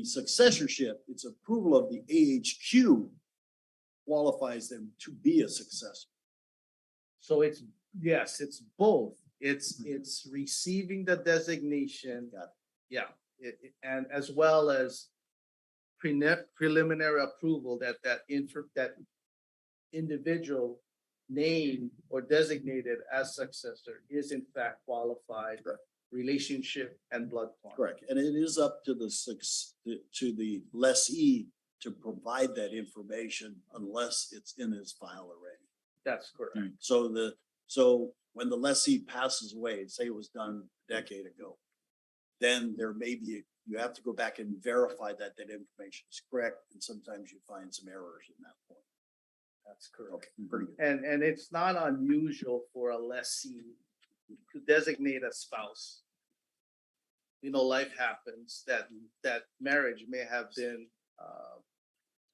successorship, it's approval of the AHQ qualifies them to be a successor. So it's, yes, it's both. It's receiving the designation. Yeah, and as well as preliminary approval that individual named or designated as successor is in fact qualified, relationship and blood bond. Correct, and it is up to the lessee to provide that information unless it's in his file already. That's correct. So when the lessee passes away, say it was done a decade ago, then there may be, you have to go back and verify that information is correct, and sometimes you find some errors in that point. That's correct. Okay, pretty good. And it's not unusual for a lessee to designate a spouse. Life happens, that marriage may have been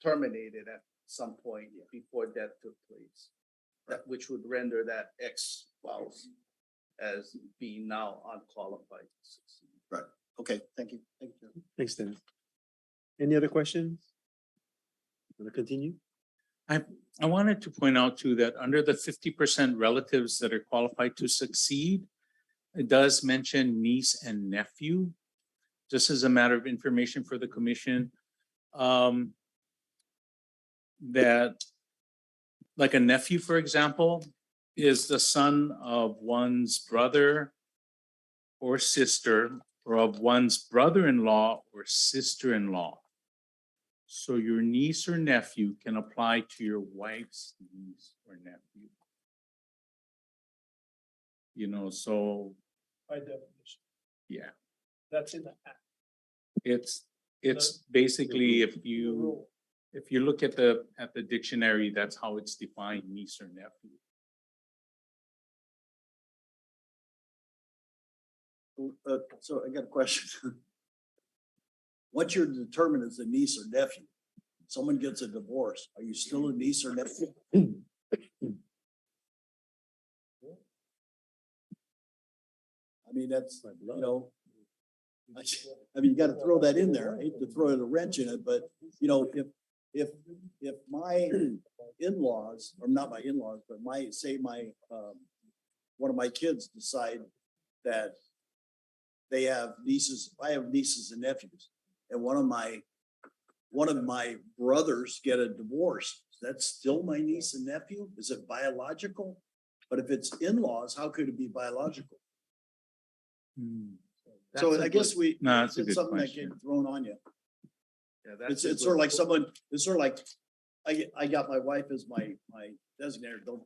terminated at some point before death took place. Which would render that ex-spouse as being now unqualified to succeed. Right, okay, thank you. Thank you. Thanks, Dennis. Any other questions? Want to continue? I wanted to point out too that under the 50% relatives that are qualified to succeed, it does mention niece and nephew, just as a matter of information for the commission. That like a nephew, for example, is the son of one's brother or sister, or of one's brother-in-law or sister-in-law. So your niece or nephew can apply to your wife's niece or nephew. You know, so By definition, yeah, that's in the act. it's basically if you look at the dictionary, that's how it's defined, niece or nephew. So I got a question. Once you're determined as a niece or nephew, someone gets a divorce, are you still a niece or nephew? I mean, that's, you know, I mean, you gotta throw that in there. I hate to throw a wrench in it, but you know, if my in-laws, or not my in-laws, but one of my kids decide that they have nieces, I have nieces and nephews, and one of my brothers get a divorce, that's still my niece and nephew? Is it biological? But if it's in-laws, how could it be biological? So I guess That's a it's good something that question. get thrown on you. Yeah, It's sort of like someone, it's sort of like, I got my wife as my designator, don't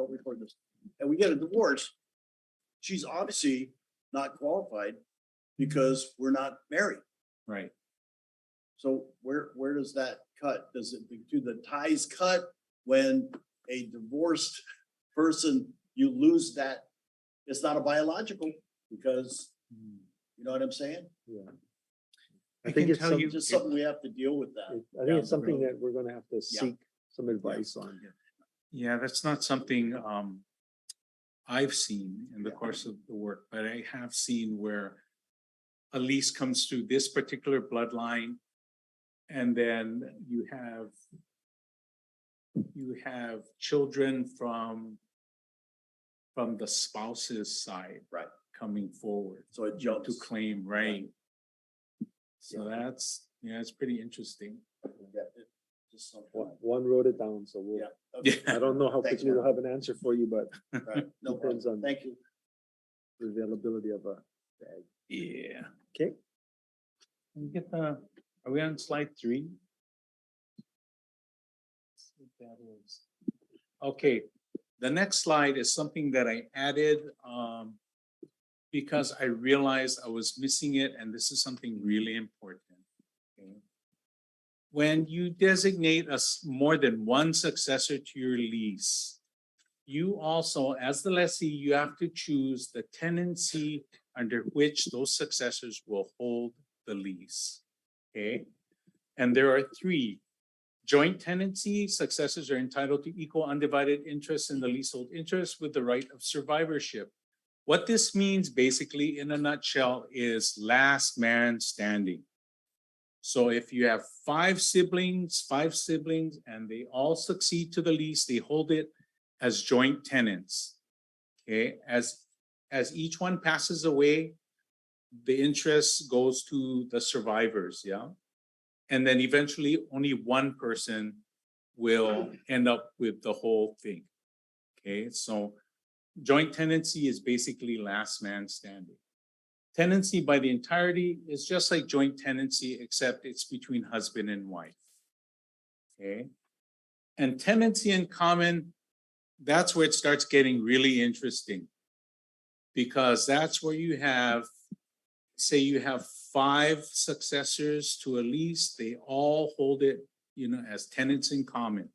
record this. And we get a divorce. She's obviously not qualified because we're not married. Right. So where does that cut? Do the ties cut when a divorced person, you lose that? It's not a biological because, you know what I'm saying? Yeah. I think can it's tell some- you, Just something we have to deal with that. I think it's something that we're gonna have to Yeah. seek some advice on. yeah, that's not something I've seen in the course of the work, but I have seen where a lease comes through this particular bloodline, and then you have children from the spouse's side, right, coming forward. So it jumps to claim, right? So that's, yeah, it's pretty interesting. Just something. One wrote it down, so we'll, Okay. I don't know how Thanks, quickly we'll man. have an answer for you, but Right. No depends problem. on Thank you. the availability of a bag. Yeah. Okay. Are we on slide 3? Okay, the next slide is something that I added because I realized I was missing it, and this is something really important. Okay. When you designate more than one successor to your lease, you also, as the lessee, you have to choose the tenancy under which those successors will hold the lease. Okay, and there are 3. Joint tenancy, successors are entitled to equal undivided interest in the leasehold interest with the right of survivorship. What this means basically in a nutshell is last man standing. So if you have 5 siblings, and they all succeed to the lease, they hold it as joint tenants. Okay, as each one passes away, the interest goes to the survivors, yeah? And then eventually only one person will end up with the whole thing. Okay, so joint tenancy is basically last man standing. Tenancy by the entirety is just like joint tenancy, except it's between husband and wife. Okay, and tenancy in common, that's where it starts getting really interesting, because that's where you have, say you have 5 successors to a lease, they all hold it, you know, as tenants in common.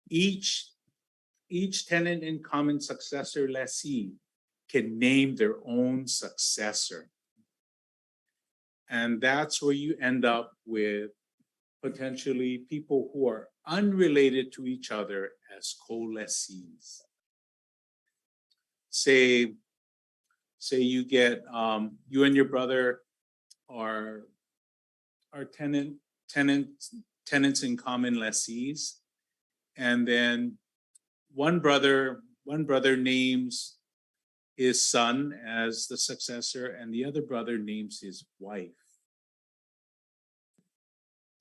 Each tenant in common successor lessee can name their own successor. And that's where you end up with potentially people who are unrelated to each other as co-lessees. Say you get, you and your brother are tenants in common lessees, And then one brother names his son as the successor, and the other brother names his wife.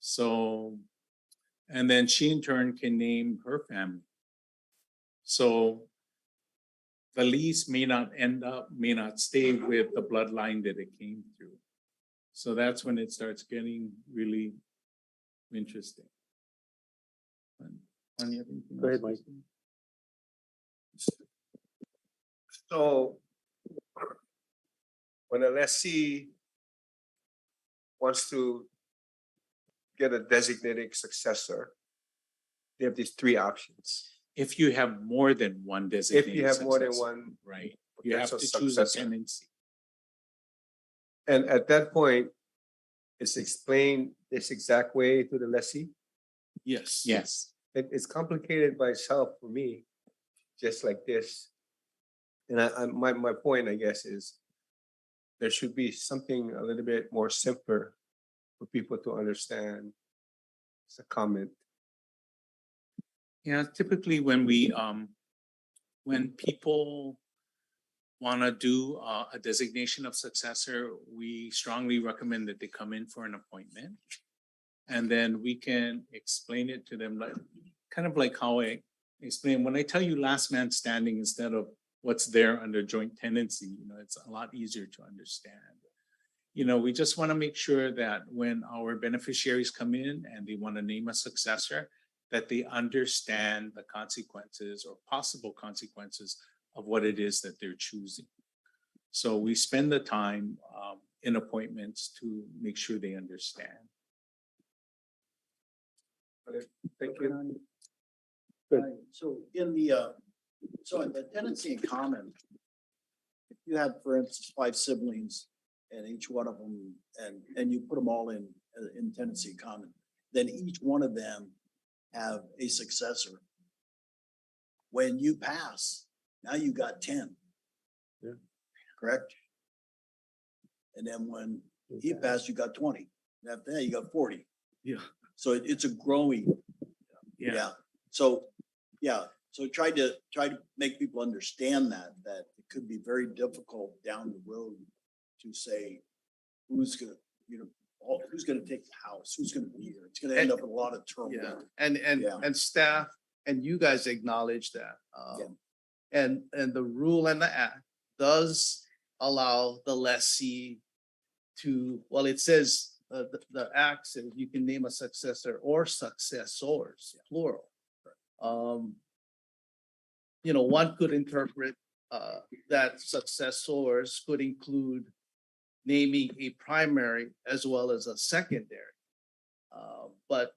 So, and then she in turn can name her family. So the lease may not stay with the bloodline that it came through. So that's when it starts getting really interesting. Juan, you have anything Go ahead, else to Mike. say? So when a lessee wants to get a designated successor, they have these three options. If you have more than one designated If you have more than successor, one right, you have to potential choose a successor. tenancy. And at that point, it's explained this exact way to the lessee. Yes. Yes. It's complicated by itself for me, just like this. And my point, I guess, is there should be something a little bit more simpler for people to understand. It's a comment. Yeah, typically when when people want to do a designation of successor, we strongly recommend that they come in for an appointment. And then we can explain it to them, like kind of like how I explain when I tell you last man standing instead of what's there under joint tenancy, it's a lot easier to understand. We just want to make sure that when our beneficiaries come in and they want to name a successor, that they understand the consequences or possible consequences of what it is that they're choosing. So we spend the time in appointments to make sure they understand. Thank you. So in the tenancy in common, if you had, for instance, 5 siblings and each one of them, and you put them all in tenancy in common, then each one of them have a successor. When you pass, now you got 10. Yeah. Correct? And then when he passed, you got 20. And after that, you got 40. Yeah. So it's a growing. Yeah. So try to make people understand that it could be very difficult down the road to say who's gonna take the house, who's gonna be here. It's gonna end up in a lot of turmoil. And staff and you guys acknowledge that. And the rule and the act does allow the lessee to, well, it says the act says you can name a successor or successors, plural. One could interpret that successors could include naming a primary as well as a secondary. But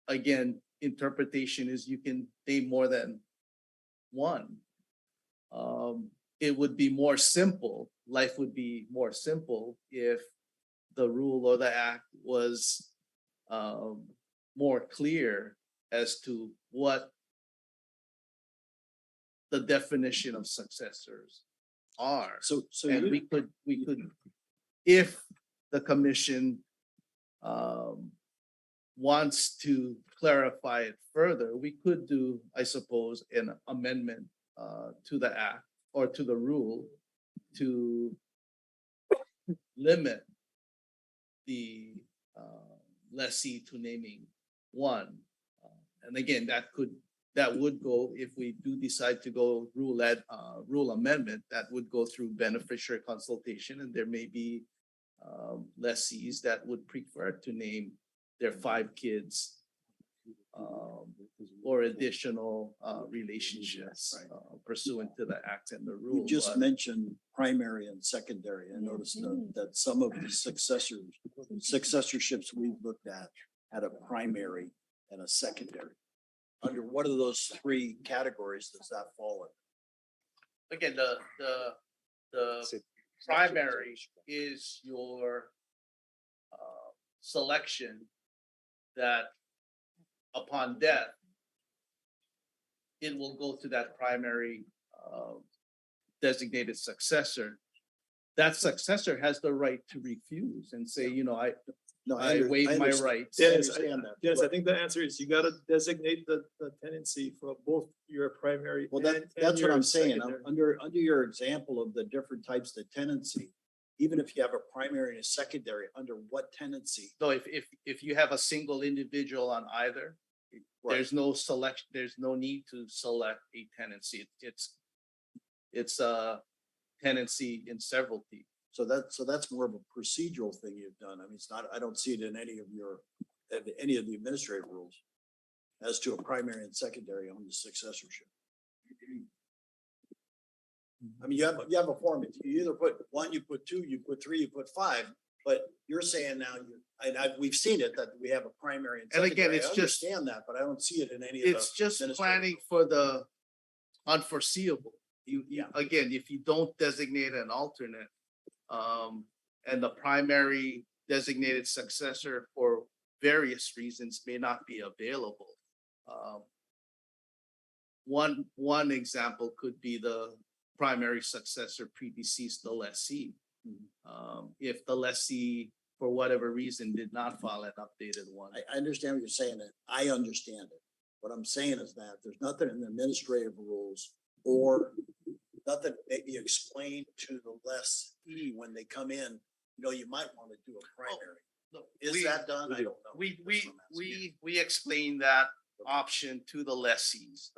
again, interpretation is you can name more than one. It would be more simple. Life would be more simple if the rule or the act was more clear as to what the definition of successors are. So and we could, if the commission wants to clarify it further, we could do, I suppose, an amendment to the act or to the rule to limit the lessee to naming one. And again, that would go, if we do decide to go rule amendment, that would go through beneficiary consultation, and there may be lessees that would prefer to name their 5 kids or additional relationships pursuant to the act and the rule. You just mentioned primary and secondary. I noticed that some of the successorships we've looked at had a primary and a secondary. Under what of those 3 categories does that fall in? Again, the primary is your selection that upon death, it will go to that primary designated successor. That successor has the right to refuse and say, No, I waive my understand. rights. I Dennis, understand that. Dennis, I but- think the answer is you gotta designate the tenancy for both your primary. Well, and that's what your I'm saying. secondary. Under your example of the different types of tenancy, even if you have a primary and a secondary, under what tenancy? No, if you have a single individual on either, there's no selection, there's no need to select a tenancy. It's a tenancy in severalty. So that's more of a procedural thing you've done. I mean, it's not, I don't see it in any of the administrative rules as to a primary and secondary on the successorship. I mean, you have a form. If you either put one, you put two, you put three, you put five, but you're saying now we've seen it that we have a primary and And secondary. again, it's I just- understand that, but I don't see it in any of the. It's just administrative planning rules. for the unforeseeable. Again, if you don't designate an alternate, and the primary designated successor for various reasons may not be available. One example could be the primary successor predeceased the lessee. If the lessee, for whatever reason, did not file an updated one. I understand what you're saying, and I understand it. What I'm saying is that there's nothing in the administrative rules or nothing that you explain to the lessee when they come in, you might want to do a primary. Is that done? I don't know. We explain that option to the lessees.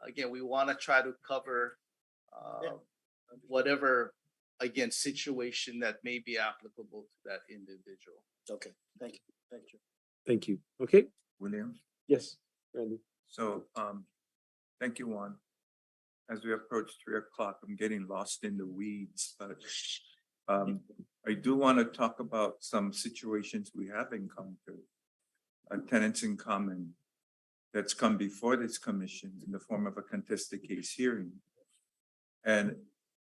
Again, we want to try to cover whatever, again, situation that may be applicable to that individual. Okay, thank you. Thank you. Okay. William? Yes, Randy. So, thank you, Juan. As we approach 3 o'clock, I'm getting lost in the weeds, but I do want to talk about some situations we have encountered. Tenants in common that's come before this commission in the form of a contested case hearing. And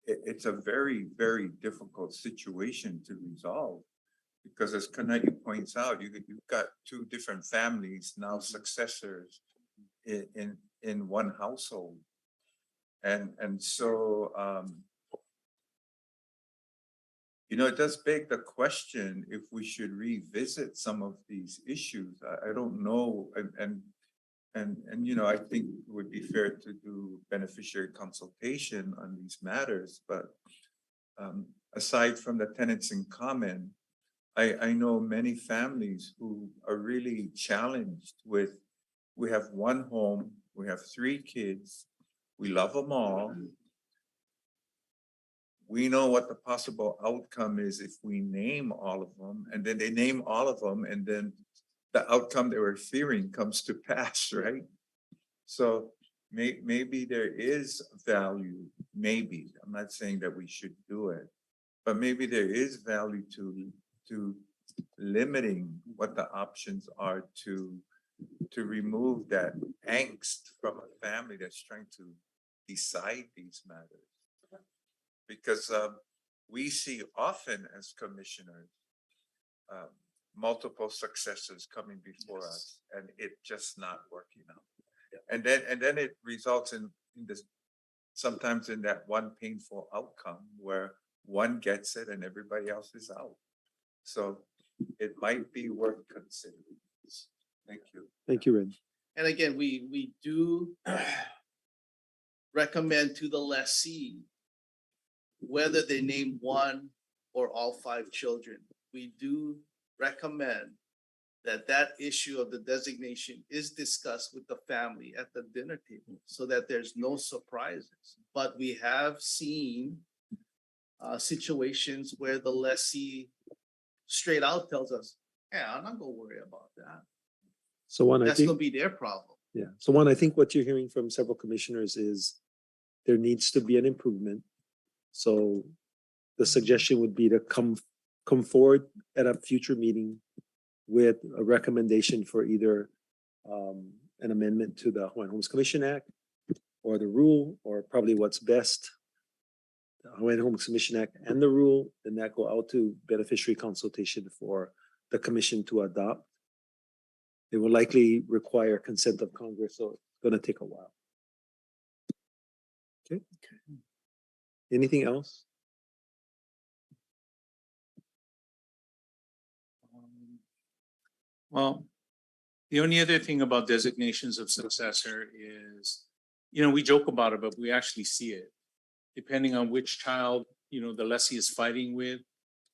it's a very, very difficult situation to resolve. Because as Kanai points out, you've got two different families, now successors in one household. And so, it does beg the question if we should revisit some of these issues. I don't know. And I think it would be fair to do beneficiary consultation on these matters. But aside from the tenants in common, I know many families who are really challenged with, we have one home, we have 3 kids, we love them all. We know what the possible outcome is if we name all of them, and then they name all of them, and then the outcome they were fearing comes to pass, right? So maybe there is value, maybe, I'm not saying that we should do it, but maybe there is value to limiting what the options are to remove that angst from a family that's trying to decide these matters. Because we see often as commissioners, multiple successors coming before us and it just not working out. And then it results in this, sometimes in that one painful outcome where one gets it and everybody else is out. So it might be worth considering. Thank you. Thank you, Randy. And again, we do recommend to the lessee, whether they name one or all 5 children, we do recommend that issue of the designation is discussed with the family at the dinner table so that there's no surprises. But we have seen situations where the lessee straight out tells us, yeah, I'm not gonna worry about that. So one, I That's gonna think, be their problem. yeah. So one, I think what you're hearing from several commissioners is there needs to be an improvement. So the suggestion would be to come forward at a future meeting with a recommendation for either an amendment to the Hawaiian Homes Commission Act or the rule, or probably what's best, the Hawaiian Homes Commission Act and the rule, and that go out to beneficiary consultation for the commission to adopt. It will likely require consent of Congress, so it's going to take a while. Okay. Anything else? Well, the only other thing about designations of successor is, we joke about it, but we actually see it. Depending on which child, the lessee is fighting with,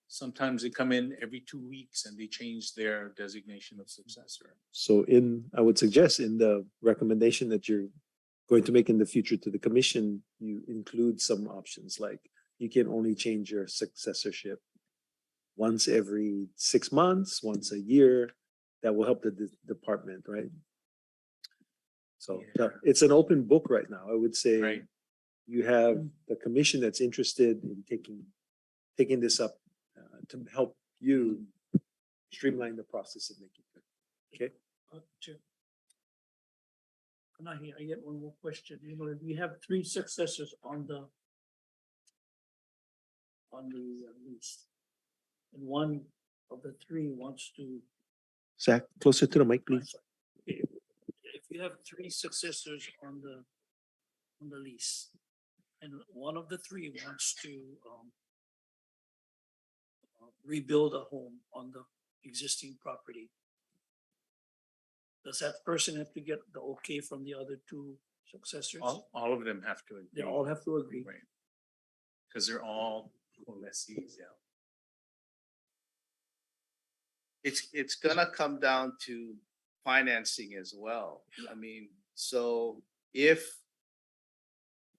sometimes they come in every 2 weeks and they change their designation of successor. So I would suggest in the recommendation that you're going to make in the future to the commission, you include some options like you can only change your successorship once every 6 months, once a year. That will help the department, right? So it's an open book right now. I would say you have the commission that's interested in taking this up to help you streamline the process and make it good. Okay. Chair. Kanahi, I get one more question. If we have 3 successors on the list, and one of the 3 wants to. Zach, closer to the mic, please. If you have 3 successors on the lease, and one of the 3 wants to rebuild a home on the existing property, does that person have to get the okay from the other 2 successors? All of them have to agree. They all have to agree. Right. Because they're all lessees, yeah. It's gonna come down to financing as well. I mean, so if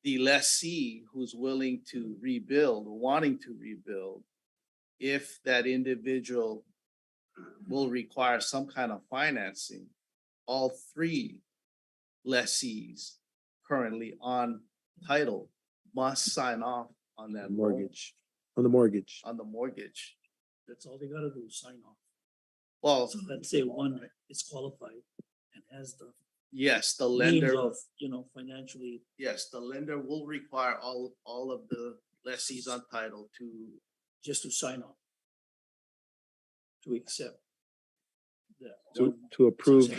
the lessee who's willing to rebuild, wanting to rebuild, if that individual will require some kind of financing, all 3 lessees currently on title must sign off on that Mortgage. On the mortgage. on the mortgage. That's all they gotta do, sign off. Well, So let's say one is qualified and has the yes, the means lender, of, financially. yes, the lender will require all of the lessees on title to, Just to sign off. To accept. To approve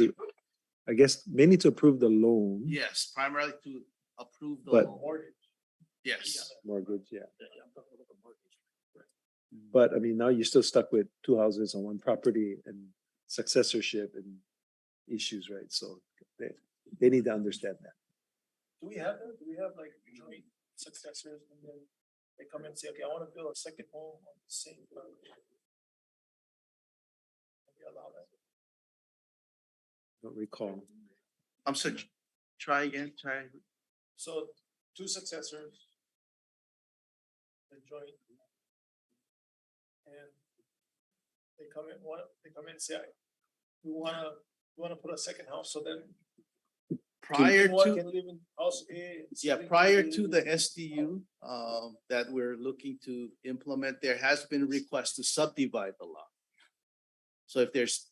I guess mainly to approve the loan. yes, primarily to approve the But- loan. Yes, Mortgage, yeah. I'm talking about the mortgage. But I mean, now you're still stuck with 2 houses on one property and successorship and issues, right? So they need to understand that. Do we have that? Do we have like joint successors and then they come and say, okay, I want to build a second home on the same property? Can we allow that? Don't recall. I'm sorry, try again, try. So 2 successors. The joint. And they come in and say, we wanna put a second house, so then. Prior One to, can live in house A. yeah, second prior can to live the in- SDU that we're looking to implement, there has been requests to subdivide the lot. So if there's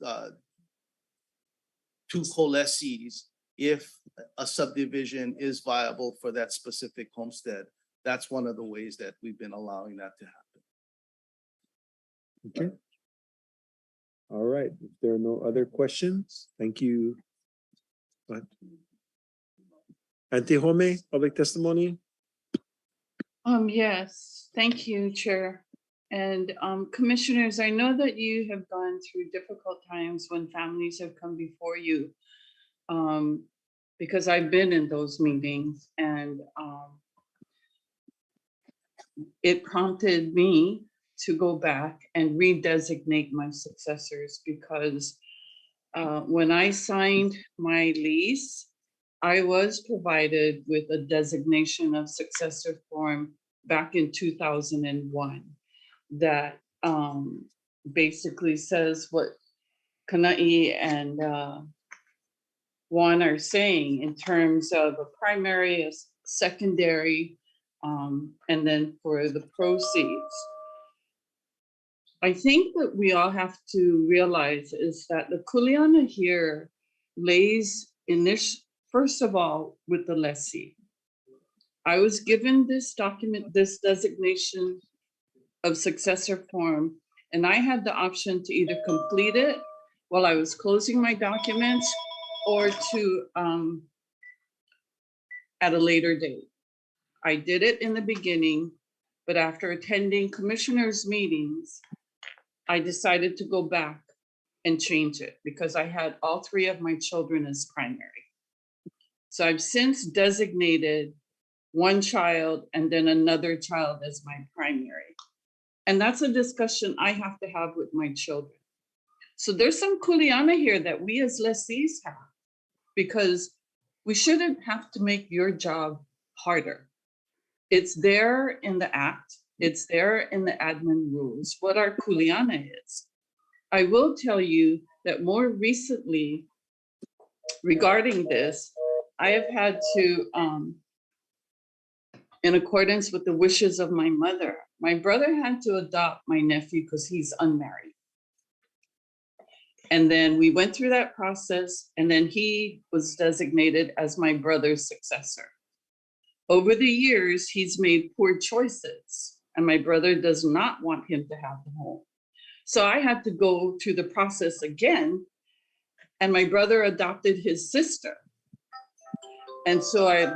2 co-lessees, if a subdivision is viable for that specific homestead, that's one of the ways that we've been allowing that to happen. Okay. All right. If there are no other questions, thank you. Go ahead. Auntie Home, public testimony. Yes, thank you, Chair. And commissioners, I know that you have gone through difficult times when families have come before you. Because I've been in those meetings and it prompted me to go back and redesignate my successors because when I signed my lease, I was provided with a designation of successor form back in 2001 that basically says what Kana'i and Juan are saying in terms of a primary, a secondary, and then for the proceeds. I think that we all have to realize is that the kuleana here lays in this, first of all, with the lessee. I was given this document, this designation of successor form, and I had the option to either complete it while I was closing my documents or to at a later date. I did it in the beginning, but after attending commissioners' meetings, I decided to go back and change it because I had all three of my children as primary. So I've since designated one child and then another child as my primary. And that's a discussion I have to have with my children. So there's some kuleana here that we as lessees have, because we shouldn't have to make your job harder. It's there in the act. It's there in the admin rules, what our kuleana is. I will tell you that more recently, regarding this, I have had to, in accordance with the wishes of my mother, my brother had to adopt my nephew because he's unmarried. And then we went through that process, and then he was designated as my brother's successor. Over the years, he's made poor choices, and my brother does not want him to have the home. So I had to go through the process again, and my brother adopted his sister. And so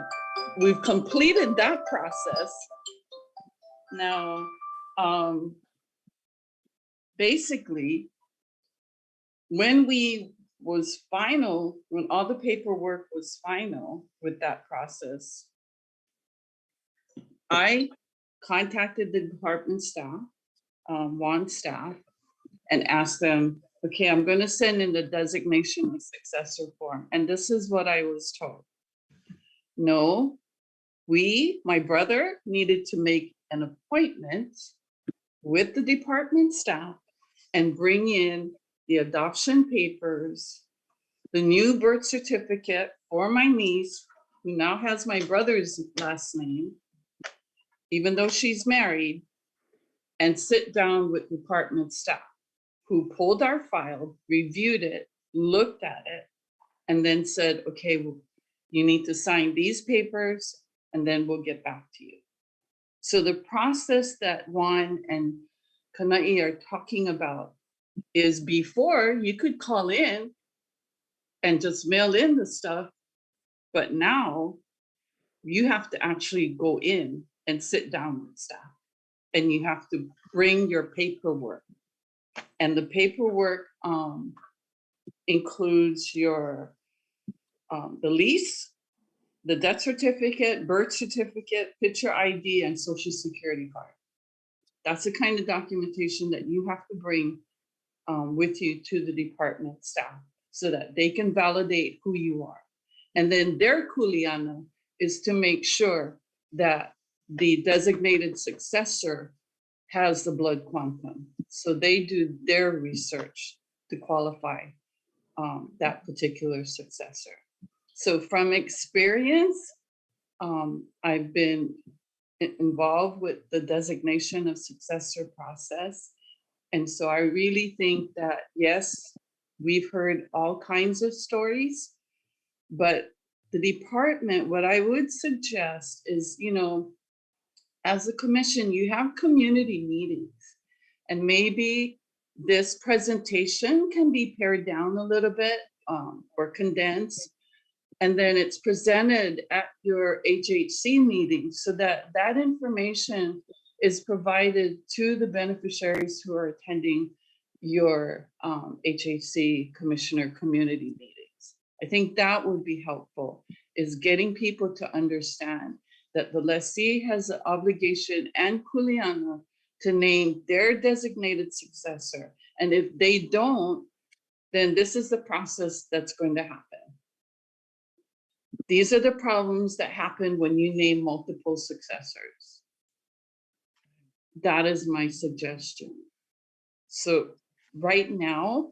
we've completed that process. Now, basically, when all the paperwork was final with that process, I contacted the department staff, WAN staff, and asked them, okay, I'm going to send in the designation of successor form. And this is what I was told. No, my brother needed to make an appointment with the department staff and bring in the adoption papers, the new birth certificate for my niece, who now has my brother's last name, even though she's married, and sit down with department staff who pulled our file, reviewed it, looked at it, and then said, okay, well, you need to sign these papers, and then we'll get back to you. So the process that Juan and Kana'i are talking about is before you could call in and just mail in the stuff, but now you have to actually go in and sit down with staff, and you have to bring your paperwork. And the paperwork includes your the lease, the death certificate, birth certificate, picture ID, and social security card. That's the kind of documentation that you have to bring with you to the department staff so that they can validate who you are. And then their kuleana is to make sure that the designated successor has the blood quantum. So they do their research to qualify that particular successor. So from experience, I've been involved with the designation of successor process. And so I really think that, yes, we've heard all kinds of stories, but the department, what I would suggest is, as a commission, you have community meetings, and maybe this presentation can be pared down a little bit or condensed, and then it's presented at your HHC meeting so that that information is provided to the beneficiaries who are attending your HHC commissioner community meetings. I think that would be helpful, is getting people to understand that the lessee has an obligation and kuleana to name their designated successor. And if they don't, then this is the process that's going to happen. These are the problems that happen when you name multiple successors. That is my suggestion. So right now,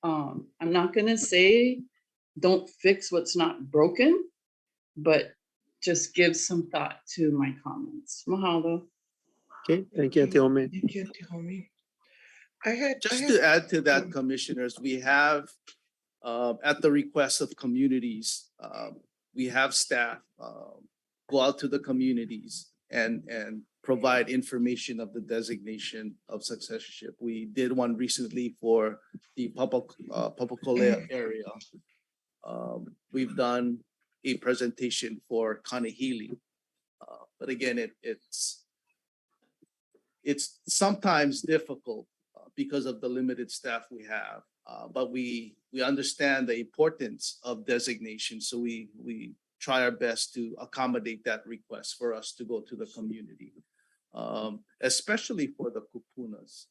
I'm not going to say don't fix what's not broken, but just give some thought to my comments. Mahalo. Okay, thank you, Auntie Ome. Thank you, Auntie Ome. Just to add to that, commissioners, we have, at the request of communities, we have staff go out to the communities and provide information of the designation of successorship. We did one recently for the Papakolea area. We've done a presentation for Kanehili. But again, it's sometimes difficult because of the limited staff we have But we understand the importance of designation, so we try our best to accommodate that request for us to go to the community, especially for the kupunas.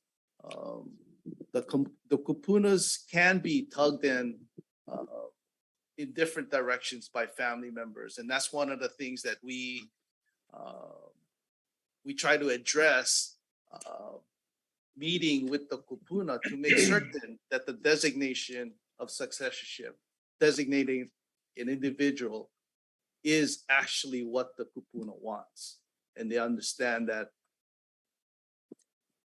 The kupunas can be tugged in different directions by family members, and that's one of the things that we try to address, meeting with the kupuna to make certain that the designation of successorship, designating an individual, is actually what the kupuna wants, and they understand that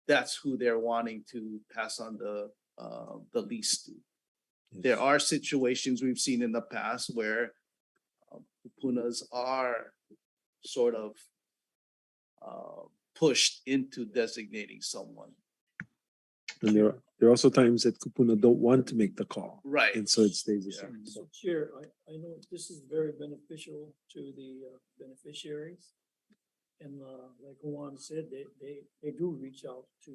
that's who they're wanting to pass on the lease to. There are situations we've seen in the past where kupunas are sort of pushed into designating someone. And there are also times that kupuna don't want to make the call. Right. And so it stays the same. So Chair, I know this is very beneficial to the beneficiaries. And like Juan said, they do reach out to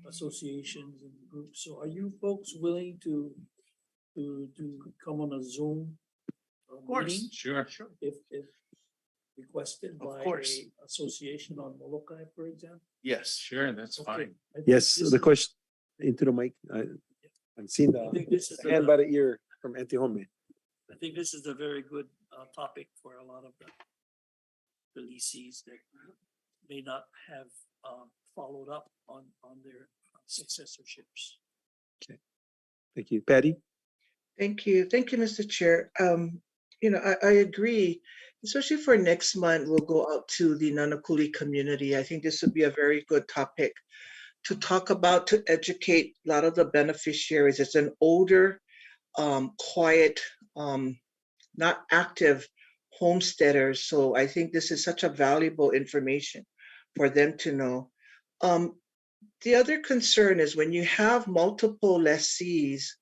associations and groups. So are you folks willing to come on a Zoom meeting? Sure. If requested by a association on Molokai, for example? Yes. Sure, that's Okay. fine. I think Yes, this the is- question into the mic. I've seen I think this is the hand by the ear from Antihome. I think this is a very good topic for a lot of the leasees that may not have followed up on their successorships. Thank you. Patty? Thank you. Thank you, Mr. Chair. I agree, especially for next month, we'll go out to the Nanakuli community. I think this would be a very good topic to talk about, to educate a lot of the beneficiaries. It's an older, quiet, not active homesteaders. So I think this is such a valuable information for them to know. The other concern is when you have multiple lessees,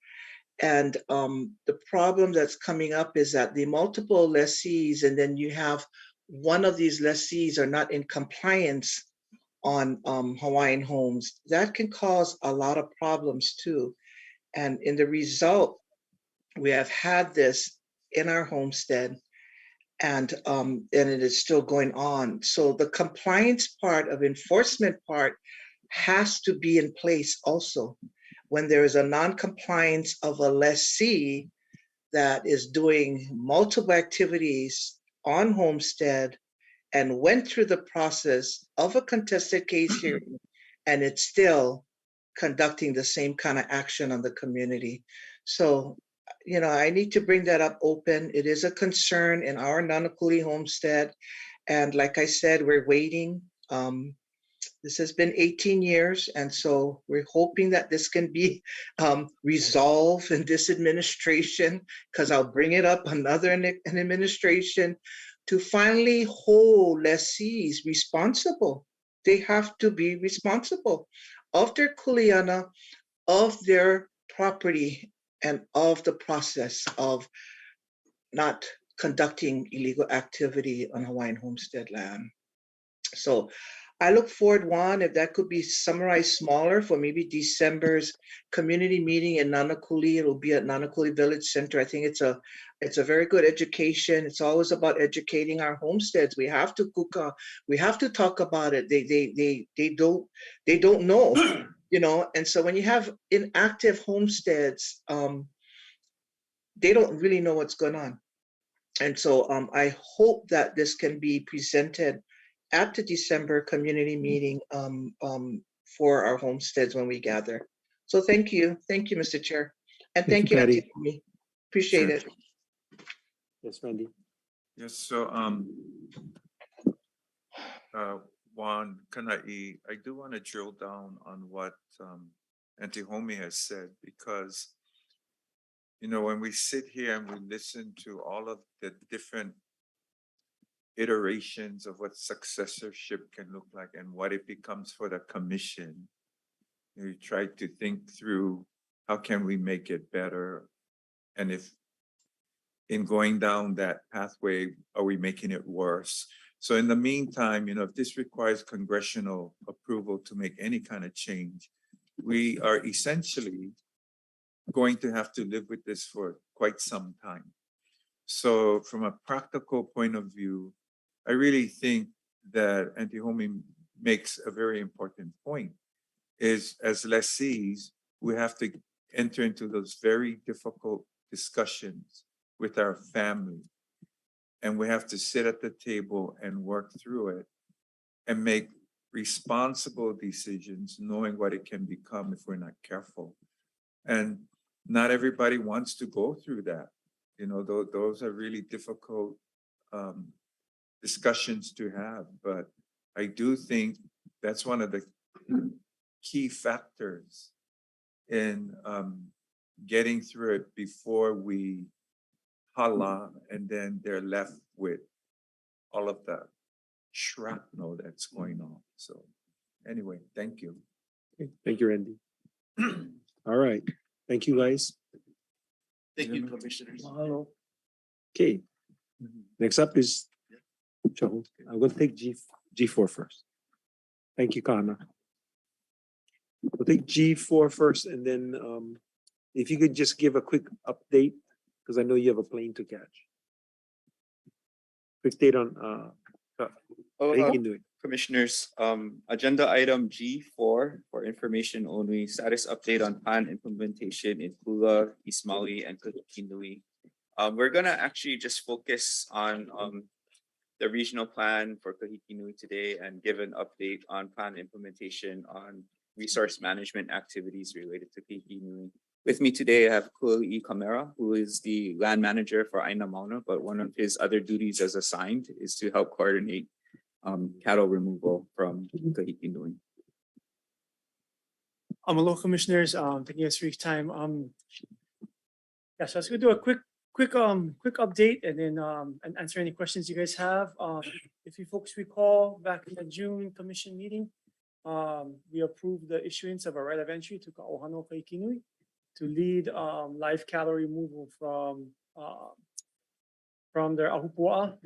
and the problem that's coming up is that the multiple lessees, and then you have one of these lessees are not in compliance on Hawaiian homes, that can cause a lot of problems too. And in the result, we have had this in our homestead, and it is still going on. So the compliance part of enforcement part has to be in place also. When there is a non-compliance of a lessee that is doing multiple activities on homestead and went through the process of a contested case hearing, and it's still conducting the same kind of action on the community. So, I need to bring that up open. It is a concern in our Nanakuli homestead. And like I said, we're waiting. This has been 18 years, and so we're hoping that this can be resolved in this administration, because I'll bring it up another an administration to finally hold lessees responsible. They have to be responsible of their kuleana, of their property, and of the process of not conducting illegal activity on Hawaiian homestead land. So I look forward, Juan, if that could be summarized smaller for maybe December's community meeting in Nanakuli. It'll be at Nanakuli Village Center. I think it's a very good education. It's always about educating our homesteads. We have to kuka. We have to talk about it. They don't know, And so when you have inactive homesteads, they don't really know what's going on. And so I hope that this can be presented at the December community meeting for our homesteads when we gather. So thank you, Mr. Chair, and thank you, Patty. Auntie. Appreciate it. Yes, Randy. Yes, so Juan Kanai, I do want to drill down on what Antihome has said, because when we sit here and we listen to all of the different iterations of what successorship can look like and what it becomes for the commission, we try to think through how can we make it better, and if in going down that pathway, are we making it worse? So in the meantime, if this requires congressional approval to make any kind of change, we are essentially going to have to live with this for quite some time. So from a practical point of view, I really think that Auntie Homie makes a very important point, is as lessees, we have to enter into those very difficult discussions with our family. And we have to sit at the table and work through it and make responsible decisions, knowing what it can become if we're not careful. And not everybody wants to go through that. You know, those are really difficult discussions to have. But I do think that's one of the key factors in getting through it before we holla and then they're left with all of that shrapnel that's going on. So anyway, thank you. Okay, thank you, Randy. All right. Thank you, guys. Thank you, commissioners. Mahalo. Okay. Next up is Joe. I'm going to take G4 first. Thank you, Kana. We'll take G4 first, and then if you could just give a quick update, because I know you have a plane to catch. Quick date on Hawaiian. Commissioners, agenda item G4 for information only, status update on plan implementation in Kula, East Maui, and Kahiki Nui. We're gonna actually just focus on the regional plan for Kahiki Nui today and give an update on plan implementation on resource management activities related to Kahiki Nui. With me today, I have Kuali'i Kamera, who is the land manager for Aina Mauna, but one of his other duties as assigned is to help coordinate cattle removal from Kahiki Nui. Hello, commissioners. Thank you guys for your time. Yeah, so I was gonna do a quick update and then and answer any questions you guys have. If you folks recall, back in the June commission meeting, we approved the issuance of a right of entry to Ka'ohano Kahiki Nui to lead live cattle removal from their ahupua.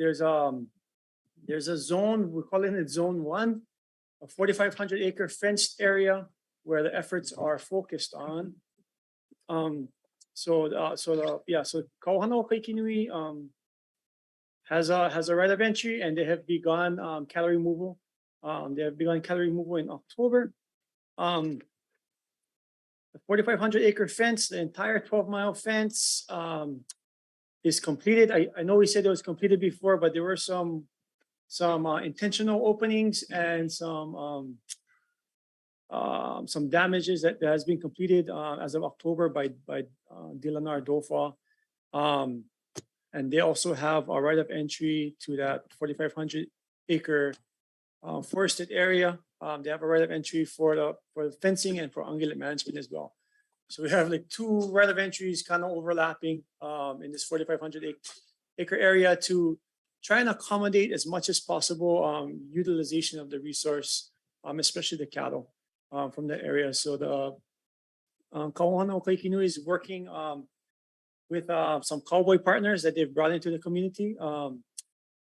There's a zone, we're calling it Zone 1, a 4,500 acre fenced area where the efforts are focused on. So Ka'ohano Kahiki Nui has a right of entry, and they have begun cattle removal. They have begun cattle removal in October. The 4,500 acre fence, the entire 12-mile fence is completed. I know we said it was completed before, but there were some intentional openings and some damages that has been completed as of October by Dilanar Dofa. And they also have a right of entry to that 4,500 acre forested area. They have a right of entry for the fencing and for ungulate management as well. So we have like two right of entries kind of overlapping in this 4,500 acre area to try and accommodate as much as possible utilization of the resource, especially the cattle from the area. So the Ka'ohano Kahiki Nui is working with some cowboy partners that they've brought into the community.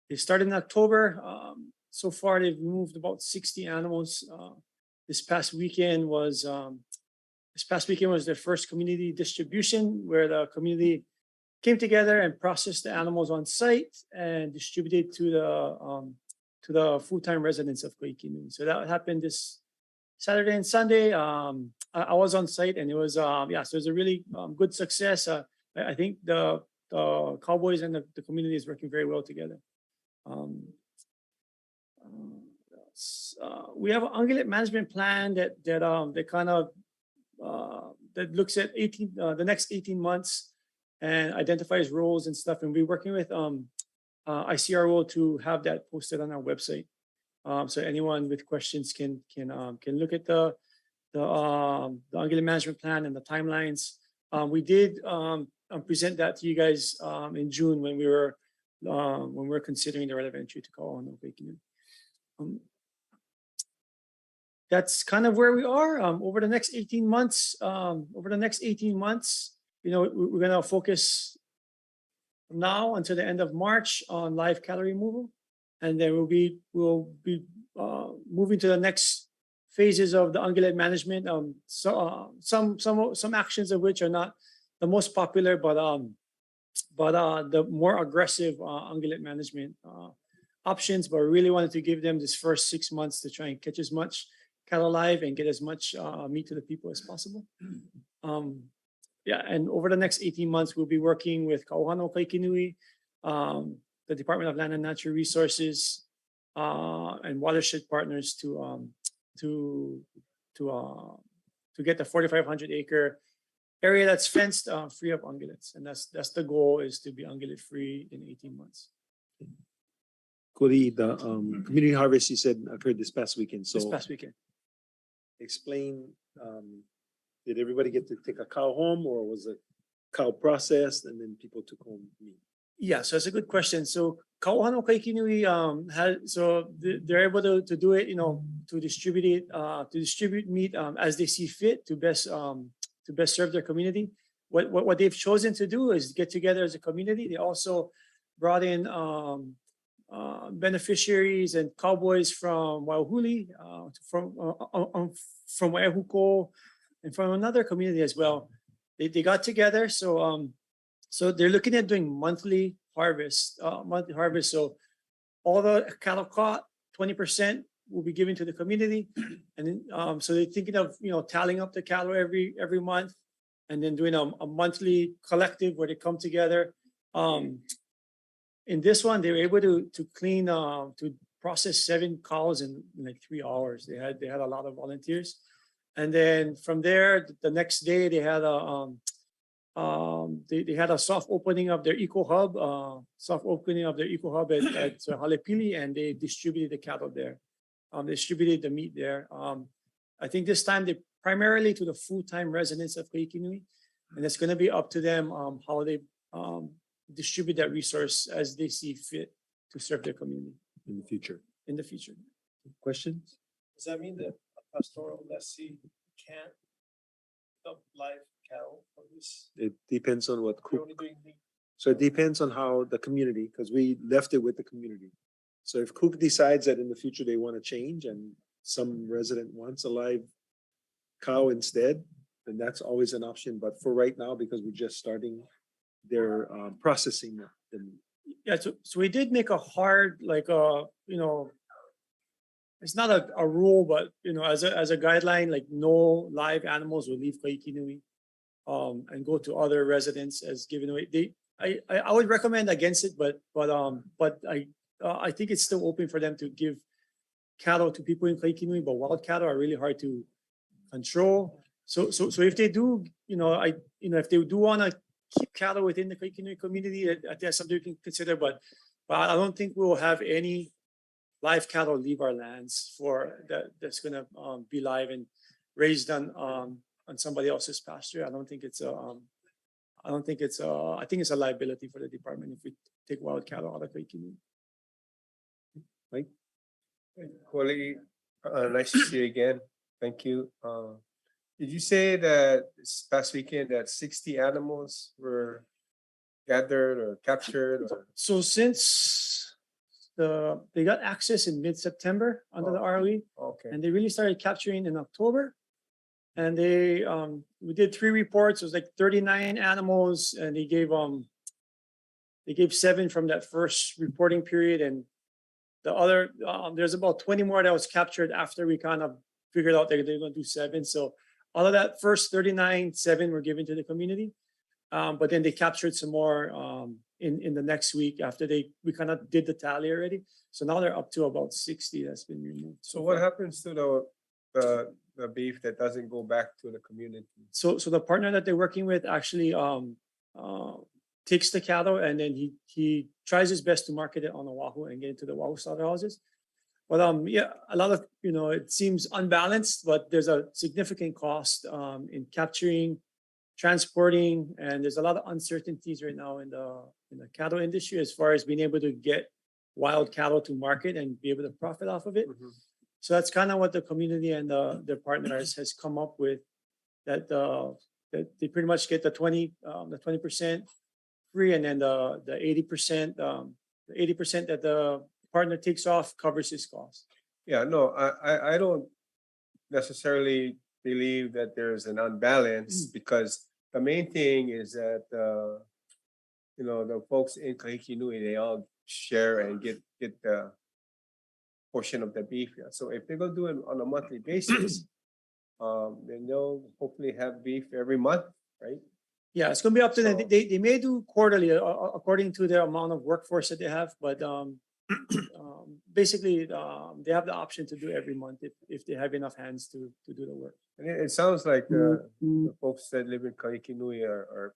They started in October. So far, they've moved about 60 animals. This past weekend was their first community distribution, where the community came together and processed the animals on site and distributed to the full-time residents of Kahiki Nui. So that happened this Saturday and Sunday. I was on site, and it was so it was a really good success. I think the cowboys and the community is working very well together. We have an ungulate management plan that kind of that looks at the next 18 months and identifies roles and stuff. And we're working with ICRO to have that posted on our website. So anyone with questions can look at the ungulate management plan and the timelines. We did present that to you guys in June when we were considering the right of entry to Ka'ohano Kahiki Nui. That's kind of where we are over the next 18 months. You know, we're going to focus from now until the end of March on live cattle removal, and then we'll be moving to the next phases of the ungulate management. Some actions of which are not the most popular, but the more aggressive ungulate management options. But we really wanted to give them this first 6 months to try and catch as much cattle alive and get as much meat to the people as possible. Yeah, and over the next 18 months, we'll be working with Kauhano Kaikinui, the Department of Land and Natural Resources, and watershed partners to get the 4,500 acre area that's fenced free of ungulates, and that's the goal, is to be ungulate free in 18 months. Cody, the community harvest you said occurred this past weekend. So This past weekend. explain, did everybody get to take a cow home, or was it cow processed and then people took home meat? Yeah, so that's a good question. So Kauhano Kaikinui they're able to do it, to distribute meat as they see fit to best serve their community. What they've chosen to do is get together as a community. They also brought in beneficiaries and cowboys from Waiahuli, from Waiahuko, and from another community as well. They got together, so they're looking at doing monthly harvest. So all the cattle caught, 20% will be given to the community, and then so they're thinking of tallying up the cattle every month, and then doing a monthly collective where they come together. In this one, they were able to clean to process 7 cows in like 3 hours. They had a lot of volunteers, and then from there, the next day they had a soft opening of their eco hub, at Halepili, and they distributed the cattle there. Distributed the meat there. I think this time they primarily to the full-time residents of Kaikinui, and it's going to be up to them how they distribute that resource as they see fit to serve their community in the future. Questions? Does that mean that a pastoral lessee can't pick up live cattle for this? It depends on what We're Cook. only doing meat. So it depends on how the community, because we left it with the community. So if Cook decides that in the future they want to change and some resident wants a live cow instead, then that's always an option. But for right now, because we're just starting, they're processing the meat. Yeah, so we did make a hard, it's not a rule, but as a guideline, like no live animals will leave Kaikinui and go to other residents as given away. I would recommend against it, but I think it's still open for them to give cattle to people in Kaikinui, but wild cattle are really hard to control. So if they do, if they do want to keep cattle within the Kaikinui community, I think that's something we can consider. But I don't think we will have any live cattle leave our lands that's going to be live and raised on somebody else's pasture. I think it's a liability for the department if we take wild cattle out of Kaikinui. Mike? Koli, nice to see you again. Thank you. Did you say that this past weekend that 60 animals were gathered or captured? So since they got access in mid-September under the ROE, Okay. and they really started capturing in October, and we did 3 reports. It was like 39 animals, and they gave 7 from that first reporting period, and the other there's about 20 more that was captured after we kind of figured out they're going to do 7. So all of that first 39, 7 were given to the community, but then they captured some more in the next week after we kind of did the tally already. So now they're up to about 60 that's been removed. So what happens to the beef that doesn't go back to the community? So the partner that they're working with actually takes the cattle, and then he tries his best to market it on Oahu and get it to the Oahu slaughterhouses. But a lot of it seems unbalanced, but there's a significant cost in capturing, transporting, and there's a lot of uncertainties right now in the cattle industry as far as being able to get wild cattle to market and be able to profit off of it. Mm-hmm. So that's kind of what the community and their partners has come up with, that they pretty much get the 20% free, and then the 80% that the partner takes off covers his costs. Yeah, no, I don't necessarily believe that there's an unbalance because the main thing is that, the folks in Kahikinui, they all share and get the portion of the beef. Yeah. So if they're gonna do it on a monthly basis, then they'll hopefully have beef every month, right? Yeah, it's gonna be up to them. So- They may do quarterly according to their amount of workforce that they have, but basically they have the option to do every month if they have enough hands to do the work. And it sounds like the folks that live in Kahikinui are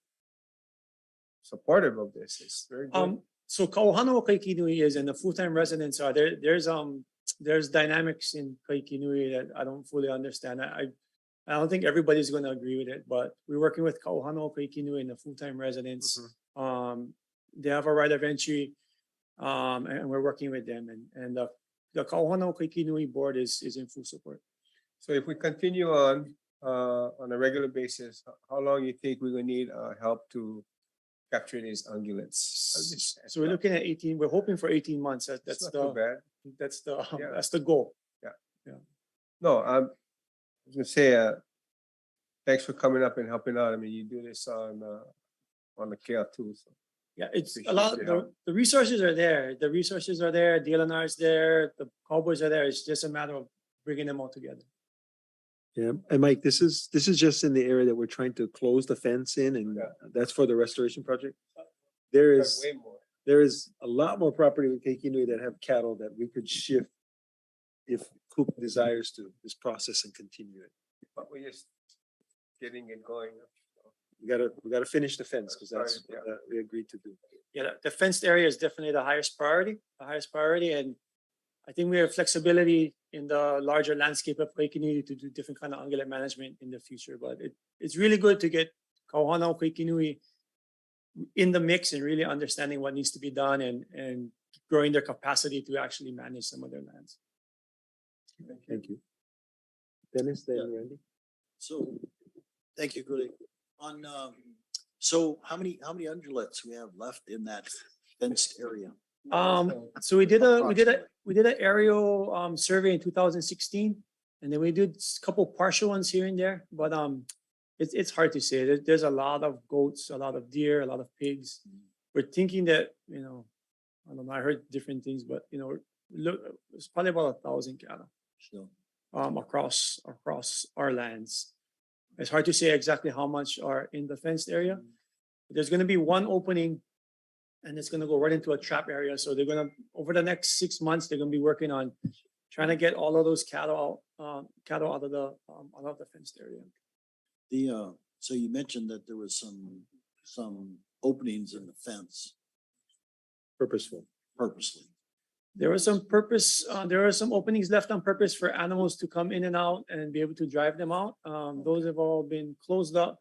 supportive of this. It's very good. So Kauhano Kaikinui is, and the full-time residents are there. There's dynamics in Kaikinui that I don't fully understand. I don't think everybody's going to agree with it, but we're working with Kauhano Kaikinui and the full-time residents. They have a right of entry, and we're working with them. And the Kauhano Kaikinui board is in full support. So if we continue on a regular basis, how long you think we're gonna need help to capture these ungulates? So we're looking at 18. We're hoping for 18 months. That's not too bad. That's the Yeah. that's the goal. No, I was gonna say, thanks for coming up and helping out. I mean, you do this on the KL too. So Yeah, it's a appreciate lot. your The, help. the resources are there. The resources are there. DLNR is there. The cowboys are there. It's just a matter of bringing them all together. Yeah, and Mike, this is just in the area that we're trying to close the fence in, and that's for the restoration project. There That's is way more. there is a lot more property with Keikinui that have cattle that we could shift if Coop desires to this process and continue it. But we're just getting it going. We gotta finish the fence because that's Sorry, what we agreed to do. Yeah, the fenced area is definitely the highest priority, and I think we have flexibility in the larger landscape of Kaikinui to do different kind of ungulate management in the future. But it's really good to get Kauhana Kaikinui in the mix and really understanding what needs to be done and growing their capacity to actually manage some of their lands. Thank you. Dennis, then Randy. So, thank you, Goody. So how many ungulates we have left in that fenced area? So we did an aerial survey in 2016, and then we did a couple partial ones here and there, but it's hard to say. There's a lot of goats, a lot of deer, a lot of pigs. We're thinking that, I don't know, I heard different things, but look, it's probably about 1,000 cattle across our lands. It's hard to say exactly how much are in the fenced area. There's going to be one opening, and it's going to go right into a trap area. So they're going to, over the next 6 months, they're going to be working on trying to get all of those cattle out of the fenced area. So you mentioned that there was some openings in the fence Purposefully. There was some purpose. There are some openings left on purpose for animals to come in and out and be able to drive them out. Those have all been closed up.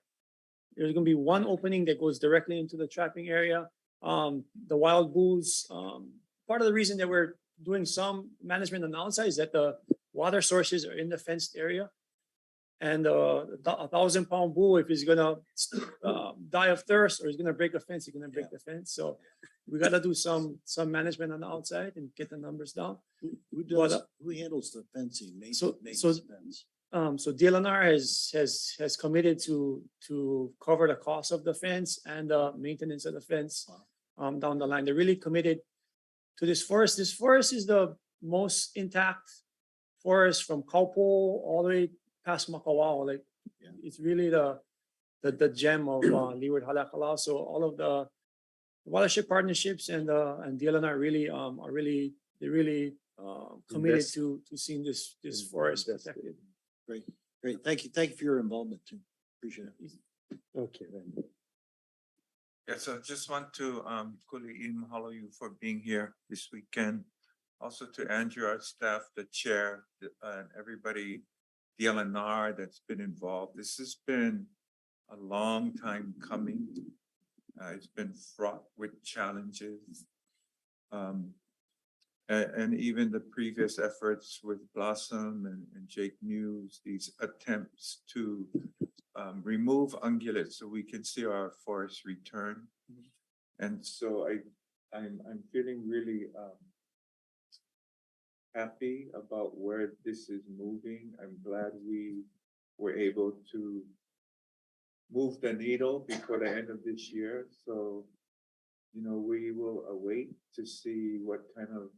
There's going to be one opening that goes directly into the trapping area. The wild bulls. Part of the reason that we're doing some management on the outside is that the water sources are in the fenced area, and a 1,000-pound bull, if he's gonna die of thirst or he's gonna break the fence, he's gonna break the fence. So we gotta do some management on the outside and get the numbers down. Who handles the fencing? Maintenance fence? So DLNR has committed to cover the cost of the fence and maintenance of the fence down the line. They're really committed to this forest. This forest is the most intact forest from Kaupo all the way past Makawao. Like it's really the gem of Leeward Halakala. So all of the watershed partnerships and DLNR really are really committed to seeing this forest protected. Great. Thank you for your involvement too. Appreciate it. Okay, then. Yeah, so just want to kuli'in mahalo you for being here this weekend. Also to Andrew, our staff, the chair, and everybody, the LNR that's been involved. This has been a long time coming. It's been fraught with challenges. And even the previous efforts with Blossom and Jake News, these attempts to remove ungulates so we can see our forest return. And so I'm feeling really happy about where this is moving. I'm glad we were able to move the needle before the end of this year. So, you know, we will await to see what kind of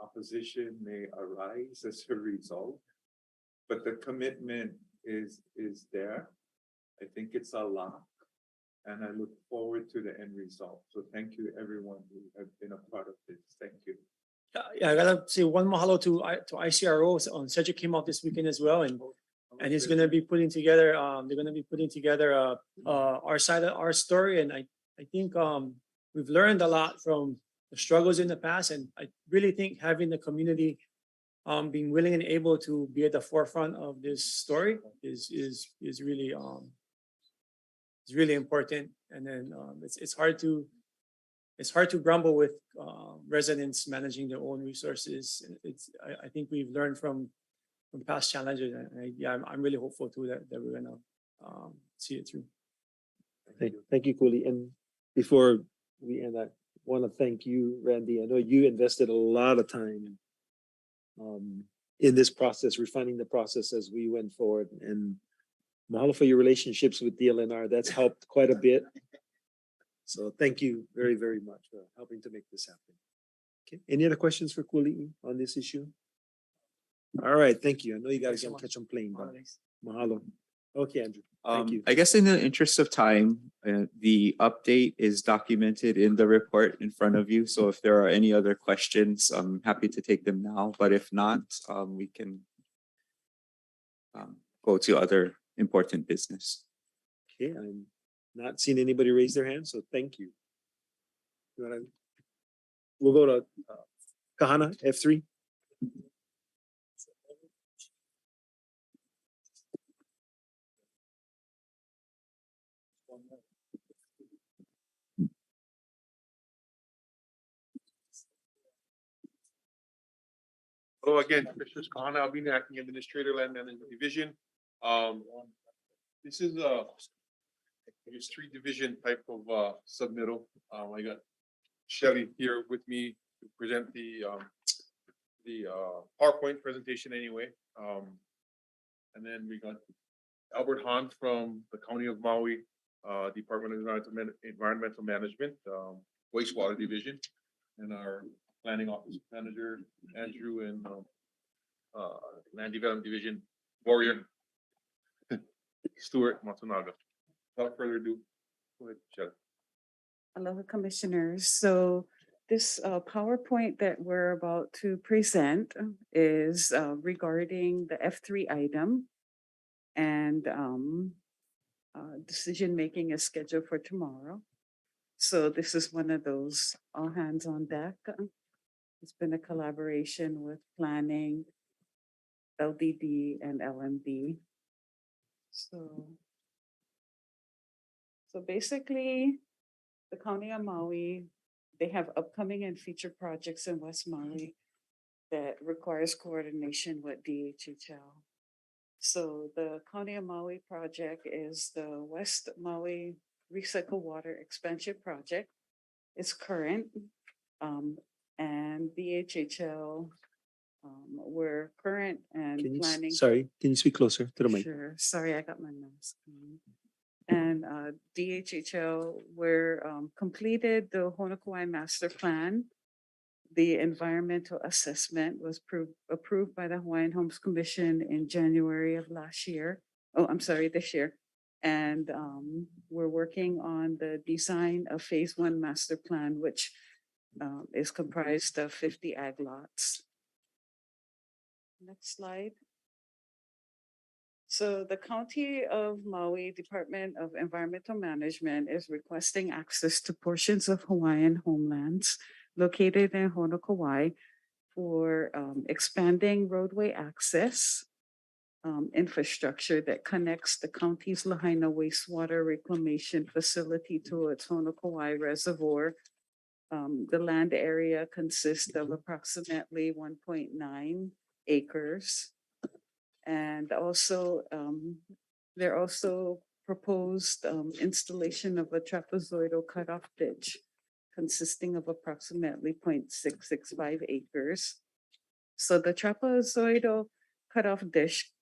opposition may arise as a result. But the commitment is there. I think it's a lot. And I look forward to the end result. So thank you, everyone who have been a part of this. Thank you. Yeah, I gotta say one mahalo to ICRO. Cedric came out this weekend as well, and he's gonna be putting together. They're gonna be putting together our side of our story, and I think we've learned a lot from the struggles in the past, and I really think having the community being willing and able to be at the forefront of this story is really it's really important. And then it's hard to grumble with residents managing their own resources. I think we've learned from past challenges, and I'm really hopeful too that we're gonna see it through. Thank you, Cooley. And before we end, I want to thank you, Randy. I know you invested a lot of time in this process, refining the process as we went forward. And mahalo for your relationships with DLNR. That's helped quite a bit. So thank you very, very much for helping to make this happen. Okay. Any other questions for Cooley on this issue? All right. Thank you. I know you guys gotta catch on plane, but mahalo. Okay, Andrew. Thank you. I guess in the interest of time, the update is documented in the report in front of you. So if there are any other questions, I'm happy to take them now. But if not, we can go to other important business. Okay, I'm not seeing anybody raise their hand, so thank you. We'll go to Kahana, F3. Hello again, Commissioners Khan, I'll be the acting administrator, land management division. This is I guess 3-division type of submittal. I got Shelley here with me to present the PowerPoint presentation anyway. And then we got Albert Hahn from the County of Maui, Department of Environmental Management, wastewater division, and our planning office manager, Andrew, and land development division, Warrior, Stuart Matsunaga. Without further ado, go ahead, Shelley. Aloha, Commissioners. So this PowerPoint that we're about to present is regarding the F3 item, and decision-making is scheduled for tomorrow. So this is one of those all hands on deck. It's been a collaboration with planning, LDD, and LMD. So basically, the County of Maui, they have upcoming and future projects in West Maui that requires coordination with DHHL. So the County of Maui project is the West Maui Recycle Water Expansion Project. It's current, and DHHL, we're current and planning. Sorry, can you speak closer to the mic? Sure. Sorry, I got my mask on. And DHHL, we're completed the Honokawai Master Plan. The environmental assessment was approved by the Hawaiian Homes Commission in January of last year. Oh, I'm sorry, this year. And we're working on the design of Phase 1 Master Plan, which is comprised of 50 ag lots. Next slide. So the County of Maui Department of Environmental Management is requesting access to portions of Hawaiian homelands located in Honokawai for expanding roadway access infrastructure that connects the county's Lahaina wastewater reclamation facility to its Honokawai reservoir. The land area consists of approximately 1.9 acres. And also, there also proposed installation of a trapezoidal cutoff ditch consisting of approximately 0.665 acres. So the trapezoidal cutoff ditch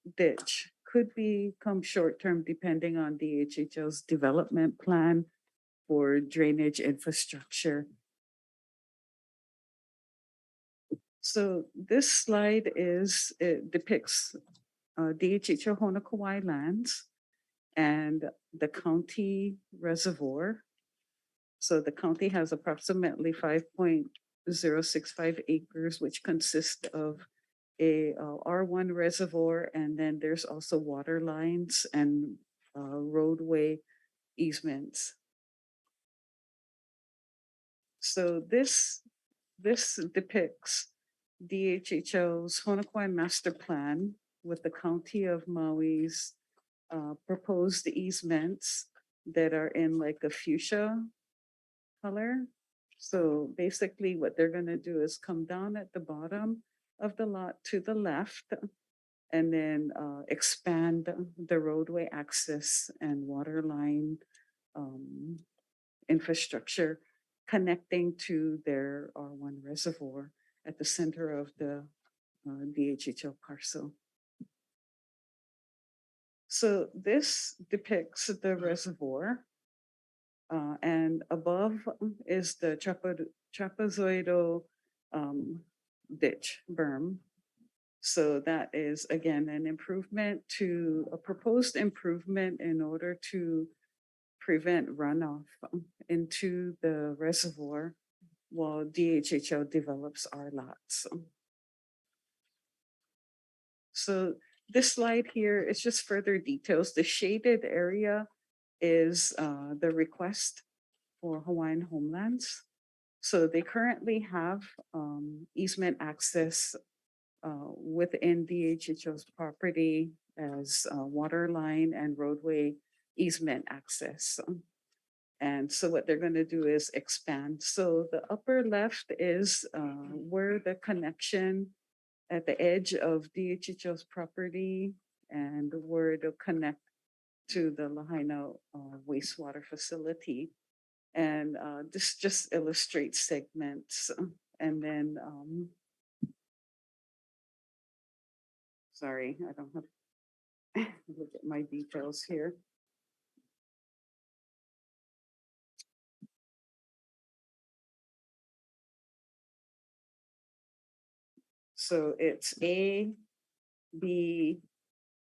could become short-term depending on DHHL's development plan for drainage infrastructure. So this slide it depicts DHHL Honokawai lands and the county reservoir. So the county has approximately 5.065 acres, which consist of a R1 reservoir, and then there's also water lines and roadway easements. So this depicts DHHL's Honokawai Master Plan with the County of Maui's proposed easements that are in like a fuchsia color. So basically what they're gonna do is come down at the bottom of the lot to the left and then expand the roadway access and water line infrastructure connecting to their R1 reservoir at the center of the DHHL parcel. So this depicts the reservoir and above is the trapezoidal ditch berm. So that is again a proposed improvement in order to prevent runoff into the reservoir while DHHL develops our lots. So this slide here is just further details. The shaded area is the request for Hawaiian Homelands. So they currently have easement access within DHHL's property as water line and roadway easement access. And so what they're going to do is expand. So the upper left is where the connection at the edge of DHHL's property and where to connect to the Lahaina wastewater facility. And this just illustrates segments. And then, sorry, I don't have, look at my details here. So it's A, B,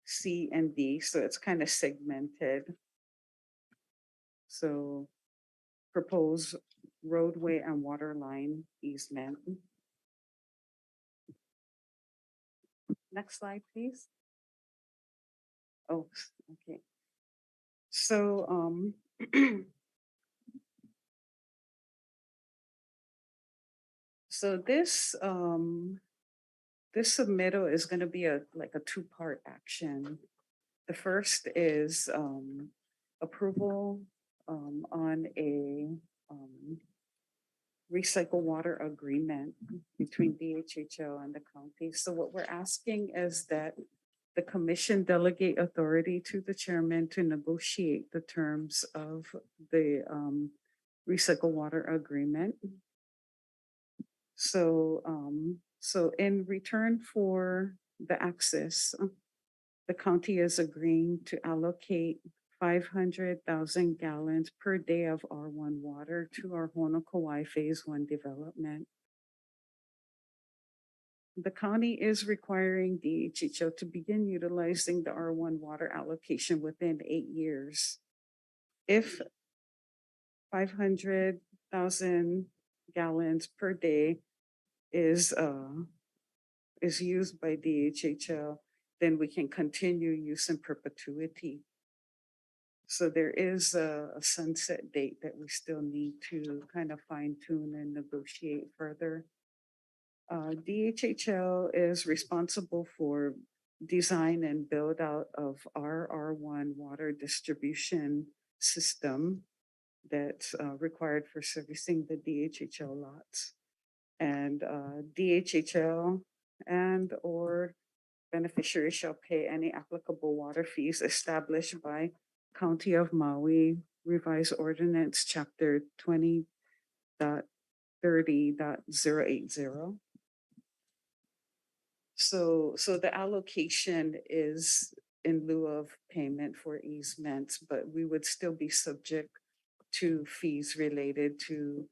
C, and D. So it's kind of segmented. So propose roadway and water line easement. Next slide, please. Oh, okay. So so this submittal is going to be like a two-part action. The first is approval on a recycle water agreement between DHHL and the county. So what we're asking is that the commission delegate authority to the chairman to negotiate the terms of the recycle water agreement. So, so in return for the access, the county is agreeing to allocate 500,000 gallons per day of R1 water to our Honokawai Phase 1 development. The county is requiring DHHL to begin utilizing the R1 water allocation within 8 years. If 500,000 gallons per day is used by DHHL, then we can continue use in perpetuity. So there is a sunset date that we still need to kind of fine tune and negotiate further. DHHL is responsible for design and build out of our R1 water distribution system that's required for servicing the DHHL lots. And DHHL and or beneficiaries shall pay any applicable water fees established by County of Maui Revised Ordinance Chapter 20.30.080. So the allocation is in lieu of payment for easements, but we would still be subject to fees related to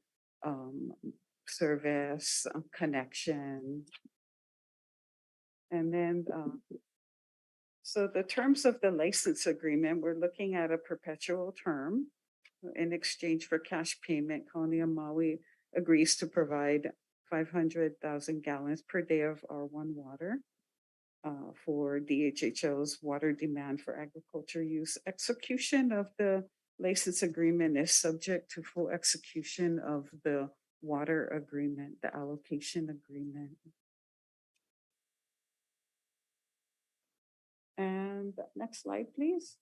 service, connection. And then, so the terms of the license agreement, we're looking at a perpetual term. In exchange for cash payment, County of Maui agrees to provide 500,000 gallons per day of R1 water for DHHL's water demand for agriculture use. Execution of the license agreement is subject to full execution of the water agreement, the allocation agreement. And next slide, please.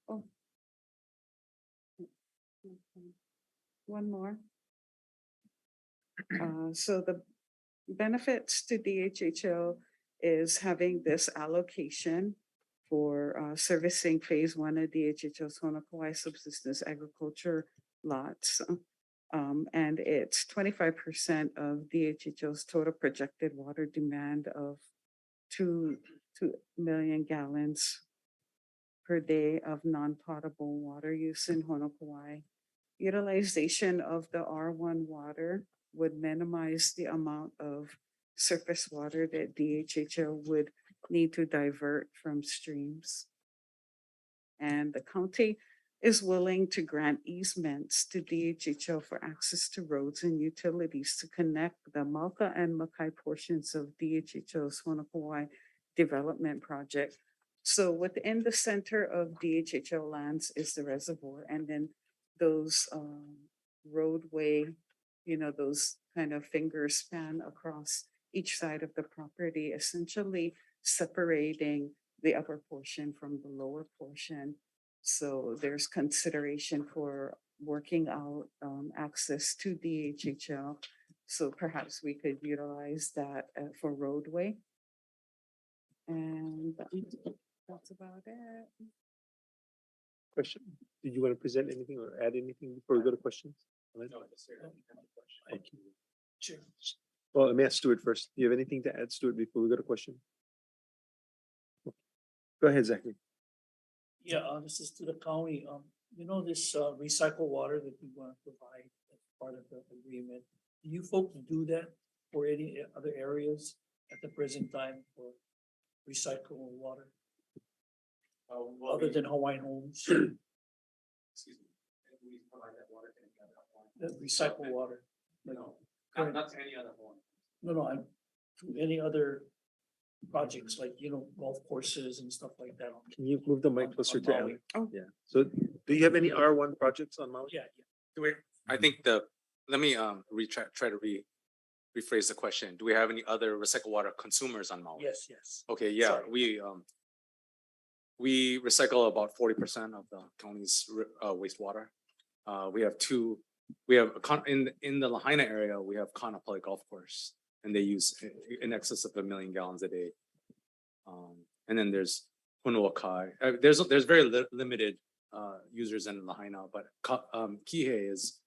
Oh. One more. So the benefits to DHHL is having this allocation for servicing phase 1 of DHHL's Honokaʻi subsistence agriculture lots. And it's 25% of DHHL's total projected water demand of 2 million gallons per day of non-potable water use in Honokaʻi. Utilization of the R1 water would minimize the amount of surface water that DHHL would need to divert from streams. And the county is willing to grant easements to DHHL for access to roads and utilities to connect the Malka and Makai portions of DHHL's Honokaʻi development project. So within the center of DHHL lands is the reservoir, and then those roadway, those kind of fingers span across each side of the property, essentially separating the upper portion from the lower portion. So there's consideration for working out access to DHHL. So perhaps we could utilize that for roadway. And that's about it. Question? Did you want to present anything or add anything before we go to questions? Thank you. Sure. Well, let me ask Stuart first. Do you have anything to add, Stuart, before we go to question? Go ahead, Zachary. Yeah, this is to the county. This recycled water that we want to provide as part of the agreement. Do you folks do that for any other areas at the present time for recycled water? Other than Hawaiian homes? Excuse me. We provide that water to any other Hawaiian. The recycled water? No, Current- not to any other Hawaiian. No, I'm to any other projects like, golf courses and stuff like that. Can you move the mic closer to Maui. Ali? Oh, yeah. So do you have any R1 projects on Maui? Yeah. Do we, I think let me try to rephrase the question. Do we have any other recycled water consumers on Maui? Yes. Okay, yeah, Sorry. we recycle about 40% of the county's wastewater. In the Lahaina area, we have Kaanapali Golf Course, and they use in excess of 1 million gallons a day. And then there's Punuakai. There's very limited users in Lahaina, but Kihei is,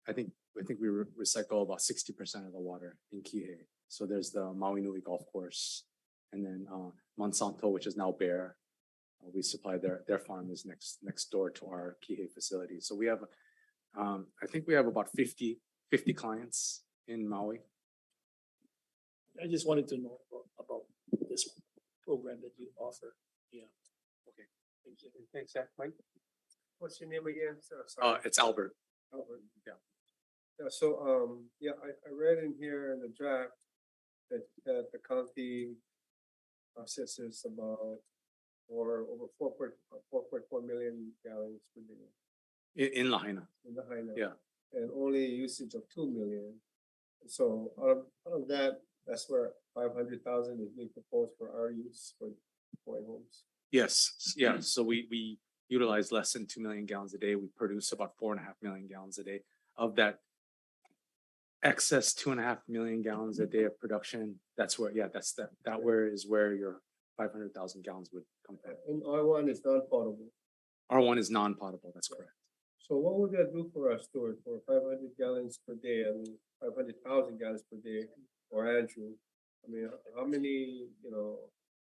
I think we recycle about 60% of the water in Kihei. So there's the Maui Nui Golf Course, and then Monsanto, which is now Bear. We supply their farm is next door to our Kihei facility. So we have, I think we have about 50 clients in Maui. I just wanted to know about this program that you offer. Yeah. Okay. Thank you. Thanks, Zach. Mike? What's your name again? Sorry. It's Albert. Albert. Yeah. Yeah, so, I read in here in the draft that the county processes about over 4.4 million gallons per day In Lahaina. in the Lahaina. Yeah. And only usage of 2 million. So out of that, that's where 500,000 is being proposed for our use for homes. Yes. Yeah. So we utilize less than 2 million gallons a day. We produce about 4.5 million gallons a day. Of that excess 2.5 million gallons a day of production, that's where where your 500,000 gallons would come from. And R1 is non-potable. R1 is non-potable. That's correct. So what would that do for us, Stuart, for 500 gallons per day? I mean, 500,000 gallons per day, or Andrew? I mean, how many,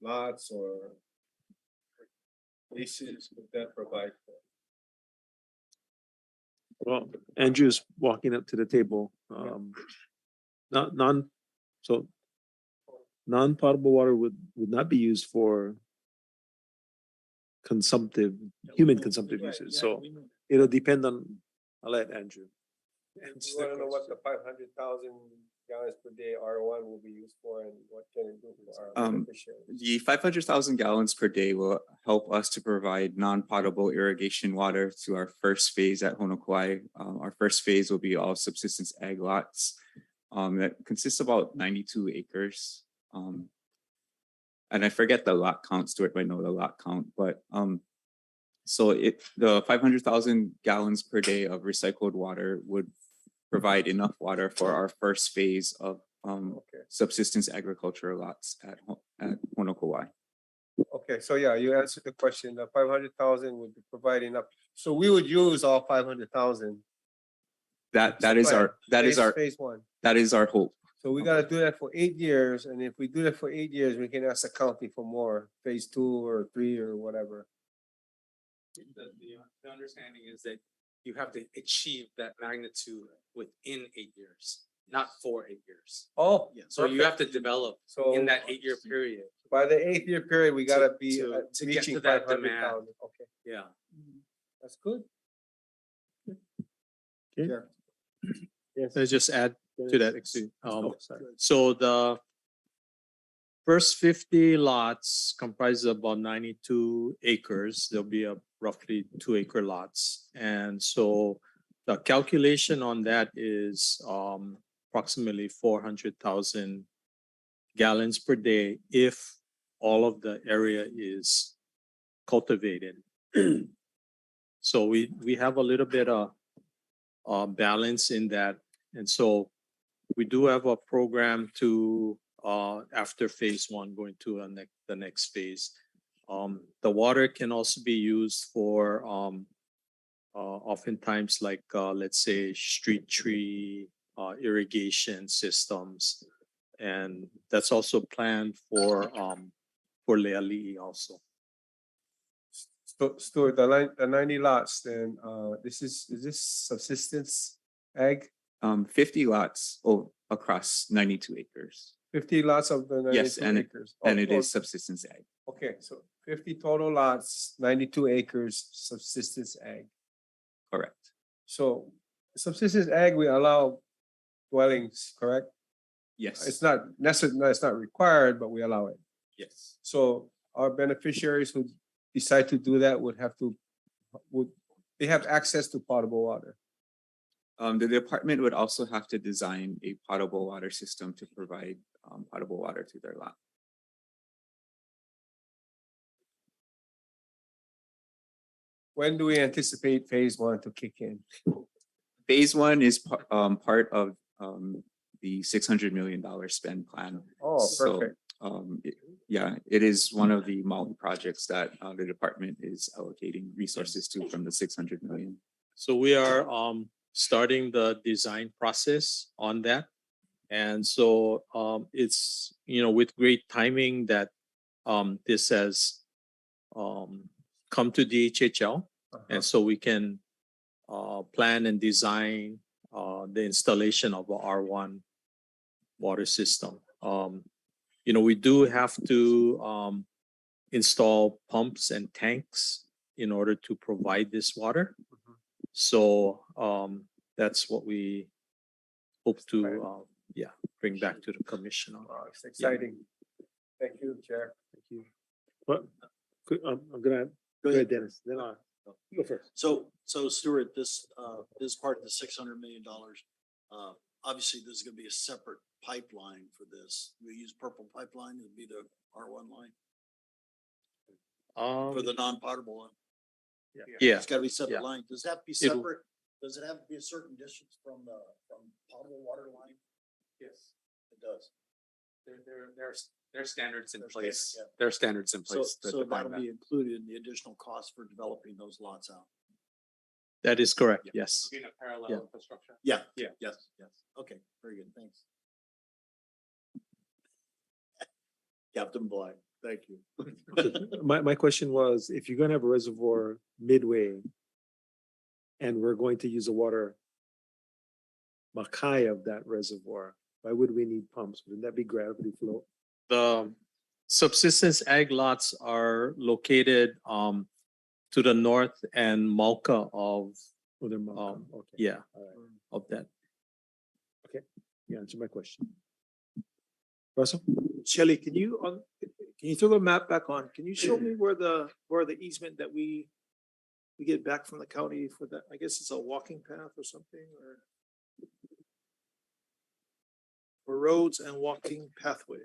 lots or leases would that provide for? Well, Andrew's walking up to the table. Not so non-potable water would not be used for human consumptive uses. So it'll depend on, I'll let Andrew. We want to know what the 500,000 gallons per day R1 will be used for and what can it do for our beneficiaries? The 500,000 gallons per day will help us to provide non-potable irrigation water to our first phase at Honokwai. Our first phase will be all subsistence ag lots that consists of about 92 acres. And I forget the lot count, Stuart might know the lot count, but so the 500,000 gallons per day of recycled water would provide enough water for our first phase of subsistence agricultural lots at Honokowai. Okay, so yeah, you answered the question. The 500,000 would be providing enough. So we would use all 500,000. That is our phase one. That is our hope. So we gotta do that for 8 years, and if we do that for 8 years, we can ask the county for more, phase 2 or 3 or whatever. The understanding is that you have to achieve that magnitude within 8 years, not for 8 years. Oh, Yeah. So you have to develop in that 8-year period. By the 8th year period, we gotta be to get reaching to that 500,000. Okay, Yeah. that's good. Okay. Sure. Yes. Let's just add to that. Oh, sorry. So the first 50 lots comprise about 92 acres. There'll be roughly 2-acre lots. And so the calculation on that is approximately 400,000 gallons per day if all of the area is cultivated. So we have a little bit of balance in that. And so we do have a program to after phase 1 going to the next phase. The water can also be used for oftentimes like let's say street tree irrigation systems, and that's also planned for Leali'i also. So Stuart, the 90 lots, then is this subsistence ag? 50 lots across 92 acres. 50 lots of the 92 Yes, and acres. it is subsistence ag. Okay, so 50 total lots, 92 acres, subsistence ag. Correct. So subsistence ag, we allow dwellings, correct? Yes. It's not necessary, it's not required, but we allow it. Yes. So our beneficiaries who decide to do that would they have access to potable water? The department would also have to design a potable water system to provide potable water to their lot. When do we anticipate phase 1 to kick in? Phase 1 is part of the $600 million spend plan. Oh, So, perfect. it is one of the multi projects that the department is allocating resources to from the 600 million. So we are starting the design process on that. And so it's, with great timing that this has come to DHHL. And so we can plan and design the installation of a R1 water system. We do have to install pumps and tanks in order to provide this water. So that's what we hope to bring back to the commission. Wow, it's exciting. Thank you, Chair. Thank you. But I'm gonna go ahead, Dennis. Then you go first. So Stuart, this is part of the $600 million. Obviously, there's gonna be a separate pipeline for this. We use Purple Pipeline, it'd be the R1 line for the non-potable one. Yeah. It's gotta be separate Yeah. line. Does that have to be It'll- separate? Does it have to be a certain distance from potable water line? Yes. It does. There's standards in There's place. standards, yeah. There are standards in place. that So define that'll that. be included in the additional cost for developing those lots out. That is correct, yes. In a parallel Yeah. infrastructure. Yeah, Yeah. yes, yes. Okay, very good, thanks. Captain Bly, thank you. My question was, if you're gonna have a reservoir midway and we're going to use the water Makai of that reservoir, why would we need pumps? Wouldn't that be gravity flow? The subsistence ag lots are located to the north and Malka of Oh, they're Makai. Okay. yeah, All right. of that. Okay, you answered my question. Russell? Shelley, can you throw the map back on? Can you show me where the easement that we get back from the county for that? I guess it's a walking path or something, or for roads and walking pathway.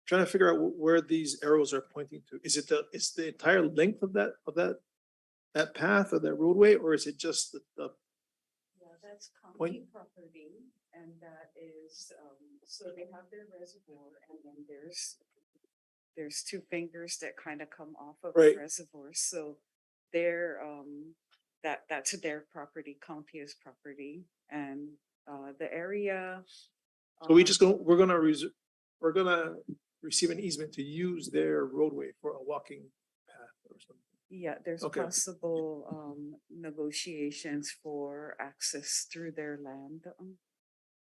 Trying to figure out where these arrows are pointing to. Is it the entire length of that path or that roadway, or is it just the Yeah, that's Point- county property, and that is, so they have their reservoir, and then there's two fingers that kind of come off of the Right. reservoir, so they're, that's their property, county's property, and, the area. So we're gonna receive an easement to use their roadway for a walking path or something. Yeah, there's Okay. possible, negotiations for access through their land.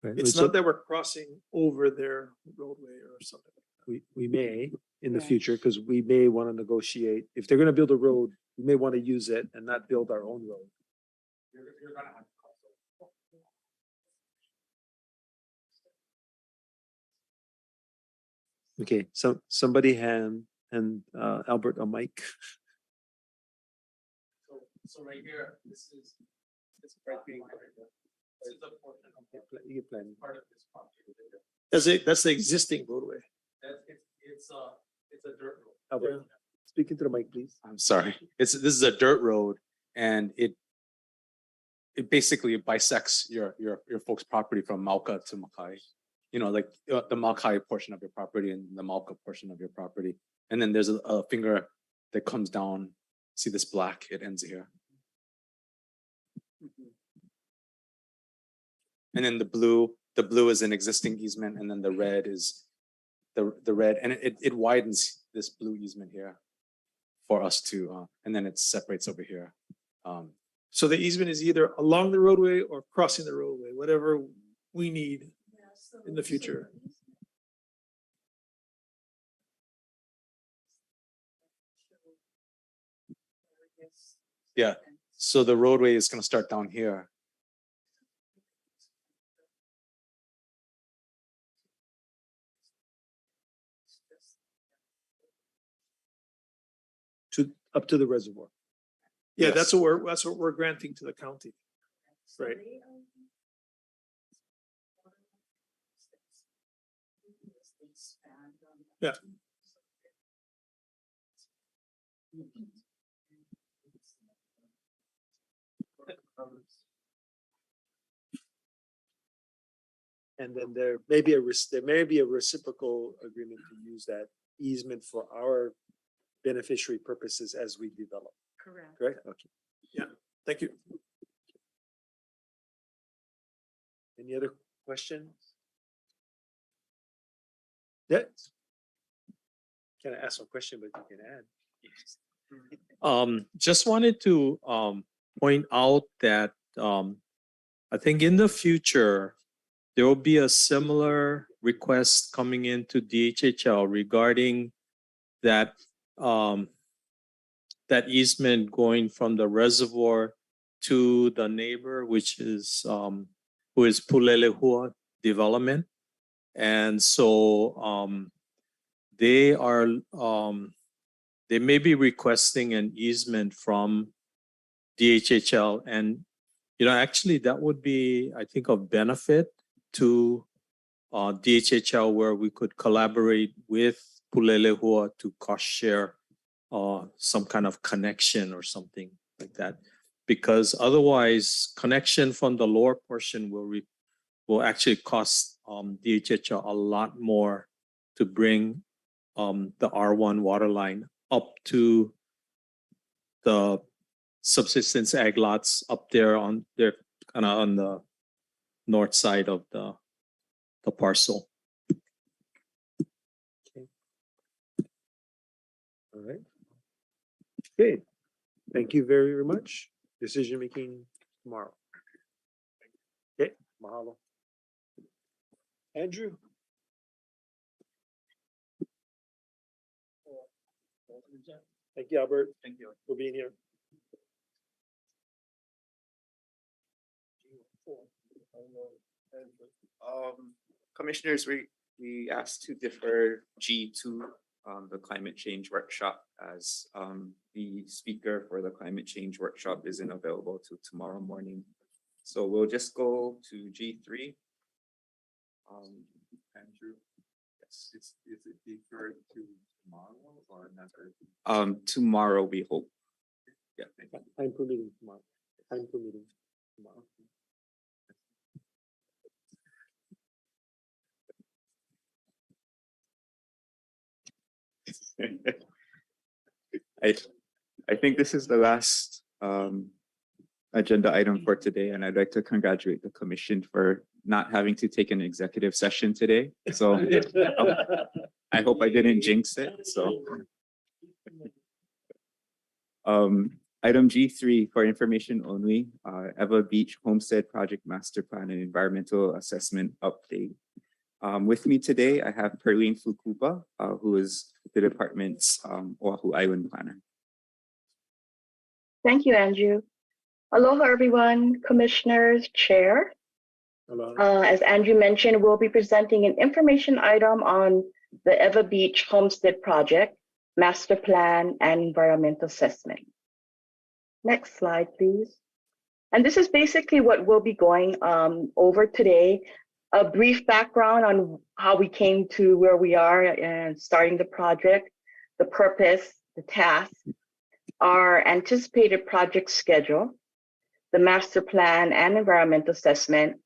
Right, It's so not that we're crossing over their roadway or something. we may in the Yeah. future, because we may want to negotiate, if they're gonna build a road, we may want to use it and not build our own road. You're gonna have. Okay, so somebody and Albert a mic. So right here, this is right being. This is a portion of You get plenty. part of this property. That's the existing roadway. It's a dirt road. Albert, speak into the mic, please. I'm sorry. This is a dirt road, and it basically bisects your folks' property from Malka to Makai. You know, like the Makai portion of your property and the Malka portion of your property. And then there's a finger that comes down. See this black? It ends here. And then the blue is an existing easement, and then the red is the red, and it widens this blue easement here for us to, and then it separates over here. So the easement is either along the roadway or crossing the roadway, whatever we need in the future. Yeah. So the roadway is going to start down here. Up to the reservoir. Yeah, Yes. that's what we're granting to the county. Right. Yeah. And then there may be a reciprocal agreement to use that easement for our beneficiary purposes as we develop, Correct. correct? Okay. Yeah, thank you. Any other questions? Yeah. Can I ask a question, but you can add? Just wanted to point out that I think in the future, there will be a similar request coming into DHHL regarding that that easement going from the reservoir to the neighbor, which is who is Pulelehua Development. And so they are they may be requesting an easement from DHHL, and actually that would be, I think, of benefit to DHHL, where we could collaborate with Pulelehua to cost share some kind of connection or something like that, because otherwise connection from the lower portion will actually cost DHHL a lot more to bring the R1 water line up to the subsistence ag lots up there on there, kind of on the north side of the parcel. All right. Okay. Thank you very, very much. Decision making tomorrow. Okay. Mahalo. Andrew. Thank you, Albert. Thank you. For being here. Commissioners, we asked to defer G2, the climate change workshop, as the speaker for the climate change workshop isn't available till tomorrow morning. So we'll just go to G3. Andrew, Yes. is it deferred to tomorrow or another? Tomorrow we hope. Yeah, thank you. Time permitting tomorrow. Time permitting tomorrow. I think this is the last agenda item for today, and I'd like to congratulate the commission for not having to take an executive session today. So I hope I didn't jinx it. So item G3 for information only, Eva Beach Homestead Project Master Plan and Environmental Assessment Update. With me today, I have Perlene Fukuba, who is the department's Oahu Island Planner. Thank you, Andrew. Aloha, everyone, commissioners, chair. Hello. As Andrew mentioned, we'll be presenting an information item on the Eva Beach Homestead Project, Master Plan, and Environmental Assessment. Next slide, please. And this is basically what we'll be going over today. A brief background on how we came to where we are and starting the project, the purpose, the task, our anticipated project schedule, the master plan and environmental assessment,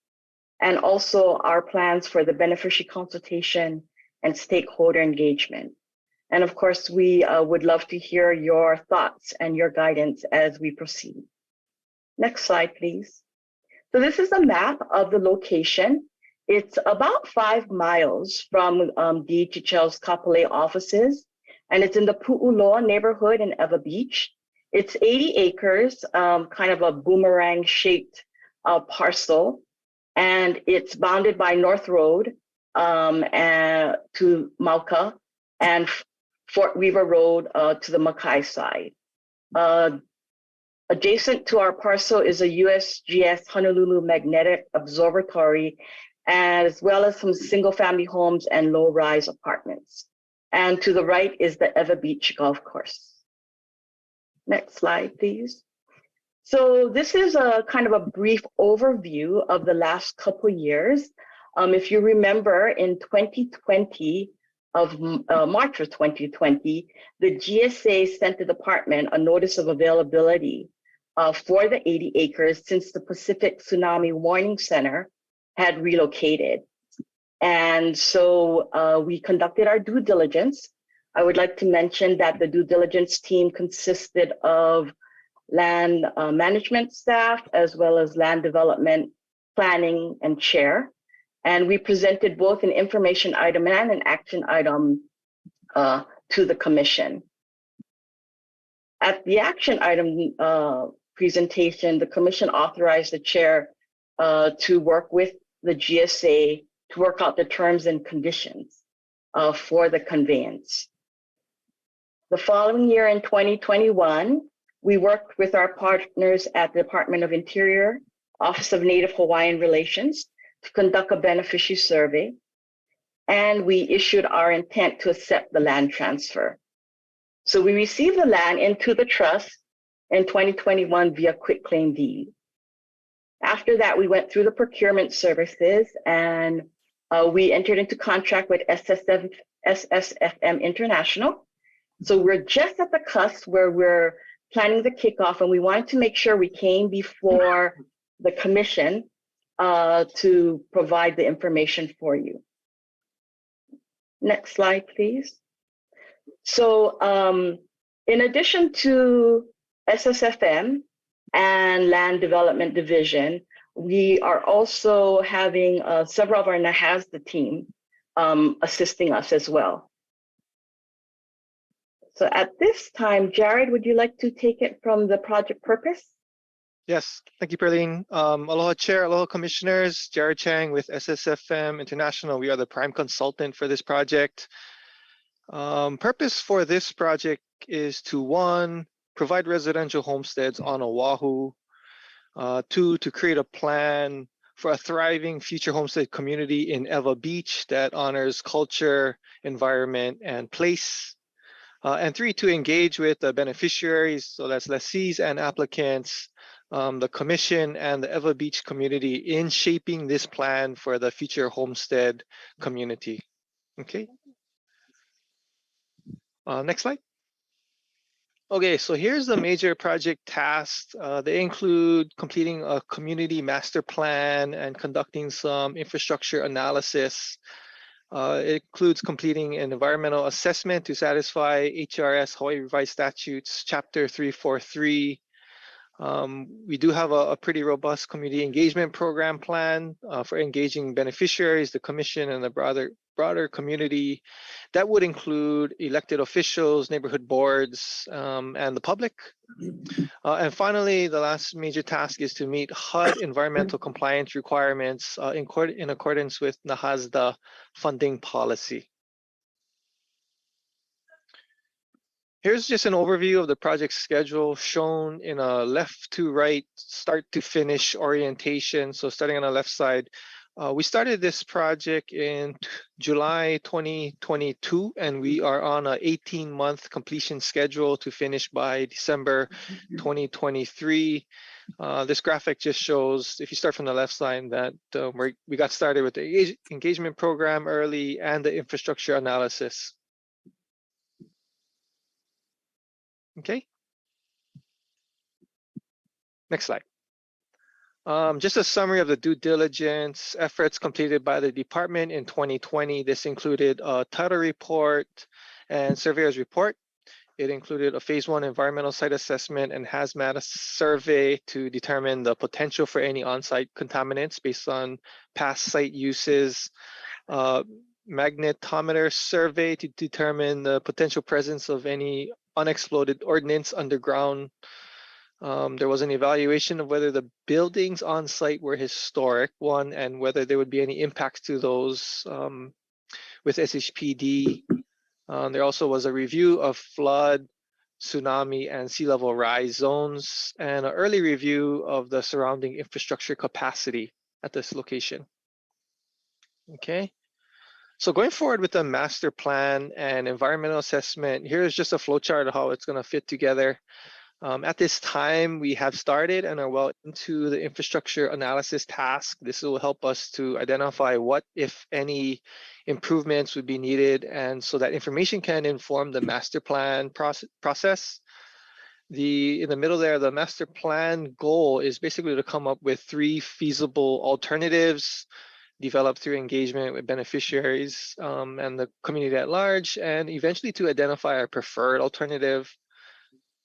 and also our plans for the beneficiary consultation and stakeholder engagement. And of course, we would love to hear your thoughts and your guidance as we proceed. Next slide, please. So this is a map of the location. It's about 5 miles from DHHL's Kapolei offices, and it's in the Pu'uloa neighborhood in Eva Beach. It's 80 acres, kind of a boomerang-shaped parcel, and it's bounded by North Road to Mauka and Fort Weaver Road to the Makai side. Adjacent to our parcel is a USGS Honolulu Magnetic Observatory, as well as some single-family homes and low-rise apartments. And to the right is the Eva Beach Golf Course. Next slide, please. So this is a kind of a brief overview of the last couple years. If you remember, in 2020, March of 2020, the GSA sent the department a notice of availability for the 80 acres since the Pacific Tsunami Warning Center had relocated. And so we conducted our due diligence. I would like to mention that the due diligence team consisted of land management staff, as well as land development, planning, and chair. And we presented both an information item and an action item to the commission. At the action item presentation, the commission authorized the chair to work with the GSA to work out the terms and conditions for the conveyance. The following year in 2021, we worked with our partners at the Department of Interior, Office of Native Hawaiian Relations, to conduct a beneficiary survey, and we issued our intent to accept the land transfer. So we received the land into the trust in 2021 via quitclaim deed. After that, we went through the procurement services, and we entered into contract with SSFM International. So we're just at the cusp where we're planning the kickoff, and we wanted to make sure we came before the commission to provide the information for you. Next slide, please. So in addition to SSFM, and Land Development Division. We are also having several of our NAHASDA team assisting us as well. So at this time, Jared, would you like to take it from the project purpose? Yes, thank you, Perlene. Aloha Chair, aloha Commissioners, Jared Chang with SSFM International. We are the prime consultant for this project. Purpose for this project is to, 1, provide residential homesteads on Oahu. 2, to create a plan for a thriving future homestead community in Ewa Beach that honors culture, environment, and place. And 3, to engage with the beneficiaries, so that's lessees and applicants, the commission and the Ewa Beach community in shaping this plan for the future homestead community. Okay. Next slide. Okay, so here's the major project tasks. They include completing a community master plan and conducting some infrastructure analysis. It includes completing an environmental assessment to satisfy HRS Hawaii Revised Statutes Chapter 343. We do have a pretty robust community engagement program plan for engaging beneficiaries, the commission, and the broader community. That would include elected officials, neighborhood boards, and the public. And finally, the last major task is to meet HUD environmental compliance requirements in accordance with NAHASDA funding policy. Here's just an overview of the project schedule shown in a left to right, start to finish orientation. So starting on the left side, we started this project in July 2022, and we are on an 18-month completion schedule to finish by December 2023. This graphic just shows, if you start from the left side, that we got started with the engagement program early and the infrastructure analysis. Okay. Next slide. Just a summary of the due diligence efforts completed by the department in 2020. This included a title report and surveyor's report. It included a phase 1 environmental site assessment and hazmat survey to determine the potential for any on-site contaminants based on past site uses. Magnetometer survey to determine the potential presence of any unexploded ordnance underground. There was an evaluation of whether the buildings on site were historic, one, and whether there would be any impacts to those with SHPD. There also was a review of flood, tsunami, and sea level rise zones, and an early review of the surrounding infrastructure capacity at this location. Okay. So going forward with the master plan and environmental assessment, here's just a flow chart of how it's going to fit together. At this time, we have started and are well into the infrastructure analysis task. This will help us to identify what, if any, improvements would be needed, and so that information can inform the master plan process. In the middle there, the master plan goal is basically to come up with 3 feasible alternatives developed through engagement with beneficiaries and the community at large, and eventually to identify our preferred alternative.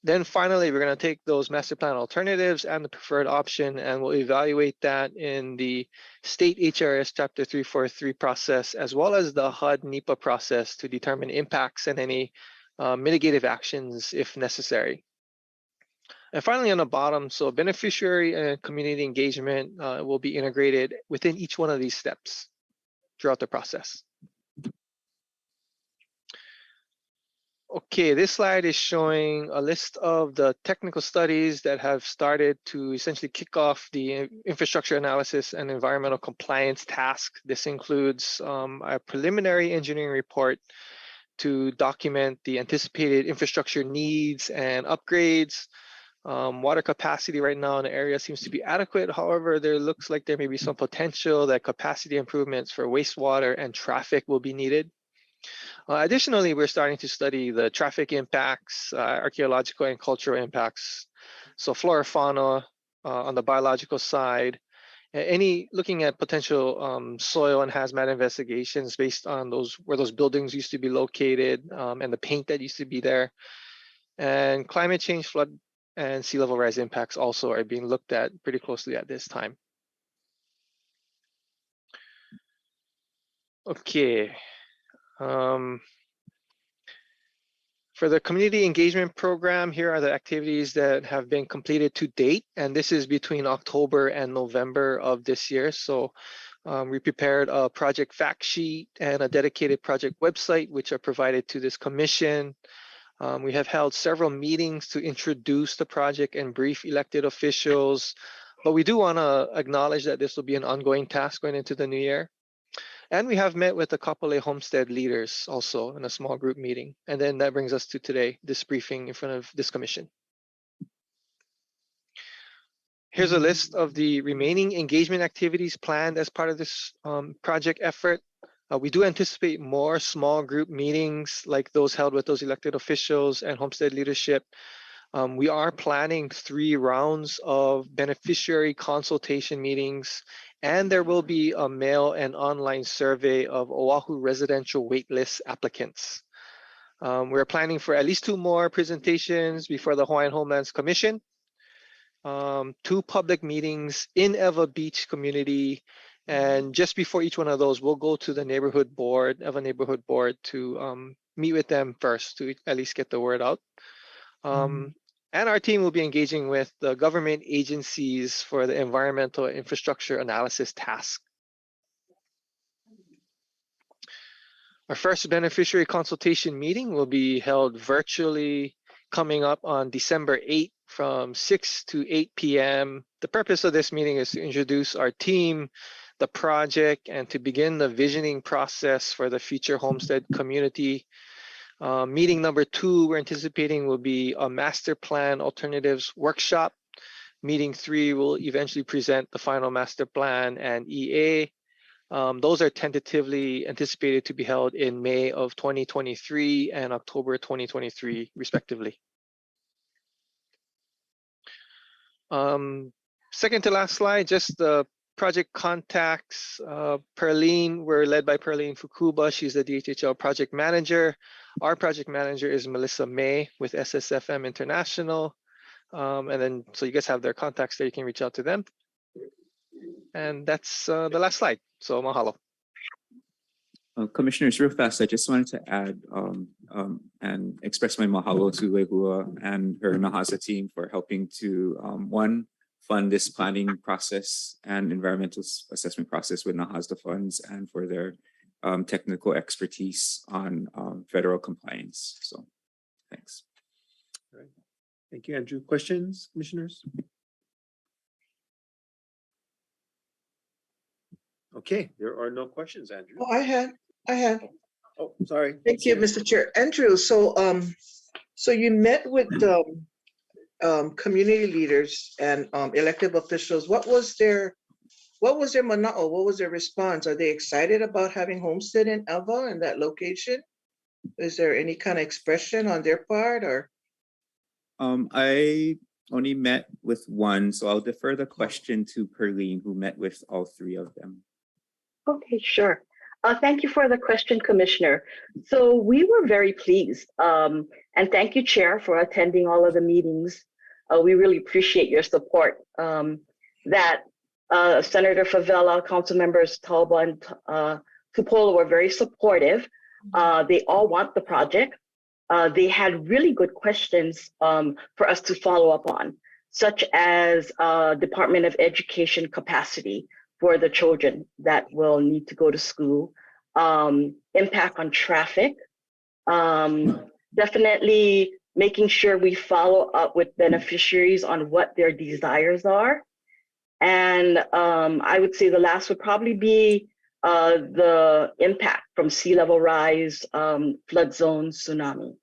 Then finally, we're going to take those master plan alternatives and the preferred option, and we'll evaluate that in the state HRS Chapter 343 process, as well as the HUD NEPA process to determine impacts and any mitigative actions if necessary. And finally, on the bottom, so beneficiary and community engagement will be integrated within each one of these steps throughout the process. Okay, this slide is showing a list of the technical studies that have started to essentially kick off the infrastructure analysis and environmental compliance task. This includes a preliminary engineering report to document the anticipated infrastructure needs and upgrades. Water capacity right now in the area seems to be adequate. However, there looks like there may be some potential that capacity improvements for wastewater and traffic will be needed. Additionally, we're starting to study the traffic impacts, archaeological and cultural impacts. So flora, fauna on the biological side, looking at potential soil and hazmat investigations based on where those buildings used to be located and the paint that used to be there. And climate change, flood and sea level rise impacts also are being looked at pretty closely at this time. Okay. For the community engagement program, here are the activities that have been completed to date, and this is between October and November of this year. So we prepared a project fact sheet and a dedicated project website, which are provided to this commission. We have held several meetings to introduce the project and brief elected officials, but we do want to acknowledge that this will be an ongoing task going into the new year. And we have met with the Kapolei Homestead leaders also in a small group meeting. And then that brings us to today, this briefing in front of this commission. Here's a list of the remaining engagement activities planned as part of this project effort. We do anticipate more small group meetings like those held with those elected officials and homestead leadership. We are planning 3 rounds of beneficiary consultation meetings, and there will be a mail and online survey of Oahu residential waitlist applicants. We're planning for at least 2 more presentations before the Hawaiian Homelands Commission, 2 public meetings in Ewa Beach community, and just before each one of those, we'll go to the neighborhood board, Ewa neighborhood board, to meet with them first to at least get the word out. And our team will be engaging with the government agencies for the environmental infrastructure analysis task. Our first beneficiary consultation meeting will be held virtually coming up on December 8th from 6 to 8 p.m. The purpose of this meeting is to introduce our team, the project, and to begin the visioning process for the future homestead community. Meeting number 2 we're anticipating will be a master plan alternatives workshop. Meeting 3 will eventually present the final master plan and EA. Those are tentatively anticipated to be held in May of 2023 and October 2023, respectively. Second to last slide, just the project contacts. Perlene, we're led by Perlene Fukuba. She's the DHHL project manager. Our project manager is Melissa May with SSFM International. And then, so you guys have their contacts there. You can reach out to them. And that's the last slide. So mahalo. Commissioners, real fast, I just wanted to add and express my mahalo to Lehua and her Nahasa team for helping to, one, fund this planning process and environmental assessment process with Nahasda funds, and for their technical expertise on federal compliance. So thanks. All right. Thank you, Andrew. Questions, commissioners? Okay, there are no questions, Andrew. Oh, I had. Oh, sorry. Thank you, Mr. Chair. Andrew, so you met with community leaders and elected officials. What was their mana'o? What was their response? Are they excited about having homestead in Ewa and that location? Is there any kind of expression on their part, or? I only met with one, so I'll defer the question to Perlene, who met with all 3 of them. Okay, sure. Thank you for the question, Commissioner. So we were very pleased. And thank you, Chair, for attending all of the meetings. We really appreciate your support. That Senator Favela, Council Members Talba and Tupola were very supportive. They all want the project. They had really good questions for us to follow up on, such as Department of Education capacity for the children that will need to go to school, impact on traffic, definitely making sure we follow up with beneficiaries on what their desires are. And I would say the last would probably be the impact from sea level rise, flood zones, tsunami.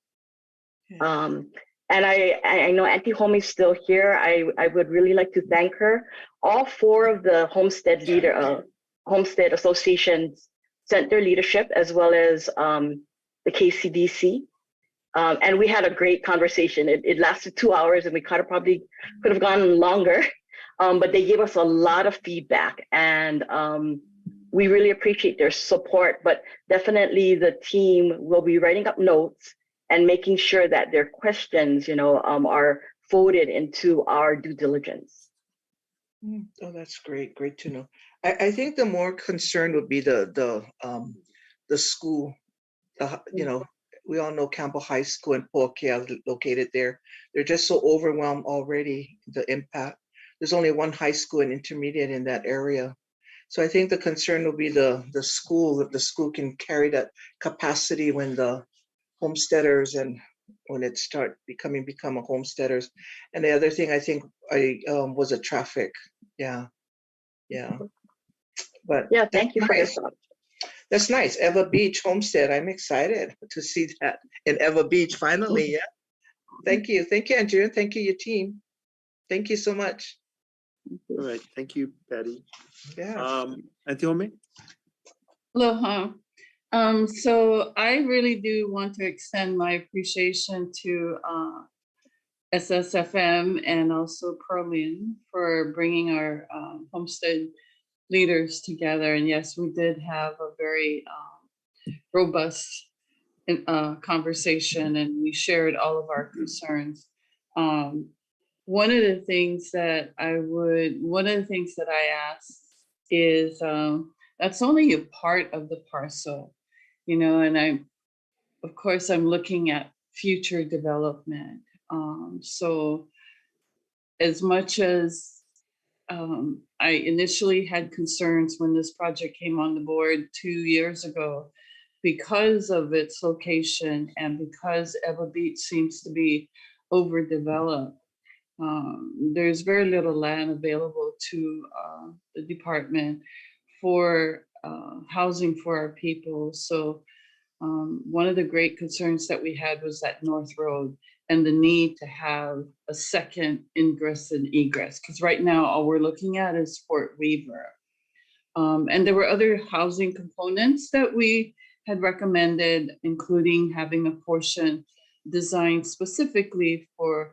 And I know Auntie Homie's still here. I would really like to thank her. All 4 of the homestead associations sent their leadership, as well as the KCDC. And we had a great conversation. It lasted 2 hours, and we could have gone longer. But they gave us a lot of feedback, and we really appreciate their support. But definitely the team will be writing up notes and making sure that their questions, are folded into our due diligence. Oh, that's great. Great to know. I think the more concern would be the school. You know, we all know Campbell High School and Pōkea are located there. They're just so overwhelmed already, the impact. There's only one high school and intermediate in that area. So I think the concern will be the school, that the school can carry that capacity when the homesteaders and when it become a homesteaders. And the other thing I think was a traffic. Yeah. But yeah, thank you for your nice. thought. That's nice. Eva Beach Homestead. I'm excited to see that in Eva Beach finally. Yeah. Thank you, Andrew. Thank you, your team. Thank you so much. All right, thank you, Patty. Yeah. Auntie Home? Aloha. So I really do want to extend my appreciation to SSFM and also Perlin for bringing our homestead leaders together. And yes, we did have a very robust conversation, and we shared all of our concerns. One of the things that I asked is that's only a part of the parcel, you know, and of course I'm looking at future development. So as much as I initially had concerns when this project came on the board 2 years ago, because of its location and because Eva Beach seems to be overdeveloped, there's very little land available to the department for housing for our people. So one of the great concerns that we had was that North Road and the need to have a second ingress and egress, because right now all we're looking at is Fort Weaver. And there were other housing components that we had recommended, including having a portion designed specifically for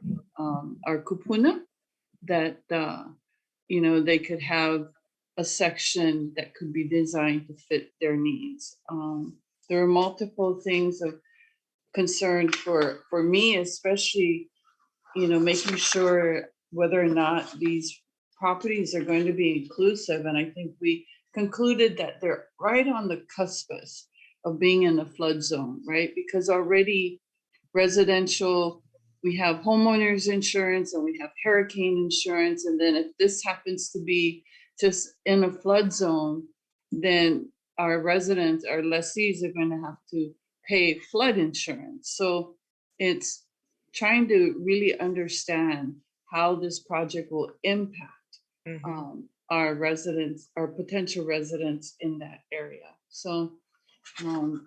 our kupuna, that you know, they could have a section that could be designed to fit their needs. There are multiple things of concern for me, especially, you know, making sure whether or not these properties are going to be inclusive. And I think we concluded that they're right on the cuspus of being in a flood zone, right? Because already residential, we have homeowners insurance and we have hurricane insurance. And then if this happens to be just in a flood zone, then our residents, our lessees are going to have to pay flood insurance. So it's trying to really understand how this project will impact our residents, our potential residents in that area. So,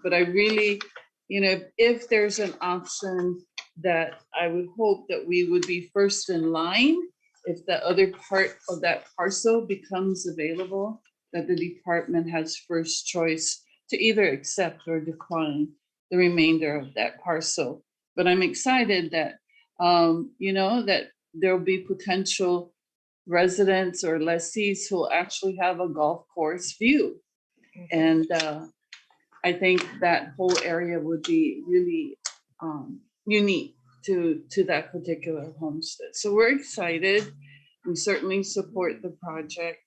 but I really, you know, if there's an option that I would hope that we would be first in line, if the other part of that parcel becomes available, that the department has first choice to either accept or decline the remainder of that parcel. But I'm excited that, you know, that there'll be potential residents or lessees who will actually have a golf course view. And I think that whole area would be really unique to that particular homestead. So we're excited. We certainly support the project.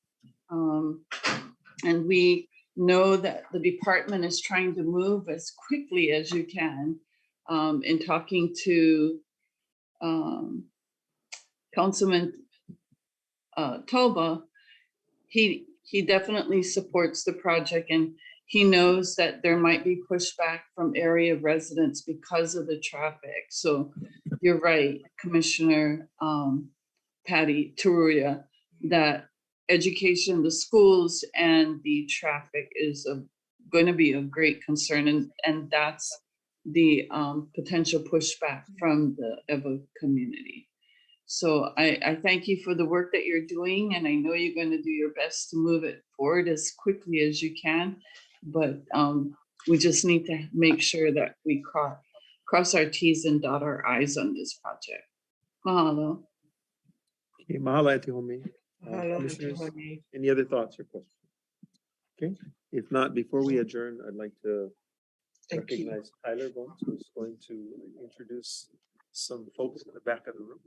And we know that the department is trying to move as quickly as you can. In talking to Councilman Toba, he definitely supports the project, and he knows that there might be pushback from area residents because of the traffic. So you're right, Commissioner Patty Taruya, that education, the schools and the traffic is going to be a great concern, and that's the potential pushback from the Eva community. So I thank you for the work that you're doing, and I know you're going to do your best to move it forward as quickly as you can. But we just need to make sure that we cross our T's and dot our I's on this project. Mahalo. Okay, mahalo, Auntie Home. Mahalo, Commissioners, Auntie Home. any other thoughts or questions? Okay, if not, before we adjourn, I'd like to recognize Tyler Bones, who's going to introduce some folks in the back of the room.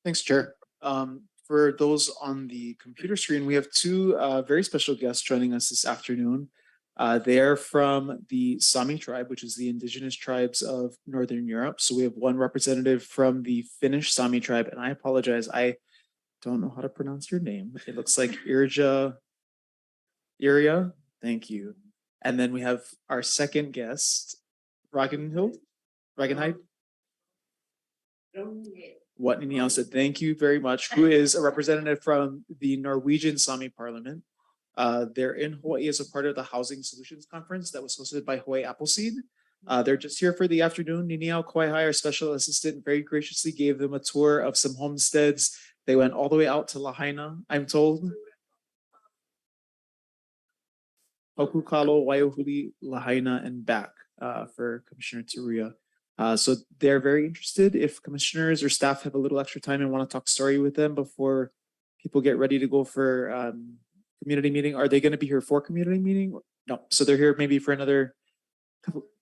Thanks, Chair. For those on the computer screen, we have two very special guests joining us this afternoon. They are from the Sami tribe, which is the indigenous tribes of Northern Europe. So we have one representative from the Finnish Sami tribe, and I apologize, I don't know how to pronounce your name. It looks like Iria. Thank you. And then we have our second guest, Ragenheid. What Niniao said, thank you very much, who is a representative from the Norwegian Sami Parliament. They're in Hawaii as a part of the Housing Solutions Conference that was hosted by Hawaii Appleseed. They're just here for the afternoon. Niniao Kauaihai, our special assistant, very graciously gave them a tour of some homesteads. They went all the way out to Lahaina, I'm told. Hokukalo, Waiahuli, Lahaina, and back for Commissioner Taruya. So they're very interested. If commissioners or staff have a little extra time and want to talk story with them before people get ready to go for community meeting, are they going to be here for community meeting? No, so they're here maybe for another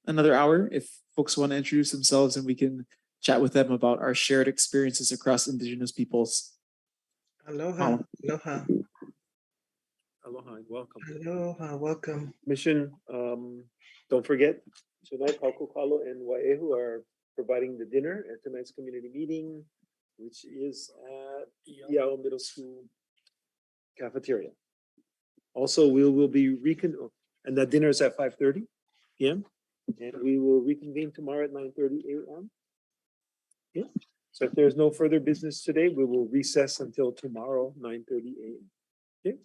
hour. If folks want to introduce themselves, and we can chat with them about our shared experiences across Indigenous peoples. Aloha, aloha, Aloha and welcome. aloha, welcome. Mission, don't forget, tonight Hokukalo and Wai'ehu are providing the dinner at tonight's community meeting, which is at Iao Middle School cafeteria. Also, we will be and that dinner is at 5:30 p.m. and we will reconvene tomorrow at 9:30 a.m. Yeah. So if there's no further business today, we will recess until tomorrow, 9:30 a.m. Okay.